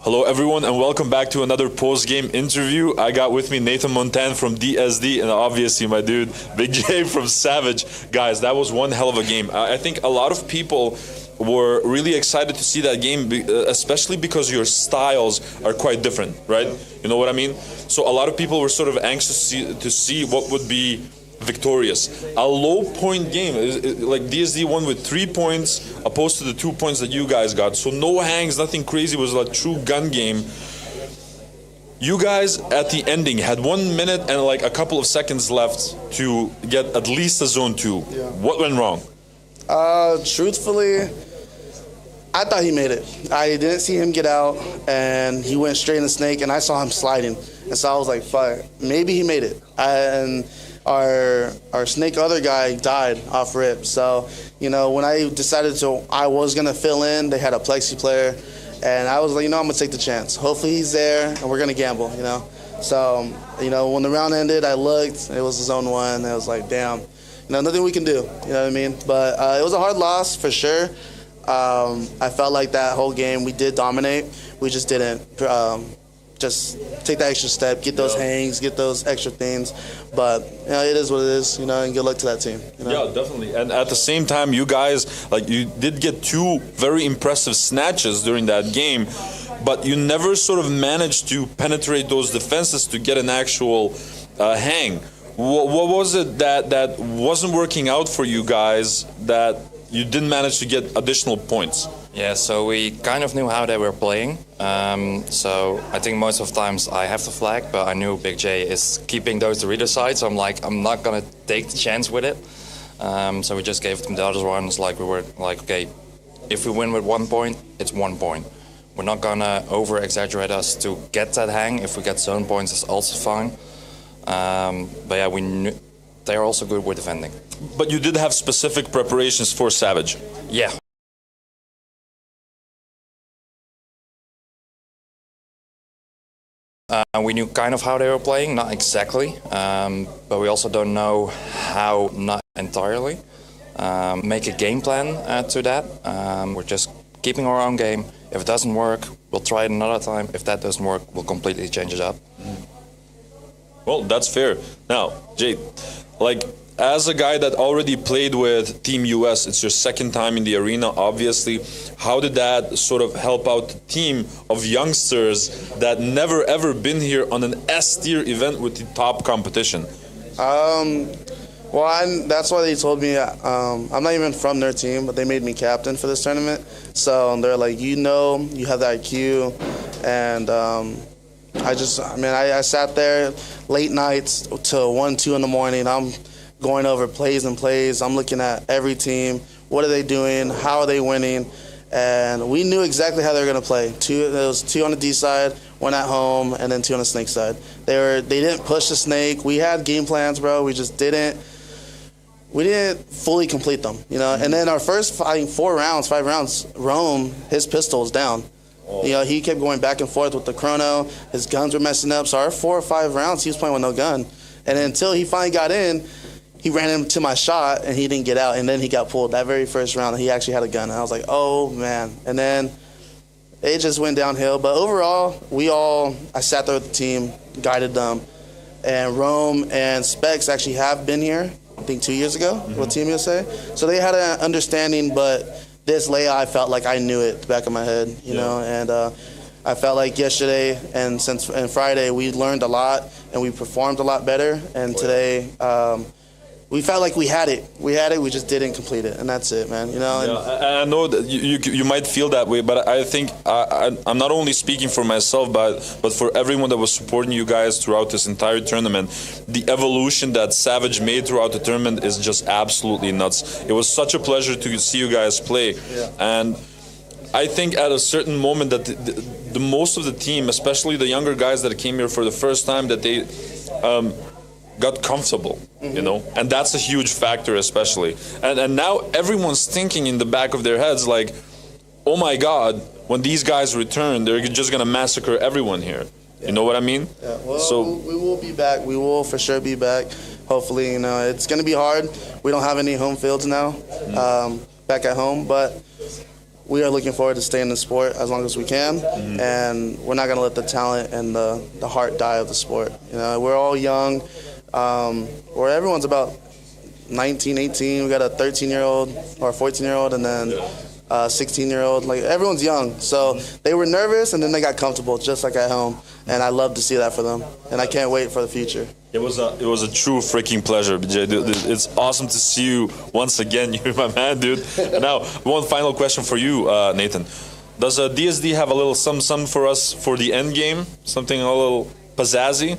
Hello everyone and welcome back to another post-game interview. I got with me Nathan Montan from DSD and obviously my dude Big J from Savage. Guys, that was one hell of a game. I think a lot of people were really excited to see that game, especially because your styles are quite different, right? You know what I mean? So a lot of people were sort of anxious to see what would be victorious. A low point game, like DSD won with 3 points opposed to the 2 points that you guys got. So no hangs, nothing crazy, it was a true gun game. You guys at the ending had 1 minute and like a couple of seconds left to get at least a zone 2. Yeah. What went wrong? Truthfully, I thought he made it. I didn't see him get out and he went straight in the snake and I saw him sliding. And so I was like, fuck, maybe he made it. And our snake other guy died off rip. So, you know, when I decided I was going to fill in, they had a plexi player. And I was like, you know, I'm going to take the chance. Hopefully he's there and we're going to gamble, you know. So, you know, when the round ended, I looked. It was zone 1. And I was like, damn, you know, nothing we can do. You know what I mean? But it was a hard loss for sure. I felt like that whole game we did dominate. We just didn't just take that extra step, get those hangs, get those extra things. But you know, it is what it is, you know, and good luck to that team. You know? Yeah, definitely. And at the same time, you guys, like, you did get 2 very impressive snatches during that game, but you never sort of managed to penetrate those defenses to get an actual hang. What was it that wasn't working out for you guys that you didn't manage to get additional points? Yeah, so we kind of knew how they were playing. So I think most of the times I have the flag, but I knew Big J is keeping those to either side. So I'm like, I'm not going to take the chance with it. So we just gave them the other ones. Like we were like, okay, if we win with 1 point, it's 1 point. We're not going to over-exaggerate us to get that hang. If we get zone points, it's also fine. But yeah, we knew they're also good with defending. But you did have specific preparations for Savage. Yeah. We knew kind of how they were playing, not exactly, but we also don't know how, not entirely. Make a game plan to that. We're just keeping our own game. If it doesn't work, we'll try it another time. If that doesn't work, we'll completely change it up. Well, that's fair. Now, Jay, like, as a guy that already played with Team US, it's your second time in the arena, obviously. How did that sort of help out the team of youngsters that never ever been here on an S-tier event with the top competition? Well, that's why they told me I'm not even from their team, but they made me captain for this tournament. So they're like, you know, you have the IQ, and I sat there late nights till 1, 2 in the morning. I'm going over plays and plays. I'm looking at every team. What are they doing? How are they winning? And we knew exactly how they were going to play. There was 2 on the D side, 1 at home, and then 2 on the snake side. They didn't push the snake. We had game plans, bro. We just didn't. We didn't fully complete them, you know. And then our first 5 rounds, Rome, his pistol was down. Oh. You know, he kept going back and forth with the chrono. His guns were messing up. So our 4 or 5 rounds, he was playing with no gun. And then until he finally got in, he ran into my shot and he didn't get out. And then he got pulled that very first round. He actually had a gun. And I was like, oh, man. And then it just went downhill. But overall, I sat there with the team, guided them. And Rome and Specs actually have been here, I think 2 years ago with Team USA. So they had an understanding, but this layout, I felt like I knew it at the back of my head, you know. And I felt like yesterday and Friday, we learned a lot and we performed a lot better. And today, we felt like we had it. We just didn't complete it, and that's it, man. You know. Yeah, I know that you might feel that way, but I think I'm not only speaking for myself, but for everyone that was supporting you guys throughout this entire tournament. The evolution that Savage made throughout the tournament is just absolutely nuts. It was such a pleasure to see you guys play, and I think at a certain moment that the most of the team, especially the younger guys that came here for the first time, that they got comfortable, you know, and that's a huge factor, especially. And now everyone's thinking in the back of their heads like, oh my God, when these guys return, they're just gonna massacre everyone here. You know what I mean? Yeah. Well, so we will be back. We will for sure be back. hopefully, you know, it's going to be hard. We don't have any home fields now back at home, but we are looking forward to staying in the sport as long as we can, and we're not going to let the talent and the heart die of the sport. You know, we're all young. Where everyone's about 19, 18. We got a 13-year-old or a 14-year-old, and then a 16-year-old. Like, everyone's young. So they were nervous, and then they got comfortable, just like at home. And I love to see that for them, and I can't wait for the future. It was a true freaking pleasure, BJ. Dude, it's awesome to see you once again. You're my man, dude. And now, one final question for you, Nathan. Does DSD have a little some for us for the end game? Something a little pizzazzy?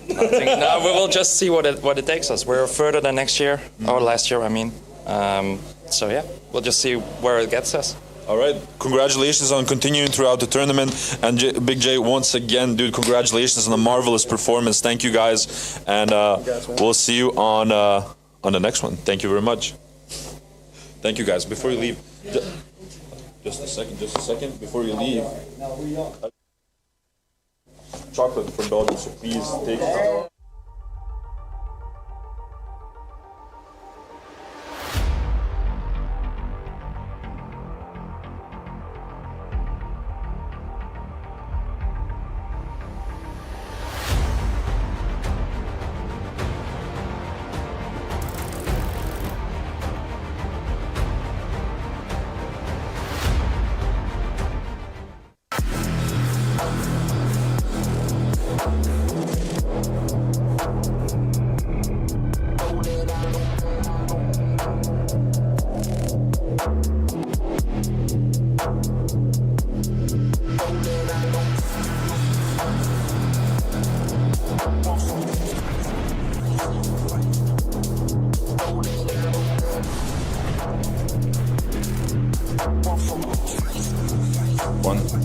I think no, we will just see what it takes us. We're further than next year, or last year, I mean. So yeah, we'll just see where it gets us. All right, congratulations on continuing throughout the tournament. And Big J, once again, dude, congratulations on a marvelous performance. Thank you, guys. And we'll see you on the next one. Thank you very much. Thank you, guys. Before you leave, just a second, before you leave. Chocolate from Belgium, so please take it.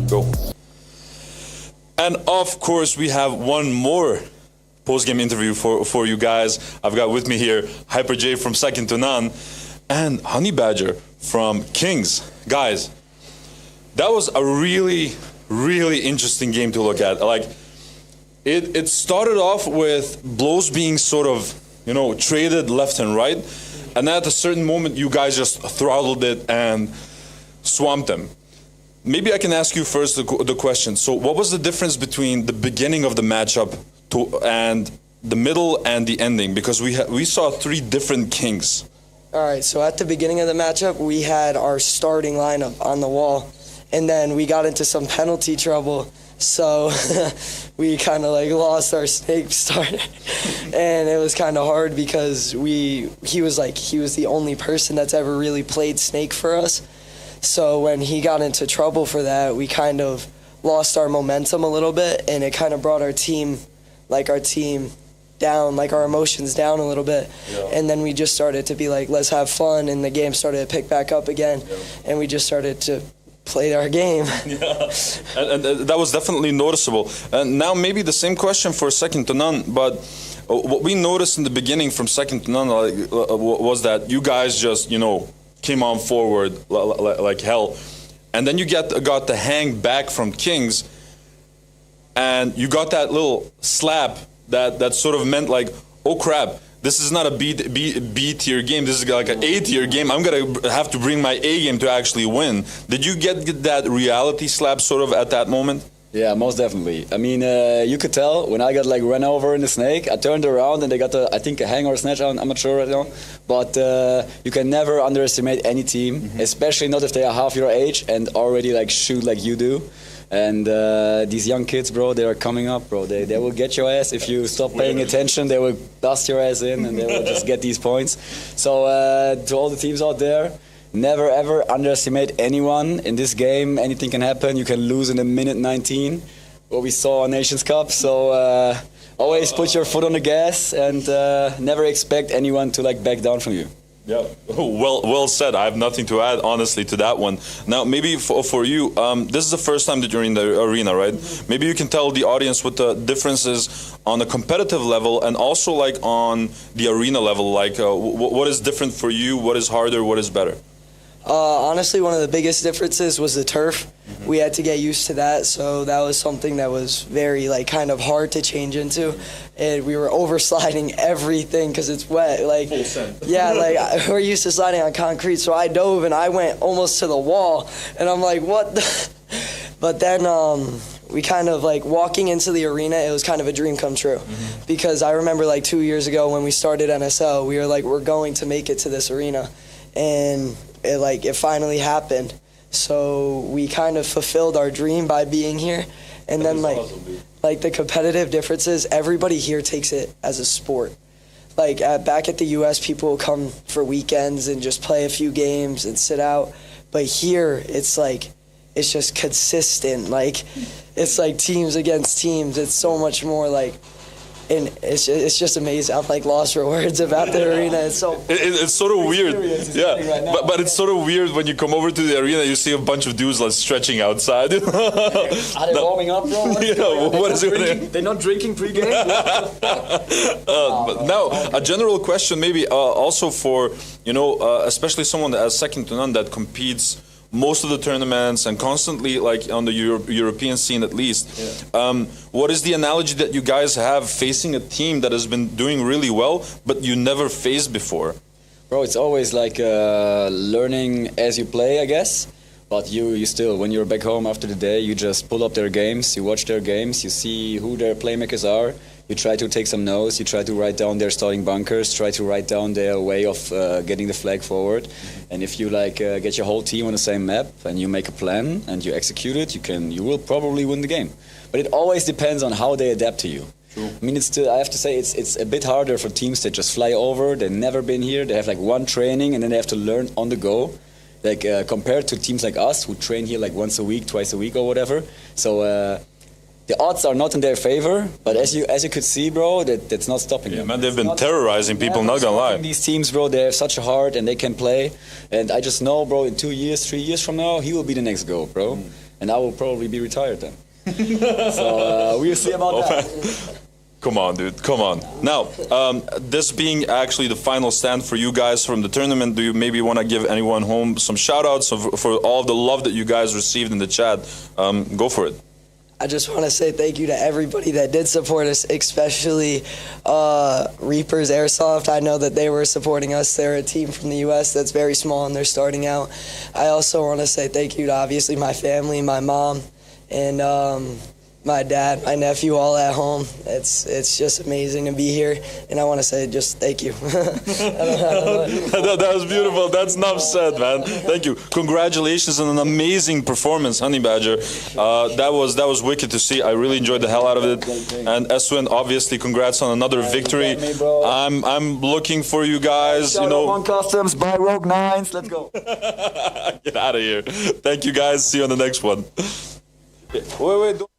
Go. And of course, we have one more post-game interview for you guys. I've got with me here Hyper J from Second to None and Honey Badger from Kings. Guys, that was a really, really interesting game to look at. Like, it started off with blows being sort of, you know, traded left and right. And then at a certain moment, you guys just throttled it and swamped them. Maybe I can ask you first the question. So what was the difference between the beginning of the matchup and the middle and the ending? Because we saw three different Kings. All right, so at the beginning of the matchup, we had our starting lineup on the wall, and then we got into some penalty trouble. So we kind of like lost our snake start, and it was kind of hard because he was the only person that's ever really played snake for us. So when he got into trouble for that, we kind of lost our momentum a little bit, and it kind of brought our team down, like our emotions down a little bit. Yeah. And then we just started to be like, let's have fun, and the game started to pick back up again, and we just started to play our game. Yeah, and that was definitely noticeable. And now maybe the same question for Second to None, but what we noticed in the beginning from Second to None was that you guys just, you know, came on forward like hell, and then you got the hang back from Kings, and you got that little slap that sort of meant like, oh crap, this is not a B tier game, this is like an A tier game, I'm gonna have to bring my A game to actually win. Did you get that reality slap sort of at that moment? Yeah, most definitely. I mean, you could tell when I got like run over in the snake, I turned around and they got I think a hang or a snatch, I'm not sure right now. But you can never underestimate any team, especially not if they are half your age and already like shoot like you do. And these young kids, bro, they are coming up, bro. They will get your ass if you stop paying attention. They will dust your ass in and they will just get these points. So to all the teams out there, never ever underestimate anyone in this game. Anything can happen. You can lose in a minute 19, what we saw on Nations Cup. So always put your foot on the gas and never expect anyone to like back down from you. Yeah, well said. I have nothing to add, honestly, to that one. Now, maybe for you, this is the first time that you're in the arena, right? Maybe you can tell the audience what the differences on the competitive level and also like on the arena level. Like, what is different for you? What is harder? What is better? Honestly, one of the biggest differences was the turf. we had to get used to that. So that was something that was very like kind of hard to change into, and we were oversliding everything because it's wet. Like, yeah, like we're used to sliding on concrete. So I dove and I went almost to the wall, and I'm like, what? But then we kind of like walking into the arena, it was kind of a dream come true, because I remember like 2 years ago when we started NSL, we were like, we're going to make it to this arena, and it finally happened. So we kind of fulfilled our dream by being here. And then like the competitive differences, everybody here takes it as a sport. Like back at the US, people will come for weekends and just play a few games and sit out. But here, it's just consistent. Like, it's like teams against teams. It's so much more like, and it's just amazing. I'm like lost for words about the arena. It's so it's sort of weird, yeah. Right now. But it's sort of weird when you come over to the arena. You see a bunch of dudes like stretching outside. Are they warming up, bro? What is it? They're not drinking pre-game. But now, a general question, maybe also for especially someone that has second to none that competes most of the tournaments and constantly like on the European scene at least. What is the analogy that you guys have facing a team that has been doing really well but you never faced before? Bro, it's always like learning as you play, I guess. But you still, when you're back home after the day, you just pull up their games, you watch their games, you see who their playmakers are. You try to take some notes, you try to write down their starting bunkers, try to write down their way of getting the flag forward. And if you get your whole team on the same map and you make a plan and you execute it, you will probably win the game. But it always depends on how they adapt to you. True. I mean, I have to say, it's a bit harder for teams that just fly over, they've never been here, they have like one training and then they have to learn on the go. Like compared to teams like us who train here like once a week, twice a week or whatever. So the odds are not in their favor, but as you could see, bro, that's not stopping them. Man, they've been terrorizing people, not gonna lie. These teams, bro, they have such a heart and they can play. And I just know, bro, in 2 years, 3 years from now, he will be the next go, bro. And I will probably be retired then. So we'll see about that. Come on, dude, come on. Now, this being actually the final stand for you guys from the tournament, do you maybe want to give anyone home some shout-outs for all the love that you guys received in the chat? Go for it. I just want to say thank you to everybody that did support us, especially Reapers Airsoft. I know that they were supporting us. They're a team from the U.S. that's very small and they're starting out. I also want to say thank you to obviously my family, my mom, and my dad, my nephew, all at home. It's just amazing to be here, and I want to say just thank you. That was beautiful. That's enough said, man. Thank you. Congratulations on an amazing performance, Honey Badger. That was wicked to see. I really enjoyed the hell out of it. And Eswin, obviously, congrats on another victory. I'm looking for you guys. One Customs, buy Rogue 9s. Let's go. Get out of here. Thank you, guys. See you on the next one. Wait. Don't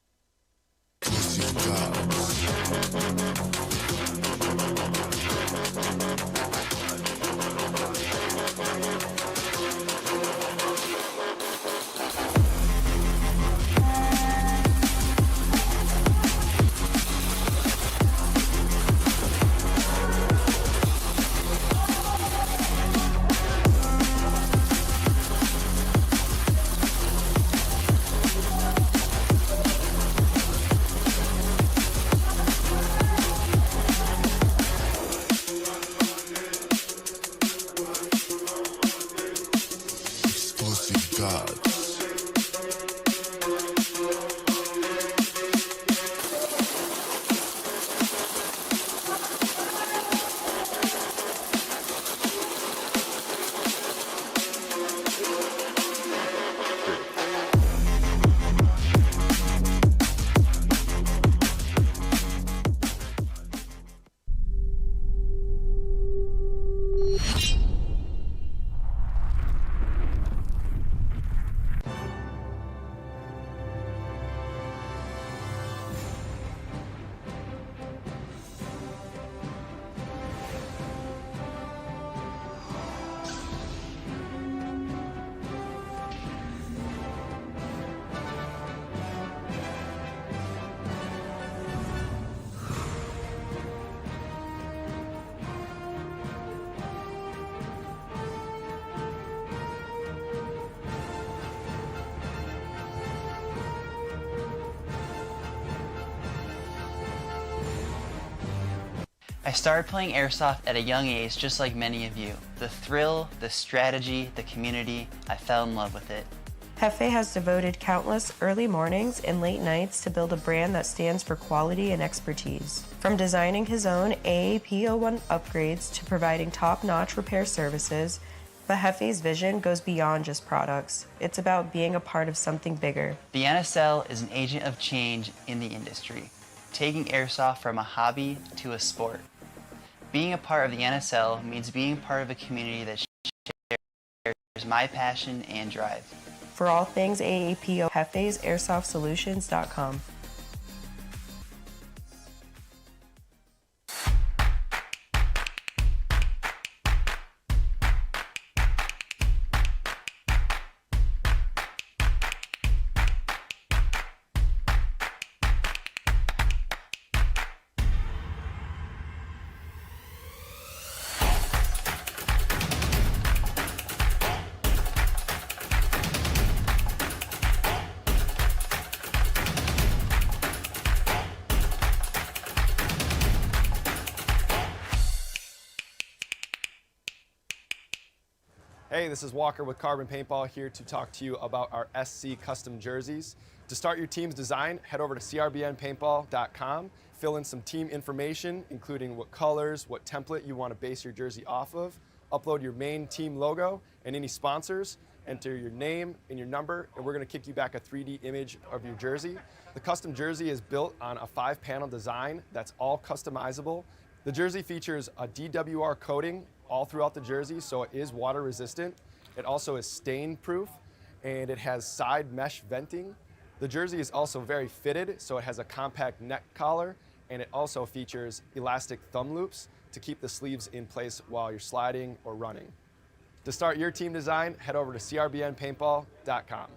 I started playing Airsoft at a young age, just like many of you. The thrill, the strategy, the community, I fell in love with it. Hefe has devoted countless early mornings and late nights to build a brand that stands for quality and expertise. From designing his own AAP01 upgrades to providing top-notch repair services, but Hefe's vision goes beyond just products. It's about being a part of something bigger. The NSL is an agent of change in the industry, taking Airsoft from a hobby to a sport. Being a part of the NSL means being part of a community that shares my passion and drive. For all things AAPO, hefesairsoft.solutions.com. Hey, this is Walker with Carbon Paintball here to talk to you about our SC custom jerseys. To start your team's design, head over to crbnpaintball.com, fill in some team information, including what colors, what template you want to base your jersey off of, upload your main team logo and any sponsors, enter your name and your number, and we're going to kick you back a 3D image of your jersey. The custom jersey is built on a 5-panel design that's all customizable. The jersey features a DWR coating all throughout the jersey, so it is water resistant. It also is stain proof, and it has side mesh venting. The jersey is also very fitted, so it has a compact neck collar, and it also features elastic thumb loops to keep the sleeves in place while you're sliding or running. To start your team design, head over to crbnpaintball.com.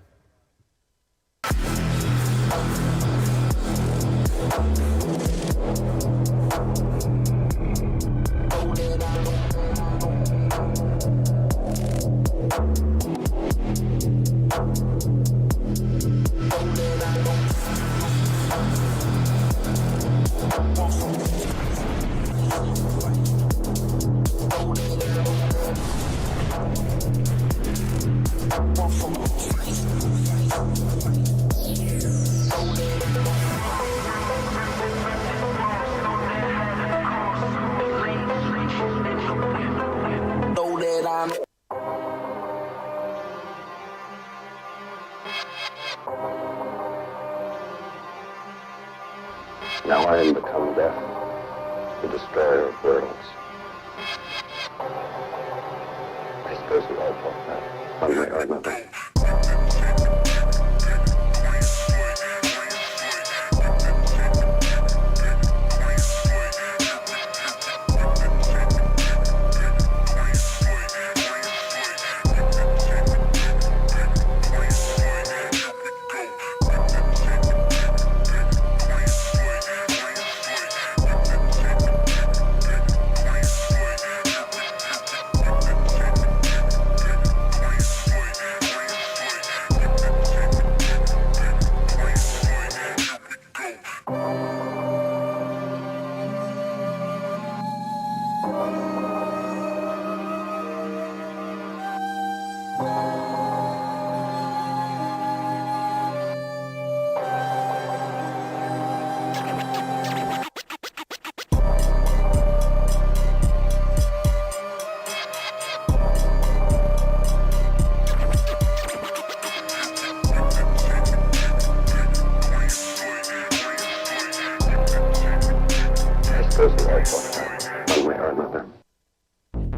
Now I am become death, the destroyer of worlds. I suppose we all felt that, one way or another.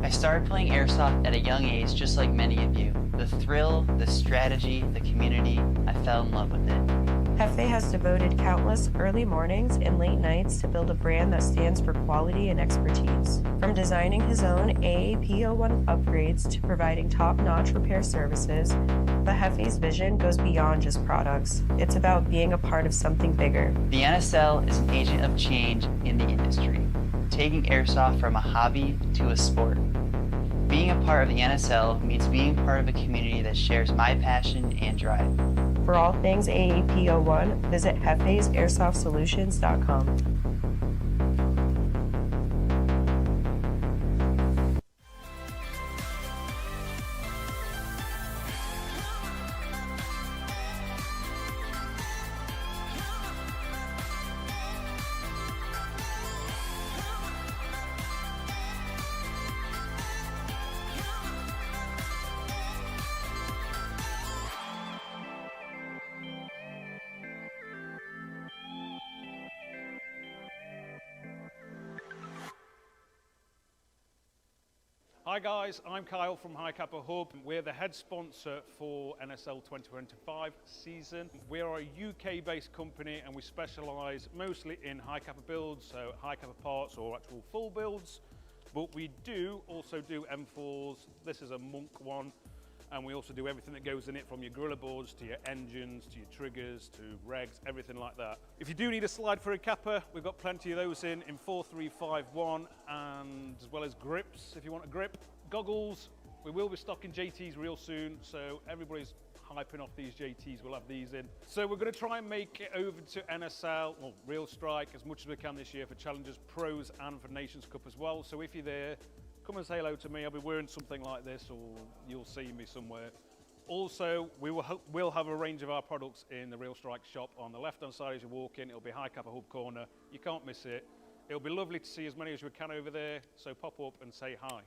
I started playing Airsoft at a young age, just like many of you. The thrill, the strategy, the community, I fell in love with it. Hefe has devoted countless early mornings and late nights to build a brand that stands for quality and expertise. From designing his own AAP01 upgrades to providing top-notch repair services, but Hefe's vision goes beyond just products. It's about being a part of something bigger. The NSL is an agent of change in the industry, taking Airsoft from a hobby to a sport. Being a part of the NSL means being part of a community that shares my passion and drive. For all things AAP01, visit hefesairsoft.solutions.com. Hi guys, I'm Kyle from High Kappa Hub. We're the head sponsor for NSL 2025 season. We are a UK-based company and we specialise mostly in high kappa builds, so high kappa parts or actual full builds. But we do also do M4s. This is a Monk one. And we also do everything that goes in it, from your gorilla boards to your engines, to your triggers, to regs, everything like that. If you do need a slide for a kappa, we've got plenty of those in 4351, and as well as grips, if you want a grip. Goggles, we will be stocking JTs real soon, so everybody's hyping off these JTs, we'll have these in. So we're going to try and make it over to NSL, or Real Strike, as much as we can this year for Challengers, Pros, and for Nations Cup as well. So if you're there, come and say hello to me. I'll be wearing something like this, or you'll see me somewhere. Also, we'll have a range of our products in the Real Strike shop on the left-hand side as you walk in. It'll be High Kappa Hub Corner. You can't miss it. It'll be lovely to see as many as we can over there, so pop up and say hi.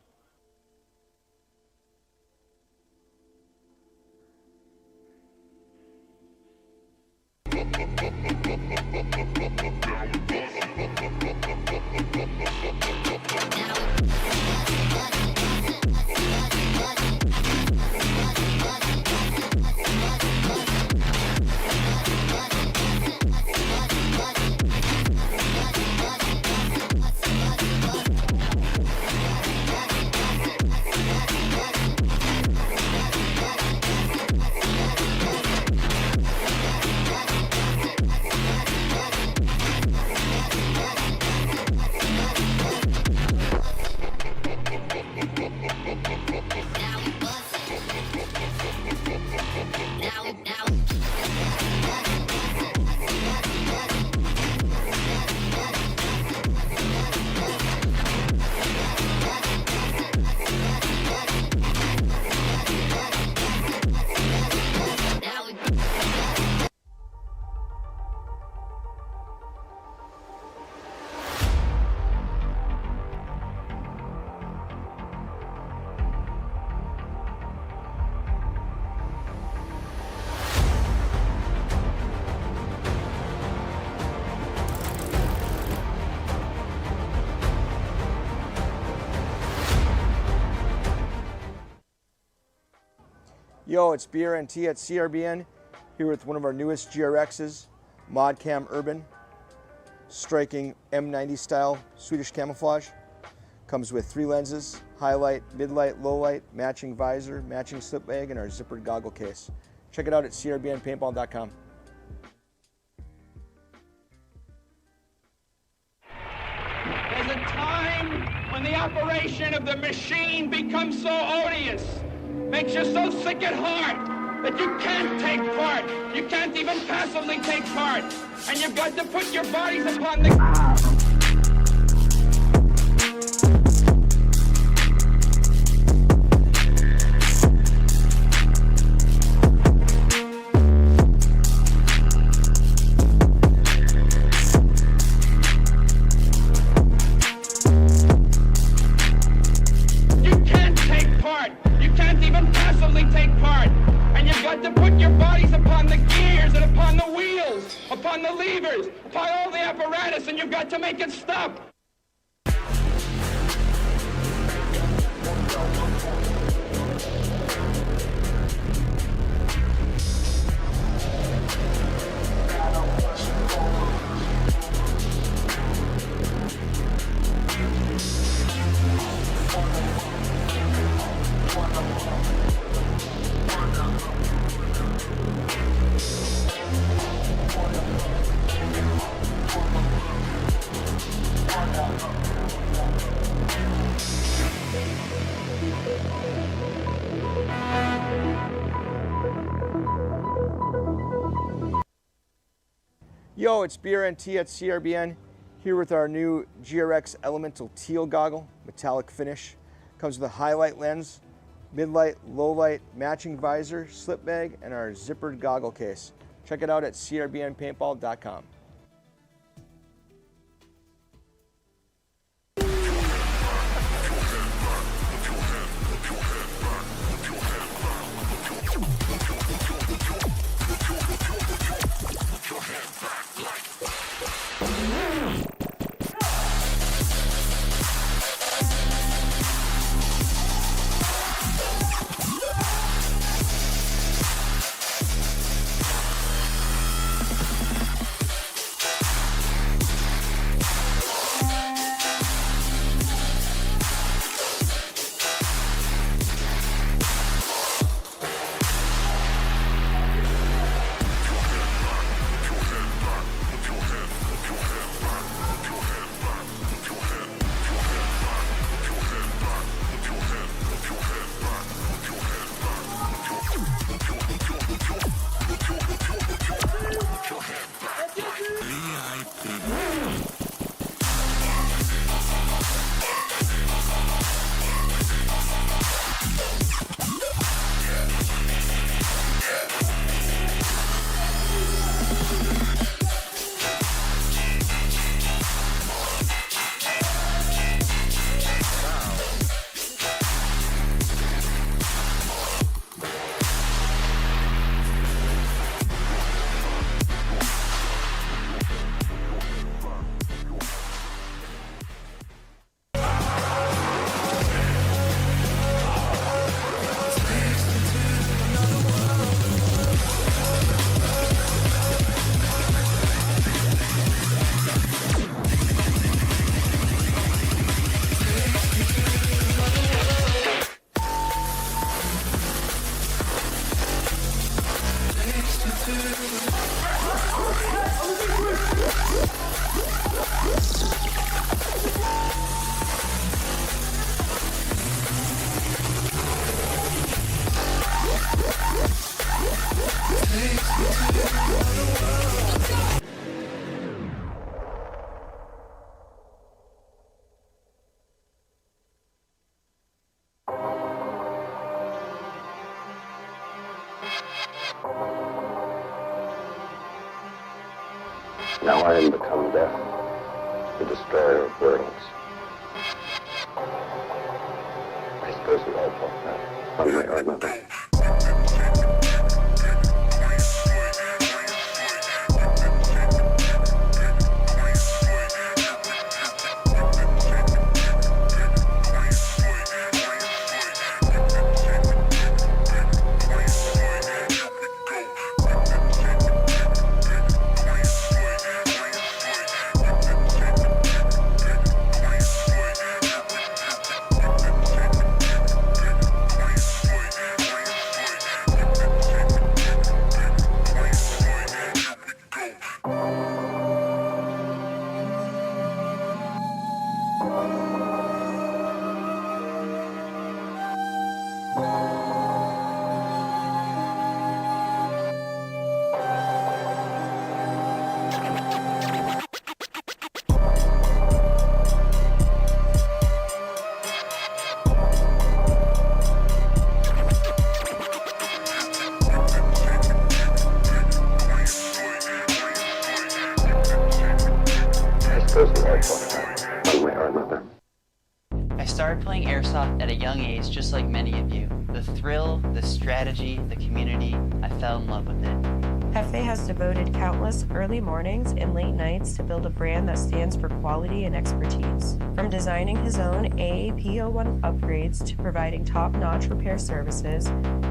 Yo, it's BRNT at CRBN, here with one of our newest GRXs, ModCam Urban, striking M90 style Swedish camouflage. Comes with 3 lenses, highlight, midlight, low light, matching visor, matching slip bag, and our zippered goggle case. Check it out at crbnpaintball.com. There's a time when the operation of the machine becomes so odious, makes you so sick at heart that you can't take part. You can't even passively take part. And you've got to put your bodies upon the... to put your bodies upon the gears and upon the wheels, upon the levers, upon all the apparatus, and you've got to make it stop. Yo, it's BRNT at CRBN, here with our new GRX Elemental Teal Goggle, metallic finish. Comes with a highlight lens, midlight, low light, matching visor, slip bag, and our zippered goggle case. Check it out at crbnpaintball.com. Now I am become death, the destroyer of worlds. I suppose we all felt that, one way or another. I started playing Airsoft at a young age, just like many of you. The thrill, the strategy, the community, I fell in love with it. Hefe has devoted countless early mornings and late nights to build a brand that stands for quality and expertise. From designing his own AAP01 upgrades to providing top-notch repair services,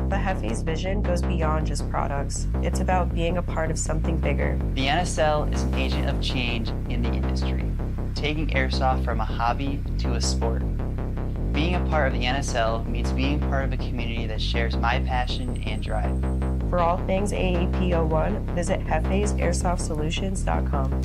the Hefe's vision goes beyond just products. It's about being a part of something bigger. The NSL is an agent of change in the industry, taking Airsoft from a hobby to a sport. Being a part of the NSL means being part of a community that shares my passion and drive. For all things AAP01, visit hefesairsoft.solutions.com.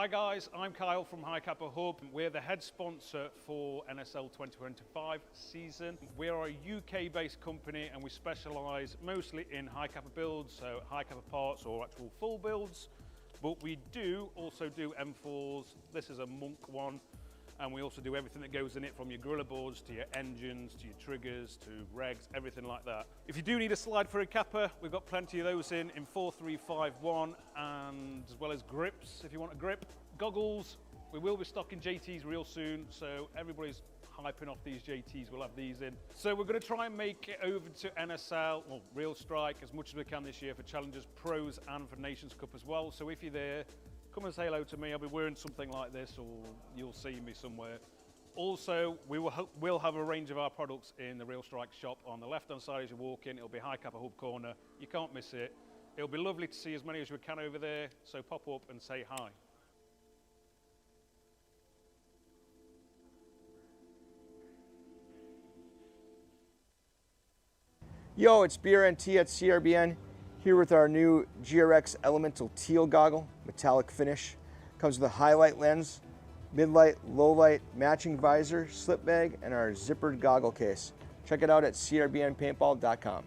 Hi guys, I'm Kyle from High Kappa Hub. We're the head sponsor for NSL 2025 season. We are a UK-based company and we specialise mostly in High Kappa builds, so High Kappa parts or actual full builds. But we do also do M4s. This is a Monk one. And we also do everything that goes in it, from your gorilla boards to your engines, to your triggers, to regs, everything like that. If you do need a slide for a Kappa, we've got plenty of those in 4351, and as well as grips, if you want a grip. Goggles, we will be stocking JTs real soon, so everybody's hyping off these JTs, we'll have these in. So we're going to try and make it over to NSL, or Real Strike, as much as we can this year for Challengers, Pros, and for Nations Cup as well. So if you're there, come and say hello to me. I'll be wearing something like this, or you'll see me somewhere. Also, we'll have a range of our products in the Real Strike shop on the left-hand side as you walk in. It'll be High Kappa Hub corner. You can't miss it. It'll be lovely to see as many as we can over there, so pop up and say hi. Yo, it's BRNT at CRBN, here with our new GRX Elemental Teal Goggle, metallic finish. Comes with a highlight lens, mid-light, low-light, matching visor, slip bag, and our zippered goggle case. Check it out at crbnpaintball.com.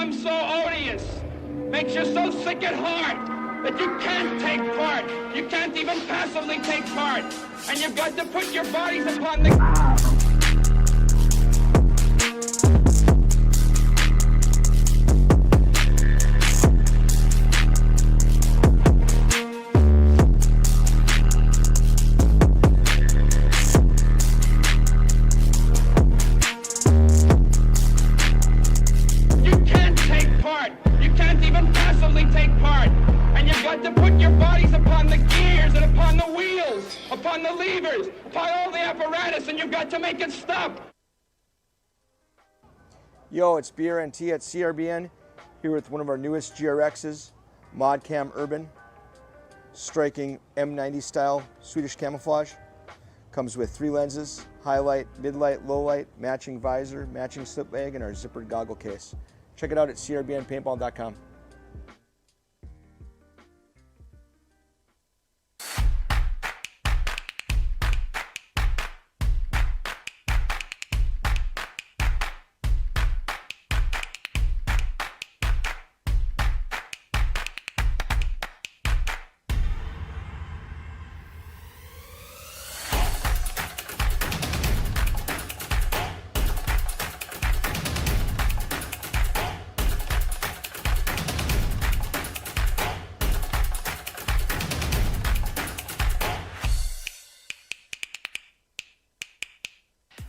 becomes so odious, makes you so sick at heart that you can't take part. You can't even passively take part. And you've got to put your bodies upon the... To put your bodies upon the gears and upon the wheels, upon the levers, upon all the apparatus, and you've got to make it stop. Yo, it's BRNT at CRBN, here with one of our newest GRXs, ModCam Urban, striking M90 style Swedish camouflage. Comes with 3 lenses, highlight, midlight, low light, matching visor, matching slip bag, and our zippered goggle case. Check it out at crbnpaintball.com.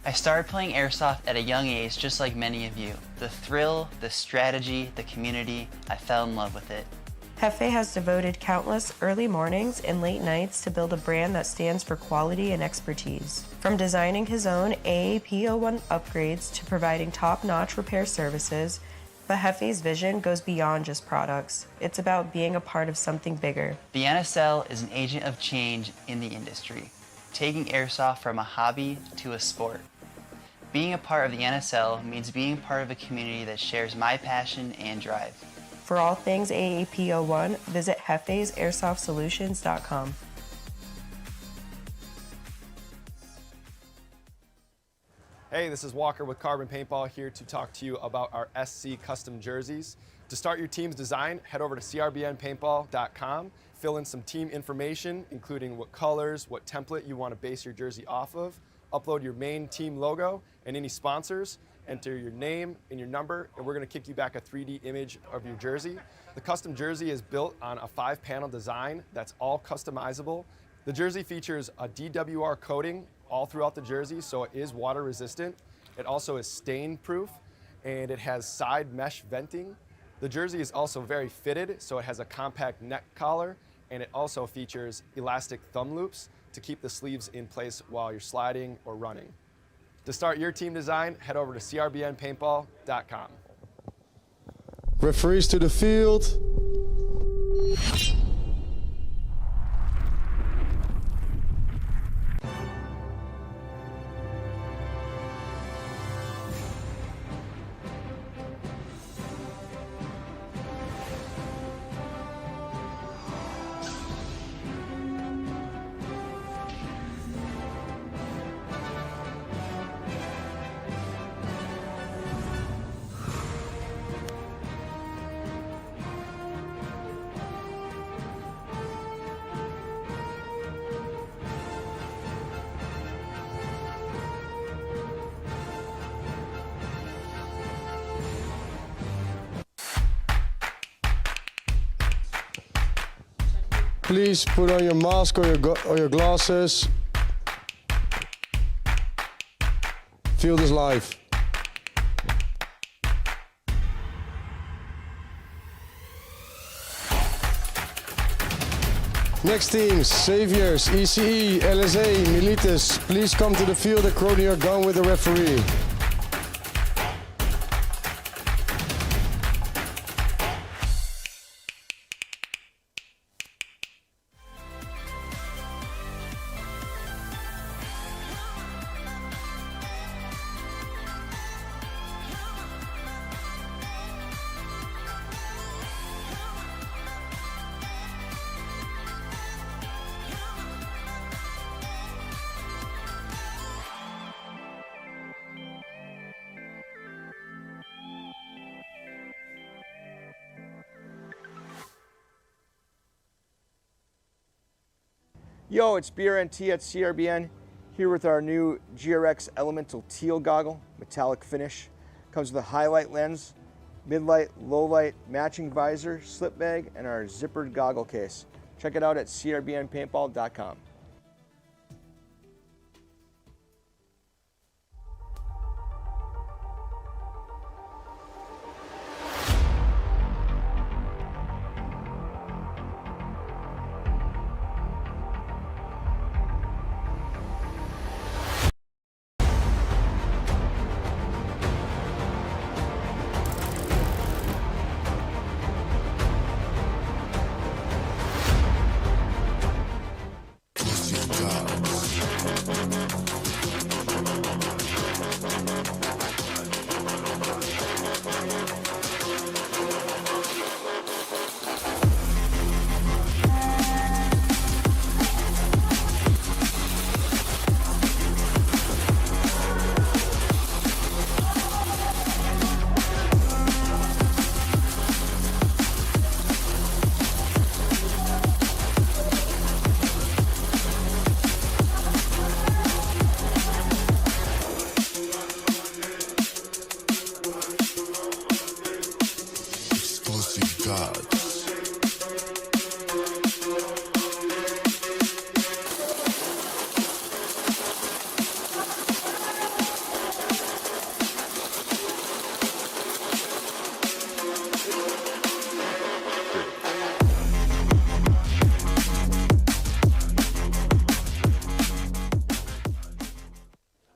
I started playing Airsoft at a young age, just like many of you. The thrill, the strategy, the community, I fell in love with it. Jefe has devoted countless early mornings and late nights to build a brand that stands for quality and expertise. From designing his own AAP01 upgrades to providing top-notch repair services, but Jefe's vision goes beyond just products. It's about being a part of something bigger. The NSL is an agent of change in the industry, taking Airsoft from a hobby to a sport. Being a part of the NSL means being part of a community that shares my passion and drive. For all things AAP01, visit jefesairsoft.solutions.com. Hey, this is Walker with Carbon Paintball here to talk to you about our SC custom jerseys. To start your team's design, head over to crbnpaintball.com, fill in some team information, including what colors, what template you want to base your jersey off of, upload your main team logo and any sponsors, enter your name and your number, and we're going to kick you back a 3D image of your jersey. The custom jersey is built on a 5-panel design that's all customizable. The jersey features a DWR coating all throughout the jersey, so it is water resistant. It also is stain proof, and it has side mesh venting. The jersey is also very fitted, so it has a compact neck collar, and it also features elastic thumb loops to keep the sleeves in place while you're sliding or running. To start your team design, head over to crbnpaintball.com. Referees to the field. Please put on your mask or your glasses. Field is live. Next teams, Saviors, ECE, LSA, Milites, please come to the field and crowd your gun with the referee. Yo, it's BRNT at CRBN, here with our new GRX Elemental Teal Goggle, metallic finish. Comes with a highlight lens, mid-light, low-light, matching visor, slip bag, and our zippered goggle case. Check it out at crbnpaintball.com.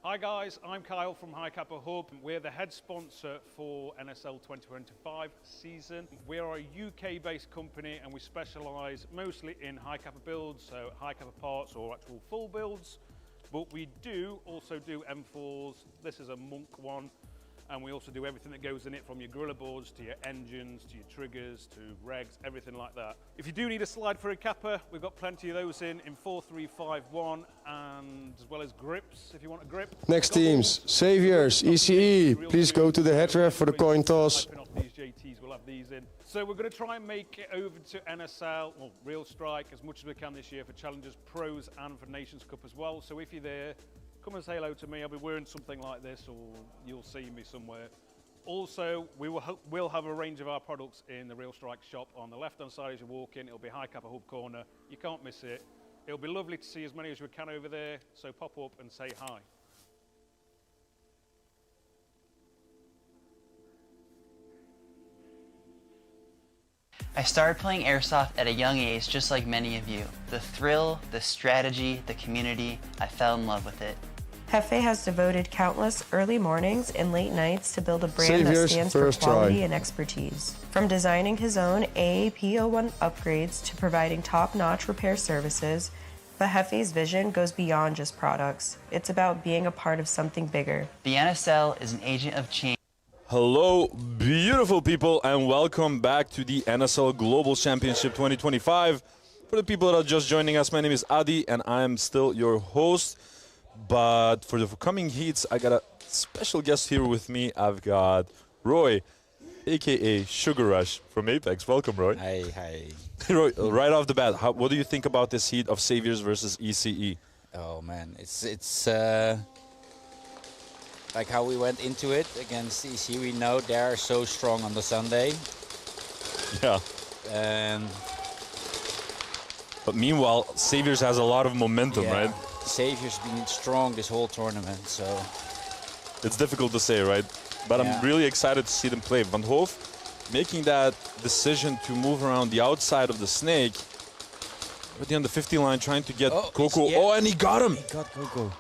Hi guys, I'm Kyle from High Kappa Hub. We're the head sponsor for NSL 2025 season. We are a UK-based company and we specialise mostly in high kappa builds, so high kappa parts or actual full builds. But we do also do M4s. This is a Monk one. And we also do everything that goes in it, from your gorilla boards to your engines, to your triggers, to regs, everything like that. If you do need a slide for a kappa, we've got plenty of those in 4351, and as well as grips, if you want a grip. Next teams, Saviors, ECE, please go to the head ref for the coin toss. These JTs will have these in. So we're going to try and make it over to NSL, or Real Strike, as much as we can this year for Challengers Pros and for Nations Cup as well. So if you're there, come and say hello to me. I'll be wearing something like this, or you'll see me somewhere. Also, we'll have a range of our products in the Real Strike shop on the left-hand side as you walk in. It'll be High Kappa Hub corner. You can't miss it. It'll be lovely to see as many as we can over there, so pop up and say hi. I started playing Airsoft at a young age, just like many of you. The thrill, the strategy, the community, I fell in love with it. Hefe has devoted countless early mornings and late nights to build a brand that Saviors, stands for first quality try. and expertise. From designing his own AAP01 upgrades to providing top-notch repair services, but Hefe's vision goes beyond just products. It's about being a part of something bigger. The NSL is an agent of change. Hello, beautiful people, and welcome back to the NSL Global Championship 2025. For the people that are just joining us, my name is Adi, and I am still your host. But for the coming heats, I got a special guest here with me. I've got Roy, a.k.a. Sugar Rush from Apex. Welcome, Roy. Hi. Roy, right off the bat, what do you think about this heat of Saviors versus ECE? Oh, man. It's like how we went into it against ECE. We know they're so strong on the Sunday. Yeah. And but meanwhile, Saviors has a lot of momentum, yeah, right? Saviors been strong this whole tournament, so it's difficult to say, right? But yeah. I'm really excited to see them play. Van Hoof making that decision to move around the outside of the snake, but on the 50 line trying to get Coco. Yeah. Oh, and he got him. He got Coco.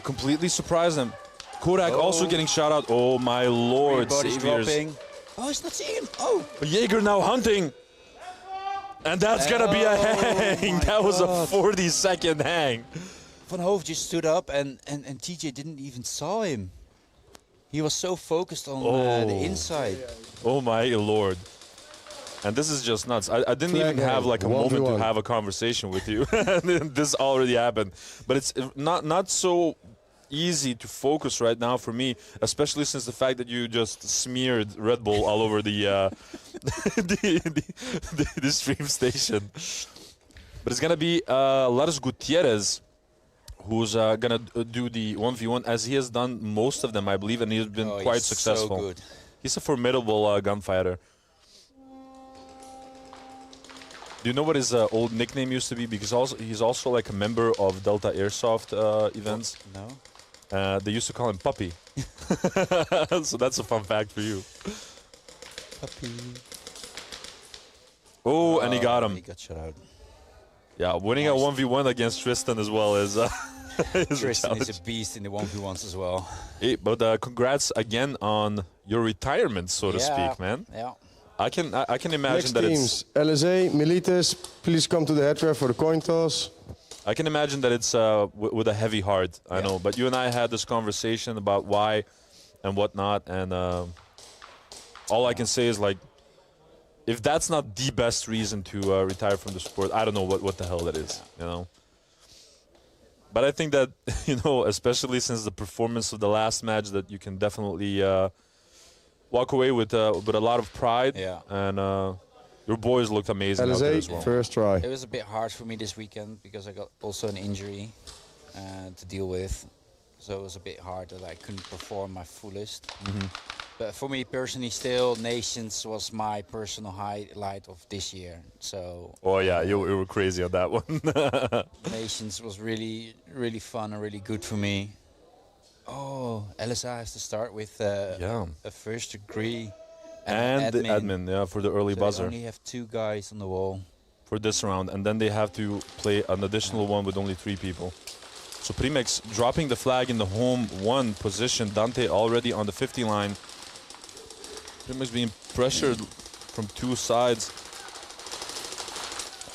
Completely surprised him. Kodak also getting shot out. Oh my lord, Everybody's Saviors. dropping. Oh, he's not seeing him. Oh. Jaeger now hunting. And that's gonna be a hang. That was a 40-second hang. Van Hoof just stood up and TJ didn't even saw him. He was so focused on the inside. Oh my lord. And this is just nuts. I didn't even have like a moment to have a conversation with you. This already happened. But it's not so easy to focus right now for me, especially since the fact that you just smeared Red Bull all over the the stream station. But it's gonna be Lars Gutierrez who's gonna do the 1v1, as he has done most of them, I believe, and he's been quite he's successful. So good. He's a formidable gunfighter. Do you know what his old nickname used to be? Because he's also like a member of Delta Airsoft events. No. They used to call him Puppy. So that's a fun fact for you. Puppy. Oh, and he got him. He got shut out. Yeah, winning a 1v1 against Tristan as well is Tristan is a beast in the 1v1s as well. Hey, but congrats again on your retirement, so to speak, man. Yeah. I can imagine Next that teams, LSA, Milites, please come to the headwear for the coin toss. I can imagine that it's with a heavy heart, I know. But you and I had this conversation about why and whatnot, and all I can say is, like, if that's not the best reason to retire from the sport, I don't know what the hell that is, you know. But I think that, you know, especially since the performance of the last match, that you can definitely walk away with a lot of pride. Yeah. And your boys looked amazing out there as well. First try. It was a bit hard for me this weekend because I got also an injury to deal with. So it was a bit hard that I couldn't perform my fullest. But for me personally, still, Nations was my personal highlight of this year. So. Oh yeah, you were crazy on that one. Nations was really, really fun and really good for me. Oh, LSA has to start with a first degree and the admin, yeah, for the early so buzzer. They only have 2 guys on the wall for this round, and then they have to play an additional one with only 3 people. So Primex dropping the flag in the home 1 position. Dante already on the 50 line. Primex being pressured from 2 sides.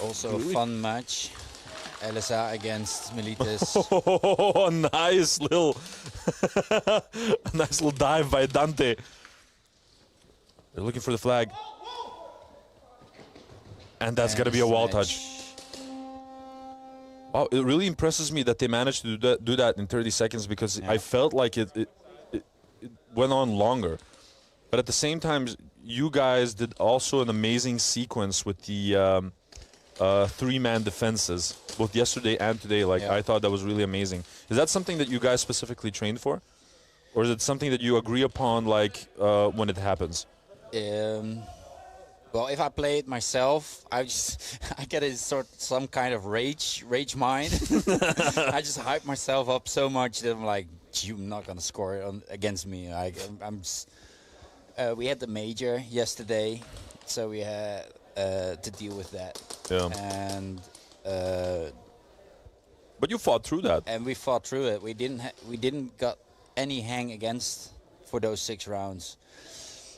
Also a fun match. LSA against Milites. Oh, nice little, nice little dive by Dante. They're looking for the flag, and that's gonna be a wall touch. Wow, it really impresses me that they managed to do that in 30 seconds, because I felt like it went on longer. But at the same time, you guys did also an amazing sequence with the 3-man defenses, both yesterday and today. Like, I thought that was really amazing. Is that something that you guys specifically trained for? Or is it something that you agree upon, like, when it happens? Well, if I play it myself, I get some kind of rage mind. I just hype myself up so much that I'm like, you're not gonna score against me. We had the major yesterday, so we had to deal with that. Yeah. And but you fought through that. And we fought through it. We didn't got any hang against for those 6 rounds.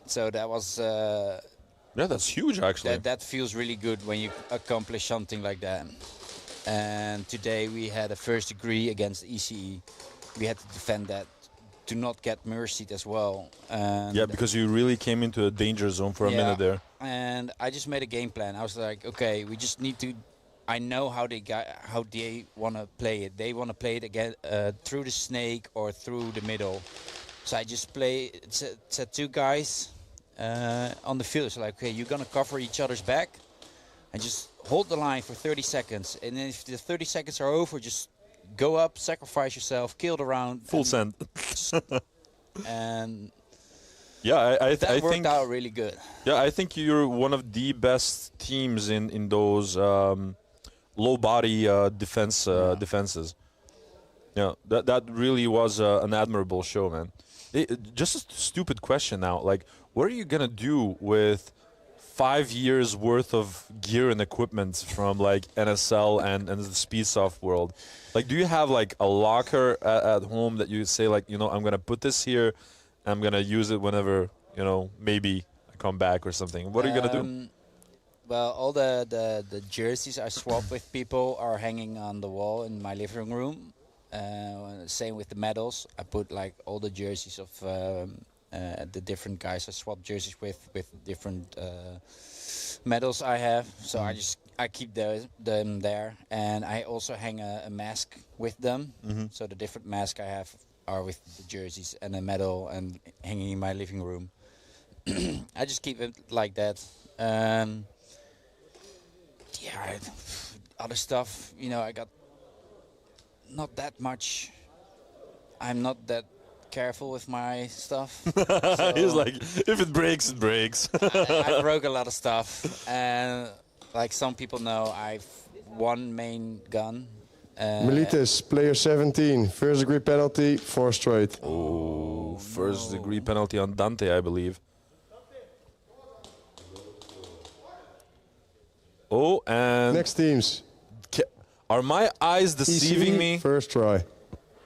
So that was. Yeah, that's huge, actually. That feels really good when you accomplish something like that. And today we had a first degree against ECE. We had to defend that, to not get mercied as well. And yeah, because you really came into a danger zone for a minute there. And I just made a game plan. I was like, okay, we just need to. I know how they want to play it. They want to play it again through the snake or through the middle. So I just said 2 guys on the field. So like, okay, you're gonna cover each other's back, and just hold the line for 30 seconds. And then if the 30 seconds are over, just go up, sacrifice yourself, kill the round. Full send. And yeah, I that worked think out really good. Yeah, I think you're one of the best teams in those low body defenses. Yeah, that really was an admirable show, man. Just a stupid question now. Like, what are you gonna do with 5 years worth of gear and equipment from like NSL and the Speedsoft world? Like, do you have like a locker at home that you say, like, you know, I'm gonna put this here, I'm gonna use it whenever, you know, maybe I come back or something? What are you gonna do? Well, all the jerseys I swap with people are hanging on the wall in my living room. Same with the medals. I put like all the jerseys of the different guys I swap jerseys with different medals I have. So I keep them there, and I also hang a mask with them. So the different masks I have are with the jerseys and a medal, and hanging in my living room. I just keep it like that. Yeah, other stuff, you know, I got not that much. I'm not that careful with my stuff. He's like, if it breaks, it breaks. I broke a lot of stuff, and like some people know, I've one main gun. Militis, player 17, first degree penalty, 4 straight. Oh, first degree penalty on Dante, I believe. Oh, and next teams. Are my eyes deceiving me? First try.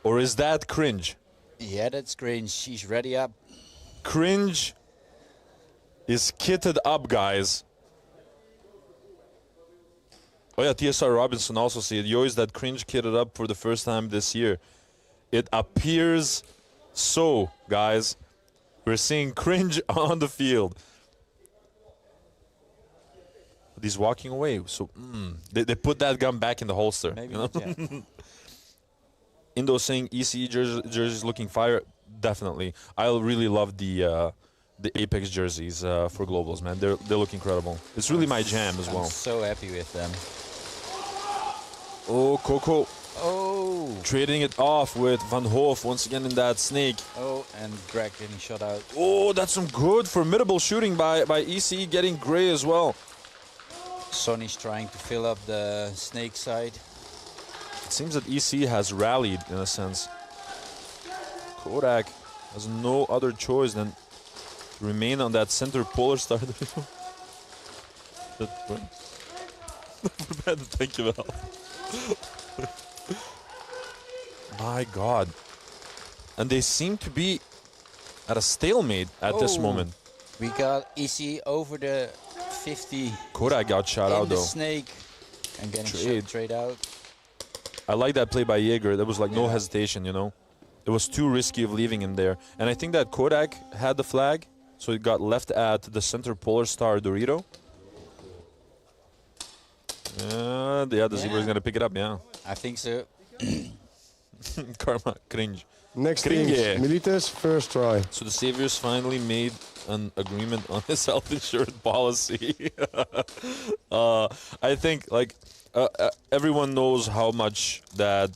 Or is that Cringe? Yeah, that's Cringe. She's ready up. Cringe is kitted up, guys. Oh yeah, TSR Robinson also said, yo, is that Cringe kitted up for the first time this year? It appears so, guys. We're seeing Cringe on the field. But he's walking away, so they put that gun back in the holster. Maybe you know? not yet. Indo saying ECE jerseys looking fire. Definitely. I really love the Apex jerseys for globals, man. They look incredible. It's really my jam as well. I'm so happy with them. Oh, Coco. Oh. Trading it off with Van Hoof once again in that snake. Oh, and Greg getting shot out. Oh, that's some good, formidable shooting by ECE, getting Gray as well. Sonny's trying to fill up the snake side. It seems that ECE has rallied in a sense. Kodak has no other choice than to remain on that center polar star. Thank you, Val. My God. And they seem to be at a stalemate at this moment. We got EC over the 50. Kodak got shot out in the though. snake and getting straight out. I like that play by Jaeger. There was like no hesitation, you know. It was too risky of leaving him there. And I think that Kodak had the flag, so it got left at the center polar star Dorito. The Zebra is going to pick it up, yeah. I think so. Karma, Cringe. Next Cringe. teams, Militis, first try. So the Saviors finally made an agreement on his health insurance policy. I think, like, everyone knows how much that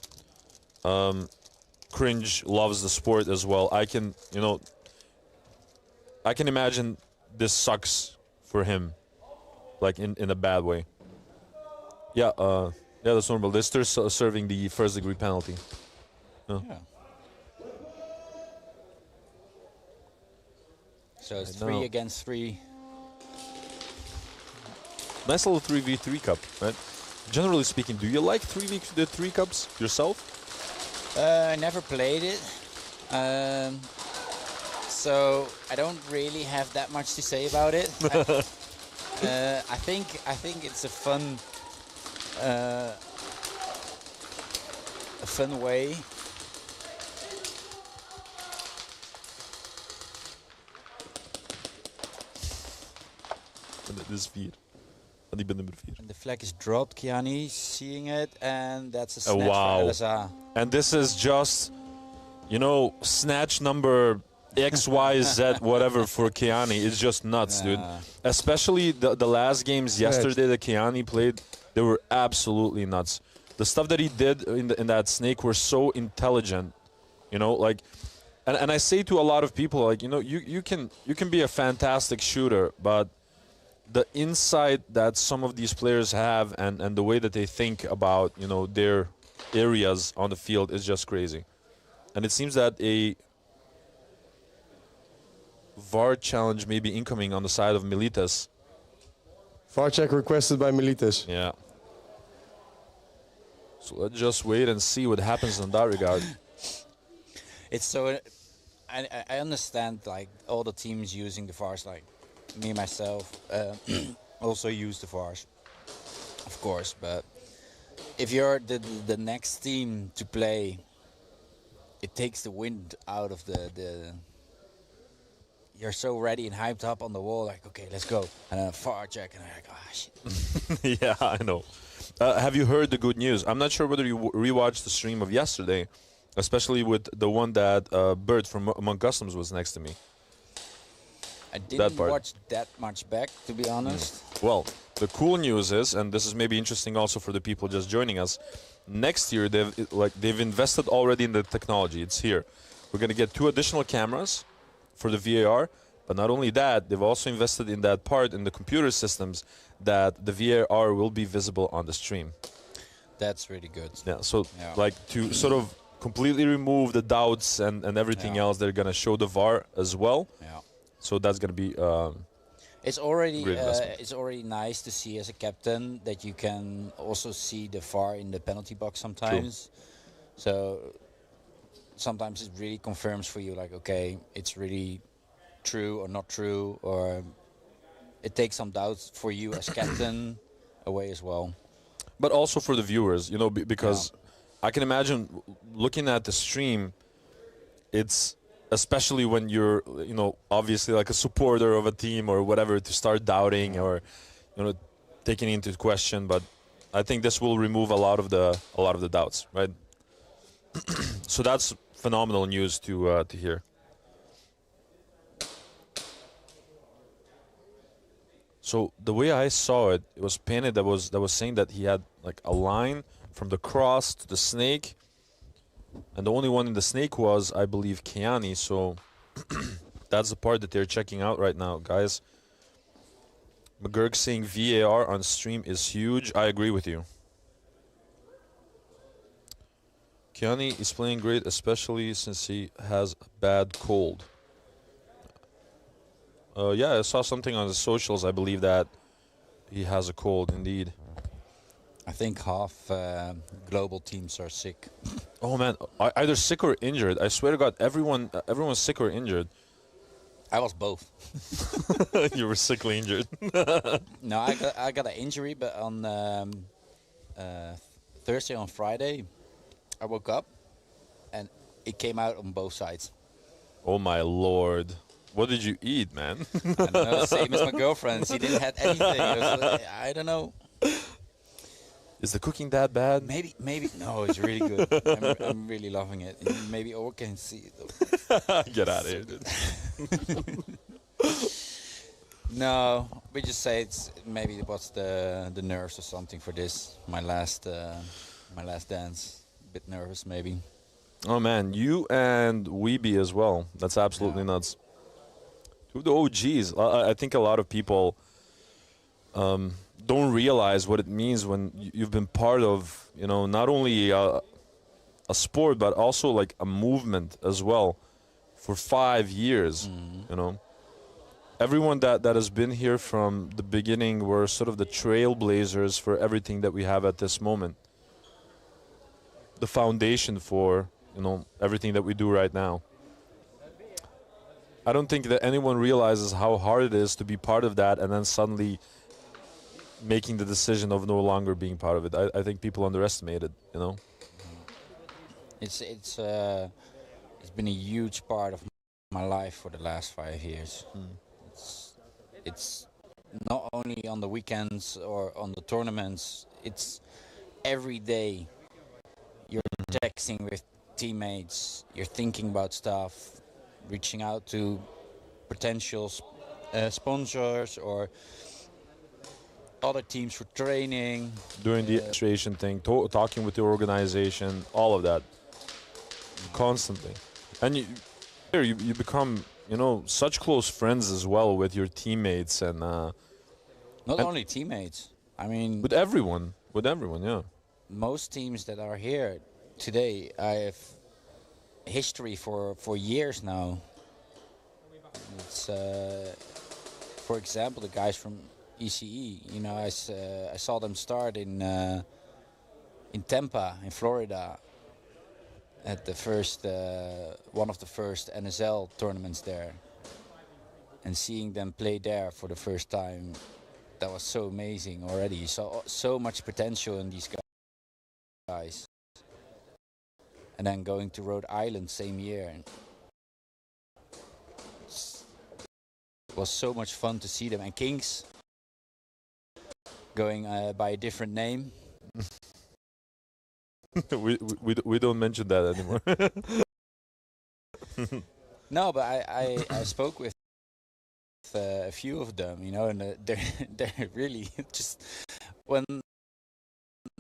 Cringe loves the sport as well. I can imagine this sucks for him, like in a bad way. Yeah, that's normal. They're still serving the first degree penalty. Yeah. So it's 3 against 3. Nice little 3v3 cup, right? Generally speaking, do you like 3v3 cups yourself? I never played it, so I don't really have that much to say about it. I think it's a fun way. Dit is 4. En ik ben nummer 4. And the flag is dropped. Kiani seeing it, and that's a snatch wow. for LSA. And this is just, snatch number X, Y, Z, whatever for Kiani. It's just nuts, dude. Especially the last games yesterday that Kiani played, they were absolutely nuts. The stuff that he did in that snake were so intelligent, and I say to a lot of people, like, you can be a fantastic shooter, but the insight that some of these players have and the way that they think about, their areas on the field is just crazy. And it seems that a VAR challenge may be incoming on the side of Militas. VAR check requested by Militas. Yeah. So let's just wait and see what happens in that regard. It's so... I understand, like, all the teams using the VARs, like me, myself, also use the VARs, of course, but if you're the next team to play, it takes the wind out of the you're so ready and hyped up on the wall, like, okay, let's go. And then a VAR check, and I'm like, oh, shit. Yeah, I know. Have you heard the good news? I'm not sure whether you rewatched the stream of yesterday, especially with the one that Bert from Among Customs was next to me. I that didn't part. watch that much back, to be honest. Well, the cool news is, and this is maybe interesting also for the people just joining us, next year they've invested already in the technology. It's here. We're going to get 2 additional cameras for the VAR, but not only that, they've also invested in that part in the computer systems that the VAR will be visible on the stream. That's really good. Yeah, so Yeah. like to sort of completely remove the doubts and everything else, they're going to show the VAR as well. Yeah. So that's going to be It's already great investment. it's already nice to see as a captain that you can also see the VAR in the penalty box sometimes. So sometimes it really confirms for you, like, okay, it's really true or not true, or it takes some doubts for you as captain away as well. But also for the viewers, you know, because I can imagine looking at the stream, it's especially when you're, you know, obviously like a supporter of a team or whatever, to start doubting or, you know, taking into question. But I think this will remove a lot of the doubts, right? So that's phenomenal news to hear. So the way I saw it, it was painted that was saying that he had like a line from the cross to the snake, and the only one in the snake was, I believe, Kiani. So that's the part that they're checking out right now, guys. McGurk saying VAR on stream is huge. I agree with you. Kiani is playing great, especially since he has a bad cold. Yeah, I saw something on the socials. I believe that he has a cold, indeed. I think half global teams are sick. Oh man, either sick or injured. I swear to God, everyone's sick or injured. I was both. You were sickly injured. No, I got an injury, but on Thursday, on Friday, I woke up and it came out on both sides. Oh my Lord. What did you eat, man? I don't know, same as my girlfriend. She didn't have anything. I don't know. Is the cooking that bad? Maybe. No, it's really good. I'm really loving it. Maybe all can see it. Get out of here, dude. No, we just say maybe it was the nerves or something for this. My last dance. A bit nervous, maybe. Oh man, you and Weeby as well. That's absolutely nuts. Two of the OGs. I think a lot of people don't realize what it means when you've been part of, you know, not only a sport but also like a movement as well for 5 years. You know, everyone that has been here from the beginning were sort of the trailblazers for everything that we have at this moment. The foundation for, you know, everything that we do right now. I don't think that anyone realizes how hard it is to be part of that and then suddenly making the decision of no longer being part of it. I think people underestimate it, you know. It's been a huge part of my life for the last 5 years. It's not only on the weekends or on the tournaments. It's every day. You're texting with teammates. You're thinking about stuff. Reaching out to potential sponsors or other teams for training. Doing the administration thing, talking with the organization, all of that. Constantly. And you become, you know, such close friends as well with your teammates and... Not only teammates. I mean... With everyone, yeah. Most teams that are here today, I have history for years now. It's for example, the guys from ECE. You know, I saw them start in Tampa, in Florida, at the first one of the first NSL tournaments there, and seeing them play there for the first time, that was so amazing already. You saw so much potential in these guys. And then going to Rhode Island same year. It was so much fun to see them. And Kings, going by a different name. we don't mention that anymore. No, but I spoke with with a few of them, you know, and they're really just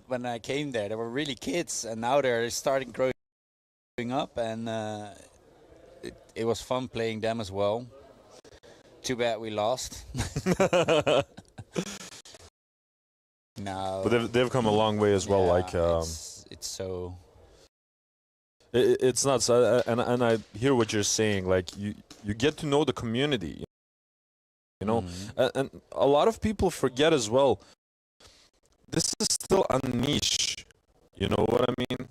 when I came there, they were really kids, and now they're starting growing up, and it was fun playing them as well. Too bad we lost. No, But they've come a long way as well. Yeah, Like it's so. It's nuts, and I hear what you're saying. Like you get to know the community, you know, and a lot of people forget as well. This is still a niche, you know what I mean?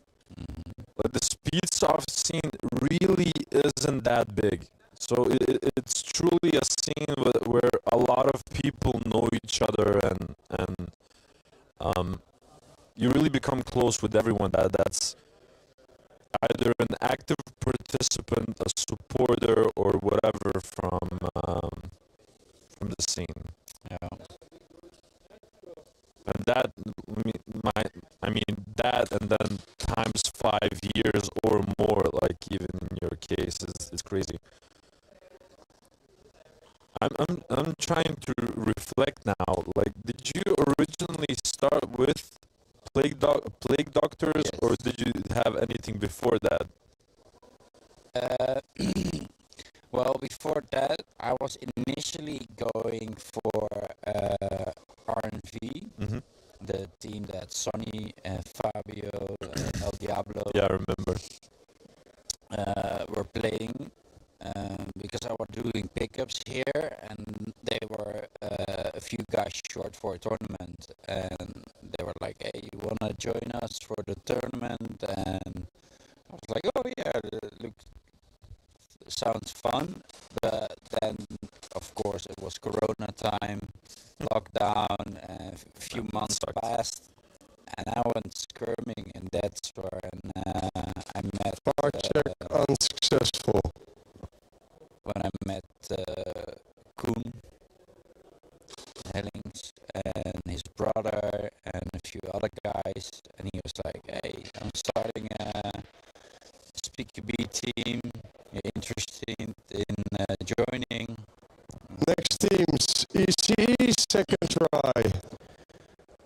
Like the speedsoft scene really isn't that big, so it's truly a scene where a lot of people know each other, and you really become close with everyone that's either an active participant, a supporter, or whatever from the scene. Yeah. And that, I mean that, and then times 5 years or more, like even in your case, is crazy. I'm trying to reflect now. Like, did you originally start with plague doctors, or did you have anything before that? Well, before that, I was initially going for RNV, the team that Sonny and Fabio and El Diablo. Yeah, I remember. Were playing because I was doing pickups here, and they were a few guys short for a tournament, and they were like, "Hey, you wanna join us for the tournament?" And I was like, "Oh yeah, look, sounds fun." But then, of course, it was Corona time, lockdown, and a few months passed, and I went skirming, and that's where I met. Park check unsuccessful. When I met Koen Hellings and his brother and a few other guys, and he was like, "Hey, I'm starting a Speaker B team. You're interested in joining?" Next team's ECE, second try.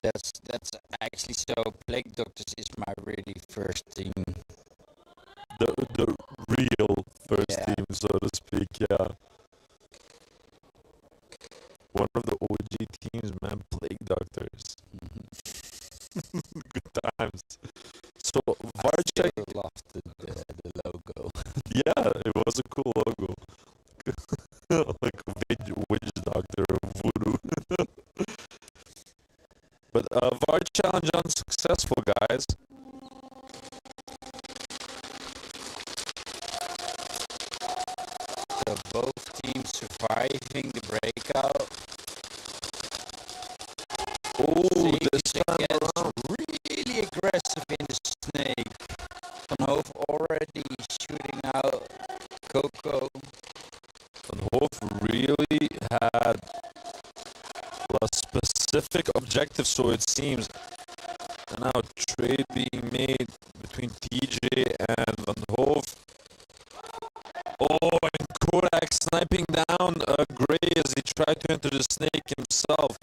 That's actually so. Plague Doctors is my really first team. The real first team, so to speak, yeah. One of the OG teams, man, Plague Doctors. Good times. So, Varchek... I loved the logo. Yeah, it was a cool logo. Like witch doctor, voodoo. But VAR challenge unsuccessful, guys. So both teams surviving the breakout. Oh, this time around. Really aggressive in the snake. Van Hoof already shooting out Coco. Van Hoof really had a specific objective, so it seems. And now trade being made between TJ and Van Hoof. Oh, and Kodak sniping down Gray as he tried to enter the snake himself.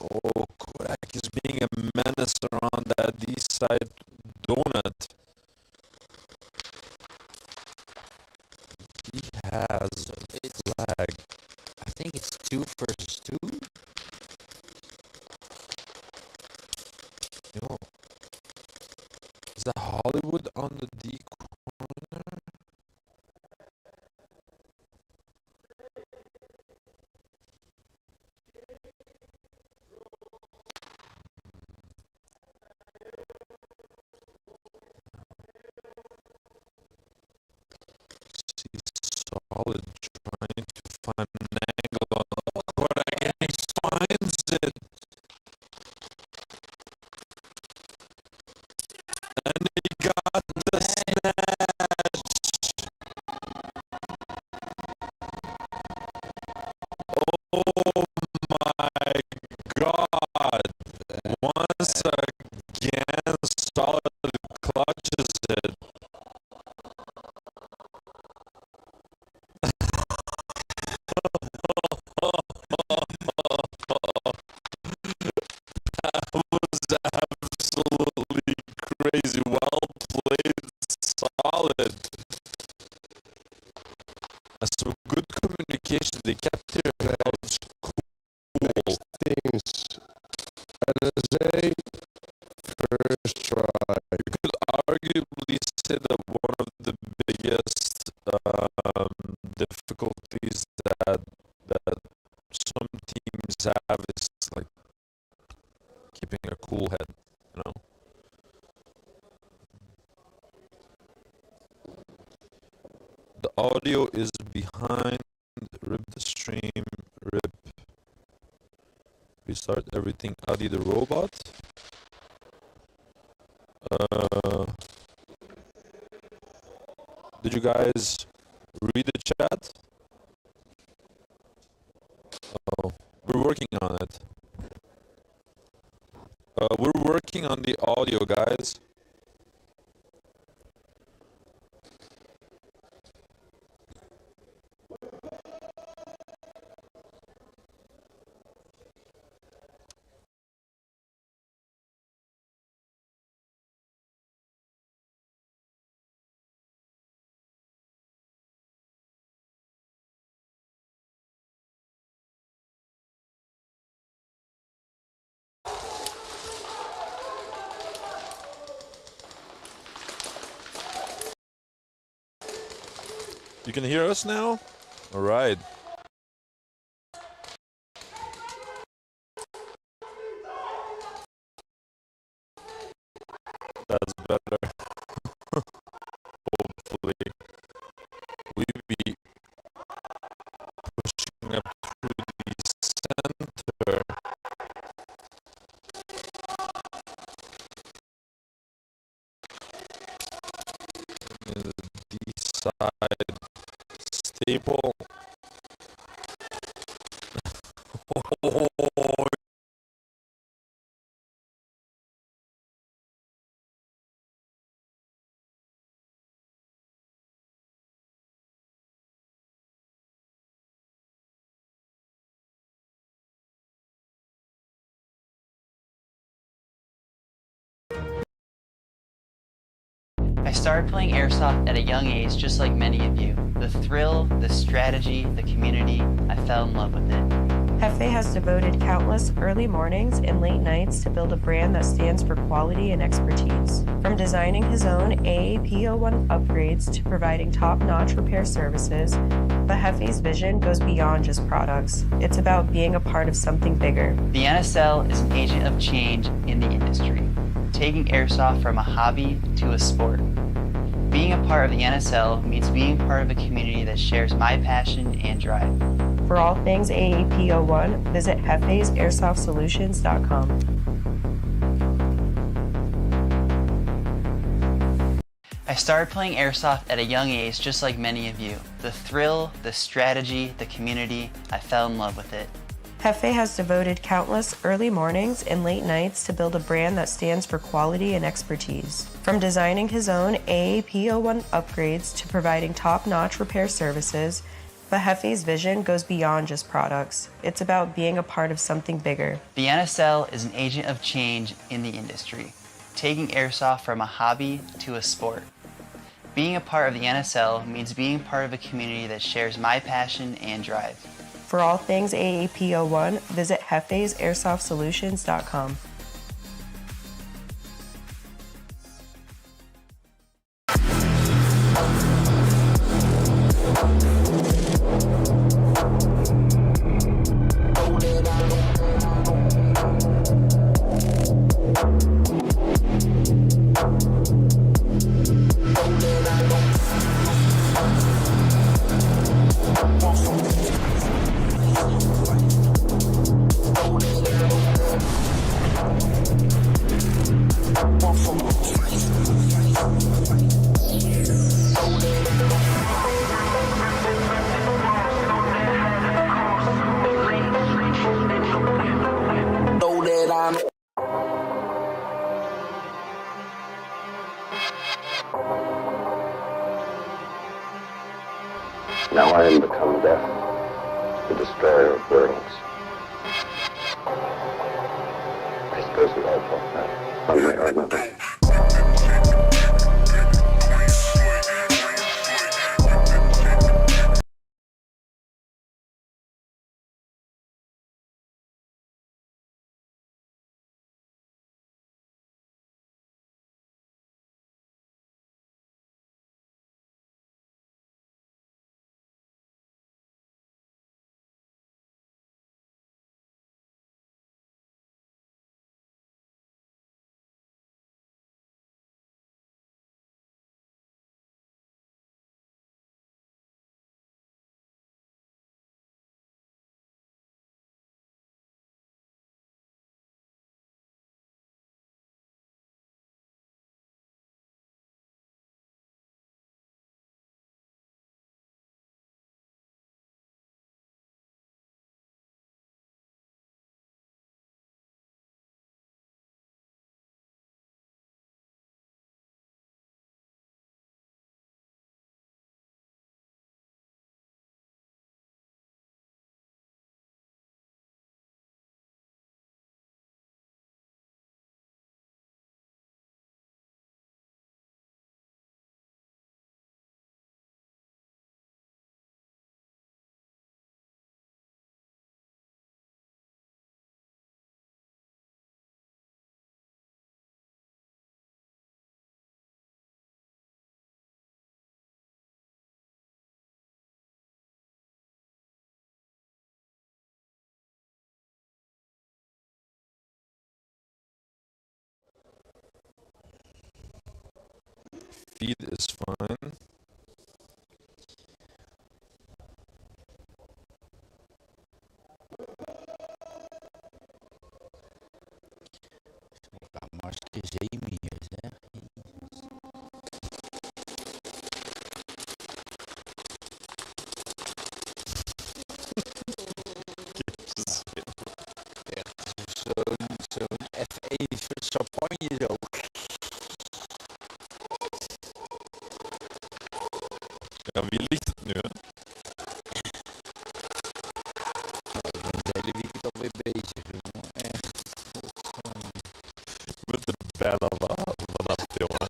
Oh, Kodak is being a menace around that east side donut. He has a flag. I think it's 2 versus 2. Yo. Is that Hollywood on the D corner? Solid, trying to find an angle on Kodak, and he finds it. And he got the snatch. Oh my God. Once again, Solid clutches it. cool. Teams. NSA, first try. You could arguably say that one of the biggest difficulties that some teams have is like keeping a cool head, you know. The audio is behind. Rip the stream. Rip. Restart everything. Adi the robot. Did you guys read the chat? Oh, we're working on it. We're working on the audio, guys. You can hear us now? All right. That's better. Hopefully. We be pushing up through the center. In the D side. Stable. Oh, I started playing Airsoft at a young age, just like many of you. The thrill, the strategy, the community, I fell in love with it. Hefe has devoted countless early mornings and late nights to build a brand that stands for quality and expertise. From designing his own AAP01 upgrades to providing top-notch repair services, but Hefe's vision goes beyond just products. It's about being a part of something bigger. The NSL is an agent of change in the industry, taking Airsoft from a hobby to a sport. Being a part of the NSL means being part of a community that shares my passion and drive. For all things AAP01, visit hefesairsoft.com. I started playing Airsoft at a young age, just like many of you. The thrill, the strategy, the community, I fell in love with it. Hefe has devoted countless early mornings and late nights to build a brand that stands for quality and expertise. From designing his own AAP01 upgrades to providing top-notch repair services, but Hefe's vision goes beyond just products. It's about being a part of something bigger. The NSL is an agent of change in the industry, taking Airsoft from a hobby to a sport. Being a part of the NSL means being part of a community that shares my passion and drive. For all things AAP01, visit hefesairsoft.com. Now I am become death, the destroyer of worlds. I suppose we all thought that, one way or another. speed is fine. Maar als je Jamie is, hè? Echt zo'n F1 champagne zo. Ja, wie ligt het nu, hè? Ik ben het hele weekend alweer bezig, jongen. Echt. Ik ben er bijna vanaf, jongen.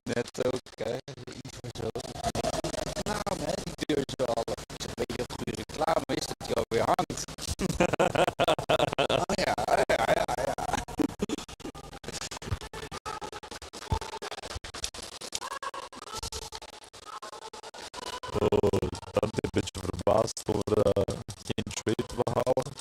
Net ook, hè. Even zo. Reclame, hè, die deur zo half. Ik zeg, weet je wat goede reclame is? Dat je alweer hangt. Oh ja. Oh, dan een beetje verbaasd over geen trade te behalen.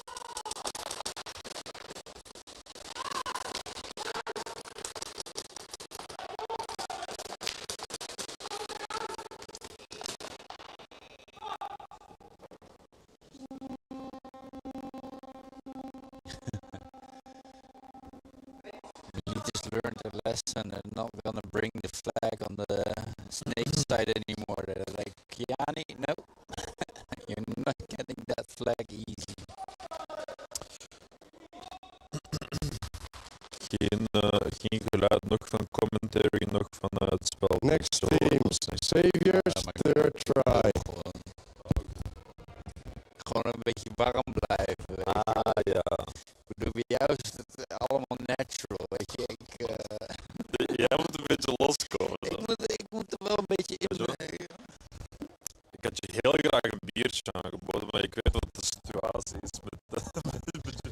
You just learned a lesson and not gonna bring the flag on the snake side anymore. They're like, Kiani, no, you're not getting that flag easy. Geen geluid nog van commentary, nog van het spel. Next team, Saviors, third try. Gewoon een beetje warm blijven. Weet je. Ja. Ik bedoel, bij jou is het allemaal natural, weet je. Jij moet een beetje loskomen. Ik moet er wel een beetje in. Ik had je heel graag een biertje aangeboden, maar ik weet wat de situatie is met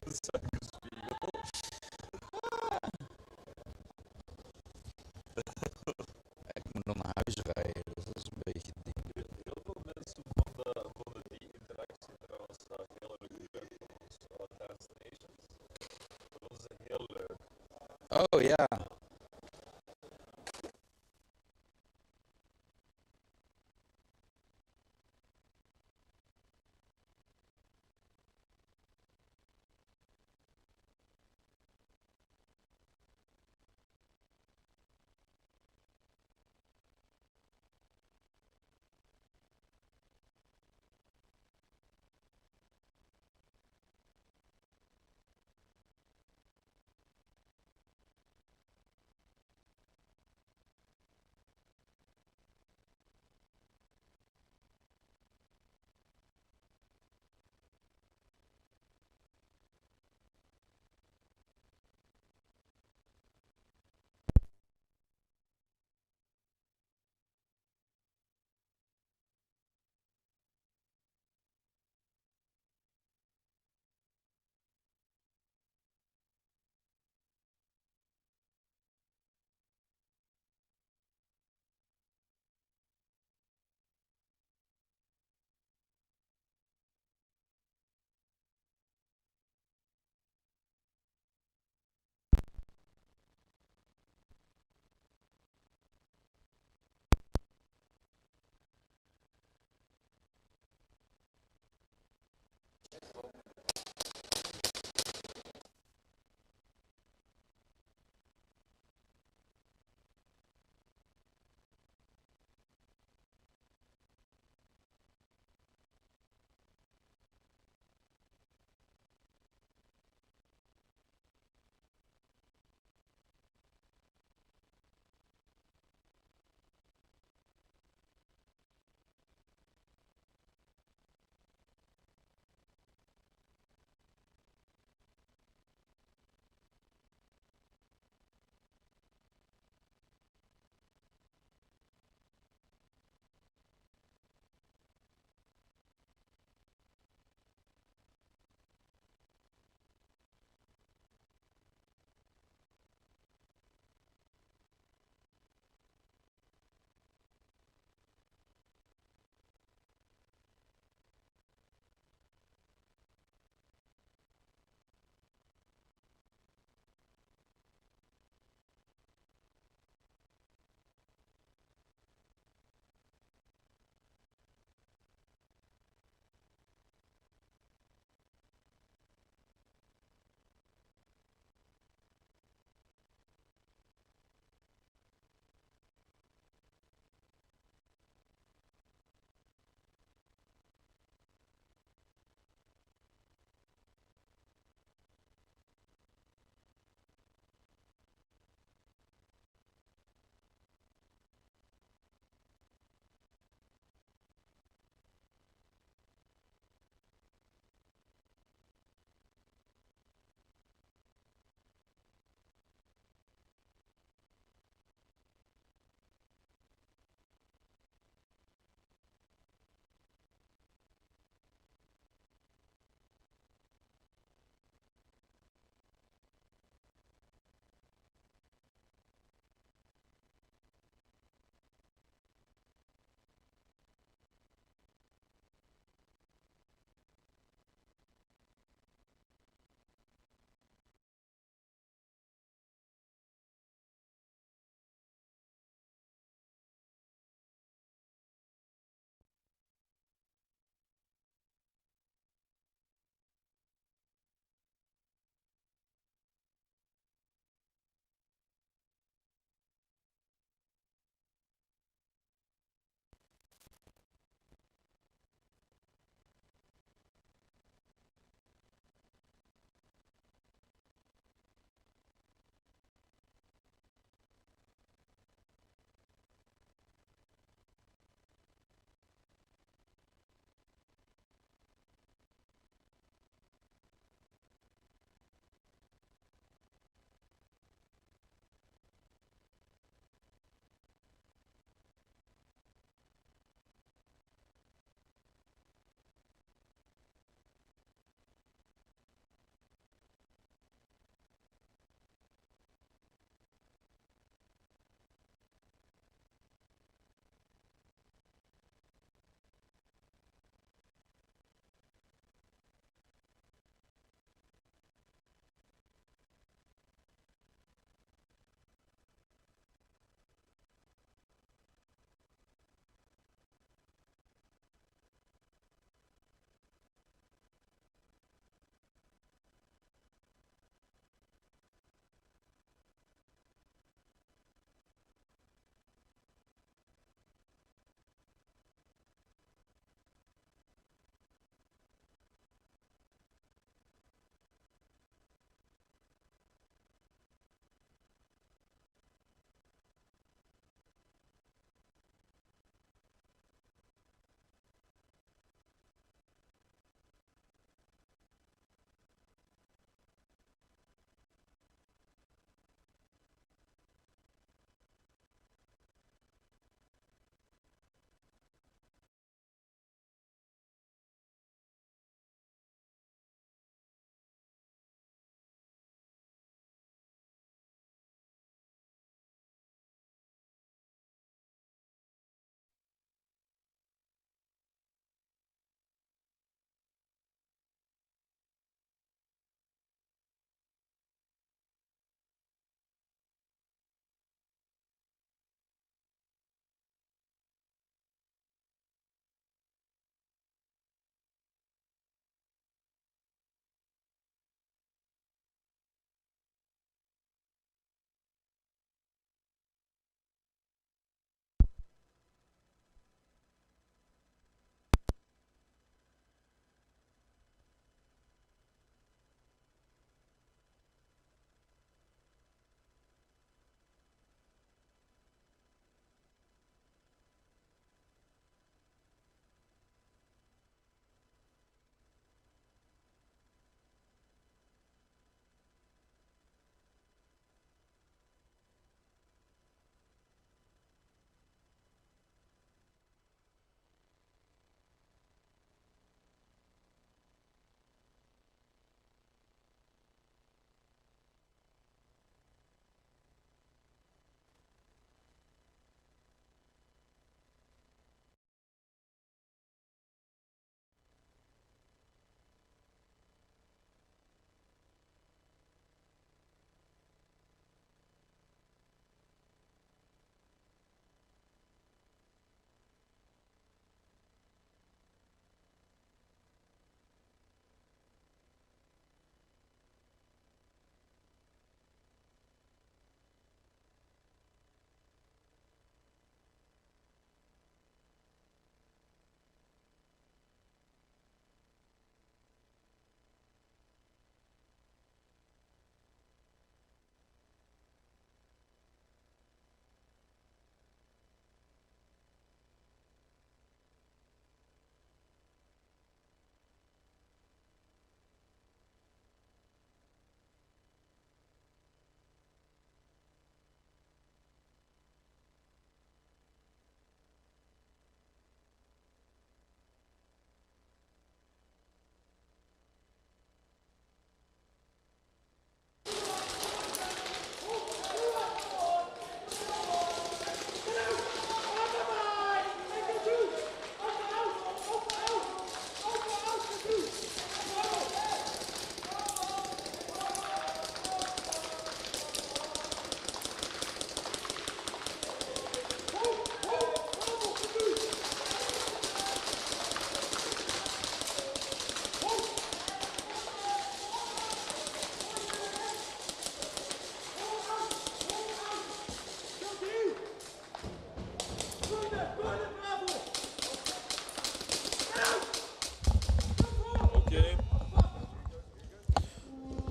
de suikerspiegel. Ik moet nog naar huis rijden, dus dat is een beetje het ding. Heel veel mensen vonden die interactie trouwens heel erg leuk tijdens de Nations. Dat was heel leuk. Oh ja.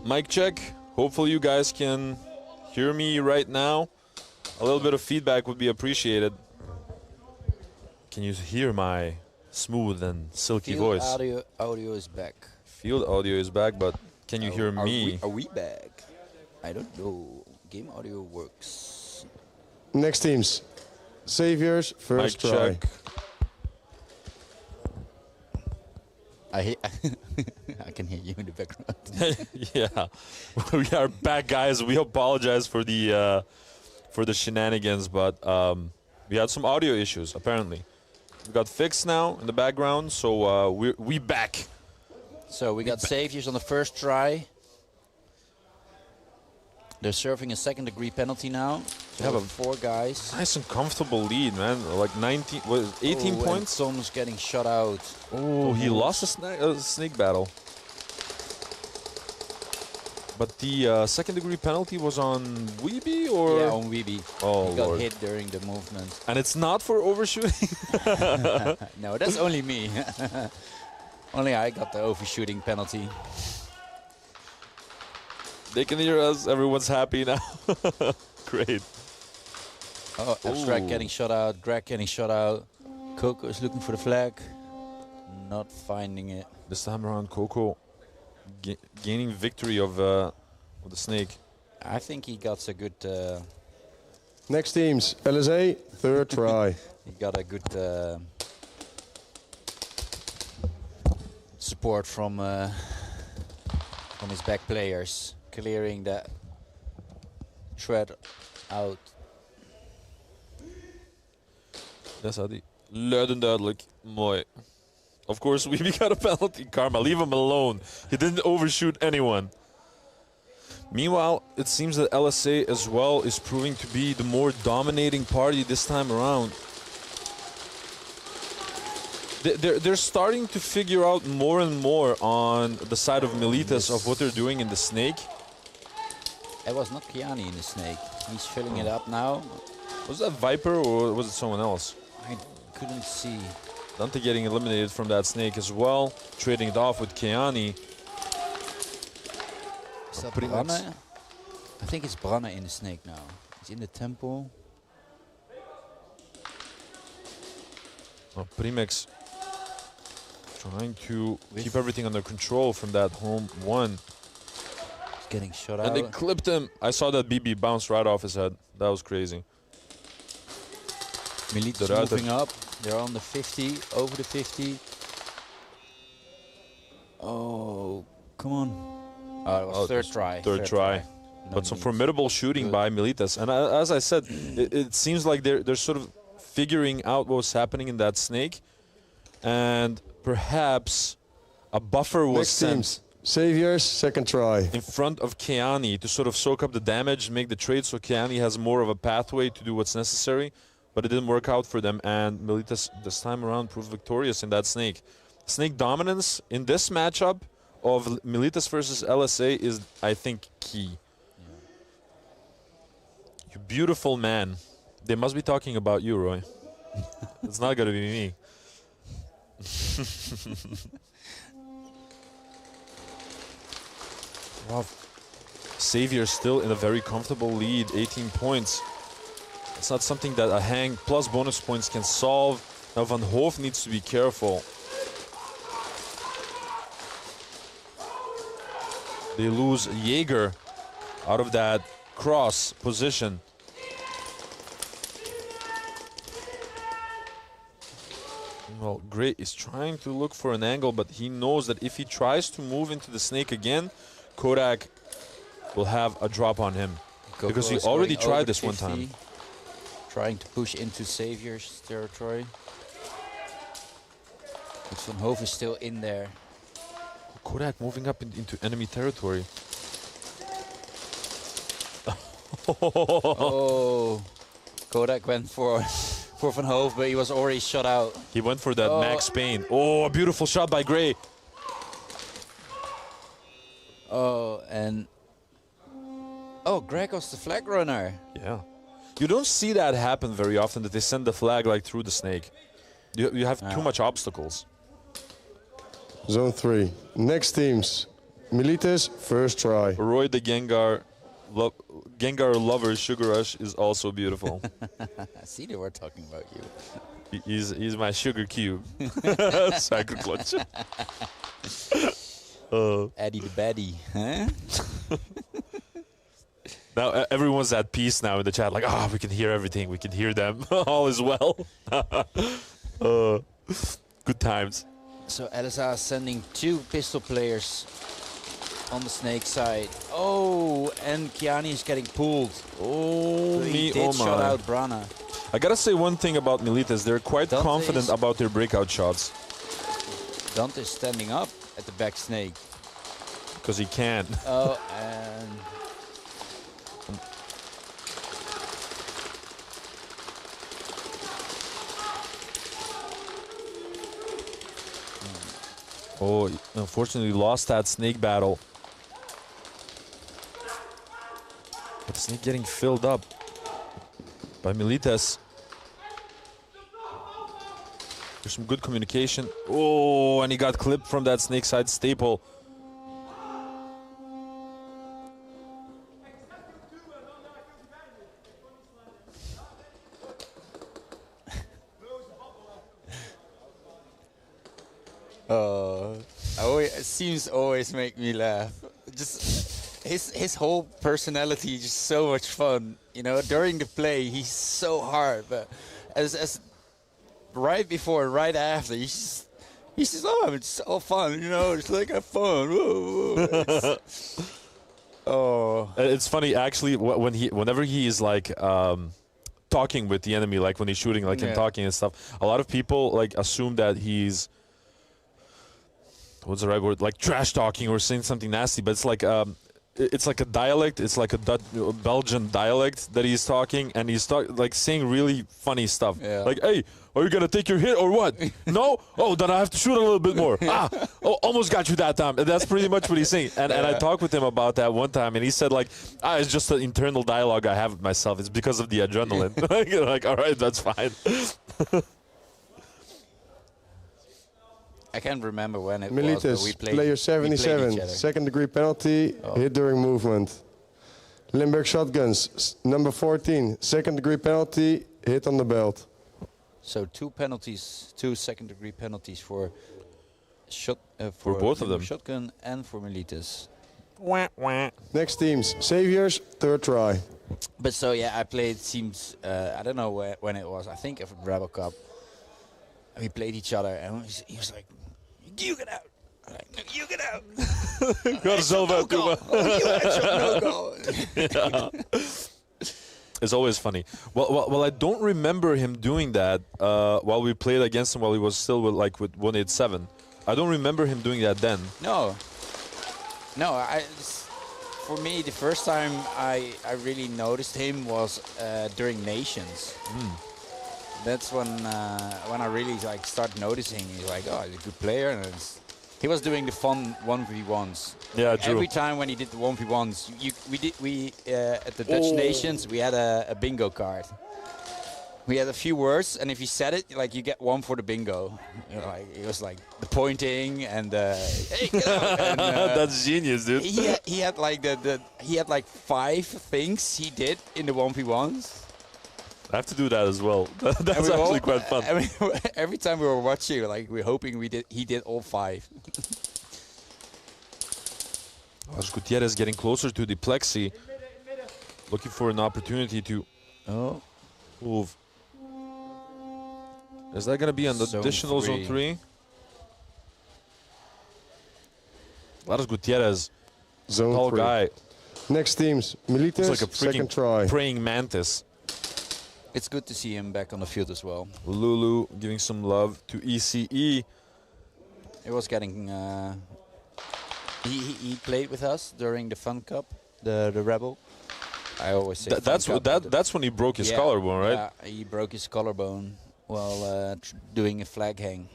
Mic check. Hopefully you guys can hear me right now. A little bit of feedback would be appreciated. Can you hear my smooth and silky voice? Audio is back. Field audio is back, but can you hear me? Are we back? I don't know. Game audio works. Next teams. Saviors, first Mic try. check. I can hear you in the background. Yeah, we are back, guys. We apologize for the shenanigans, but we had some audio issues. Apparently, we got fixed now in the background, so we back. So we got Saviors on the first try. They're serving a second-degree penalty now. So They have a 4 guys. Nice and comfortable lead, man. Like 19, what is it, 18 points. Tom's getting shut out. Oh, he lost a snake battle. But the second-degree penalty was on Weeby, or? Yeah, on Weeby. Oh, he got Lord. hit during the movement. And it's not for overshooting? No, that's only me. Only I got the overshooting penalty. They can hear us. Everyone's happy now. Great. Oh, Abstract getting shot out. Greg getting shot out. Coco is looking for the flag. Not finding it. This time around, Coco gaining victory of the snake. I think he got a good... Next teams. LSA, third try. He got a good support from his back players, clearing that shred out. Yes, Adi. Luid en duidelijk. Mooi. Of course, we got a penalty. Karma, leave him alone. He didn't overshoot anyone. Meanwhile, it seems that LSA as well is proving to be the more dominating party this time around. They're starting to figure out more and more on the side of Militas of what they're doing in the snake. It was not Kiani in the snake. He's filling it up now. Was that Viper or was it someone else? I couldn't see. Dante getting eliminated from that snake as well. Trading it off with Kiani. Is that Branne? I think it's Branne in the snake now. He's in the temple. Oh, Primex trying to keep everything under control from that home one. He's getting shot out. And they clipped him. I saw that BB bounce right off his head. That was crazy. Militas moving up. They're on the 50, over the 50. Oh, come on. It was third try. Third try. But some formidable shooting by Militas. And as I said, it seems like they're sort of figuring out what's happening in that snake. And perhaps a buffer was sent. Saviors, second try. In front of Kiani to sort of soak up the damage, make the trade so Kiani has more of a pathway to do what's necessary. But it didn't work out for them, and Militas this time around proved victorious in that snake. Snake dominance in this matchup of Militas versus LSA is, I think, key. Yeah. You beautiful man. They must be talking about you, Roy. It's not going to be me. Wow. Savior still in a very comfortable lead, 18 points. It's not something that a hang plus bonus points can solve. Now Van Hoof needs to be careful. They lose Jaeger out of that cross position. Well, Gray is trying to look for an angle, but he knows that if he tries to move into the snake again, Kodak will have a drop on him. Because he already tried this one time. Trying to push into Savior's territory. But Van Hoof is still in there. Kodak moving up into enemy territory. Oh, Kodak went for Van Hoof, but he was already shot out. He went for that Max Payne. Oh, a beautiful shot by Gray. Oh, and... Oh, Greg was the flag runner. Yeah. You don't see that happen very often, that they send the flag like through the snake. You have too much obstacles. Zone 3. Next teams. Miletus, first try. Roy the Gengar lover Sugar Rush is also beautiful. See, they were talking about you. He's my sugar cube. Suiker klotje. Eddie the baddie, huh? Now everyone's at peace now in the chat. Like, we can hear everything. We can hear them. All is well. Good times. So Elsa is sending 2 pistol players on the snake side. Oh, and Kiani is getting pulled. Oh, so he did shot out Brana. I gotta say one thing about Miletus. They're quite Dante's confident about their breakout shots. Dante's standing up at the back snake. Because he can. Oh, and... Oh, unfortunately lost that snake battle. But the snake getting filled up by Miletus. There's some good communication. Oh, and he got clipped from that snake side staple. It seems always make me laugh. Just his whole personality is just so much fun. You know, during the play he's so hard, but as right before and right after he's just it's so fun. You know, it's like have fun. It's funny actually whenever he is like talking with the enemy, like when he's shooting, like him talking and stuff. A lot of people like assume that he's what's the right word? Like trash talking or saying something nasty, but it's like a dialect. It's like a Belgian dialect that he's talking, and he's like saying really funny stuff. Yeah. Like, hey, are you gonna take your hit or what? No? Oh, then I have to shoot a little bit more. Almost got you that time. And that's pretty much what he's saying. And I talked with him about that one time, and he said like, it's just an internal dialogue I have with myself. It's because of the adrenaline. Like, all right, that's fine. I can't remember when it was, Miletus, but we played. player we 77, played each other. second degree penalty, hit during movement. Limburg Shotguns, number 14, second degree penalty, hit on the belt. So 2 penalties, 2 second-degree penalties for for both of them. Shotgun and for Miletus. Next teams, Saviors, third try. But so yeah, I played teams. I don't know when it was. I think of Rebel Cup. We played each other, and he was like, "You get out." I'm like, "No, you get out." Got yourself out, Kuma. It's always funny. Well, I don't remember him doing that while we played against him while he was still with 187. I don't remember him doing that then. No. For me, the first time I really noticed him was during Nations. That's when I really started noticing. He's like, oh, he's a good player, and he was doing the fun 1v1s. Yeah, true. Every time when he did the 1v1s, we at the Dutch Nations we had a bingo card. We had a few words, and if you said it, you get 1 for the bingo. It was like the pointing and hey, get out. And, that's genius, dude. He had he had 5 things he did in the 1v1s. I have to do that as well. That's actually quite fun. I mean, every time we were watching, we're hoping he did all 5. Gutierrez getting closer to the plexi, looking for an opportunity to move. Is that going to be an additional zone 3? Laras Gutierrez, zone tall 3. guy. Next teams, Miletus, like a second try. Praying mantis. It's good to see him back on the field as well. Lulu giving some love to ECE. It was getting... He played with us during the Fun Cup, the Rebel. I always say that's when he broke his collarbone, right? Yeah, he broke his collarbone while doing a flag hang.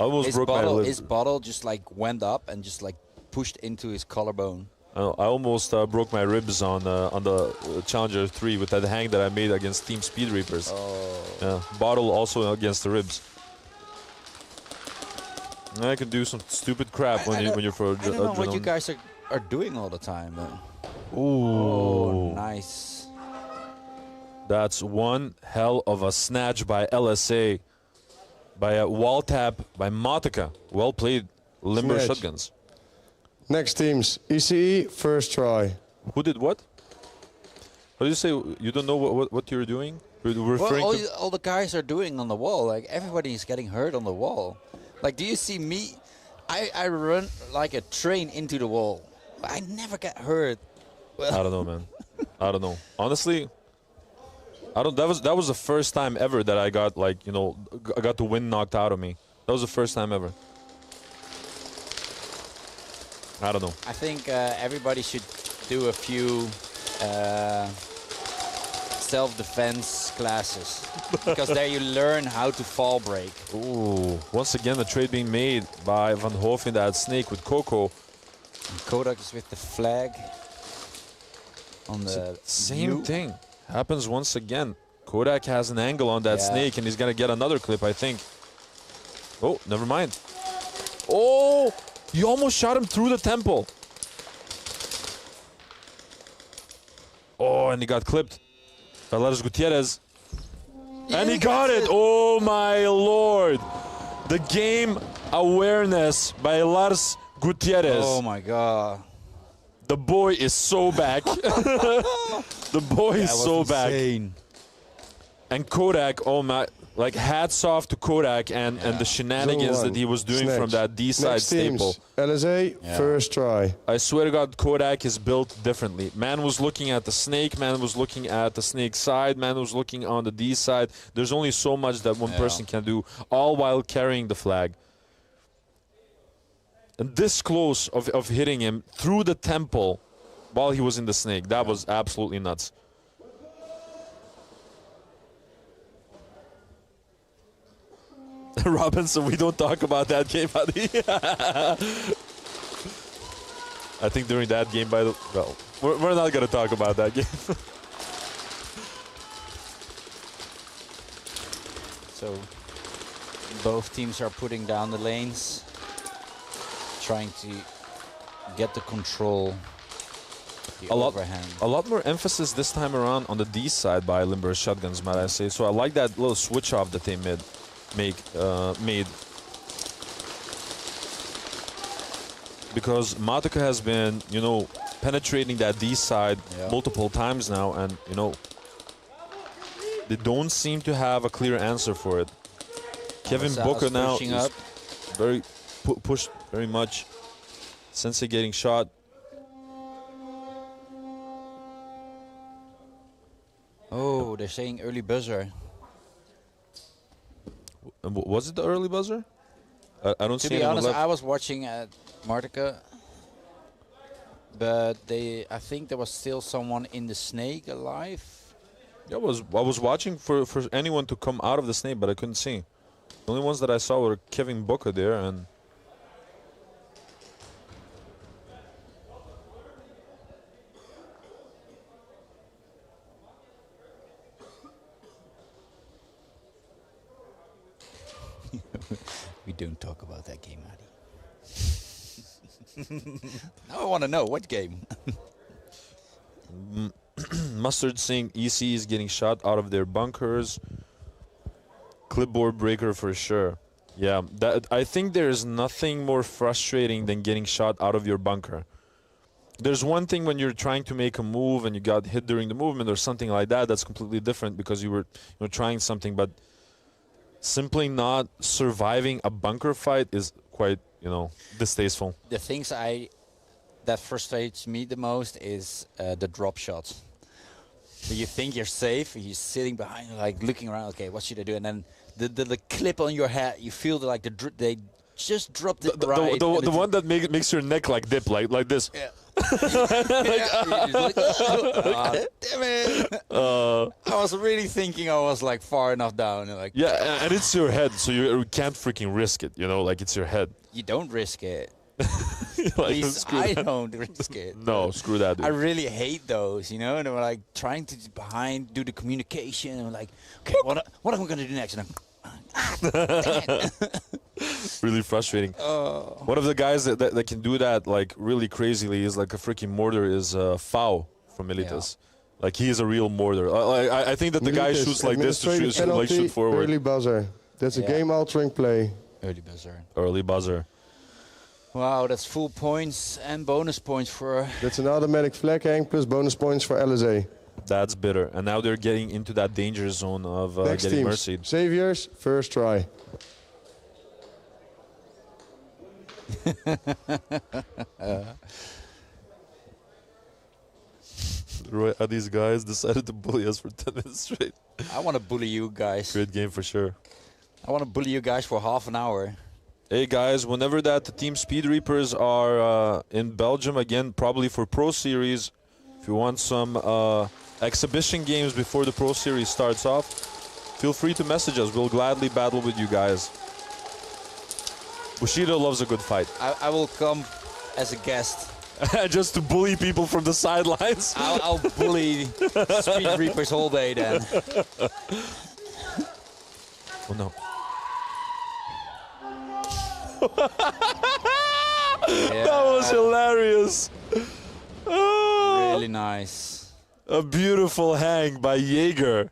I almost broke my lip. His bottle just went up and just pushed into his collarbone. I almost broke my ribs on the Challenger 3 with that hang that I made against Team Speed Reapers. Oh. Yeah, bottle also against the ribs. I can do some stupid crap when you're for I don't know what you adrenaline. guys are doing all the time. Ooh. Oh, nice. That's one hell of a snatch by LSA. By a wall tap by Matica. Well played, Limber Snatch. Shotguns. Next teams, ECE, first try. Who did what? What did you say? You don't know what you're doing? Well, Referring to? all the guys are doing on the wall. Like, everybody's getting hurt on the wall. Like, do you see me? I run like a train into the wall. I never get hurt. I don't know, man. I don't know. Honestly, I don't. That was the first time ever that I got I got the wind knocked out of me. That was the first time ever. I don't know. I think everybody should do a few self-defense classes because there you learn how to fall break. Ooh, once again the trade being made by Van Hoof in that snake with Coco. And Kodak is with the flag on the Same view. thing happens once again. Kodak has an angle on that snake and he's gonna get another clip, I think. Oh, never mind. Oh, you almost shot him through the temple. Oh, and he got clipped by Lars Gutierrez. And he got it. Oh my lord. The game awareness by Lars Gutierrez. Oh my god. The boy is so back. The boy is so back. And Kodak, oh my, like hats off to Kodak and the shenanigans that he was doing from that D-side Next staple. teams, LSA, first try. I swear to God, Kodak is built differently. Man was looking at the snake, man was looking at the snake side, man was looking on the D side. There's only so much that one person can do, all while carrying the flag. And this close of hitting him through the temple while he was in the snake, that was absolutely nuts. Robinson, we don't talk about that game, buddy. I think during that game, well, we're not going to talk about that game. So both teams are putting down the lanes, trying to get the control, the overhand. A lot more emphasis this time around on the D side by Limber Shotguns, might I say. So I like that little switch off that they made. Because Matica has been, penetrating that D side multiple times now, and they don't seem to have a clear answer for it. Kevin Booker now is up. very pushed very much. Sensei getting shot. Oh, they're saying early buzzer. Was it the early buzzer? I don't see To be anyone honest, left. I was watching at Martica, but I think there was still someone in the snake alive. I was watching for anyone to come out of the snake, but I couldn't see. The only ones that I saw were Kevin Booker there and. We don't talk about that game, Adi. Now I want to know what game. Mustard saying EC is getting shot out of their bunkers. Clipboard breaker for sure. Yeah, I think there's nothing more frustrating than getting shot out of your bunker. There's one thing when you're trying to make a move and you got hit during the movement or something like that. That's completely different because you were trying something. But simply not surviving a bunker fight is quite, distasteful. The things that frustrates me the most is the drop shots. You think you're safe, you're sitting behind, like looking around. Okay, what should I do? And then the clip on your head, you feel like they just dropped it right. The one that makes your neck like dip, like this. Yeah. Damn it! I was really thinking I was like far enough down. And Yeah, and it's your head, so you can't freaking risk it. Like it's your head. You don't risk it. At least I don't risk it. No, screw that, dude. I really hate those, and they were like trying to do the communication, and I'm like, okay, what am I gonna do next? And I'm, damn it. Really frustrating. One of the guys that can do that like really crazily is like a freaking mortar is Fau from Militas. Like he is a real mortar. I think that the guy Militas, shoots like this to shoot, penalty, like shoot forward. Early buzzer. That's a game-altering play. Early buzzer. Early buzzer. Wow, that's full points and bonus points for... That's an automatic flag hang plus bonus points for LSA. That's bitter. And now they're getting into that danger zone of getting mercied. Saviors, first try. These guys decided to bully us for 10 minutes straight. I want to bully you guys. Great game for sure. I want to bully you guys for half an hour. Hey guys, whenever that the Team Speed Reapers are in Belgium again, probably for Pro Series, if you want some exhibition games before the Pro Series starts off, feel free to message us. We'll gladly battle with you guys. Bushido loves a good fight. I will come as a guest. Just to bully people from the sidelines. I'll bully Speed Reapers all day then. Oh no. That was hilarious. Really nice. A beautiful hang by Jaeger.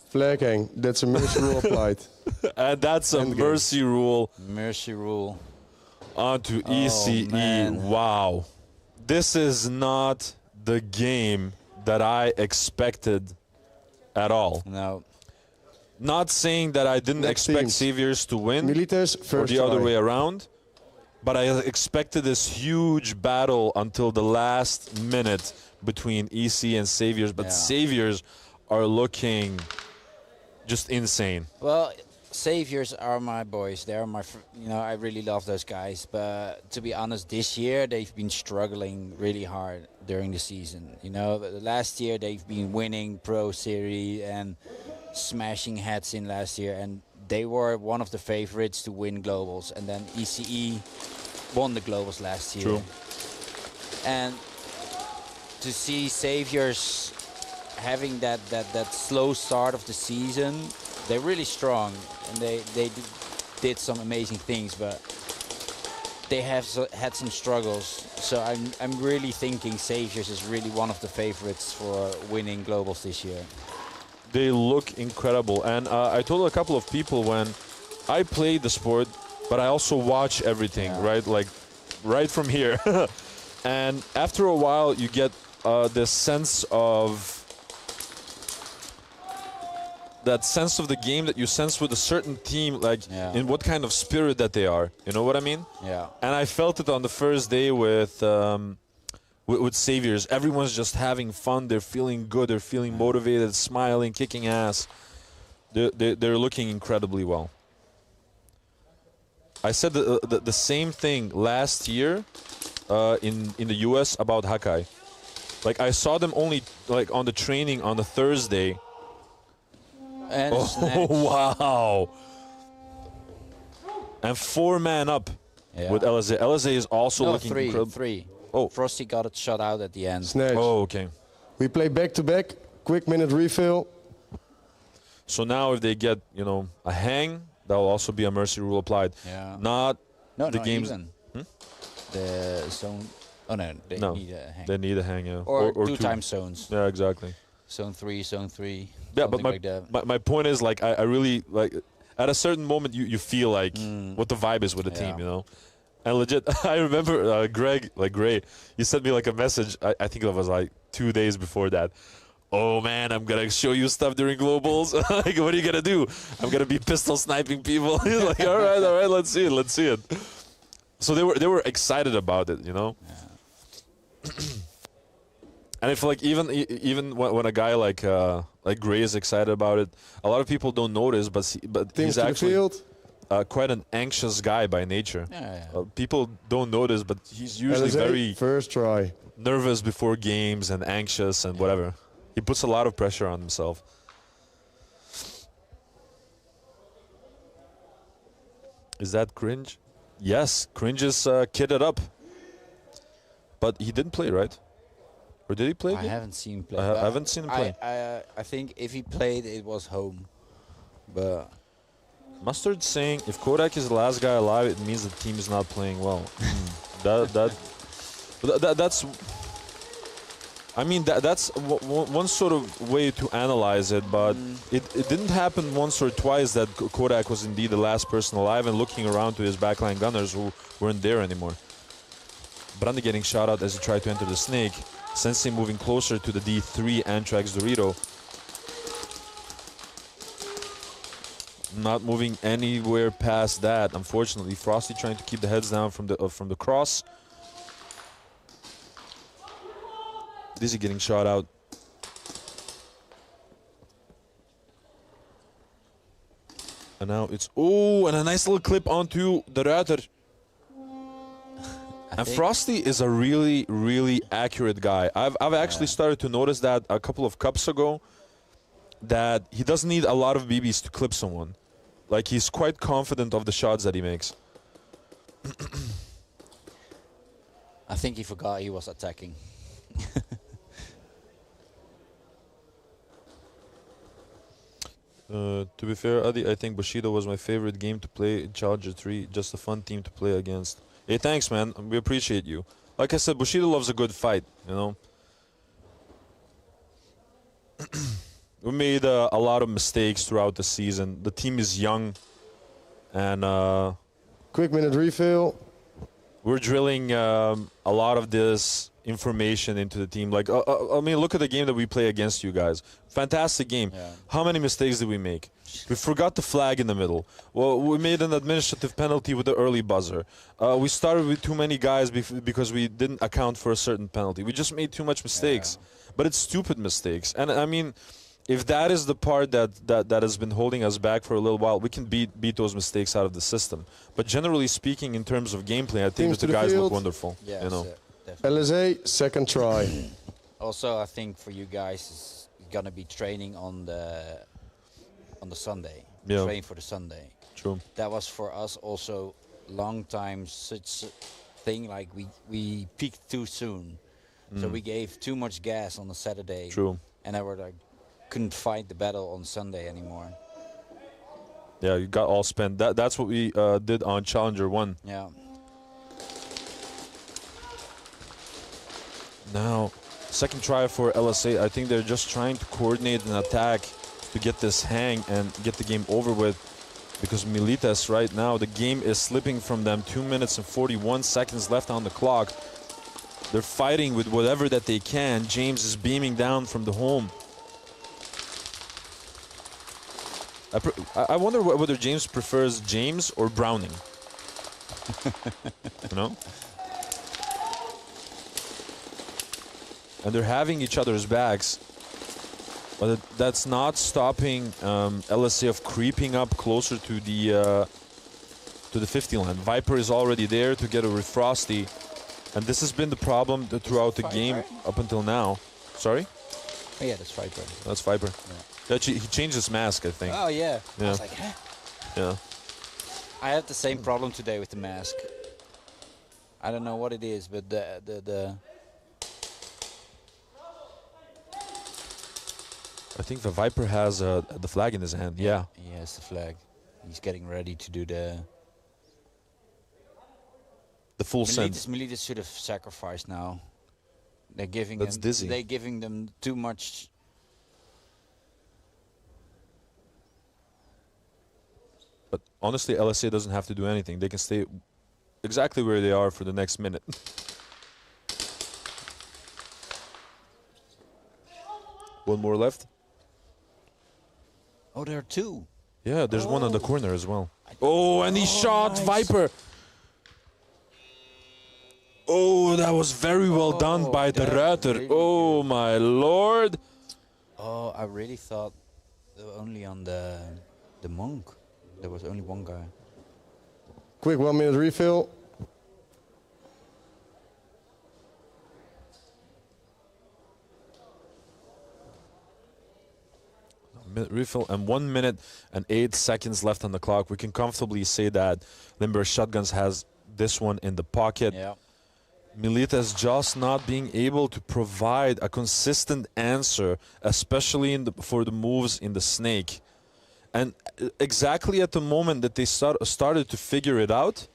Flag hang. That's a mercy rule applied. And that's a mercy rule. Mercy rule. Onto ECE. Man. Wow. This is not the game that I expected at all. No. Not saying that I didn't expect Saviors to win Militas, or first the other try. way around, but I expected this huge battle until the last minute between EC and Saviors, but Saviors are looking just insane. Well, Saviors are my boys. They're my, I really love those guys. But to be honest, this year they've been struggling really hard during the season. The last year they've been winning Pro Series and smashing heads in last year, and they were one of the favorites to win globals. And then ECE won the globals last year. True. And to see Saviors having that slow start of the season, they're really strong, and they did some amazing things, but they have had some struggles. So I'm really thinking Saviors is really one of the favorites for winning globals this year. They look incredible, and I told a couple of people when I play the sport, but I also watch everything, right? Like right from here. And after a while, you get this sense of the game that you sense with a certain team, like in what kind of spirit that they are. You know what I mean? Yeah. And I felt it on the first day with Saviors. Everyone's just having fun. They're feeling good. They're feeling motivated, smiling, kicking ass. They're looking incredibly well. I said the same thing last year in the US about Hakai. Like I saw them only like on the training on the Thursday. And wow. And 4-man up with LSA. LSA is also looking incredible. Three. Oh. Frosty got it shut out at the end. Snatch. Oh, okay. We play back-to-back, quick minute refill. So now if they get, a hang, that will also be a mercy rule applied. Yeah. Not No, the not games. even. The zone. Oh no, they need a hang. They need a hang, yeah. Or two-time zones. Yeah, exactly. Zone 3. Yeah, but like that. my point is, like, I really, like, at a certain moment, you feel like what the vibe is with the team, And legit, I remember Greg, like Gray, he sent me like a message, I think it was like 2 days before that. Oh man, I'm gonna show you stuff during globals. Like, what are you gonna do? I'm gonna be pistol sniping people. He's like, all right, let's see it. So they were excited about it, Yeah. And if like even when a guy like Gray is excited about it, a lot of people don't notice, but he's actually quite an anxious guy by nature. People don't notice, but he's usually very first try nervous before games and anxious and whatever. He puts a lot of pressure on himself. Is that Cringe? Yes, Cringe is kitted up, but he didn't play, right? Or did he play? I haven't seen him play. I haven't seen him play. I think if he played, it was home. But Mustard saying if Kodak is the last guy alive, it means the team is not playing well. That's. I mean, that's one sort of way to analyze it, but it didn't happen once or twice that Kodak was indeed the last person alive and looking around to his backline gunners who weren't there anymore. Brande getting shot out as he tried to enter the snake. Sensei moving closer to the D3 Antrax Dorito. Not moving anywhere past that, unfortunately. Frosty trying to keep the heads down from the cross. Dizzy getting shot out. And now it's... Oh, and a nice little clip onto the Ruiter. And Frosty is a really, really accurate guy. I've actually started to notice that a couple of cups ago, that he doesn't need a lot of BBs to clip someone. Like, he's quite confident of the shots that he makes. I think he forgot he was attacking. To be fair, Adi, I think Bushido was my favorite game to play in Challenger 3. Just a fun team to play against. Hey, thanks, man. We appreciate you. Like I said, Bushido loves a good fight, you know. We made a lot of mistakes throughout the season. The team is young, and quick minute refill. We're drilling a lot of this information into the team. Like, I mean, look at the game that we play against you guys. Fantastic game. Yeah. How many mistakes did we make? We forgot the flag in the middle. Well, we made an administrative penalty with the early buzzer. We started with too many guys because we didn't account for a certain penalty. We just made too much mistakes. Yeah. But it's stupid mistakes. And I mean, if that is the part that has been holding us back for a little while, we can beat those mistakes out of the system. But generally speaking, in terms of gameplay, I think that the guys look wonderful. Yeah, you know. LSA, second try. Also, I think for you guys, it's gonna be training on the Sunday. Yeah. Train for the Sunday. True. That was for us also long time such a thing. Like we peaked too soon, so we gave too much gas on the Saturday. True. And I were like, couldn't fight the battle on Sunday anymore. Yeah, you got all spent. That's what we did on Challenger 1. Yeah. Now, second try for LSA. I think they're just trying to coordinate an attack to get this hang and get the game over with. Because Milites right now, the game is slipping from them. 2 minutes and 41 seconds left on the clock. They're fighting with whatever that they can. James is beaming down from the home. I wonder whether James prefers James or Browning. You know? And they're having each other's backs. But that's not stopping LSA of creeping up closer to the 50 line. Viper is already there together with Frosty. And this has been the problem throughout the game up until now. Sorry? Oh, yeah, that's Viper. That's Viper. Yeah. He changed his mask, I think. Oh, yeah. Yeah. I was like, huh? Yeah. I had the same problem today with the mask. I don't know what it is, but the I think the Viper has the flag in his hand. Yeah. He has the flag. He's getting ready to do the full send. Milites should have sacrificed now. They're giving That's them. dizzy. They're giving them too much. But honestly, LSA doesn't have to do anything. They can stay exactly where they are for the next minute. One more left. Oh, there are two. Yeah, there's one on the corner as well. Oh, and he shot nice. Viper. Oh, that was very well done by the Ruiter. Really oh, my lord. Oh, I really thought they were only on the monk. There was only one guy. Quick 1 minute refill. Refill and 1 minute and 8 seconds left on the clock. We can comfortably say that Limber Shotguns has this one in the pocket. Yeah. Milites just not being able to provide a consistent answer, especially for the moves in the snake. And exactly at the moment that they started to figure it out,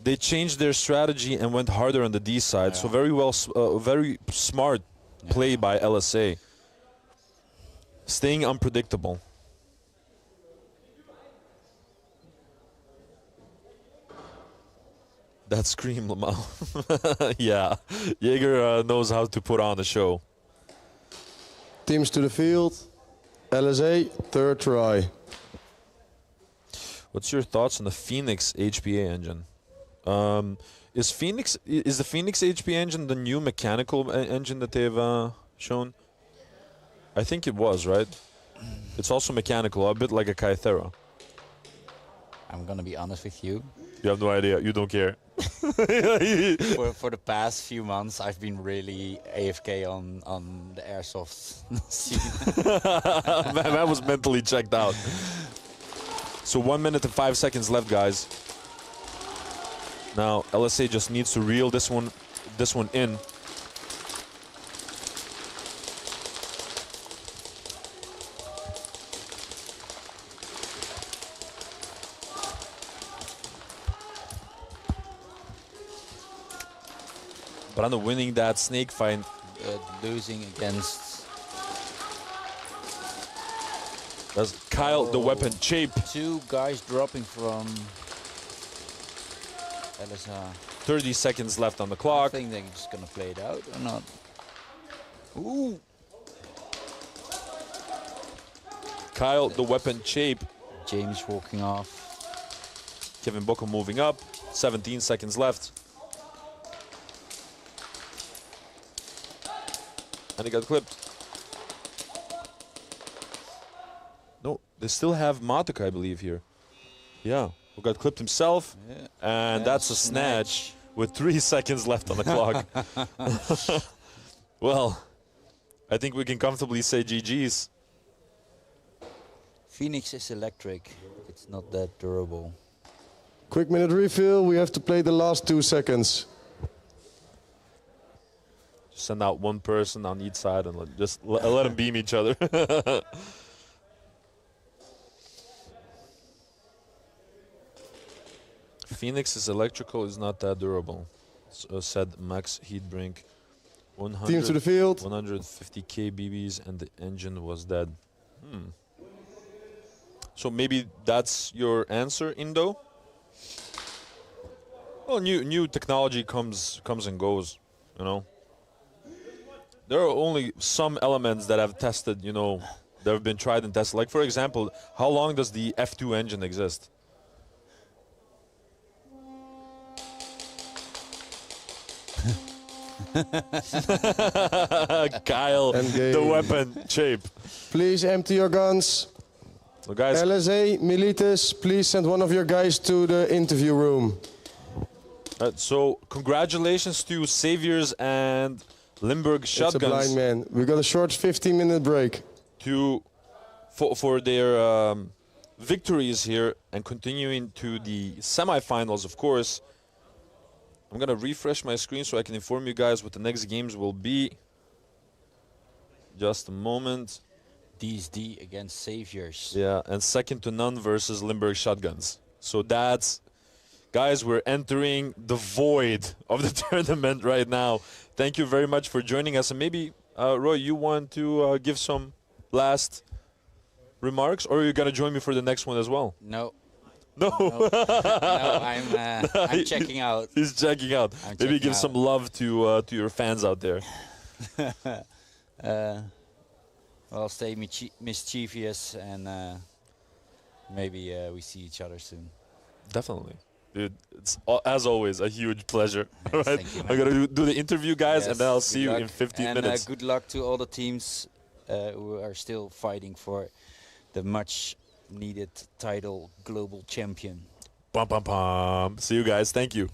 they changed their strategy and went harder on the D side. So very smart play by LSA. Staying unpredictable. That scream, Lamau. Yeah, Jaeger knows how to put on a show. Teams to the field. LSA, third try. What's your thoughts on the Phoenix HPA engine? Is the Phoenix HPA engine the new mechanical engine that they've shown? I think it was, right? It's also mechanical, a bit like a Kythera. I'm gonna be honest with you. You have no idea. You don't care. For the past few months, I've been really AFK on the Airsoft scene. Man was mentally checked out. So 1 minute and 5 seconds left, guys. Now LSA just needs to reel this one in. Brando winning that snake fight. Losing against... That's Kyle, the weapon, Chape. 2 guys dropping from LSA. 30 seconds left on the clock. I think they're just gonna play it out or not. Ooh! Kyle, the weapon, Chape. James walking off. Kevin Boko moving up. 17 seconds left. And he got clipped. No, they still have Matuk, I believe, here. Yeah, who got clipped himself. Yeah. And that's a snatch with 3 seconds left on the clock. Well, I think we can comfortably say GG's. Phoenix is electric. It's not that durable. Quick minute refill. We have to play the last 2 seconds. Just send out one person on each side and let them beam each other. Phoenix's electrical is not that durable, said Max Heatbrink. Teams to the field. 150k BBs and the engine was dead. So maybe that's your answer, Indo? Well, new technology comes and goes, you know. There are only some elements that have tested, you know, that have been tried and tested. Like, for example, how long does the F2 engine exist? Kyle, the weapon, Chape. Please empty your guns. So guys, LSA, Milites, please send one of your guys to the interview room. So congratulations to Saviors and Limburg Shotguns. It's a blind man. We got a short 15-minute break. For their victories here and continuing to the semifinals, of course. I'm gonna refresh my screen so I can inform you guys what the next games will be. Just a moment. DSD against Saviors. Yeah, and second to none versus Limburg Shotguns. So that's, guys, we're entering the void of the tournament right now. Thank you very much for joining us. And maybe, Roy, you want to give some last remarks, or are you gonna join me for the next one as well? No. No. No, I'm checking out. He's checking out. Maybe give some love to your fans out there. Well, stay mischievous, and maybe we see each other soon. Definitely. Dude, it's as always a huge pleasure. All right, Thank you, I'm gonna do the interview, guys, Yes, and then I'll good see you luck. in 15 and, minutes. Good luck to all the teams who are still fighting for the much needed title global champion. Pum pum pum. See you guys. Thank you.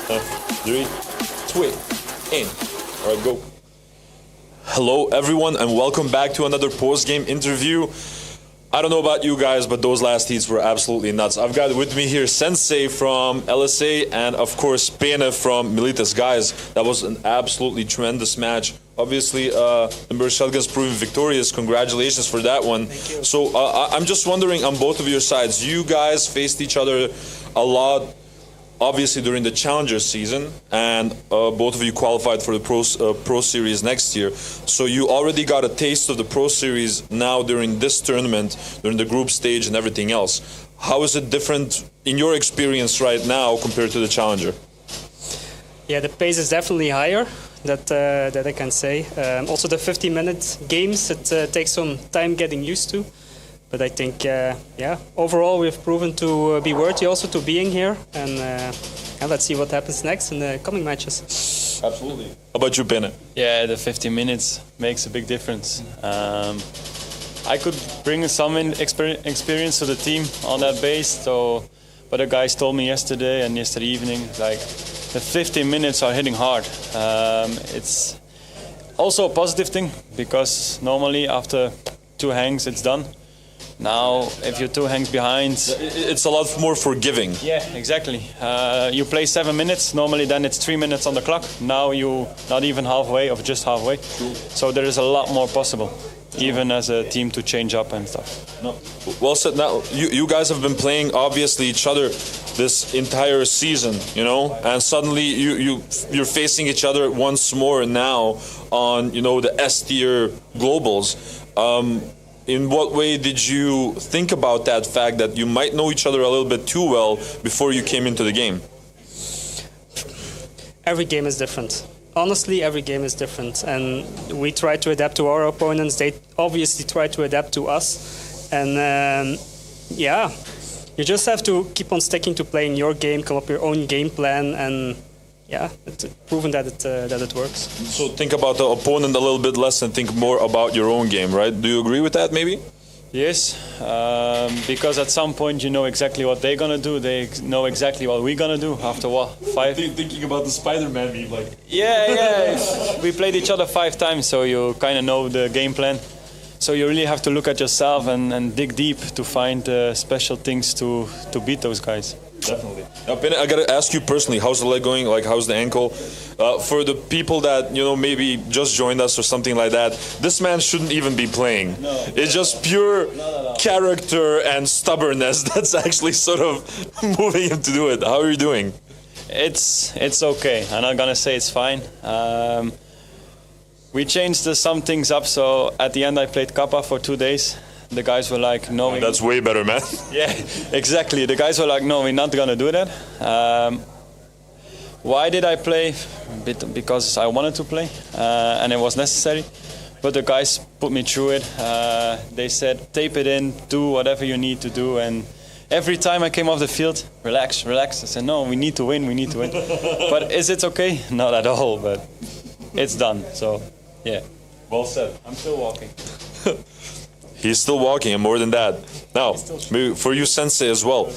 3, 2, in. All right, go. Hello, everyone, and welcome back to another post-game interview. I don't know about you guys, but those last heats were absolutely nuts. I've got with me here Sensei from LSA and, of course, Pene from Militas. Guys, that was an absolutely tremendous match. Obviously, Number Shotgun's proven victorious. Congratulations for that one. Thank you. So I'm just wondering, on both of your sides, you guys faced each other a lot, obviously, during the Challenger season, and both of you qualified for the Pro Series next year. So you already got a taste of the Pro Series now during this tournament, during the group stage and everything else. How is it different in your experience right now compared to the Challenger? Yeah, the pace is definitely higher, that I can say. Also the 50-minute games, it takes some time getting used to. But I think, yeah, overall we've proven to be worthy also to being here. And let's see what happens next in the coming matches. Absolutely. How about you, Pene? Yeah, the 50 minutes makes a big difference. I could bring some experience to the team on that base. So, but the guys told me yesterday and yesterday evening, like the 50 minutes are hitting hard. It's also a positive thing because normally after 2 hangs it's done. Now, if you're 2 hangs behind, it's a lot more forgiving. Yeah, exactly. You play 7 minutes. Normally, then it's 3 minutes on the clock. Now you're not even halfway, or just halfway. So there is a lot more possible, even as a team, to change up and stuff. No. Well said. Now, you guys have been playing obviously each other this entire season, you know, and suddenly you're facing each other once more now on, you know, the S tier globals. In what way did you think about that fact that you might know each other a little bit too well before you came into the game? Every game is different. Honestly, every game is different. And we try to adapt to our opponents. They obviously try to adapt to us. And yeah, you just have to keep on sticking to playing your game, come up with your own game plan, and yeah, it's proven that it works. So think about the opponent a little bit less and think more about your own game, right? Do you agree with that, maybe? Yes, because at some point you know exactly what they're gonna do. They know exactly what we're gonna do after what, 5? Thinking about the Spider-Man meme, like. Yeah. We played each other 5 times, so you kind of know the game plan. So you really have to look at yourself and dig deep to find special things to beat those guys. Definitely. Now, Pene, I gotta ask you personally, how's the leg going? Like, how's the ankle? For the people that, you know, maybe just joined us or something like that, this man shouldn't even be playing. No. It's just pure character and stubbornness that's actually sort of moving him to do it. How are you doing? It's okay. I'm not gonna say it's fine. We changed some things up, so at the end I played Kappa for 2 days. The guys were like, no. Oh, that's way better, man. Yeah, exactly. The guys were like, no, we're not going to do that. Why did I play? Because I wanted to play, and it was necessary. But the guys put me through it. They said, tape it in, do whatever you need to do. And every time I came off the field, relax, relax. I said, no, we need to win, we need to win. But is it okay? Not at all, but it's done. So, yeah. Well said. I'm still walking. He's still walking, and more than that. Now, maybe for you, Sensei, as well.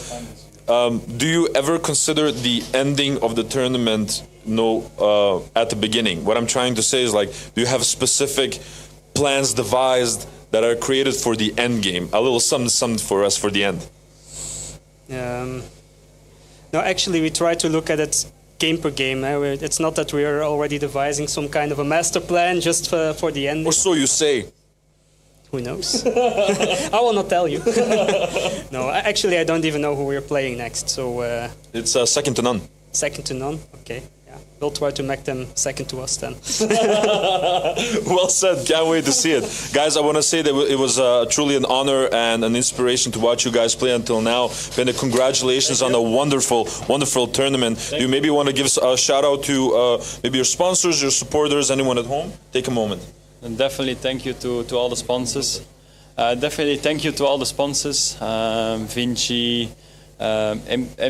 Do you ever consider the ending of the tournament, at the beginning? What I'm trying to say is, like, do you have specific plans devised that are created for the end game? A little something for us for the end. No, actually, we try to look at it game per game. It's not that we are already devising some kind of a master plan just for the end. Or so you say. Who knows? I will not tell you. No, actually, I don't even know who we're playing next. So it's second to none. Second to none. Okay. Yeah. We'll try to make them second to us then. Well said. Can't wait to see it, guys. I want to say that it was truly an honor and an inspiration to watch you guys play until now. Pene, congratulations on a wonderful, wonderful tournament. You maybe want to give a shout out to maybe your sponsors, your supporters, anyone at home. Take a moment. And definitely thank you to all the sponsors. Vinci,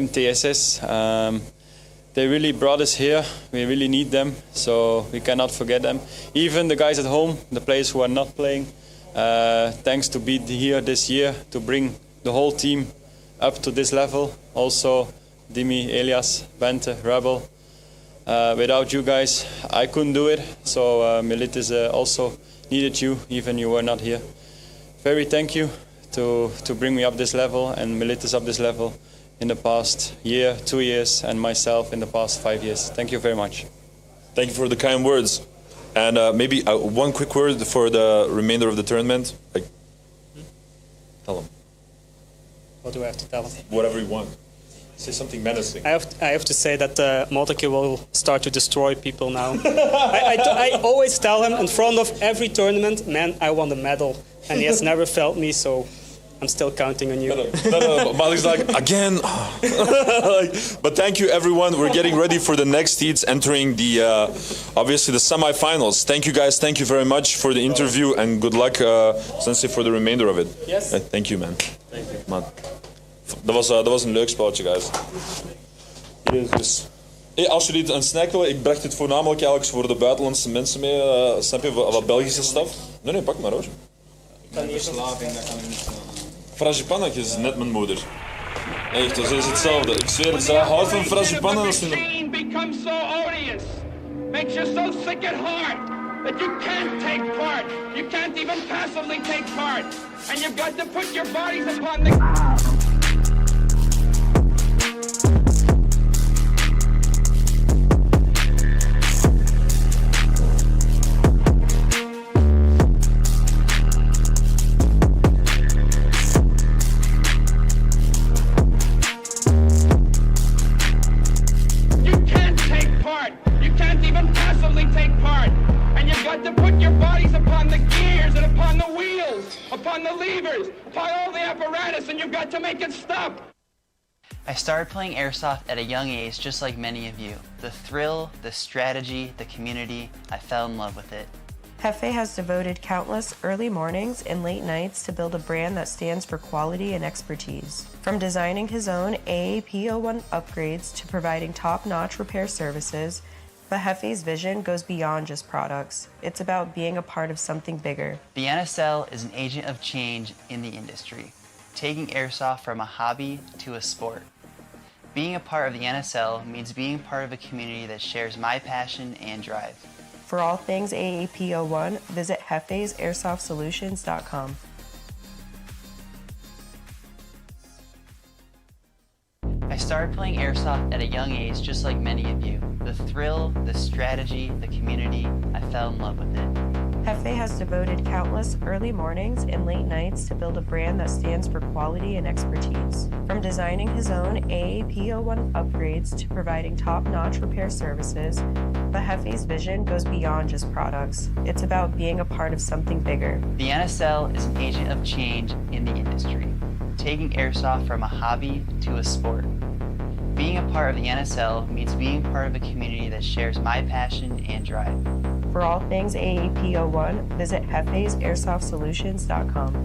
MTSS. They really brought us here. We really need them, so we cannot forget them. Even the guys at home, the players who are not playing, thanks to be here this year to bring the whole team up to this level. Also, Dimi, Elias, Bente, Rebel. Without you guys, I couldn't do it. So Militis also needed you, even you were not here. Very thank you to bring me up this level and Militis up this level in the past year, 2 years, and myself in the past 5 years. Thank you very much. Thank you for the kind words. And maybe one quick word for the remainder of the tournament. Tell them. What do I have to tell them? Whatever you want. Say something menacing. I have to say that Motorke will start to destroy people now. I always tell him in front of every tournament, man, I want a medal. And he has never felt me, so I'm still counting on you. No, Malik's like, again. But thank you, everyone. We're getting ready for the next heats, entering the, obviously, the semifinals. Thank you, guys. Thank you very much for the interview, and good luck, Sensei, for the remainder of it. Yes. Thank you, man. Thank you. Man. Dat was een leuk spelletje, guys. Hier is dus... Hey, als jullie een snack willen, ik bracht dit voornamelijk eigenlijk voor de buitenlandse mensen mee. Snap je, wat Belgische staf? Nee, pak maar hoor. Verslaving, dat kan ik niet. Frangipannetje is net mijn moeder. Echt, dat is hetzelfde. Ik zweer het, zij houdt van frangipannen. The machine becomes so odious, makes you so sick at heart that you can't take part. You can't even passively take part, and you've got to put your bodies upon the. To make it stop. I started playing Airsoft at a young age, just like many of you. The thrill, the strategy, the community, I fell in love with it. Hefe has devoted countless early mornings and late nights to build a brand that stands for quality and expertise. From designing his own AAP01 upgrades to providing top-notch repair services, but Hefe's vision goes beyond just products. It's about being a part of something bigger. The NSL is an agent of change in the industry, taking Airsoft from a hobby to a sport. Being a part of the NSL means being part of a community that shares my passion and drive. For all things AAP01, visit hefesairsoft.solutions.com. I started playing Airsoft at a young age, just like many of you. The thrill, the strategy, the community, I fell in love with it. Hefe has devoted countless early mornings and late nights to build a brand that stands for quality and expertise. From designing his own AAP01 upgrades to providing top-notch repair services, but Hefe's vision goes beyond just products. It's about being a part of something bigger. The NSL is an agent of change in the industry, taking Airsoft from a hobby to a sport. Being a part of the NSL means being part of a community that shares my passion and drive. For all things AAP01, visit hefesairsoft.solutions.com.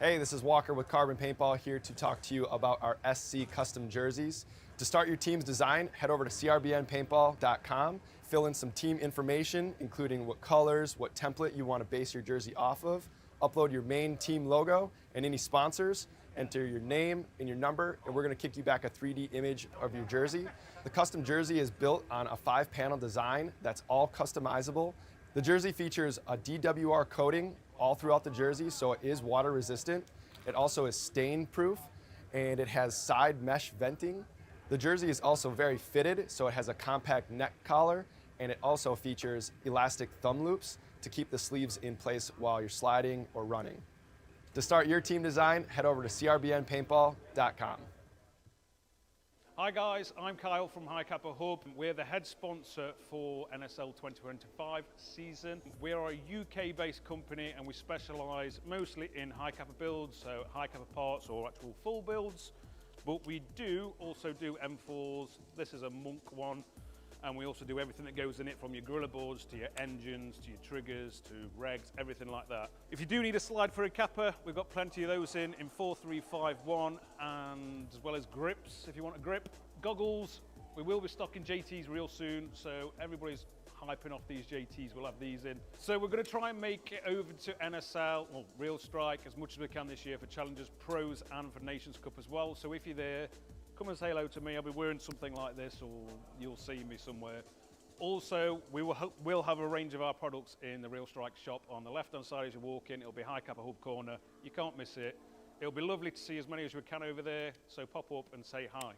Hey, this is Walker with Carbon Paintball here to talk to you about our SC custom jerseys. To start your team's design, head over to crbnpaintball.com, fill in some team information, including what colors, what template you want to base your jersey off of, upload your main team logo and any sponsors, enter your name and your number, and we're going to kick you back a 3D image of your jersey. The custom jersey is built on a 5-panel design that's all customizable. The jersey features a DWR coating all throughout the jersey, so it is water resistant. It also is stain proof, and it has side mesh venting. The jersey is also very fitted, so it has a compact neck collar, and it also features elastic thumb loops to keep the sleeves in place while you're sliding or running. To start your team design, head over to crbnpaintball.com. Hi guys, I'm Kyle from High Kappa Hub. We're the head sponsor for NSL 2025 season. We are a UK-based company and we specialise mostly in high kappa builds, so high kappa parts or actual full builds. But we do also do M4s. This is a Monk one. And we also do everything that goes in it, from your gorilla boards to your engines, to your triggers, to regs, everything like that. If you do need a slide for a kappa, we've got plenty of those in 4351, and as well as grips, if you want a grip. Goggles, we will be stocking JTs real soon, so everybody's hyping off these JTs, we'll have these in. So we're going to try and make it over to NSL, or Real Strike, as much as we can this year for Challengers Pros and for Nations Cup as well. So if you're there, come and say hello to me. I'll be wearing something like this, or you'll see me somewhere. Also, we'll have a range of our products in the Real Strike shop on the left-hand side as you walk in. It'll be High Kappa Hub corner. You can't miss it. It'll be lovely to see as many as we can over there, so pop up and say hi.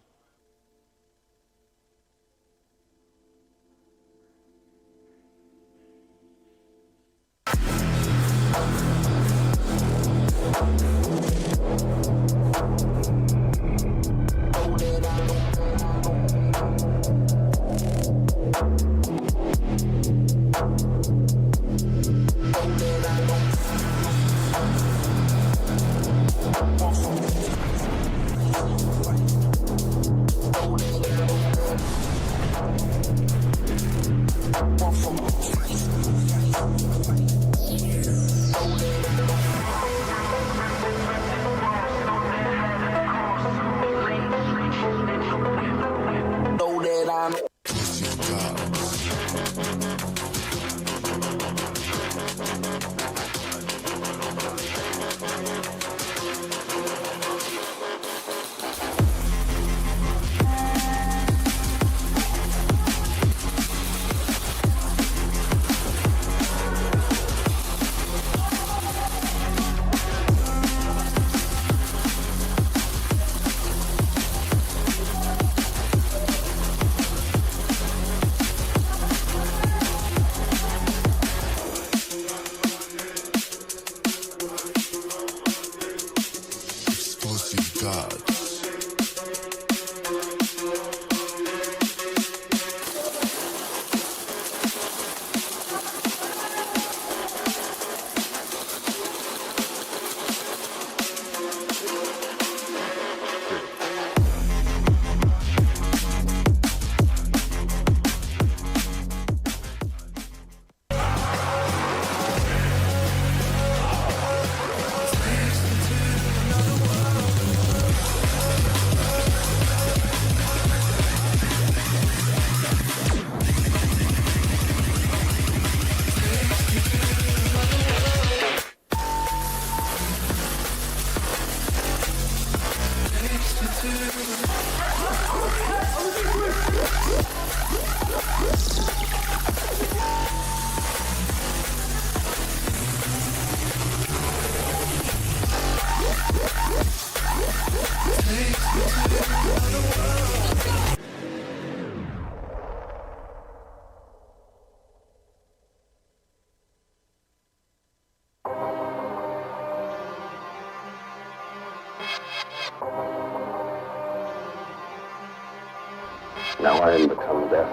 Now I am become death,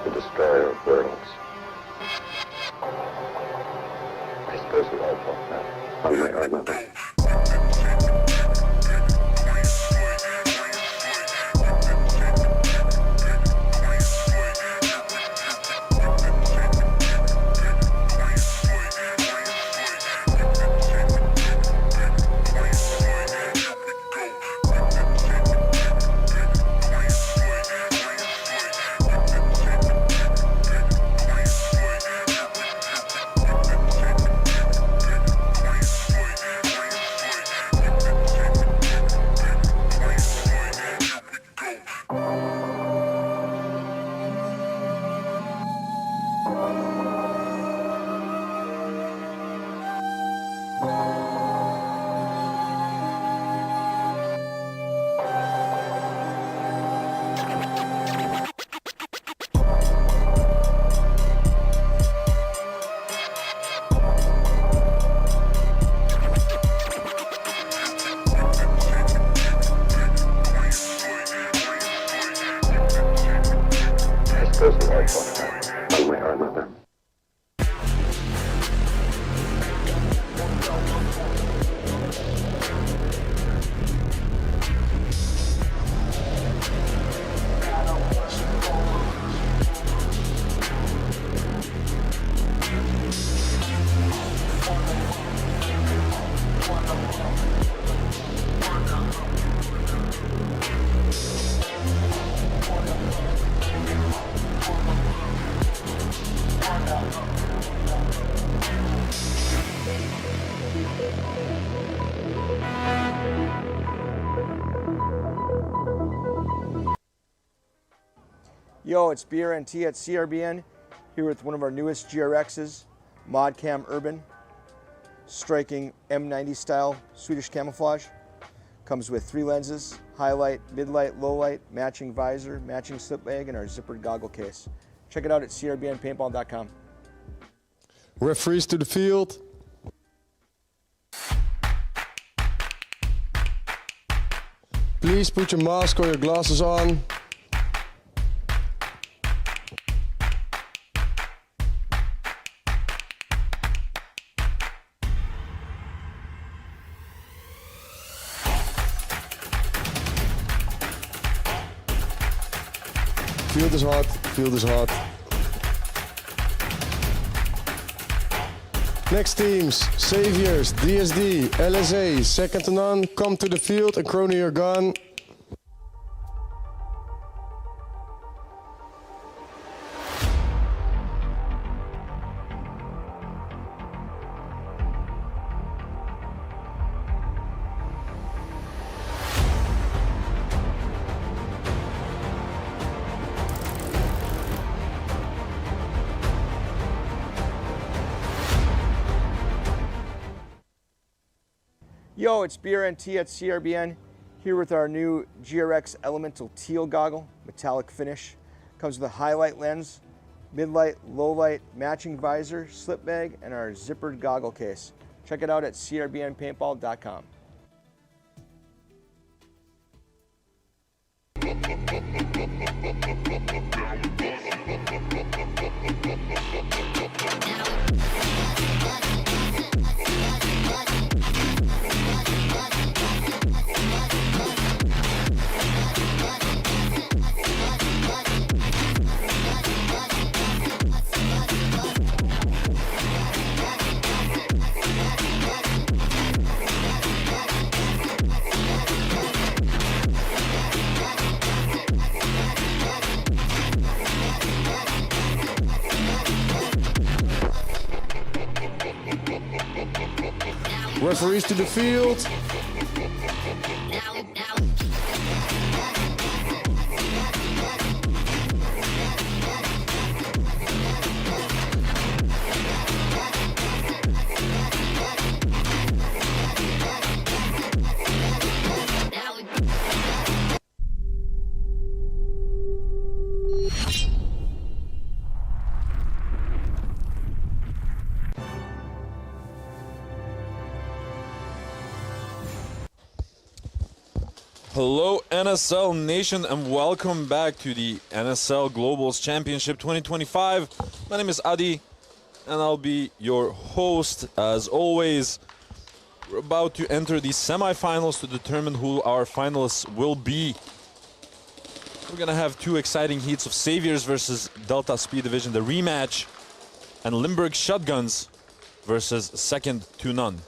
the destroyer of worlds. I suppose we all felt that, one way or another. Yo, it's BRNT at CRBN, here with one of our newest GRXs, ModCam Urban, striking M90 style Swedish camouflage. Comes with 3 lenses, highlight, mid-light, low-light, matching visor, matching slip bag, and our zippered goggle case. Check it out at crbnpaintball.com. Referees to the field. Please put your mask or your glasses on. Field is hot, field is hot. Next teams, Saviors, DSD, LSA, second to none, come to the field and chrono your gun. Yo, it's BRNT at CRBN, here with our new GRX Elemental Teal Goggle, metallic finish. Comes with a highlight lens, mid-light, low-light, matching visor, slip bag, and our zippered goggle case. Check it out at crbnpaintball.com. Referees to the field. Hello NSL Nation and welcome back to the NSL Globals Championship 2025. My name is Adi and I'll be your host as always. We're about to enter the semifinals to determine who our finalists will be. We're gonna have 2 exciting heats of Saviors versus Delta Speed Division, the rematch, and Limburg Shotguns versus second to none.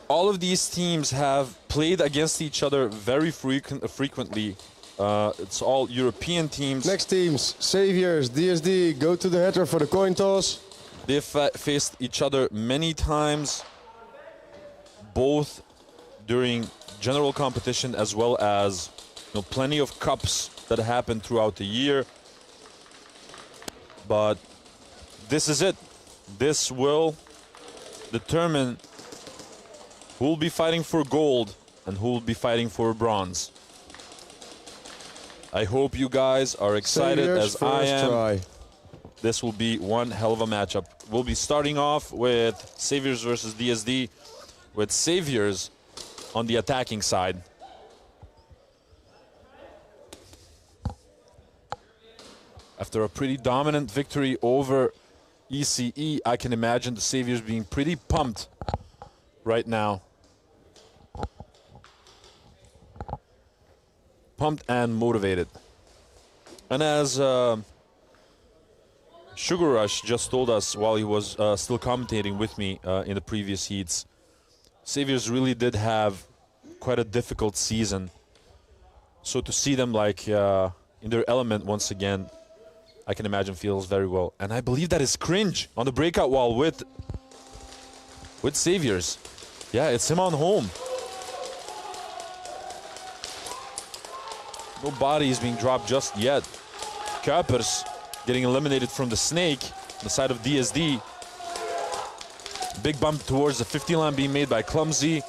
All of these teams have played against each other very frequently. It's all European teams. Next teams, Saviors, DSD, go to the header for the coin toss. They've faced each other many times, both during general competition as well as plenty of cups that happen throughout the year. But this is it. This will determine who will be fighting for gold and who will be fighting for bronze. I hope you guys are excited as I am. Try. This will be one hell of a matchup. We'll be starting off with Saviors versus DSD, with Saviors on the attacking side. After a pretty dominant victory over ECE, I can imagine the Saviors being pretty pumped right now. Pumped and motivated. And as Sugar Rush just told us while he was still commentating with me in the previous heats, Saviors really did have quite a difficult season. So to see them like in their element once again, I can imagine feels very well. And I believe that is Cringe on the breakout wall with Saviors. Yeah, it's him on home. No body is being dropped just yet. Kuipers getting eliminated from the Snake on the side of DSD. Big bump towards the 50 line being made by Clumsy.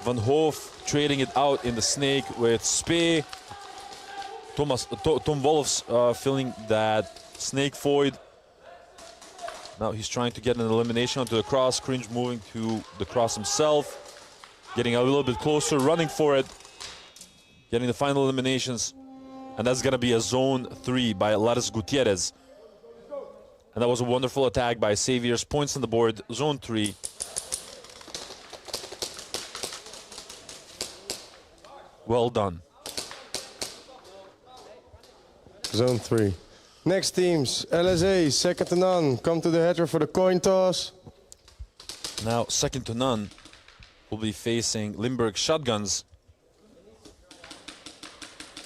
Van Hoof trading it out in the Snake with Spee. Tom Wolfs filling that Snake void. Now he's trying to get an elimination onto the cross. Cringe moving to the cross himself. Getting a little bit closer, running for it. Getting the final eliminations. And that's going to be a zone 3 by Laris Gutierrez. And that was a wonderful attack by Saviors. Points on the board, zone 3. Well done. Zone 3. Next teams, LSA, second to none. Come to the header for the coin toss. Now, second to none will be facing Limburg Shotguns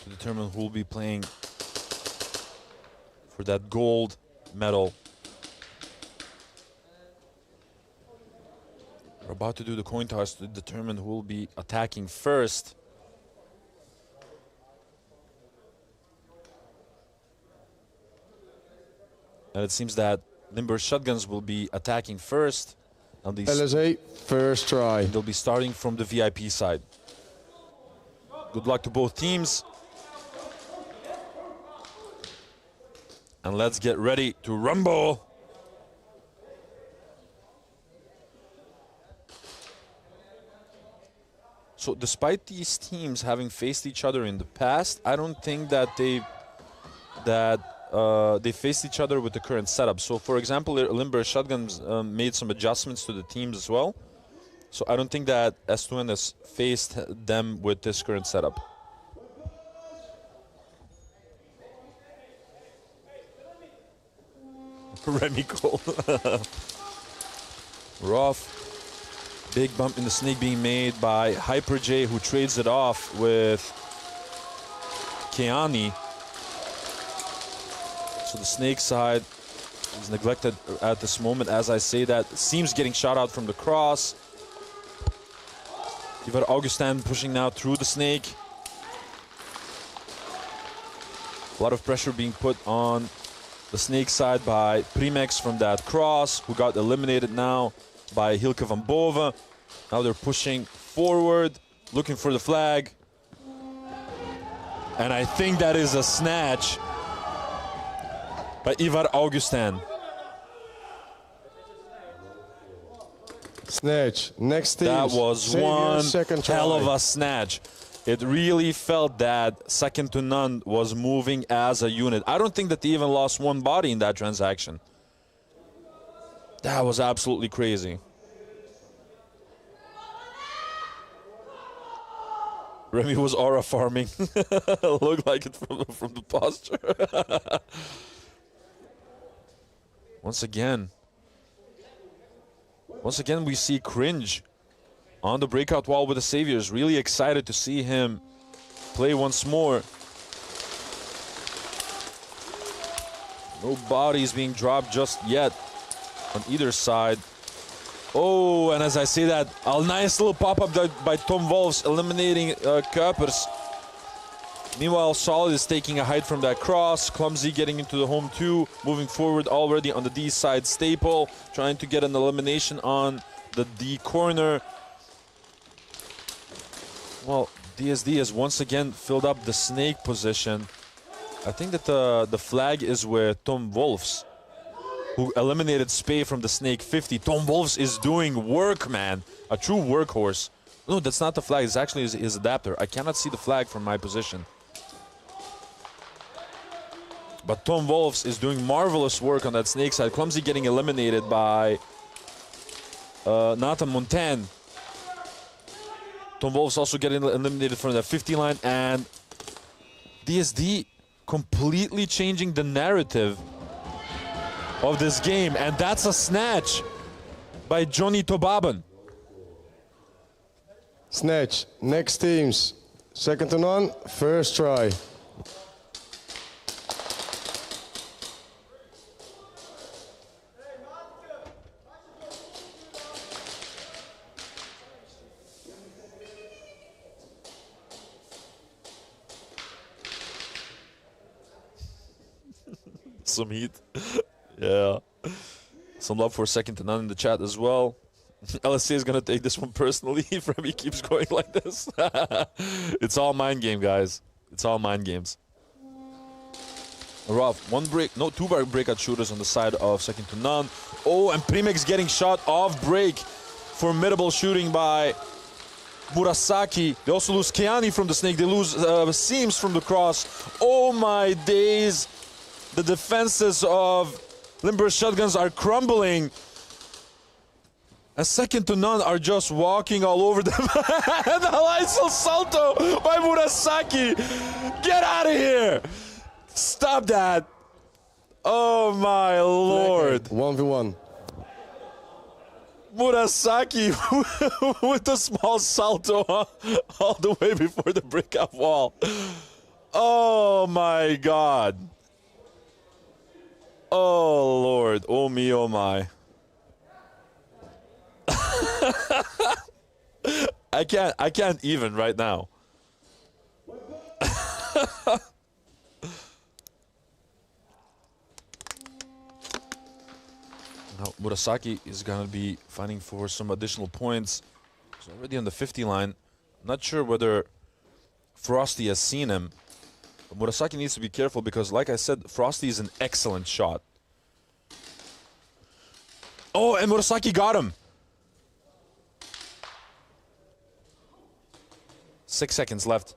to determine who will be playing for that gold medal. We're about to do the coin toss to determine who will be attacking first. And it seems that Limburg Shotguns will be attacking first. LSA, first try. They'll be starting from the VIP side. Good luck to both teams. And let's get ready to rumble. So despite these teams having faced each other in the past, I don't think that they faced each other with the current setup. So for example, Limburg Shotguns made some adjustments to the teams as well. So I don't think that S2N has faced them with this current setup. Remy Cole. Rough. Big bump in the Snake being made by Hyper J, who trades it off with Keani. So the Snake side is neglected at this moment. As I say that, Seems getting shot out from the cross. You've got Augustin pushing now through the Snake. A lot of pressure being put on the Snake side by Primex from that cross, who got eliminated now by Hilke van Boven. Now they're pushing forward, looking for the flag. And I think that is a snatch by Ivar Augustin. Snatch. Next team. That was Xavier, one second try. hell of a snatch. It really felt that second to none was moving as a unit. I don't think that they even lost one body in that transaction. That was absolutely crazy. Remy was aura farming. Looked like it from the posture. Once again, we see Cringe on the breakout wall with the Saviors. Really excited to see him play once more. No bodies being dropped just yet on either side. Oh, and as I say that, a nice little pop-up by Tom Wolfs eliminating Kuipers. Meanwhile, Solid is taking a height from that cross. Clumsy getting into the home too. Moving forward already on the D side. Staple trying to get an elimination on the D corner. Well, DSD has once again filled up the Snake position. I think that the flag is with Tom Wolfs, who eliminated Spey from the Snake 50. Tom Wolfs is doing work, man. A true workhorse. No, that's not the flag. It's actually his adapter. I cannot see the flag from my position. But Tom Wolfs is doing marvelous work on that Snake side. Clumsy getting eliminated by Nathan Montaigne. Tom Wolfs also getting eliminated from the 50 line. And DSD completely changing the narrative of this game. And that's a snatch by Johnny Tobaben. Snatch. Next teams. Second to none. First try. Some heat. Yeah. Some love for second to none in the chat as well. LSA is going to take this one personally if Remy keeps going like this. It's all mind game, guys. It's all mind games. Rough. Two breakout shooters on the side of second to none. Oh, and Primex getting shot off break. Formidable shooting by Murasaki. They also lose Keani from the snake. They lose Seams from the cross. Oh my days. The defenses of Limber Shotguns are crumbling. And second to none are just walking all over them. And the Lysol Salto by Murasaki. Get out of here. Stop that. Oh my lord. 1v1. Murasaki with a small salto all the way before the breakout wall. Oh my god. Oh lord. Oh me, oh my. I can't even right now. Now Murasaki is gonna be fighting for some additional points. He's already on the 50 line. Not sure whether Frosty has seen him. But Murasaki needs to be careful because, like I said, Frosty is an excellent shot. Oh, and Murasaki got him. 6 seconds left.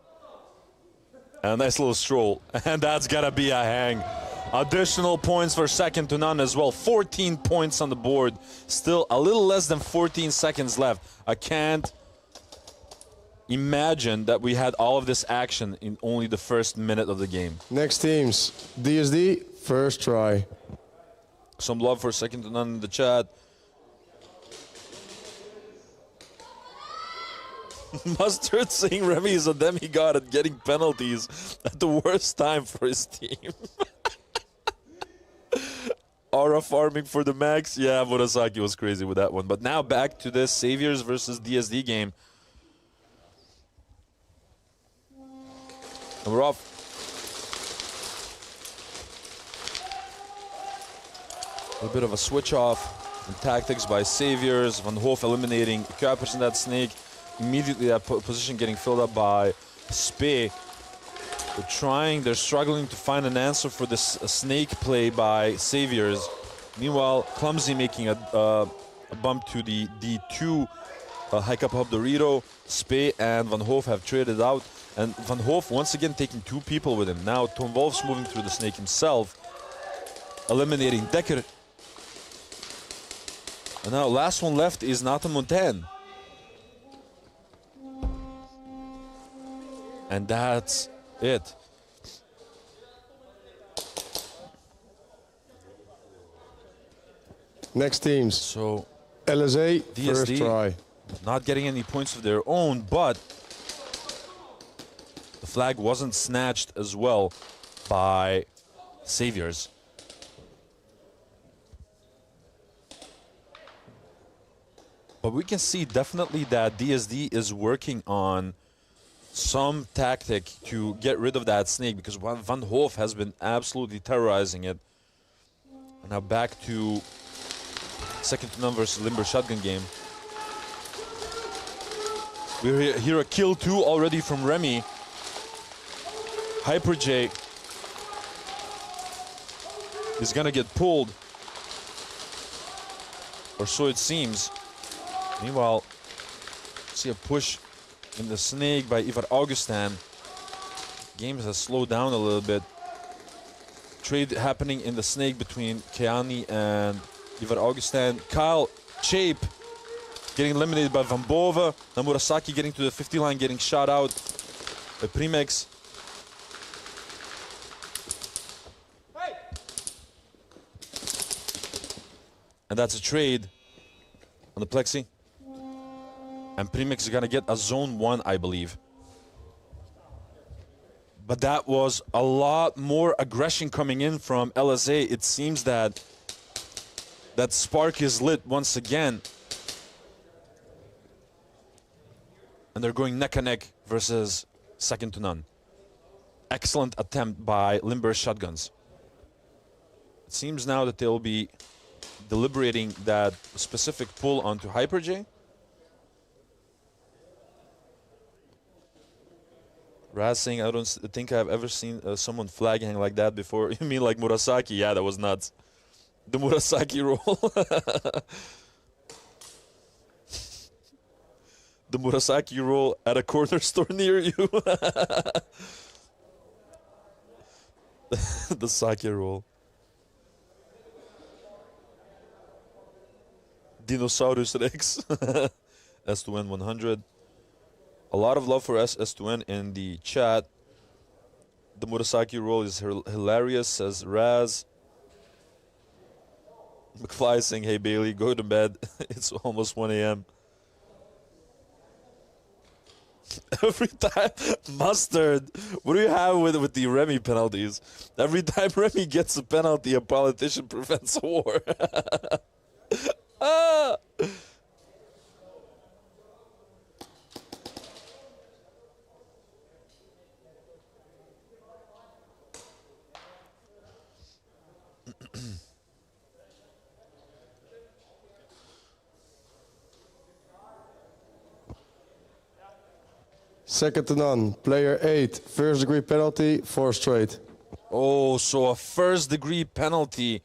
A nice little stroll. And that's gotta be a hang. Additional points for second to none as well. 14 points on the board. Still a little less than 14 seconds left. I can't imagine that we had all of this action in only the first minute of the game. Next teams. DSD, first try. Some love for second to none in the chat. Mustard saying Remy is a demigod at getting penalties at the worst time for his team. Aura farming for the max. Yeah, Murasaki was crazy with that one. But now back to this Saviors versus DSD game. And we're off. A bit of a switch off in tactics by Saviors. Van Hoof eliminating Kuipers in that snake. Immediately that position getting filled up by Spee. They're struggling to find an answer for this snake play by Saviors. Meanwhile, Clumsy making a bump to the D2 hike up Hub Dorito. Spee and Van Hoof have traded out. And Van Hoof once again taking two people with him. Now Tom Wolf's moving through the snake himself, eliminating Dekker. And now last one left is Nathan Montaigne. And that's it. Next teams. So LSA, DSD first try. Not getting any points of their own, but the flag wasn't snatched as well by Saviors. But we can see definitely that DSD is working on some tactic to get rid of that snake because Van Hoof has been absolutely terrorizing it. And now back to second to none versus Limber Shotgun game. We hear a kill 2 already from Remy. Hyper J is gonna get pulled, or so it seems. Meanwhile, see a push in the snake by Ivar Augustin. Game has slowed down a little bit. Trade happening in the snake between Keani and Ivar Augustin. Kyle Chape getting eliminated by Van Bove. Now Murasaki getting to the 50 line, getting shot out by Primex. And that's a trade on the Plexi. And Primex is gonna get a zone 1, I believe. But that was a lot more aggression coming in from LSA. It seems that that spark is lit once again. And they're going neck and neck versus second to none. Excellent attempt by Limber Shotguns. It seems now that they'll be deliberating that specific pull onto Hyper J. Raz saying, I don't think I've ever seen someone flag hang like that before. You mean like Murasaki? Yeah, that was nuts. The Murasaki roll. The Murasaki roll at a corner store near you. The sake roll. Dinosaurus Rex. S2N 100. A lot of love for S2N in the chat. The Murasaki roll is hilarious, says Raz. McFly is saying, hey Bailey, go to bed. It's almost 1 a.m. Every time, Mustard, what do you have with the Remy penalties? Every time Remy gets a penalty, a politician prevents a war. Ah! Second to none. Player 8, first degree penalty, 4 straight. Oh, so a first degree penalty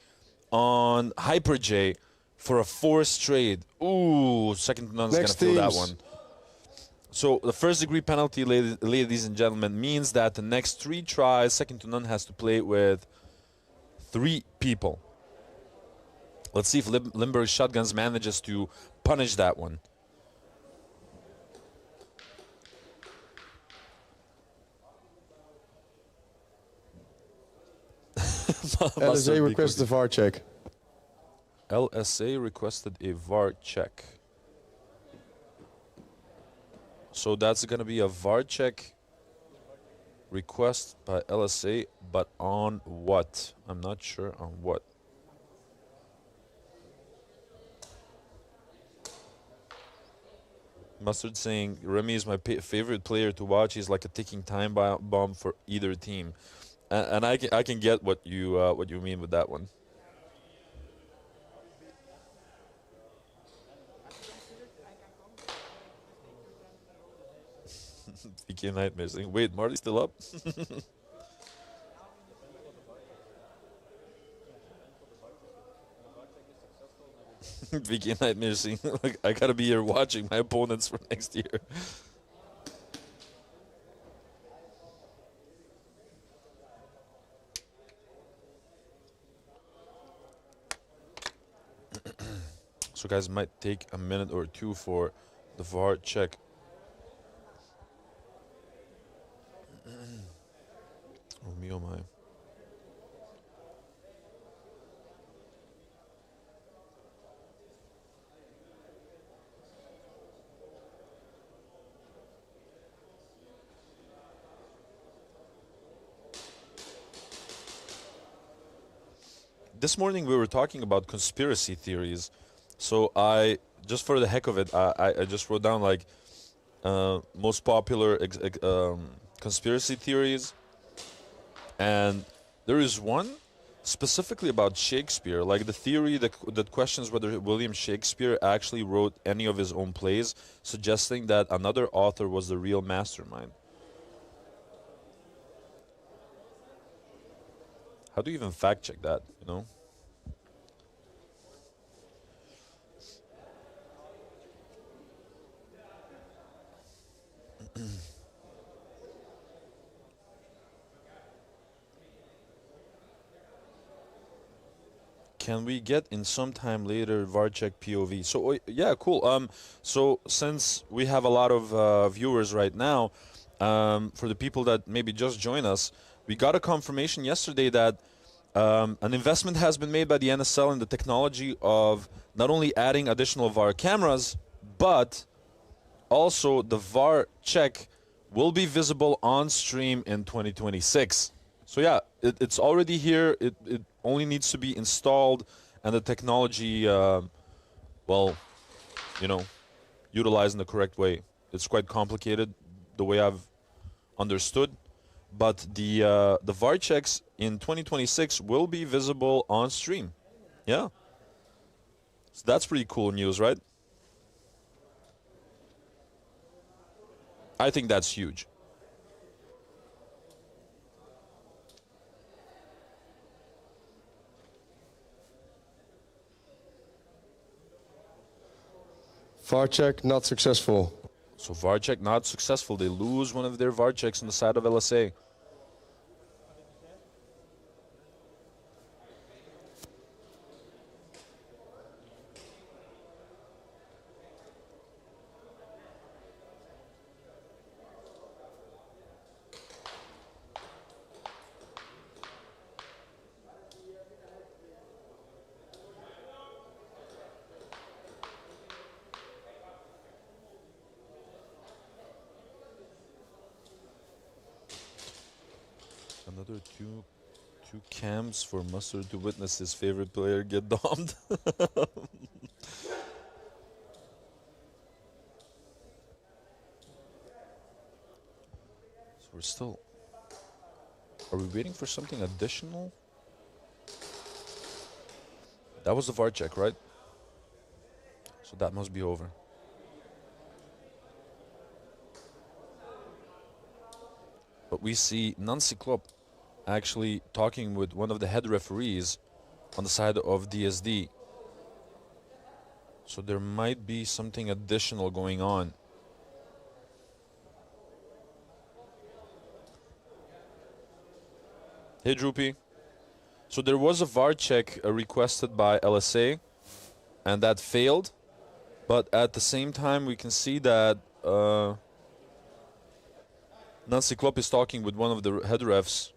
on Hyper J for a 4 straight. Ooh, second to none is going to feel that one. So the first degree penalty, ladies and gentlemen, means that the next 3 tries, second to none has to play with 3 people. Let's see if Limburg Shotguns manages to punish that one. LSA requested a VAR check. LSA requested a VAR check. So that's going to be a VAR check request by LSA, but on what? I'm not sure on what. Mustard saying, Remy is my favorite player to watch. He's like a ticking time bomb for either team. And I can get what you mean with that one. VK Nightmare saying, wait, Marty's still up? VK Nightmare saying, I gotta be here watching my opponents for next year. So guys, might take a minute or two for the VAR check. Oh me, oh my. This morning we were talking about conspiracy theories. So I, just for the heck of it, I just wrote down like most popular conspiracy theories. And there is one specifically about Shakespeare, like the theory that questions whether William Shakespeare actually wrote any of his own plays, suggesting that another author was the real mastermind. How do you even fact check that, you know? Can we get in sometime later VAR check POV? So yeah, cool. So since we have a lot of viewers right now, for the people that maybe just join us, we got a confirmation yesterday that an investment has been made by the NSL in the technology of not only adding additional VAR cameras, but also the VAR check will be visible on stream in 2026. So yeah, it's already here. It only needs to be installed, and the technology, well, you know, utilized in the correct way. It's quite complicated, the way I've understood. but the VAR checks in 2026 will be visible on stream. Yeah. So that's pretty cool news, right? I think that's huge. VAR check not successful. So VAR check not successful. They lose one of their VAR checks on the side of LSA. Another two cams for Mustard to witness his favorite player get domed. So we're still... Are we waiting for something additional? That was the VAR check, right? So that must be over. But we see Nancy Klopp actually talking with one of the head referees on the side of DSD. So there might be something additional going on. Hey, Droopy. So there was a VAR check requested by LSA, and that failed. But at the same time, we can see that Nancy Klopp is talking with one of the head refs.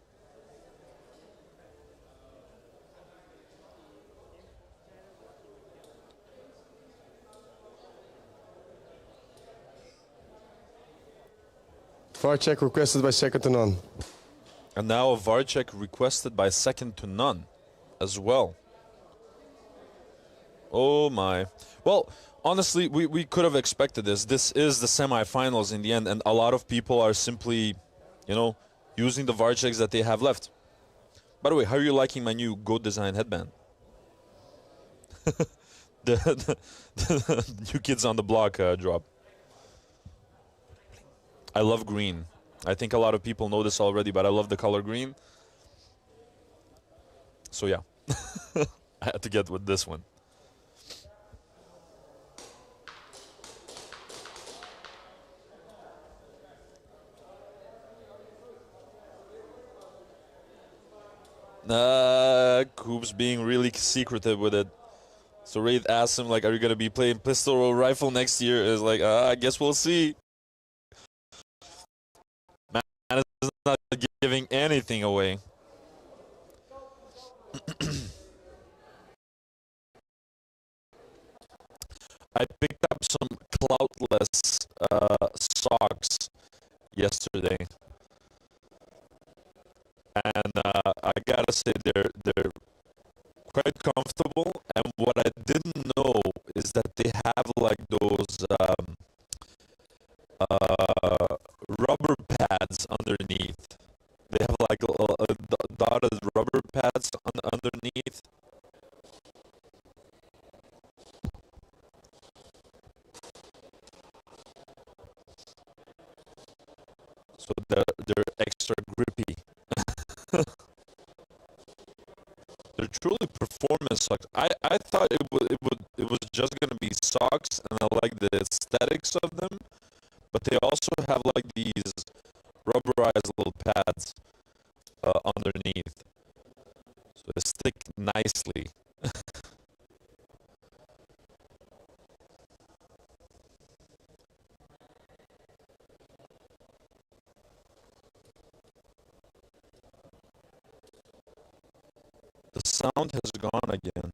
VAR check requested by second to none. And now a VAR check requested by second to none as well. Oh my. Well, honestly, we could have expected this. This is the semifinals in the end, and a lot of people are simply, you know, using the VAR checks that they have left. By the way, how are you liking my new Goat Design headband? the New Kids on the Block drop. I love green. I think a lot of people know this already, but I love the color green. So yeah, I had to get with this one. Coop's being really secretive with it. So Wraith asks him, like, are you going to be playing pistol or rifle next year? Is like, I guess we'll see. Man is not giving anything away. I picked up some cloutless socks yesterday. And I gotta say they're quite comfortable, and what I didn't know is that they have like those rubber pads underneath. They have like dotted rubber pads underneath. So they're extra grippy. They're truly performance socks. I thought it was just gonna be socks, and I like the aesthetics of them, but they also have like these rubberized little pads underneath, so they stick nicely. The sound has gone again.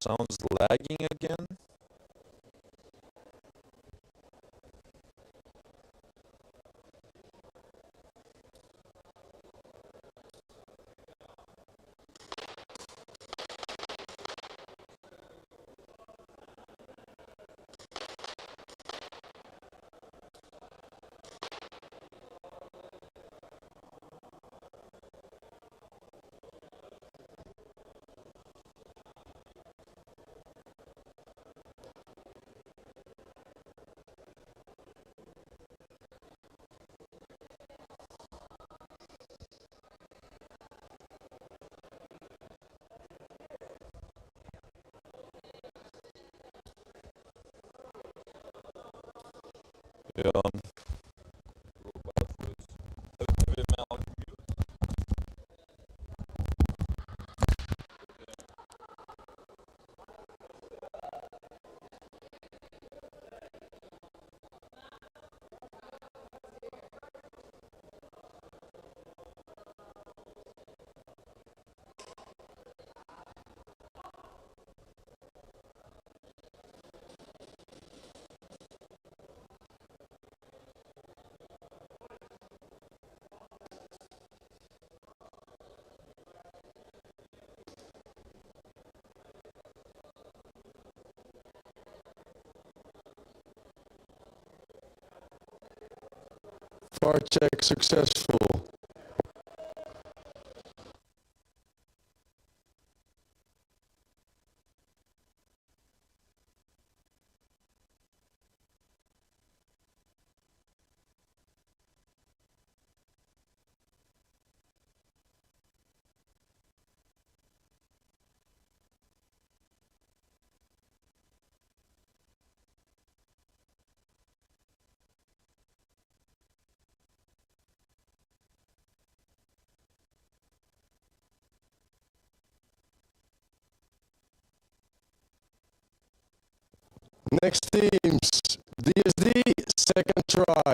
Sounds lagging again. Ja. VAR check successful. Next teams, DSD, second try.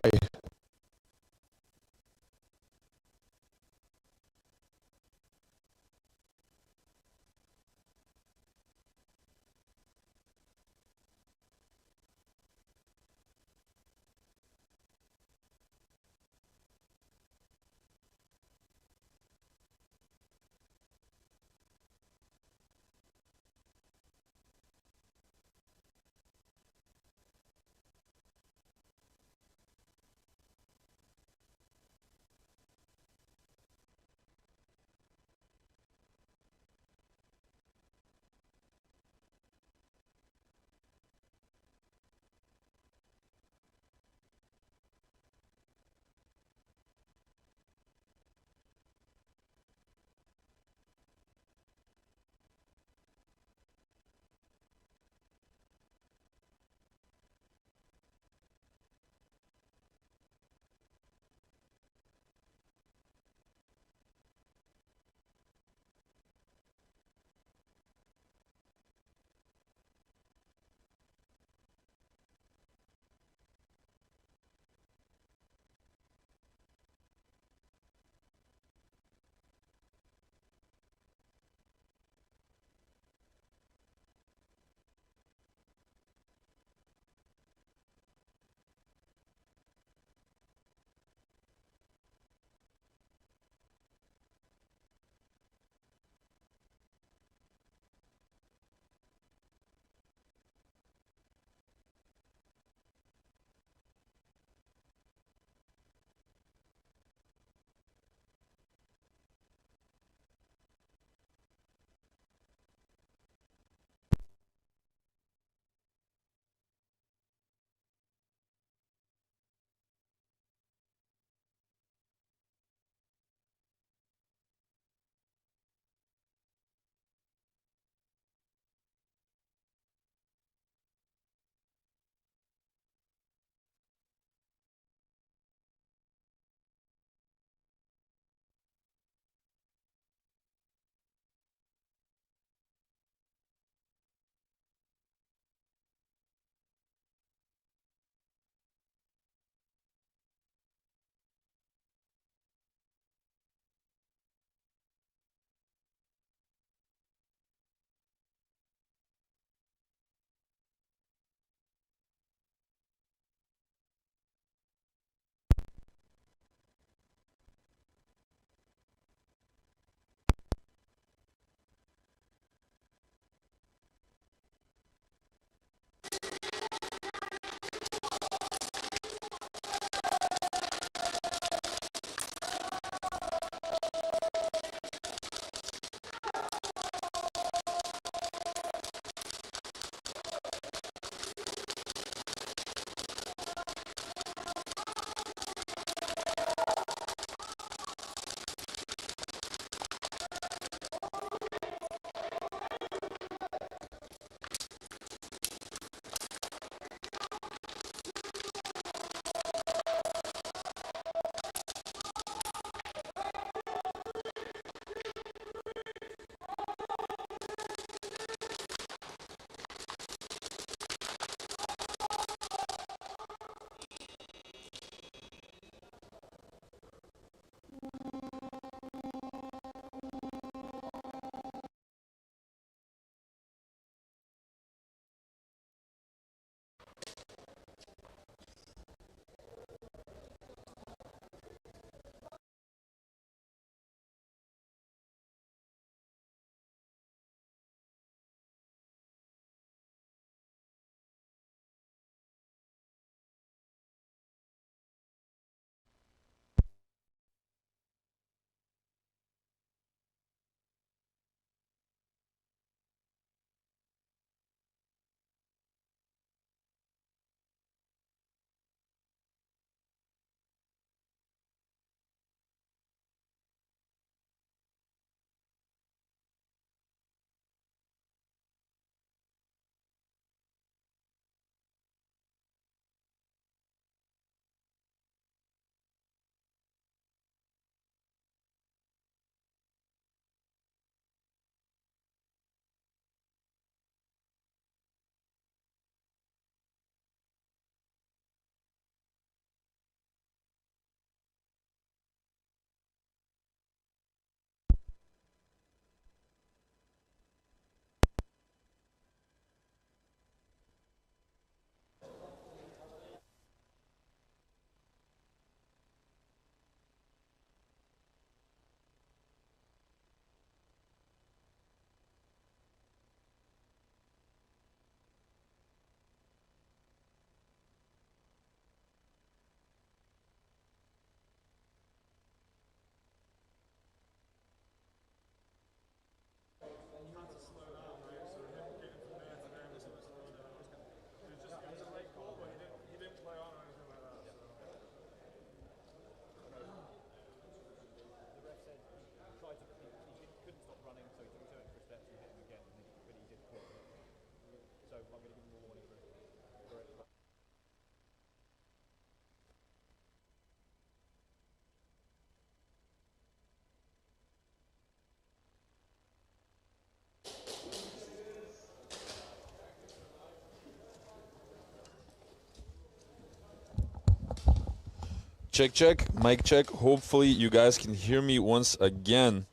check, check. Mic check. Hopefully you guys can hear me once again.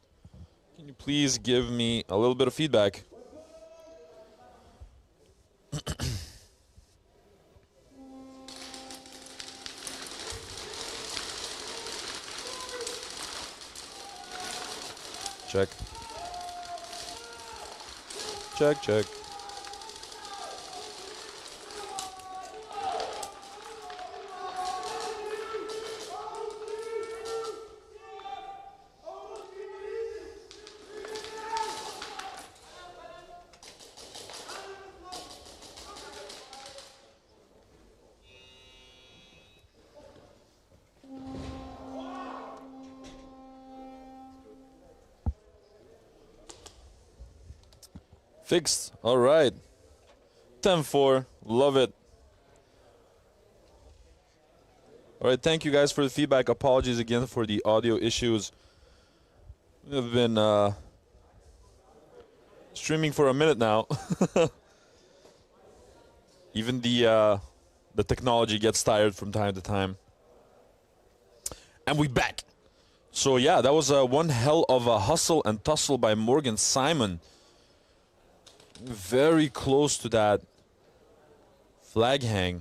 Can you please give me a little bit of feedback? Check. Check, check. Fixed. All right. 10-4. Love it. All right. Thank you guys for the feedback. Apologies again for the audio issues. We've been streaming for a minute now. Even the technology gets tired from time to time. And we back. So yeah, that was one hell of a hustle and tussle by Morgan Simon. Very close to that flag hang.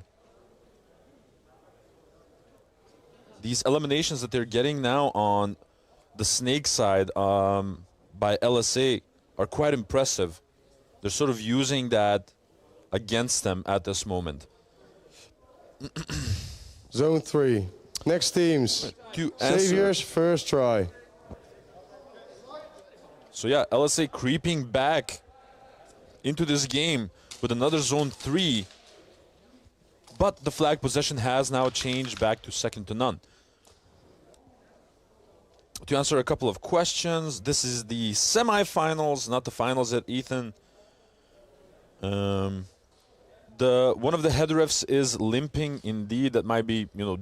These eliminations that they're getting now on the snake side by LSA are quite impressive. They're sort of using that against them at this moment. Zone 3. Next teams. Saviors, first try. So yeah, LSA creeping back into this game with another zone 3. But the flag possession has now changed back to second to none. To answer a couple of questions, this is the semifinals, not the finals yet, Ethan. One of the head refs is limping indeed. That might be, you know,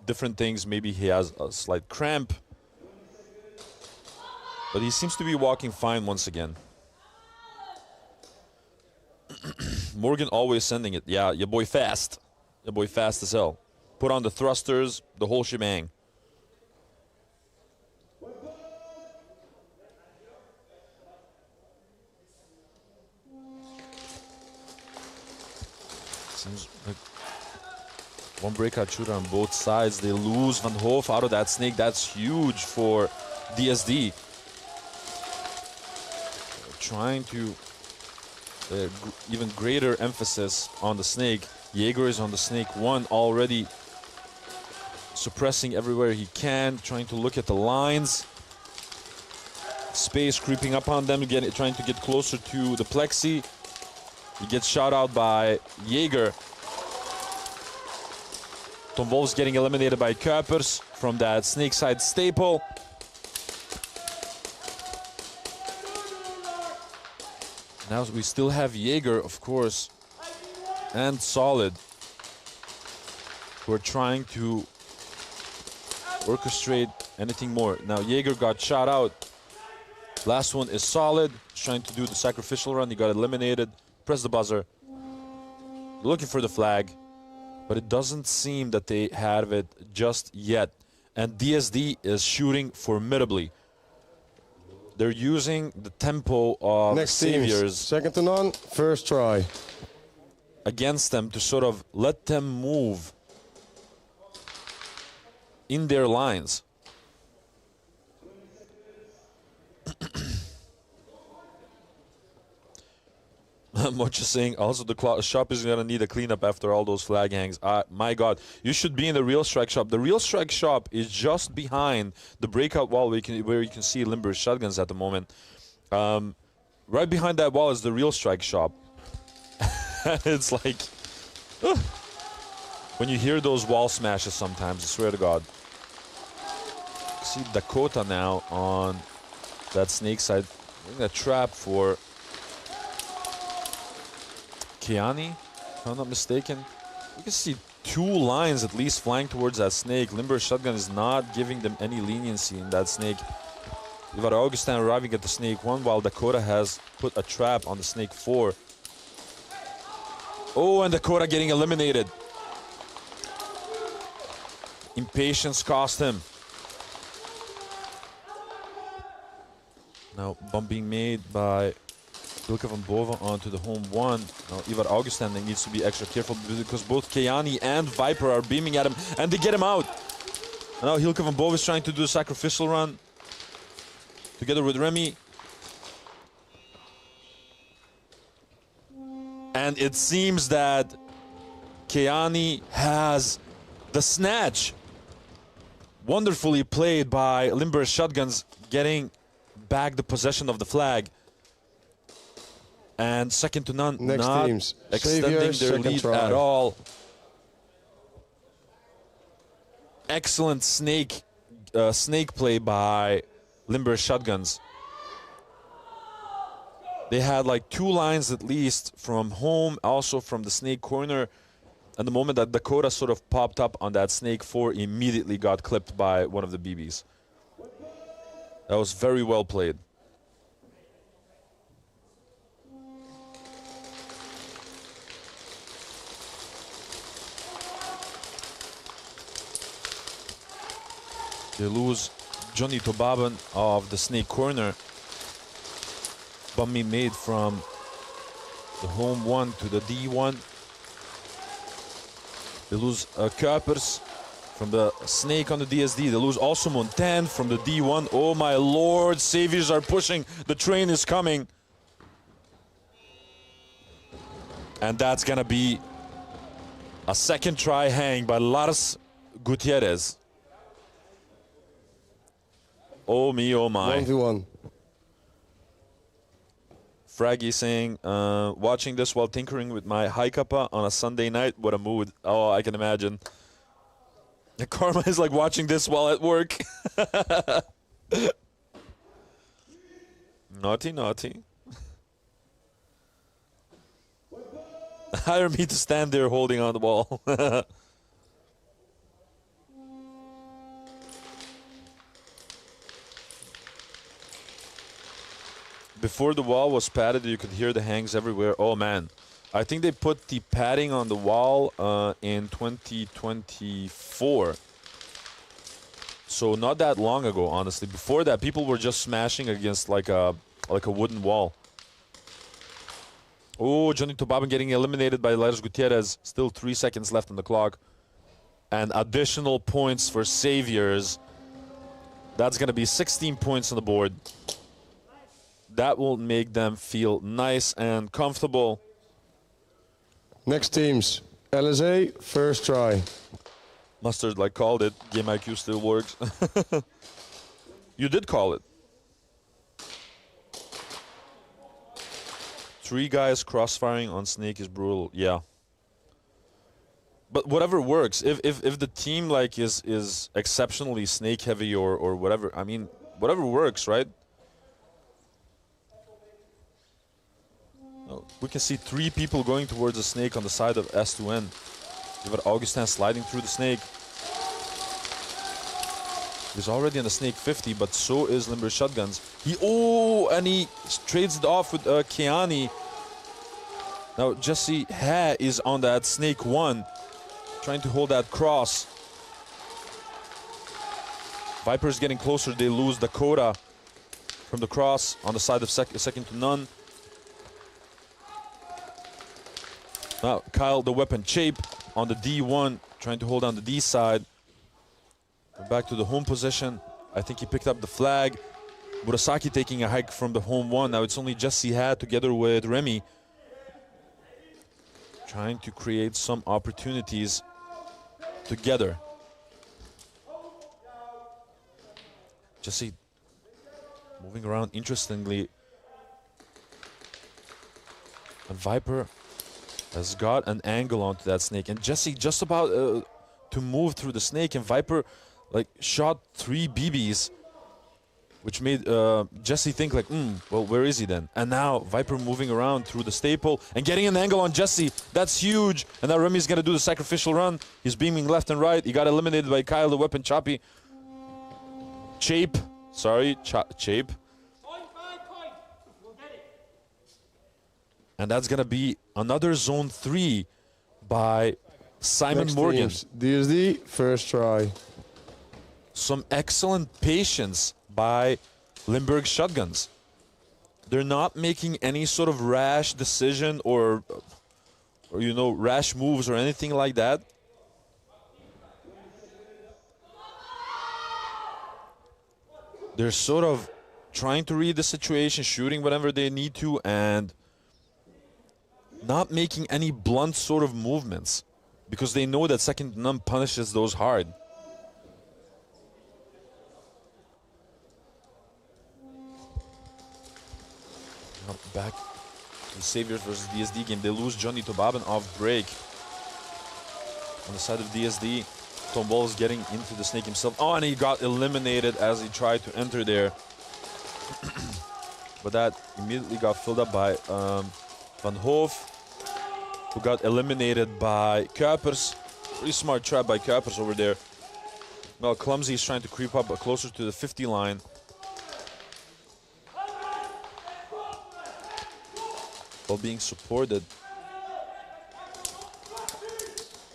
different things. Maybe he has a slight cramp. But he seems to be walking fine once again. Morgan always sending it. Yeah, your boy fast. Your boy fast as hell. Put on the thrusters, the whole shebang. Seems like one breakout shooter on both sides. They lose Van Hoof out of that snake. That's huge for DSD. Trying to even greater emphasis on the snake. Jaeger is on the snake 1 already, suppressing everywhere he can, trying to look at the lines. Space creeping up on them, again, trying to get closer to the plexi. He gets shot out by Jaeger. Tom Wolf's getting eliminated by Kuipers from that snake side staple. Now we still have Jaeger, of course, and Solid, who are trying to orchestrate anything more. Now Jaeger got shot out. Last one is Solid, trying to do the sacrificial run. He got eliminated. Press the buzzer. Looking for the flag, but it doesn't seem that they have it just yet. And DSD is shooting formidably. They're using the tempo of Next Saviors. Teams. Second to none, first try. Against them to sort of let them move in their lines. Much is saying also the shop is gonna need a cleanup after all those flag hangs. My God, you should be in the Real Strike shop. The Real Strike shop is just behind the breakout wall where you can see Limber shotguns at the moment. Right behind that wall is the Real Strike shop. It's like when you hear those wall smashes sometimes, I swear to God. See Dakota now on that snake side. A trap for Kiani, if I'm not mistaken. You can see 2 lines at least flying towards that snake. Limber shotgun is not giving them any leniency in that snake. Ivar Augustin arriving at the snake 1 while Dakota has put a trap on the snake 4. Oh, and Dakota getting eliminated. Impatience cost him. Now, bump being made by Bilke van Boven onto the home one. Now, Ivar Augustin needs to be extra careful because both Keani and Viper are beaming at him, and they get him out. Now, Hilke van Boven is trying to do a sacrificial run together with Remy. And it seems that Keani has the snatch. Wonderfully played by Limber Shotguns, getting back the possession of the flag. And second to none, Next not teams. extending Xavier, their second lead try. at all. Excellent snake play by Limber Shotguns. They had like 2 lines at least from home, also from the snake corner. And the moment that Dakota sort of popped up on that snake 4, immediately got clipped by one of the BBs. That was very well played. They lose Johnny Tobaban of the snake corner. Bummy made from the home 1 to the D1. They lose Kuipers from the snake on the DSD. They lose also Montaigne from the D1. Oh my lord, saviors are pushing. The train is coming. And that's gonna be a second try hang by Lars Gutierrez. Oh me, oh my. 1v1. Fraggy saying, watching this while tinkering with my high kappa on a Sunday night. What a mood. Oh, I can imagine. Karma is like watching this while at work. Naughty, naughty. Hire me to stand there holding on the ball. Before the wall was padded, you could hear the hangs everywhere. Oh man, I think they put the padding on the wall in 2024. So not that long ago, honestly. Before that, people were just smashing against like a wooden wall. Oh, Johnny Tobaban getting eliminated by Lars Gutierrez. Still 3 seconds left on the clock. And additional points for Saviors. That's going to be 16 points on the board. That will make them feel nice and comfortable. Next teams. LSA, first try. Mustard like called it. Game IQ still works. You did call it. 3 guys crossfiring on Snake is brutal. Yeah. But whatever works. If the team like is exceptionally Snake heavy or whatever, I mean, whatever works, right? We can see 3 people going towards the snake on the side of S2N. Ivar Augustin sliding through the snake. He's already on the snake 50, but so is Limber Shotguns. And he trades it off with Keani. Now Jesse Ha is on that snake 1, trying to hold that cross. Viper's getting closer. They lose Dakota from the cross on the side of second to none. Now, Kyle, the weapon Chape on the D1, trying to hold on the D side. Back to the home position. I think he picked up the flag. Murasaki taking a hike from the home 1. Now it's only Jesse Ha together with Remy. Trying to create some opportunities together. Jesse moving around interestingly. And Viper has got an angle onto that snake, and Jesse just about to move through the snake, and Viper like shot 3 BBs, which made Jesse think like, well, where is he then? And now Viper moving around through the staple and getting an angle on Jesse. That's huge. And now Remy's gonna do the sacrificial run. He's beaming left and right. He got eliminated by Kyle, the weapon Choppy. Chape, sorry, Chape. And that's gonna be another zone 3 by Simon Next Morgan. teams, DSD, first try. Some excellent patience by Limburg Shotguns. They're not making any sort of rash decision or you know, rash moves or anything like that. They're sort of trying to read the situation, shooting whatever they need to, and not making any blunt sort of movements because they know that second to none punishes those hard. Now back to the Saviors versus DSD game. They lose Johnny Tobaben off break. On the side of DSD, Tom Ball is getting into the snake himself. Oh, and he got eliminated as he tried to enter there. But that immediately got filled up by Van Hoof, who got eliminated by Kuipers. Pretty smart trap by Kuipers over there. Well, Clumsy is trying to creep up closer to the 50 line. While being supported.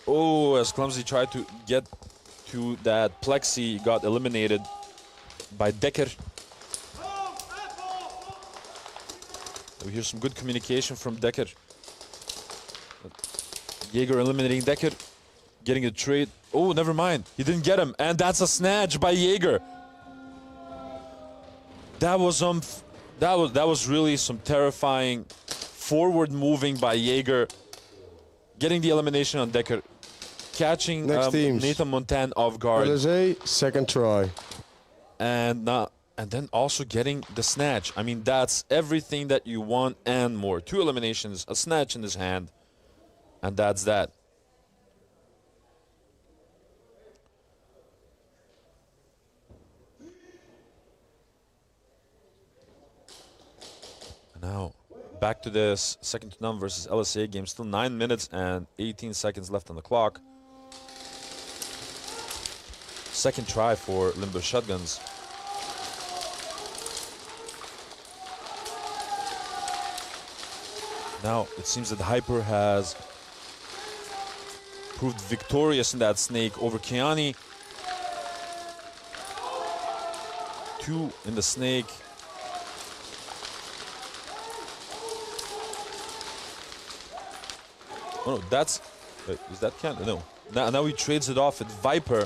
Oh, as Clumsy tried to get to that plexi, got eliminated by Decker. We hear some good communication from Decker. Jaeger eliminating Decker, getting a trade. Oh, never mind. He didn't get him, and that's a snatch by Jaeger. That was really some terrifying forward moving by Jaeger, getting the elimination on Decker, catching Nathan Montan off guard. LSA, second try. And then also getting the snatch. I mean, that's everything that you want and more. 2 eliminations, a snatch in his hand, and that's that. Now, back to this second to none versus LSA game. Still 9 minutes and 18 seconds left on the clock. Second try for Limburg Shotguns. Now, it seems that Hyper has proved victorious in that snake over Kiani. 2 in the snake. Oh, no, that's... Wait, is that Kiani? No. Now he trades it off with Viper.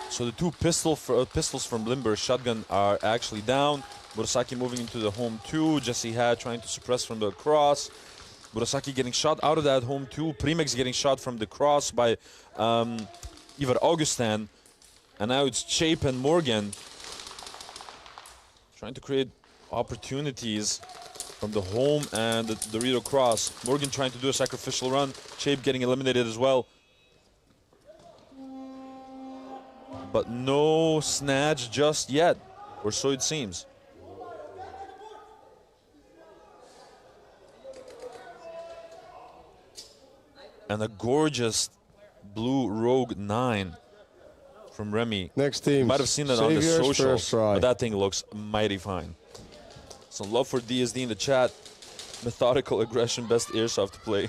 So the 2 pistols from Limburg Shotgun are actually down. Murasaki moving into the home 2. Jesse Had trying to suppress from the cross. Murasaki getting shot out of that home 2. Primex getting shot from the cross by Ivar Augustin. And now it's Chape and Morgan trying to create opportunities from the home and the Dorito cross. Morgan trying to do a sacrificial run. Chape getting eliminated as well. But no snatch just yet, or so it seems. And a gorgeous blue Rogue 9 from Remy. Next team. You might have seen that on the socials, but that thing looks mighty fine. Some love for DSD in the chat. Methodical aggression, best airsoft to play.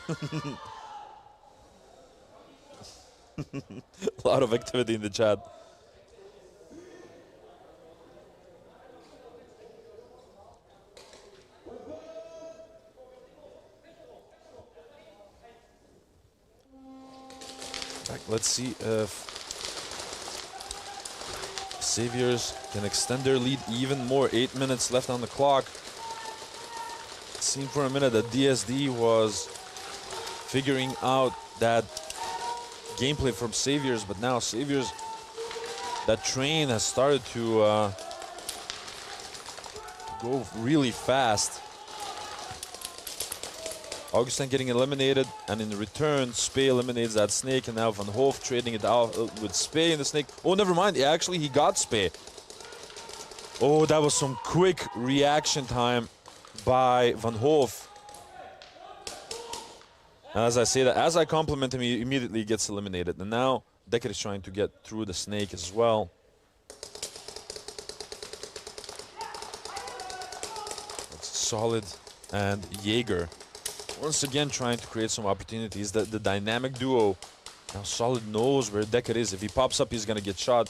A lot of activity in the chat. Let's see if Saviors can extend their lead even more. 8 minutes left on the clock. It seemed for a minute that DSD was figuring out that gameplay from Saviors, but now Saviors, that train has started to go really fast. Augustin getting eliminated, and in return, Spey eliminates that snake, and now Van Hoof trading it out with Spey and the snake. Oh, never mind. Actually, he got Spey. Oh, that was some quick reaction time by Van Hoof. And as I say that, as I compliment him, he immediately gets eliminated. And now Decker is trying to get through the snake as well. That's solid. And Jaeger. once again trying to create some opportunities. The dynamic duo. Now Solid knows where Decker is. If he pops up, he's gonna get shot.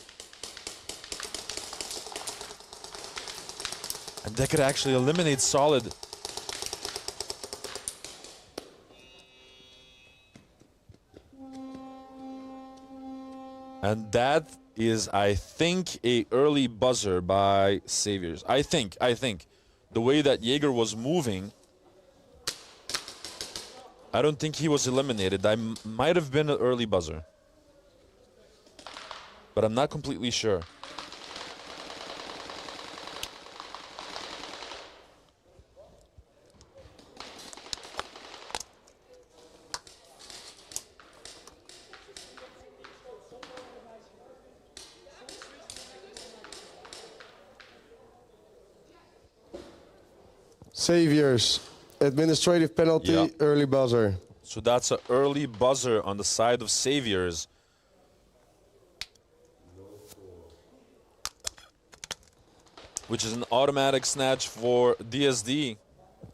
And Decker actually eliminates Solid. And that is, I think, a early buzzer by Saviors. I think. The way that Jaeger was moving, I don't think he was eliminated. That might have been an early buzzer. But I'm not completely sure. Saviors, administrative penalty, early buzzer. So that's an early buzzer on the side of Saviors. Which is an automatic snatch for DSD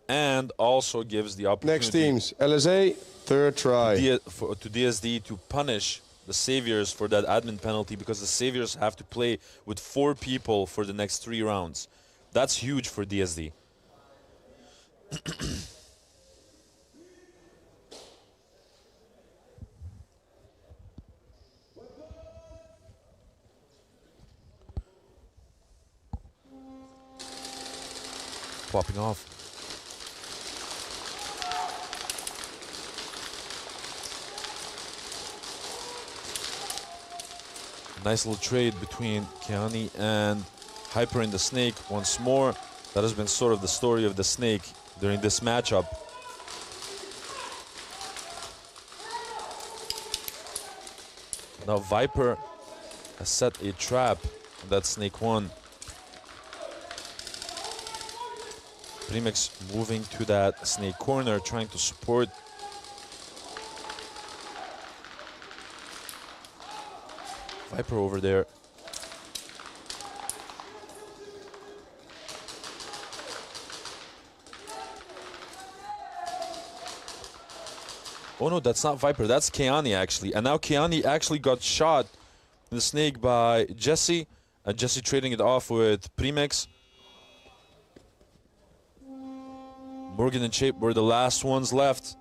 and also gives the opportunity. Next teams, LSA, third try. To DSD to punish the Saviors for that admin penalty because the Saviors have to play with 4 people for the next 3 rounds. That's huge for DSD. Popping off. Nice little trade between Keani and Hyper in the Snake once more. That has been sort of the story of the Snake during this matchup. Now Viper has set a trap on that Snake 1. Premix moving to that Snake corner, trying to support. Viper over there. Oh no, that's not Viper, that's Keani actually. And now Keani actually got shot in the Snake by Jesse. And Jesse trading it off with Premix. Morgan and Shape were the last ones left.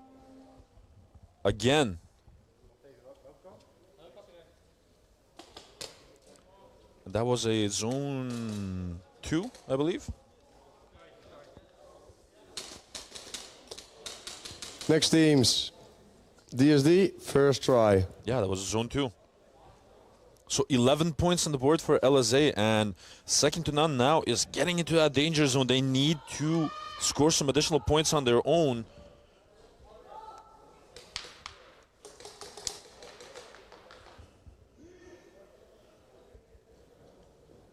Again. That was a zone 2, I believe. Next teams, DSD, first try. Yeah, that was zone 2. So 11 points on the board for LSA, and second to none now is getting into that danger zone. They need to score some additional points on their own.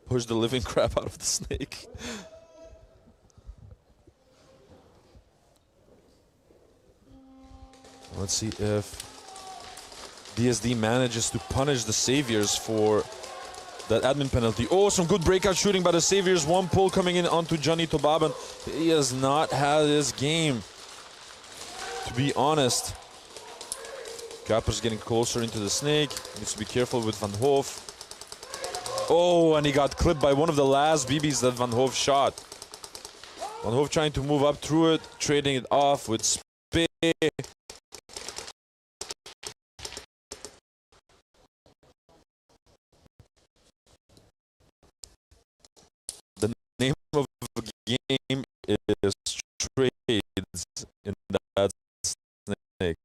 Push the living crap out of the Snake. Let's see if DSD manages to punish the Saviors for that admin penalty. Oh, some good breakout shooting by the Saviors. One pull coming in onto Johnny Tobaban. He has not had his game, to be honest. Kapper's getting closer into the Snake. Needs to be careful with Van Hoof. Oh, and he got clipped by one of the last BBs that Van Hoof shot. Van Hoof trying to move up through it, trading it off with Spee. The name of the game is Trades in that Snake.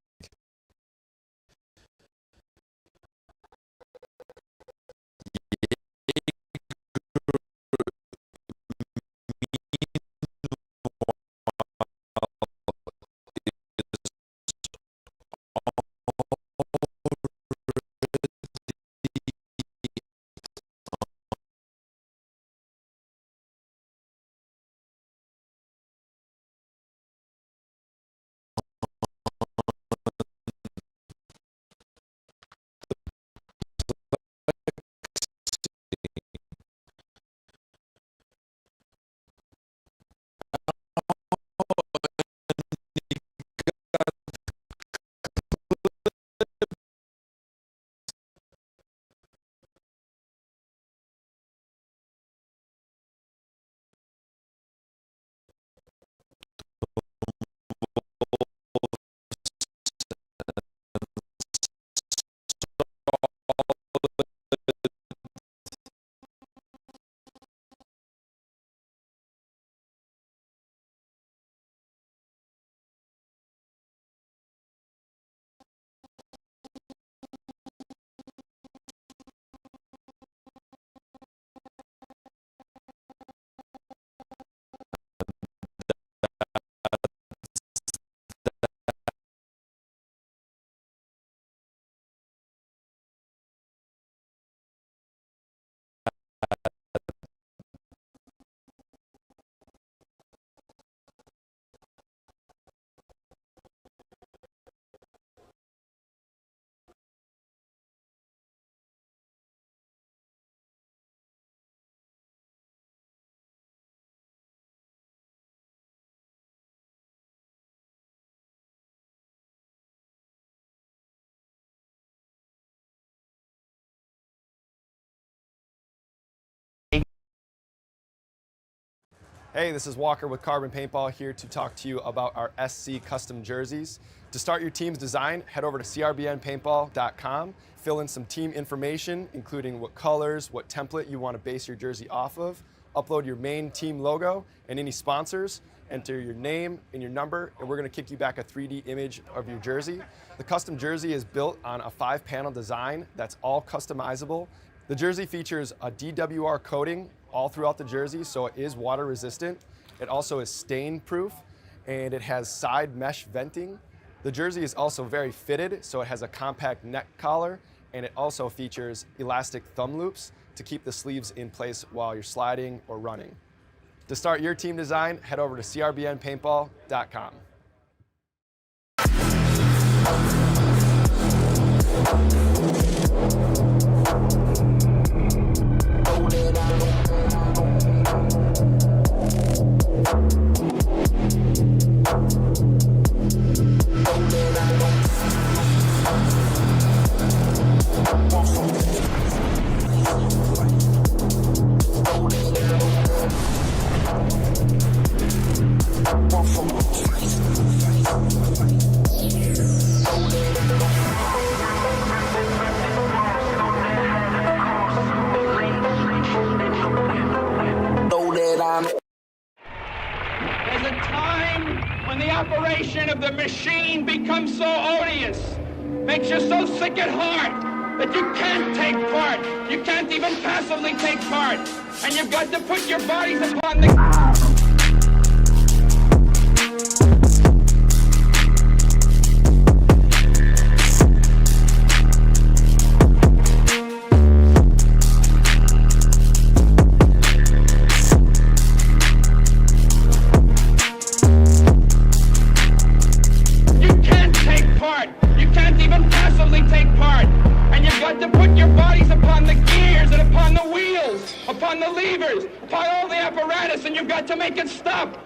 Hey, this is Walker with Carbon Paintball here to talk to you about our SC custom jerseys. To start your team's design, head over to crbnpaintball.com, fill in some team information, including what colors, what template you want to base your jersey off of, upload your main team logo and any sponsors, enter your name and your number, and we're going to kick you back a 3D image of your jersey. The custom jersey is built on a 5-panel design that's all customizable. The jersey features a DWR coating all throughout the jersey, so it is water resistant. It also is stain proof, and it has side mesh venting. The jersey is also very fitted, so it has a compact neck collar, and it also features elastic thumb loops to keep the sleeves in place while you're sliding or running. To start your team design, head over to crbnpaintball.com. There's a time when the operation of the machine becomes so odious, makes you so sick at heart that you can't take part. You can't even passively take part. And you've got to put your bodies upon the... upon the levers, upon all the apparatus, and you've got to make it stop.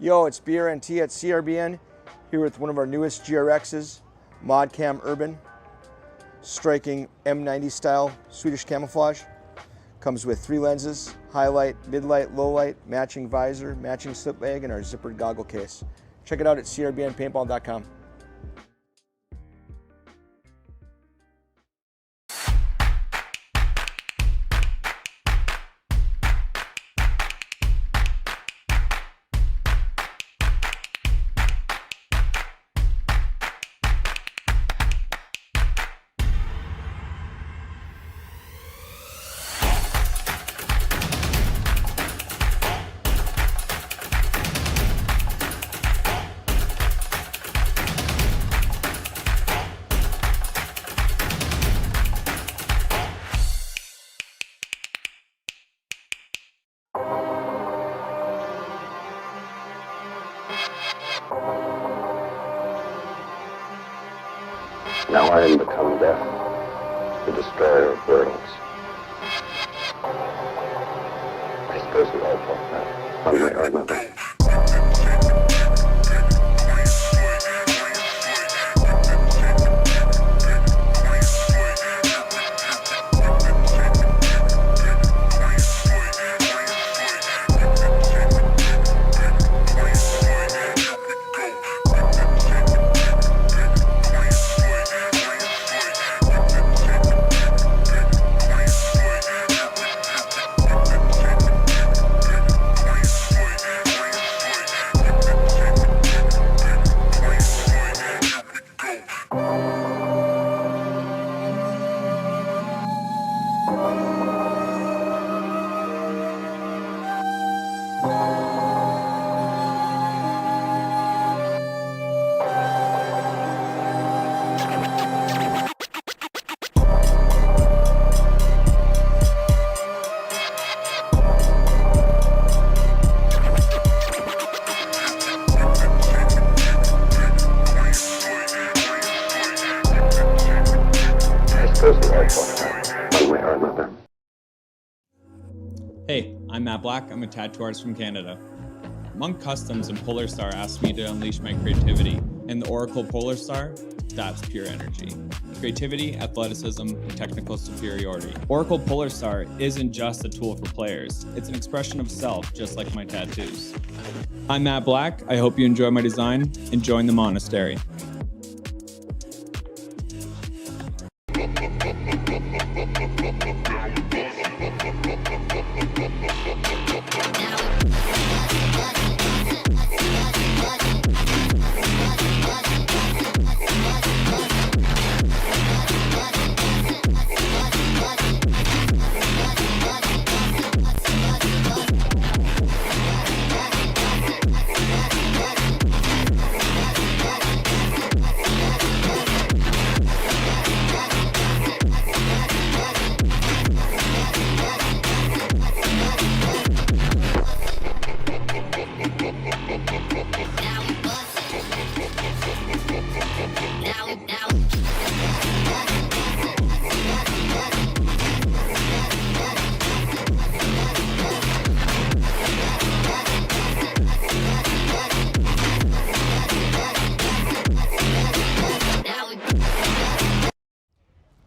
Yo, it's BRNT at CRBN, here with one of our newest GRXs, ModCam Urban, striking M90 style Swedish camouflage. Comes with 3 lenses, highlight, mid-light, low-light, matching visor, matching slip bag, and our zippered goggle case. Check it out at crbnpaintball.com. Now I am become death, the destroyer of worlds. I suppose we all felt that, one way or another. Hey, I'm Matt Black. I'm a tattoo artist from Canada. Monk Customs and Polar Star asked me to unleash my creativity. And the Oracle Polar Star, that's pure energy. Creativity, athleticism, and technical superiority. Oracle Polar Star isn't just a tool for players. It's an expression of self, just like my tattoos. I'm Matt Black. I hope you enjoy my design and join the monastery.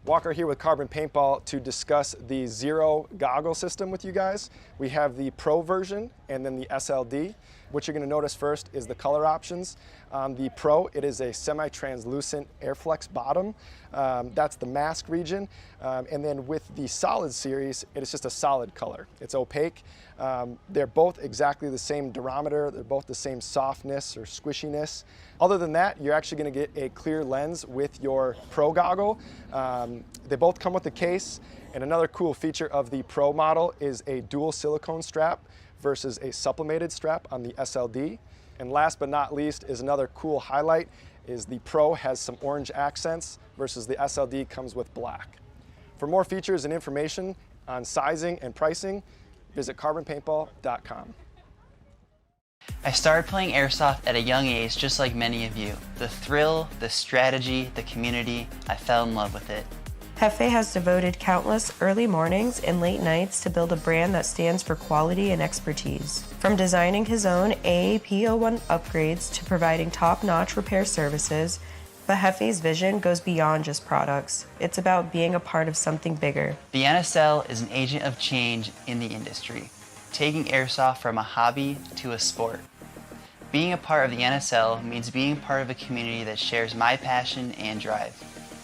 Walker here with Carbon Paintball to discuss the Zero goggle system with you guys. We have the Pro version and then the SLD. What you're going to notice first is the color options. The Pro, it is a semi-translucent Airflex bottom. That's the mask region. And then with the Solid series, it is just a solid color. It's opaque. They're both exactly the same durometer. They're both the same softness or squishiness. Other than that, you're actually going to get a clear lens with your Pro goggle. They both come with the case. And another cool feature of the Pro model is a dual silicone strap versus a sublimated strap on the SLD. And last but not least is another cool highlight is the Pro has some orange accents versus the SLD comes with black. For more features and information on sizing and pricing, visit carbonpaintball.com. I started playing Airsoft at a young age just like many of you. The thrill, the strategy, the community, I fell in love with it. Hefe has devoted countless early mornings and late nights to build a brand that stands for quality and expertise. From designing his own AAP01 upgrades to providing top-notch repair services, but Hefe's vision goes beyond just products. It's about being a part of something bigger. The NSL is an agent of change in the industry, taking Airsoft from a hobby to a sport. Being a part of the NSL means being part of a community that shares my passion and drive.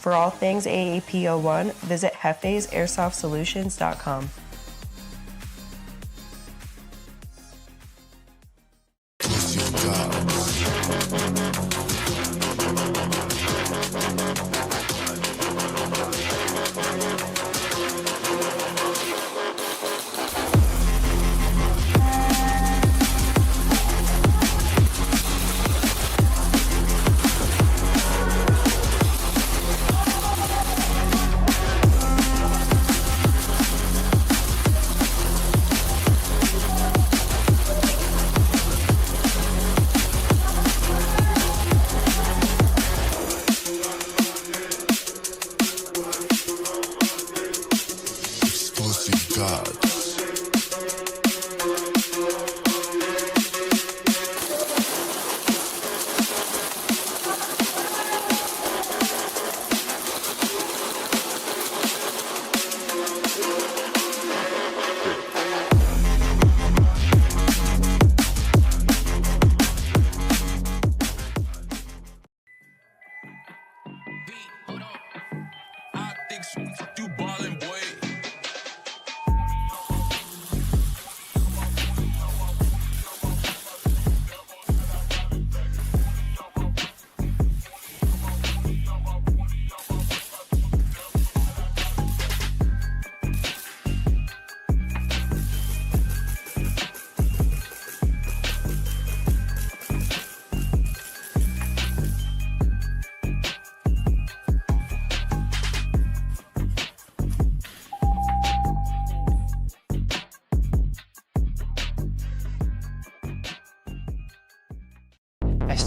For all things AAP01, visit hefesairsoft.solutions.com.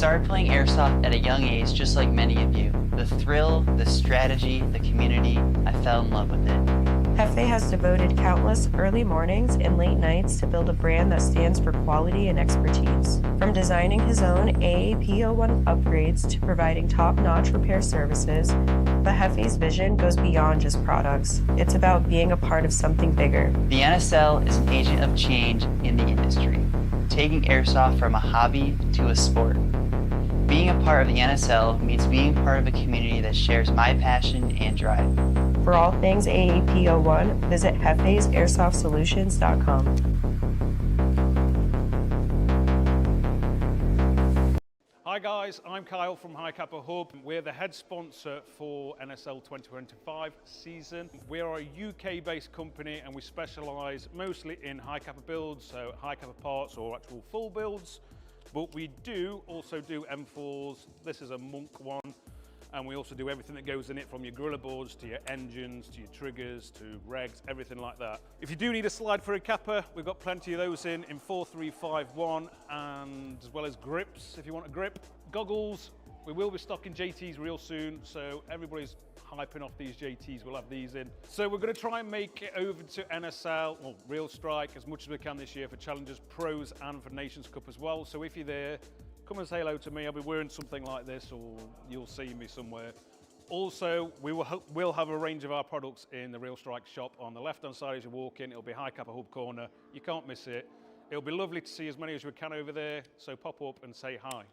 started playing Airsoft at a young age just like many of you. The thrill, the strategy, the community, I fell in love with it. Hefe has devoted countless early mornings and late nights to build a brand that stands for quality and expertise. From designing his own AAP01 upgrades to providing top-notch repair services, the Hefe's vision goes beyond just products. It's about being a part of something bigger. The NSL is an agent of change in the industry, taking Airsoft from a hobby to a sport. Being a part of the NSL means being part of a community that shares my passion and drive. For all things AAP01, visit hefesairsoft.solutions.com. Hi guys, I'm Kyle from High Kappa Hub. We're the head sponsor for NSL 2025 season. We are a UK-based company and we specialise mostly in high Kappa builds, so high Kappa parts or actual full builds. But we do also do M4s. This is a Monk one. And we also do everything that goes in it, from your gorilla boards to your engines, to your triggers, to regs, everything like that. If you do need a slide for a Kappa, we've got plenty of those in 4351, and as well as grips, if you want a grip. Goggles, we will be stocking JTs real soon, so everybody's hyping off these JTs, we'll have these in. So we're going to try and make it over to NSL, or Real Strike, as much as we can this year for Challengers, Pros, and for Nations Cup as well. So if you're there, come and say hello to me. I'll be wearing something like this, or you'll see me somewhere. Also, we'll have a range of our products in the Real Strike shop on the left-hand side as you walk in. It'll be High Kappa Hub corner. You can't miss it. It'll be lovely to see as many as we can over there, so pop up and say hi.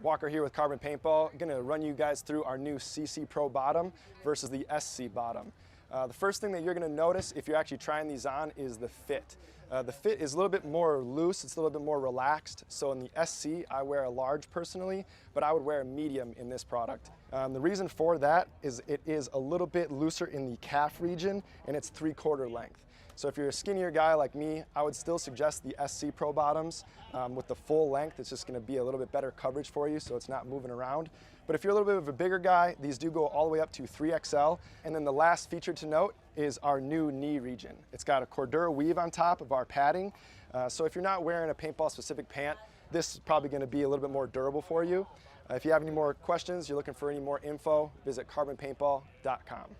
Walker here with Carbon Paintball. I'm going to run you guys through our new CC Pro bottom versus the SC bottom. The first thing that you're going to notice if you're actually trying these on is the fit. The fit is a little bit more loose, it's a little bit more relaxed. So in the SC, I wear a large personally, but I would wear a medium in this product. The reason for that is it is a little bit looser in the calf region and it's 3/4 length. So if you're a skinnier guy like me, I would still suggest the SC Pro bottoms with the full length. It's just going to be a little bit better coverage for you so it's not moving around. But if you're a little bit of a bigger guy, these do go all the way up to 3XL. And then the last feature to note is our new knee region. It's got a Cordura weave on top of our padding. So if you're not wearing a paintball specific pant, this is probably going to be a little bit more durable for you. If you have any more questions, you're looking for any more info, visit carbonpaintball.com.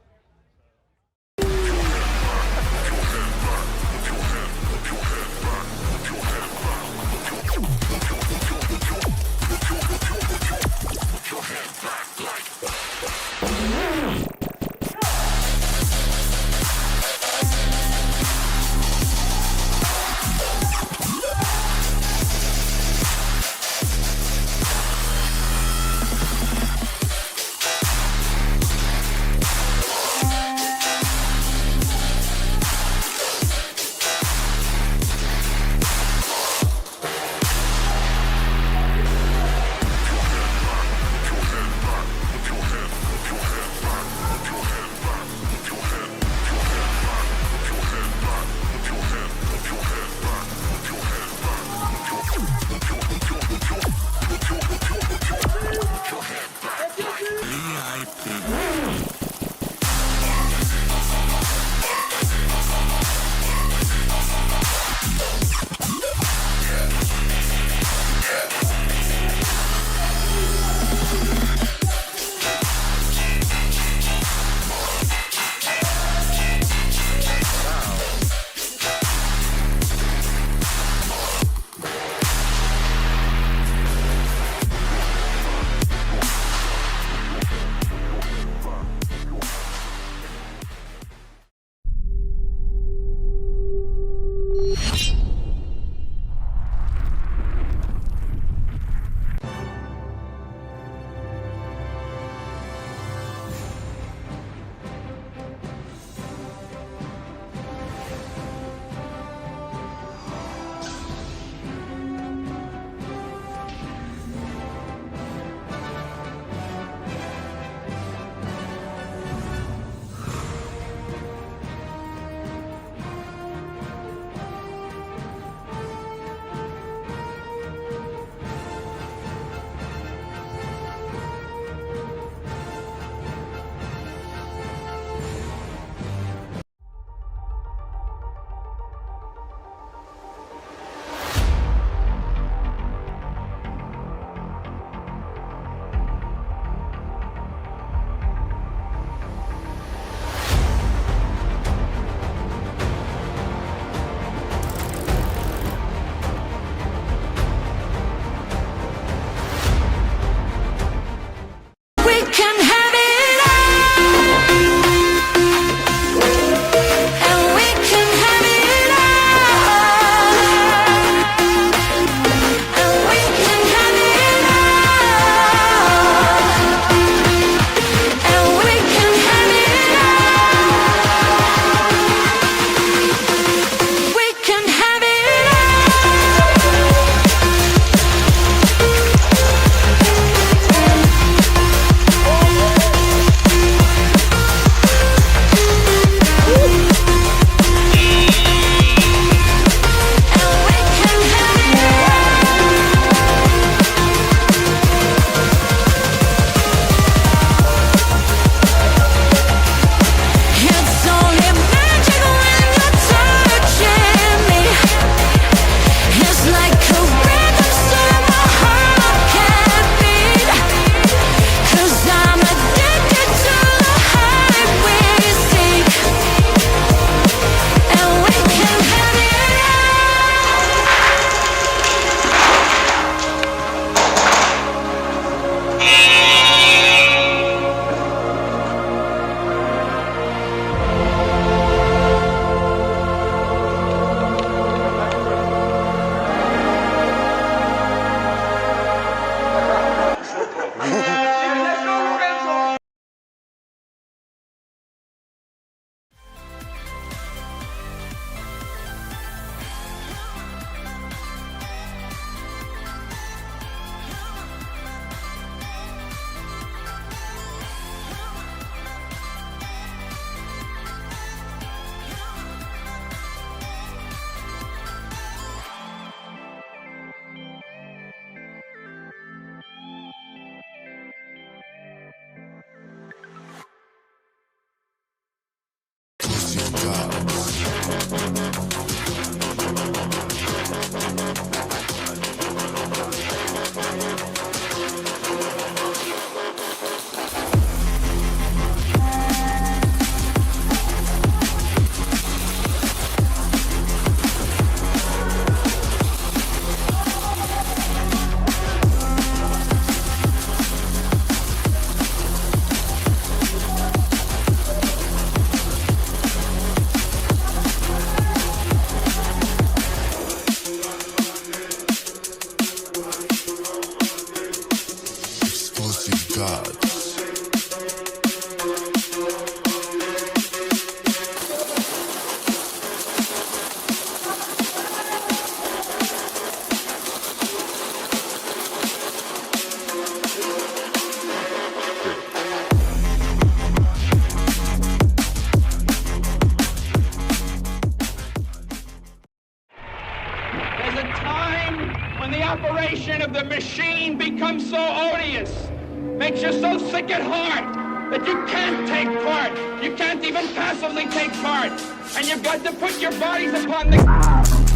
when the operation of the machine becomes so odious, makes you so sick at heart that you can't take part. You can't even passively take part. And you've got to put your bodies upon the...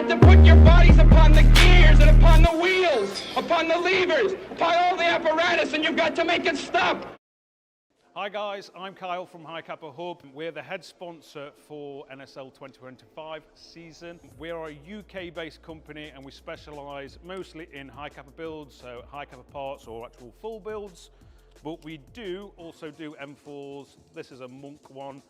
To put your bodies upon the gears and upon the wheels, upon the levers, upon all the apparatus, and you've got to make it stop. Hi guys, I'm Kyle from High Kappa Hub. We're the head sponsor for NSL 2025 season. We're a UK-based company and we specialise mostly in high kappa builds, so high kappa parts or actual full builds. But we do also do M4s. This is a Monk one.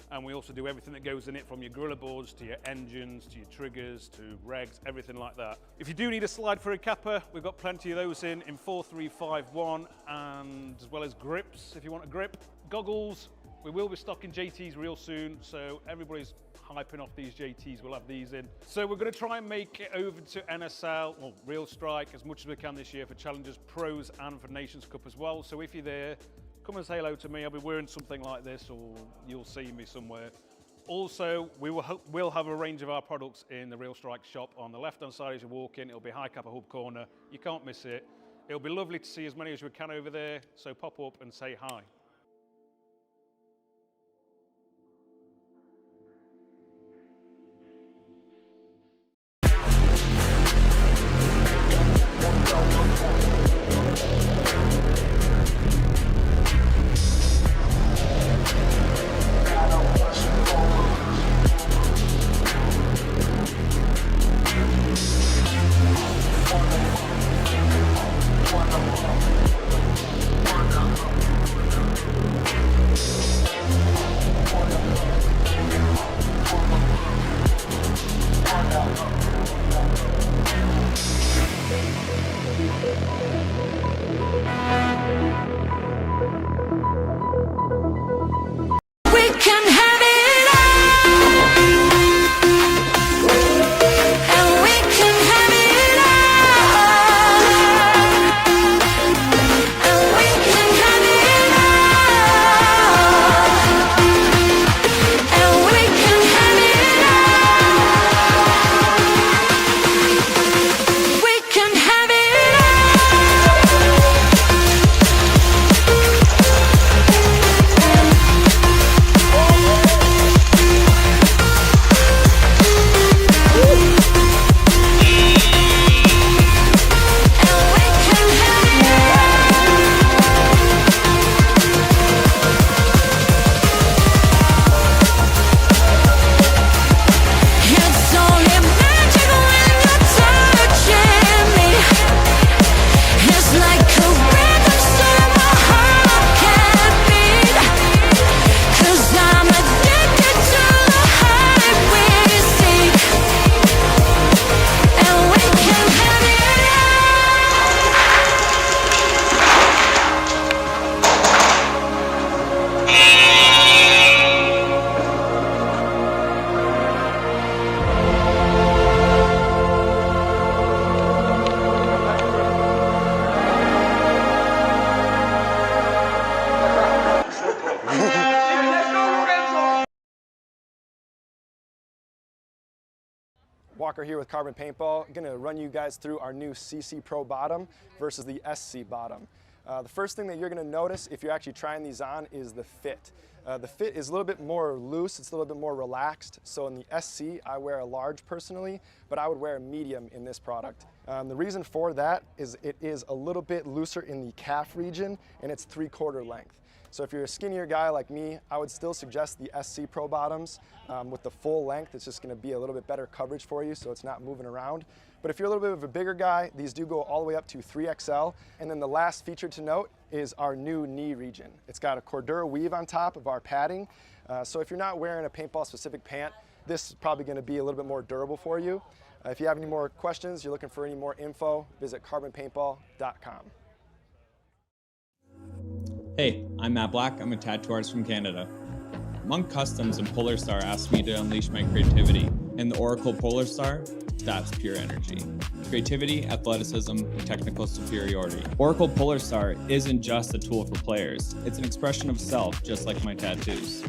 And we also do everything that goes in it, from your gorilla boards to your engines, to your triggers, to regs, everything like that. If you do need a slide for a kappa, we've got plenty of those in 4351, and as well as grips, if you want a grip. Goggles, we will be stocking JTs real soon, so everybody's hyping off these JTs, we'll have these in. So we're gonna try and make it over to NSL, or Real Strike, as much as we can this year for Challengers Pros and for Nations Cup as well. So if you're there, come and say hello to me. I'll be wearing something like this, or you'll see me somewhere. Also, we'll have a range of our products in the Real Strike shop on the left-hand side as you walk in. It'll be High Kappa Hub corner. You can't miss it. It'll be lovely to see as many as we can over there, so pop up and say hi. Walker here with Carbon Paintball. I'm gonna run you guys through our new CC Pro bottom versus the SC bottom. The first thing that you're gonna notice if you're actually trying these on is the fit. The fit is a little bit more loose, it's a little bit more relaxed. So in the SC, I wear a large personally, but I would wear a medium in this product. The reason for that is it is a little bit looser in the calf region and it's 3/4 length. So if you're a skinnier guy like me, I would still suggest the SC Pro bottoms with the full length. It's just gonna be a little bit better coverage for you so it's not moving around. But if you're a little bit of a bigger guy, these do go all the way up to 3XL. And then the last feature to note is our new knee region. It's got a Cordura weave on top of our padding. So if you're not wearing a paintball specific pant, this is probably gonna be a little bit more durable for you. If you have any more questions, you're looking for any more info, visit carbonpaintball.com. Hey, I'm Matt Black. I'm a tattoo artist from Canada. Monk Customs and Polar Star asked me to unleash my creativity. In the Oracle Polar Star, that's pure energy. Creativity, athleticism, technical superiority. Oracle Polar Star isn't just a tool for players. It's an expression of self, just like my tattoos.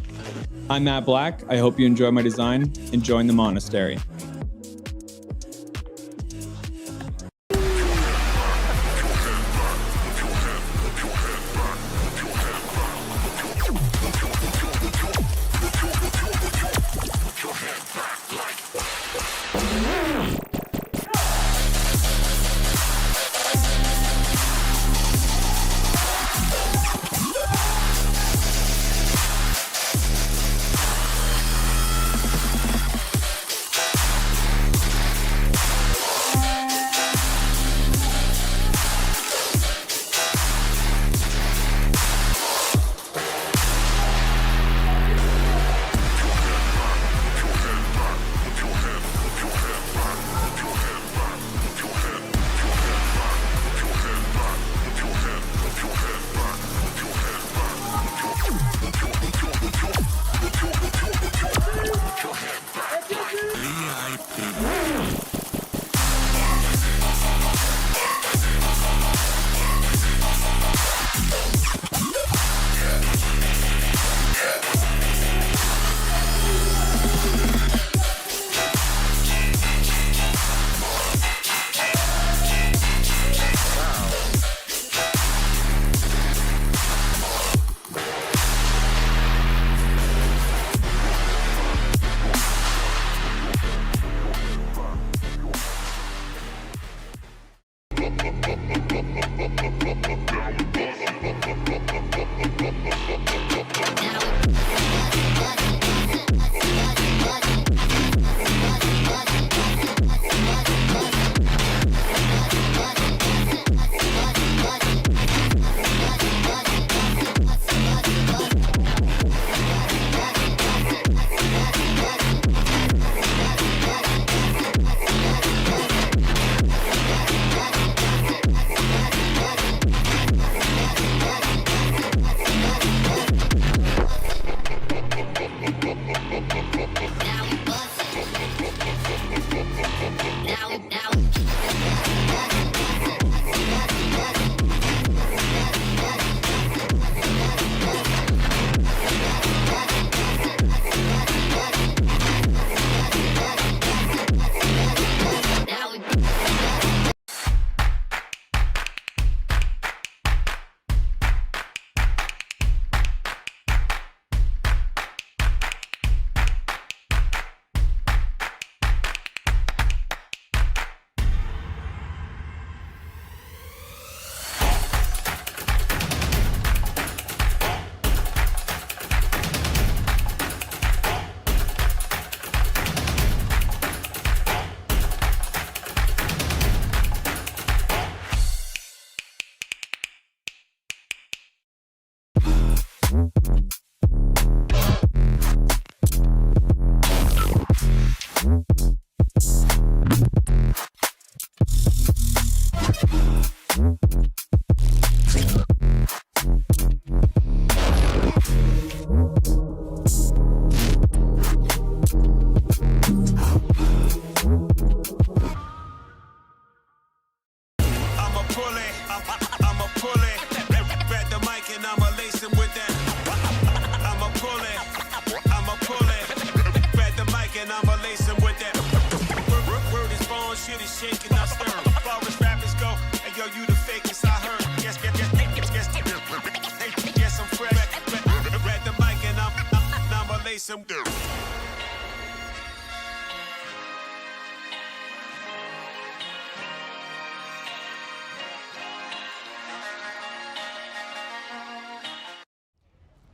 I'm Matt Black. I hope you enjoy my design and join the monastery.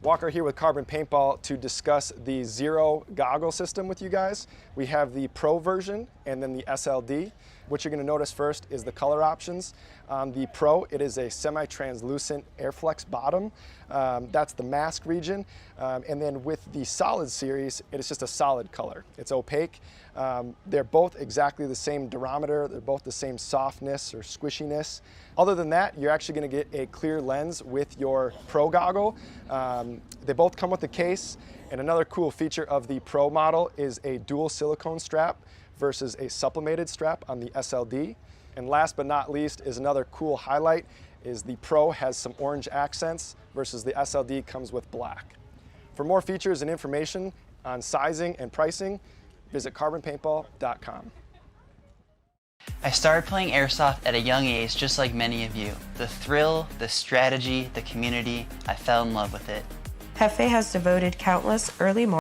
Walker here with Carbon Paintball to discuss the Zero goggle system with you guys. We have the Pro version and then the SLD. What you're going to notice first is the color options. On the Pro, it is a semi-translucent Airflex bottom. That's the mask region. And then with the Solid series, it is just a solid color. It's opaque. They're both exactly the same durometer. They're both the same softness or squishiness. Other than that, you're actually going to get a clear lens with your Pro goggle. They both come with a case. And another cool feature of the Pro model is a dual silicone strap versus a sublimated strap on the SLD. And last but not least is another cool highlight is the Pro has some orange accents versus the SLD comes with black. For more features and information on sizing and pricing, visit carbonpaintball.com. I started playing Airsoft at a young age just like many of you. The thrill, the strategy, the community, I fell in love with it. Hefe has devoted countless early mornings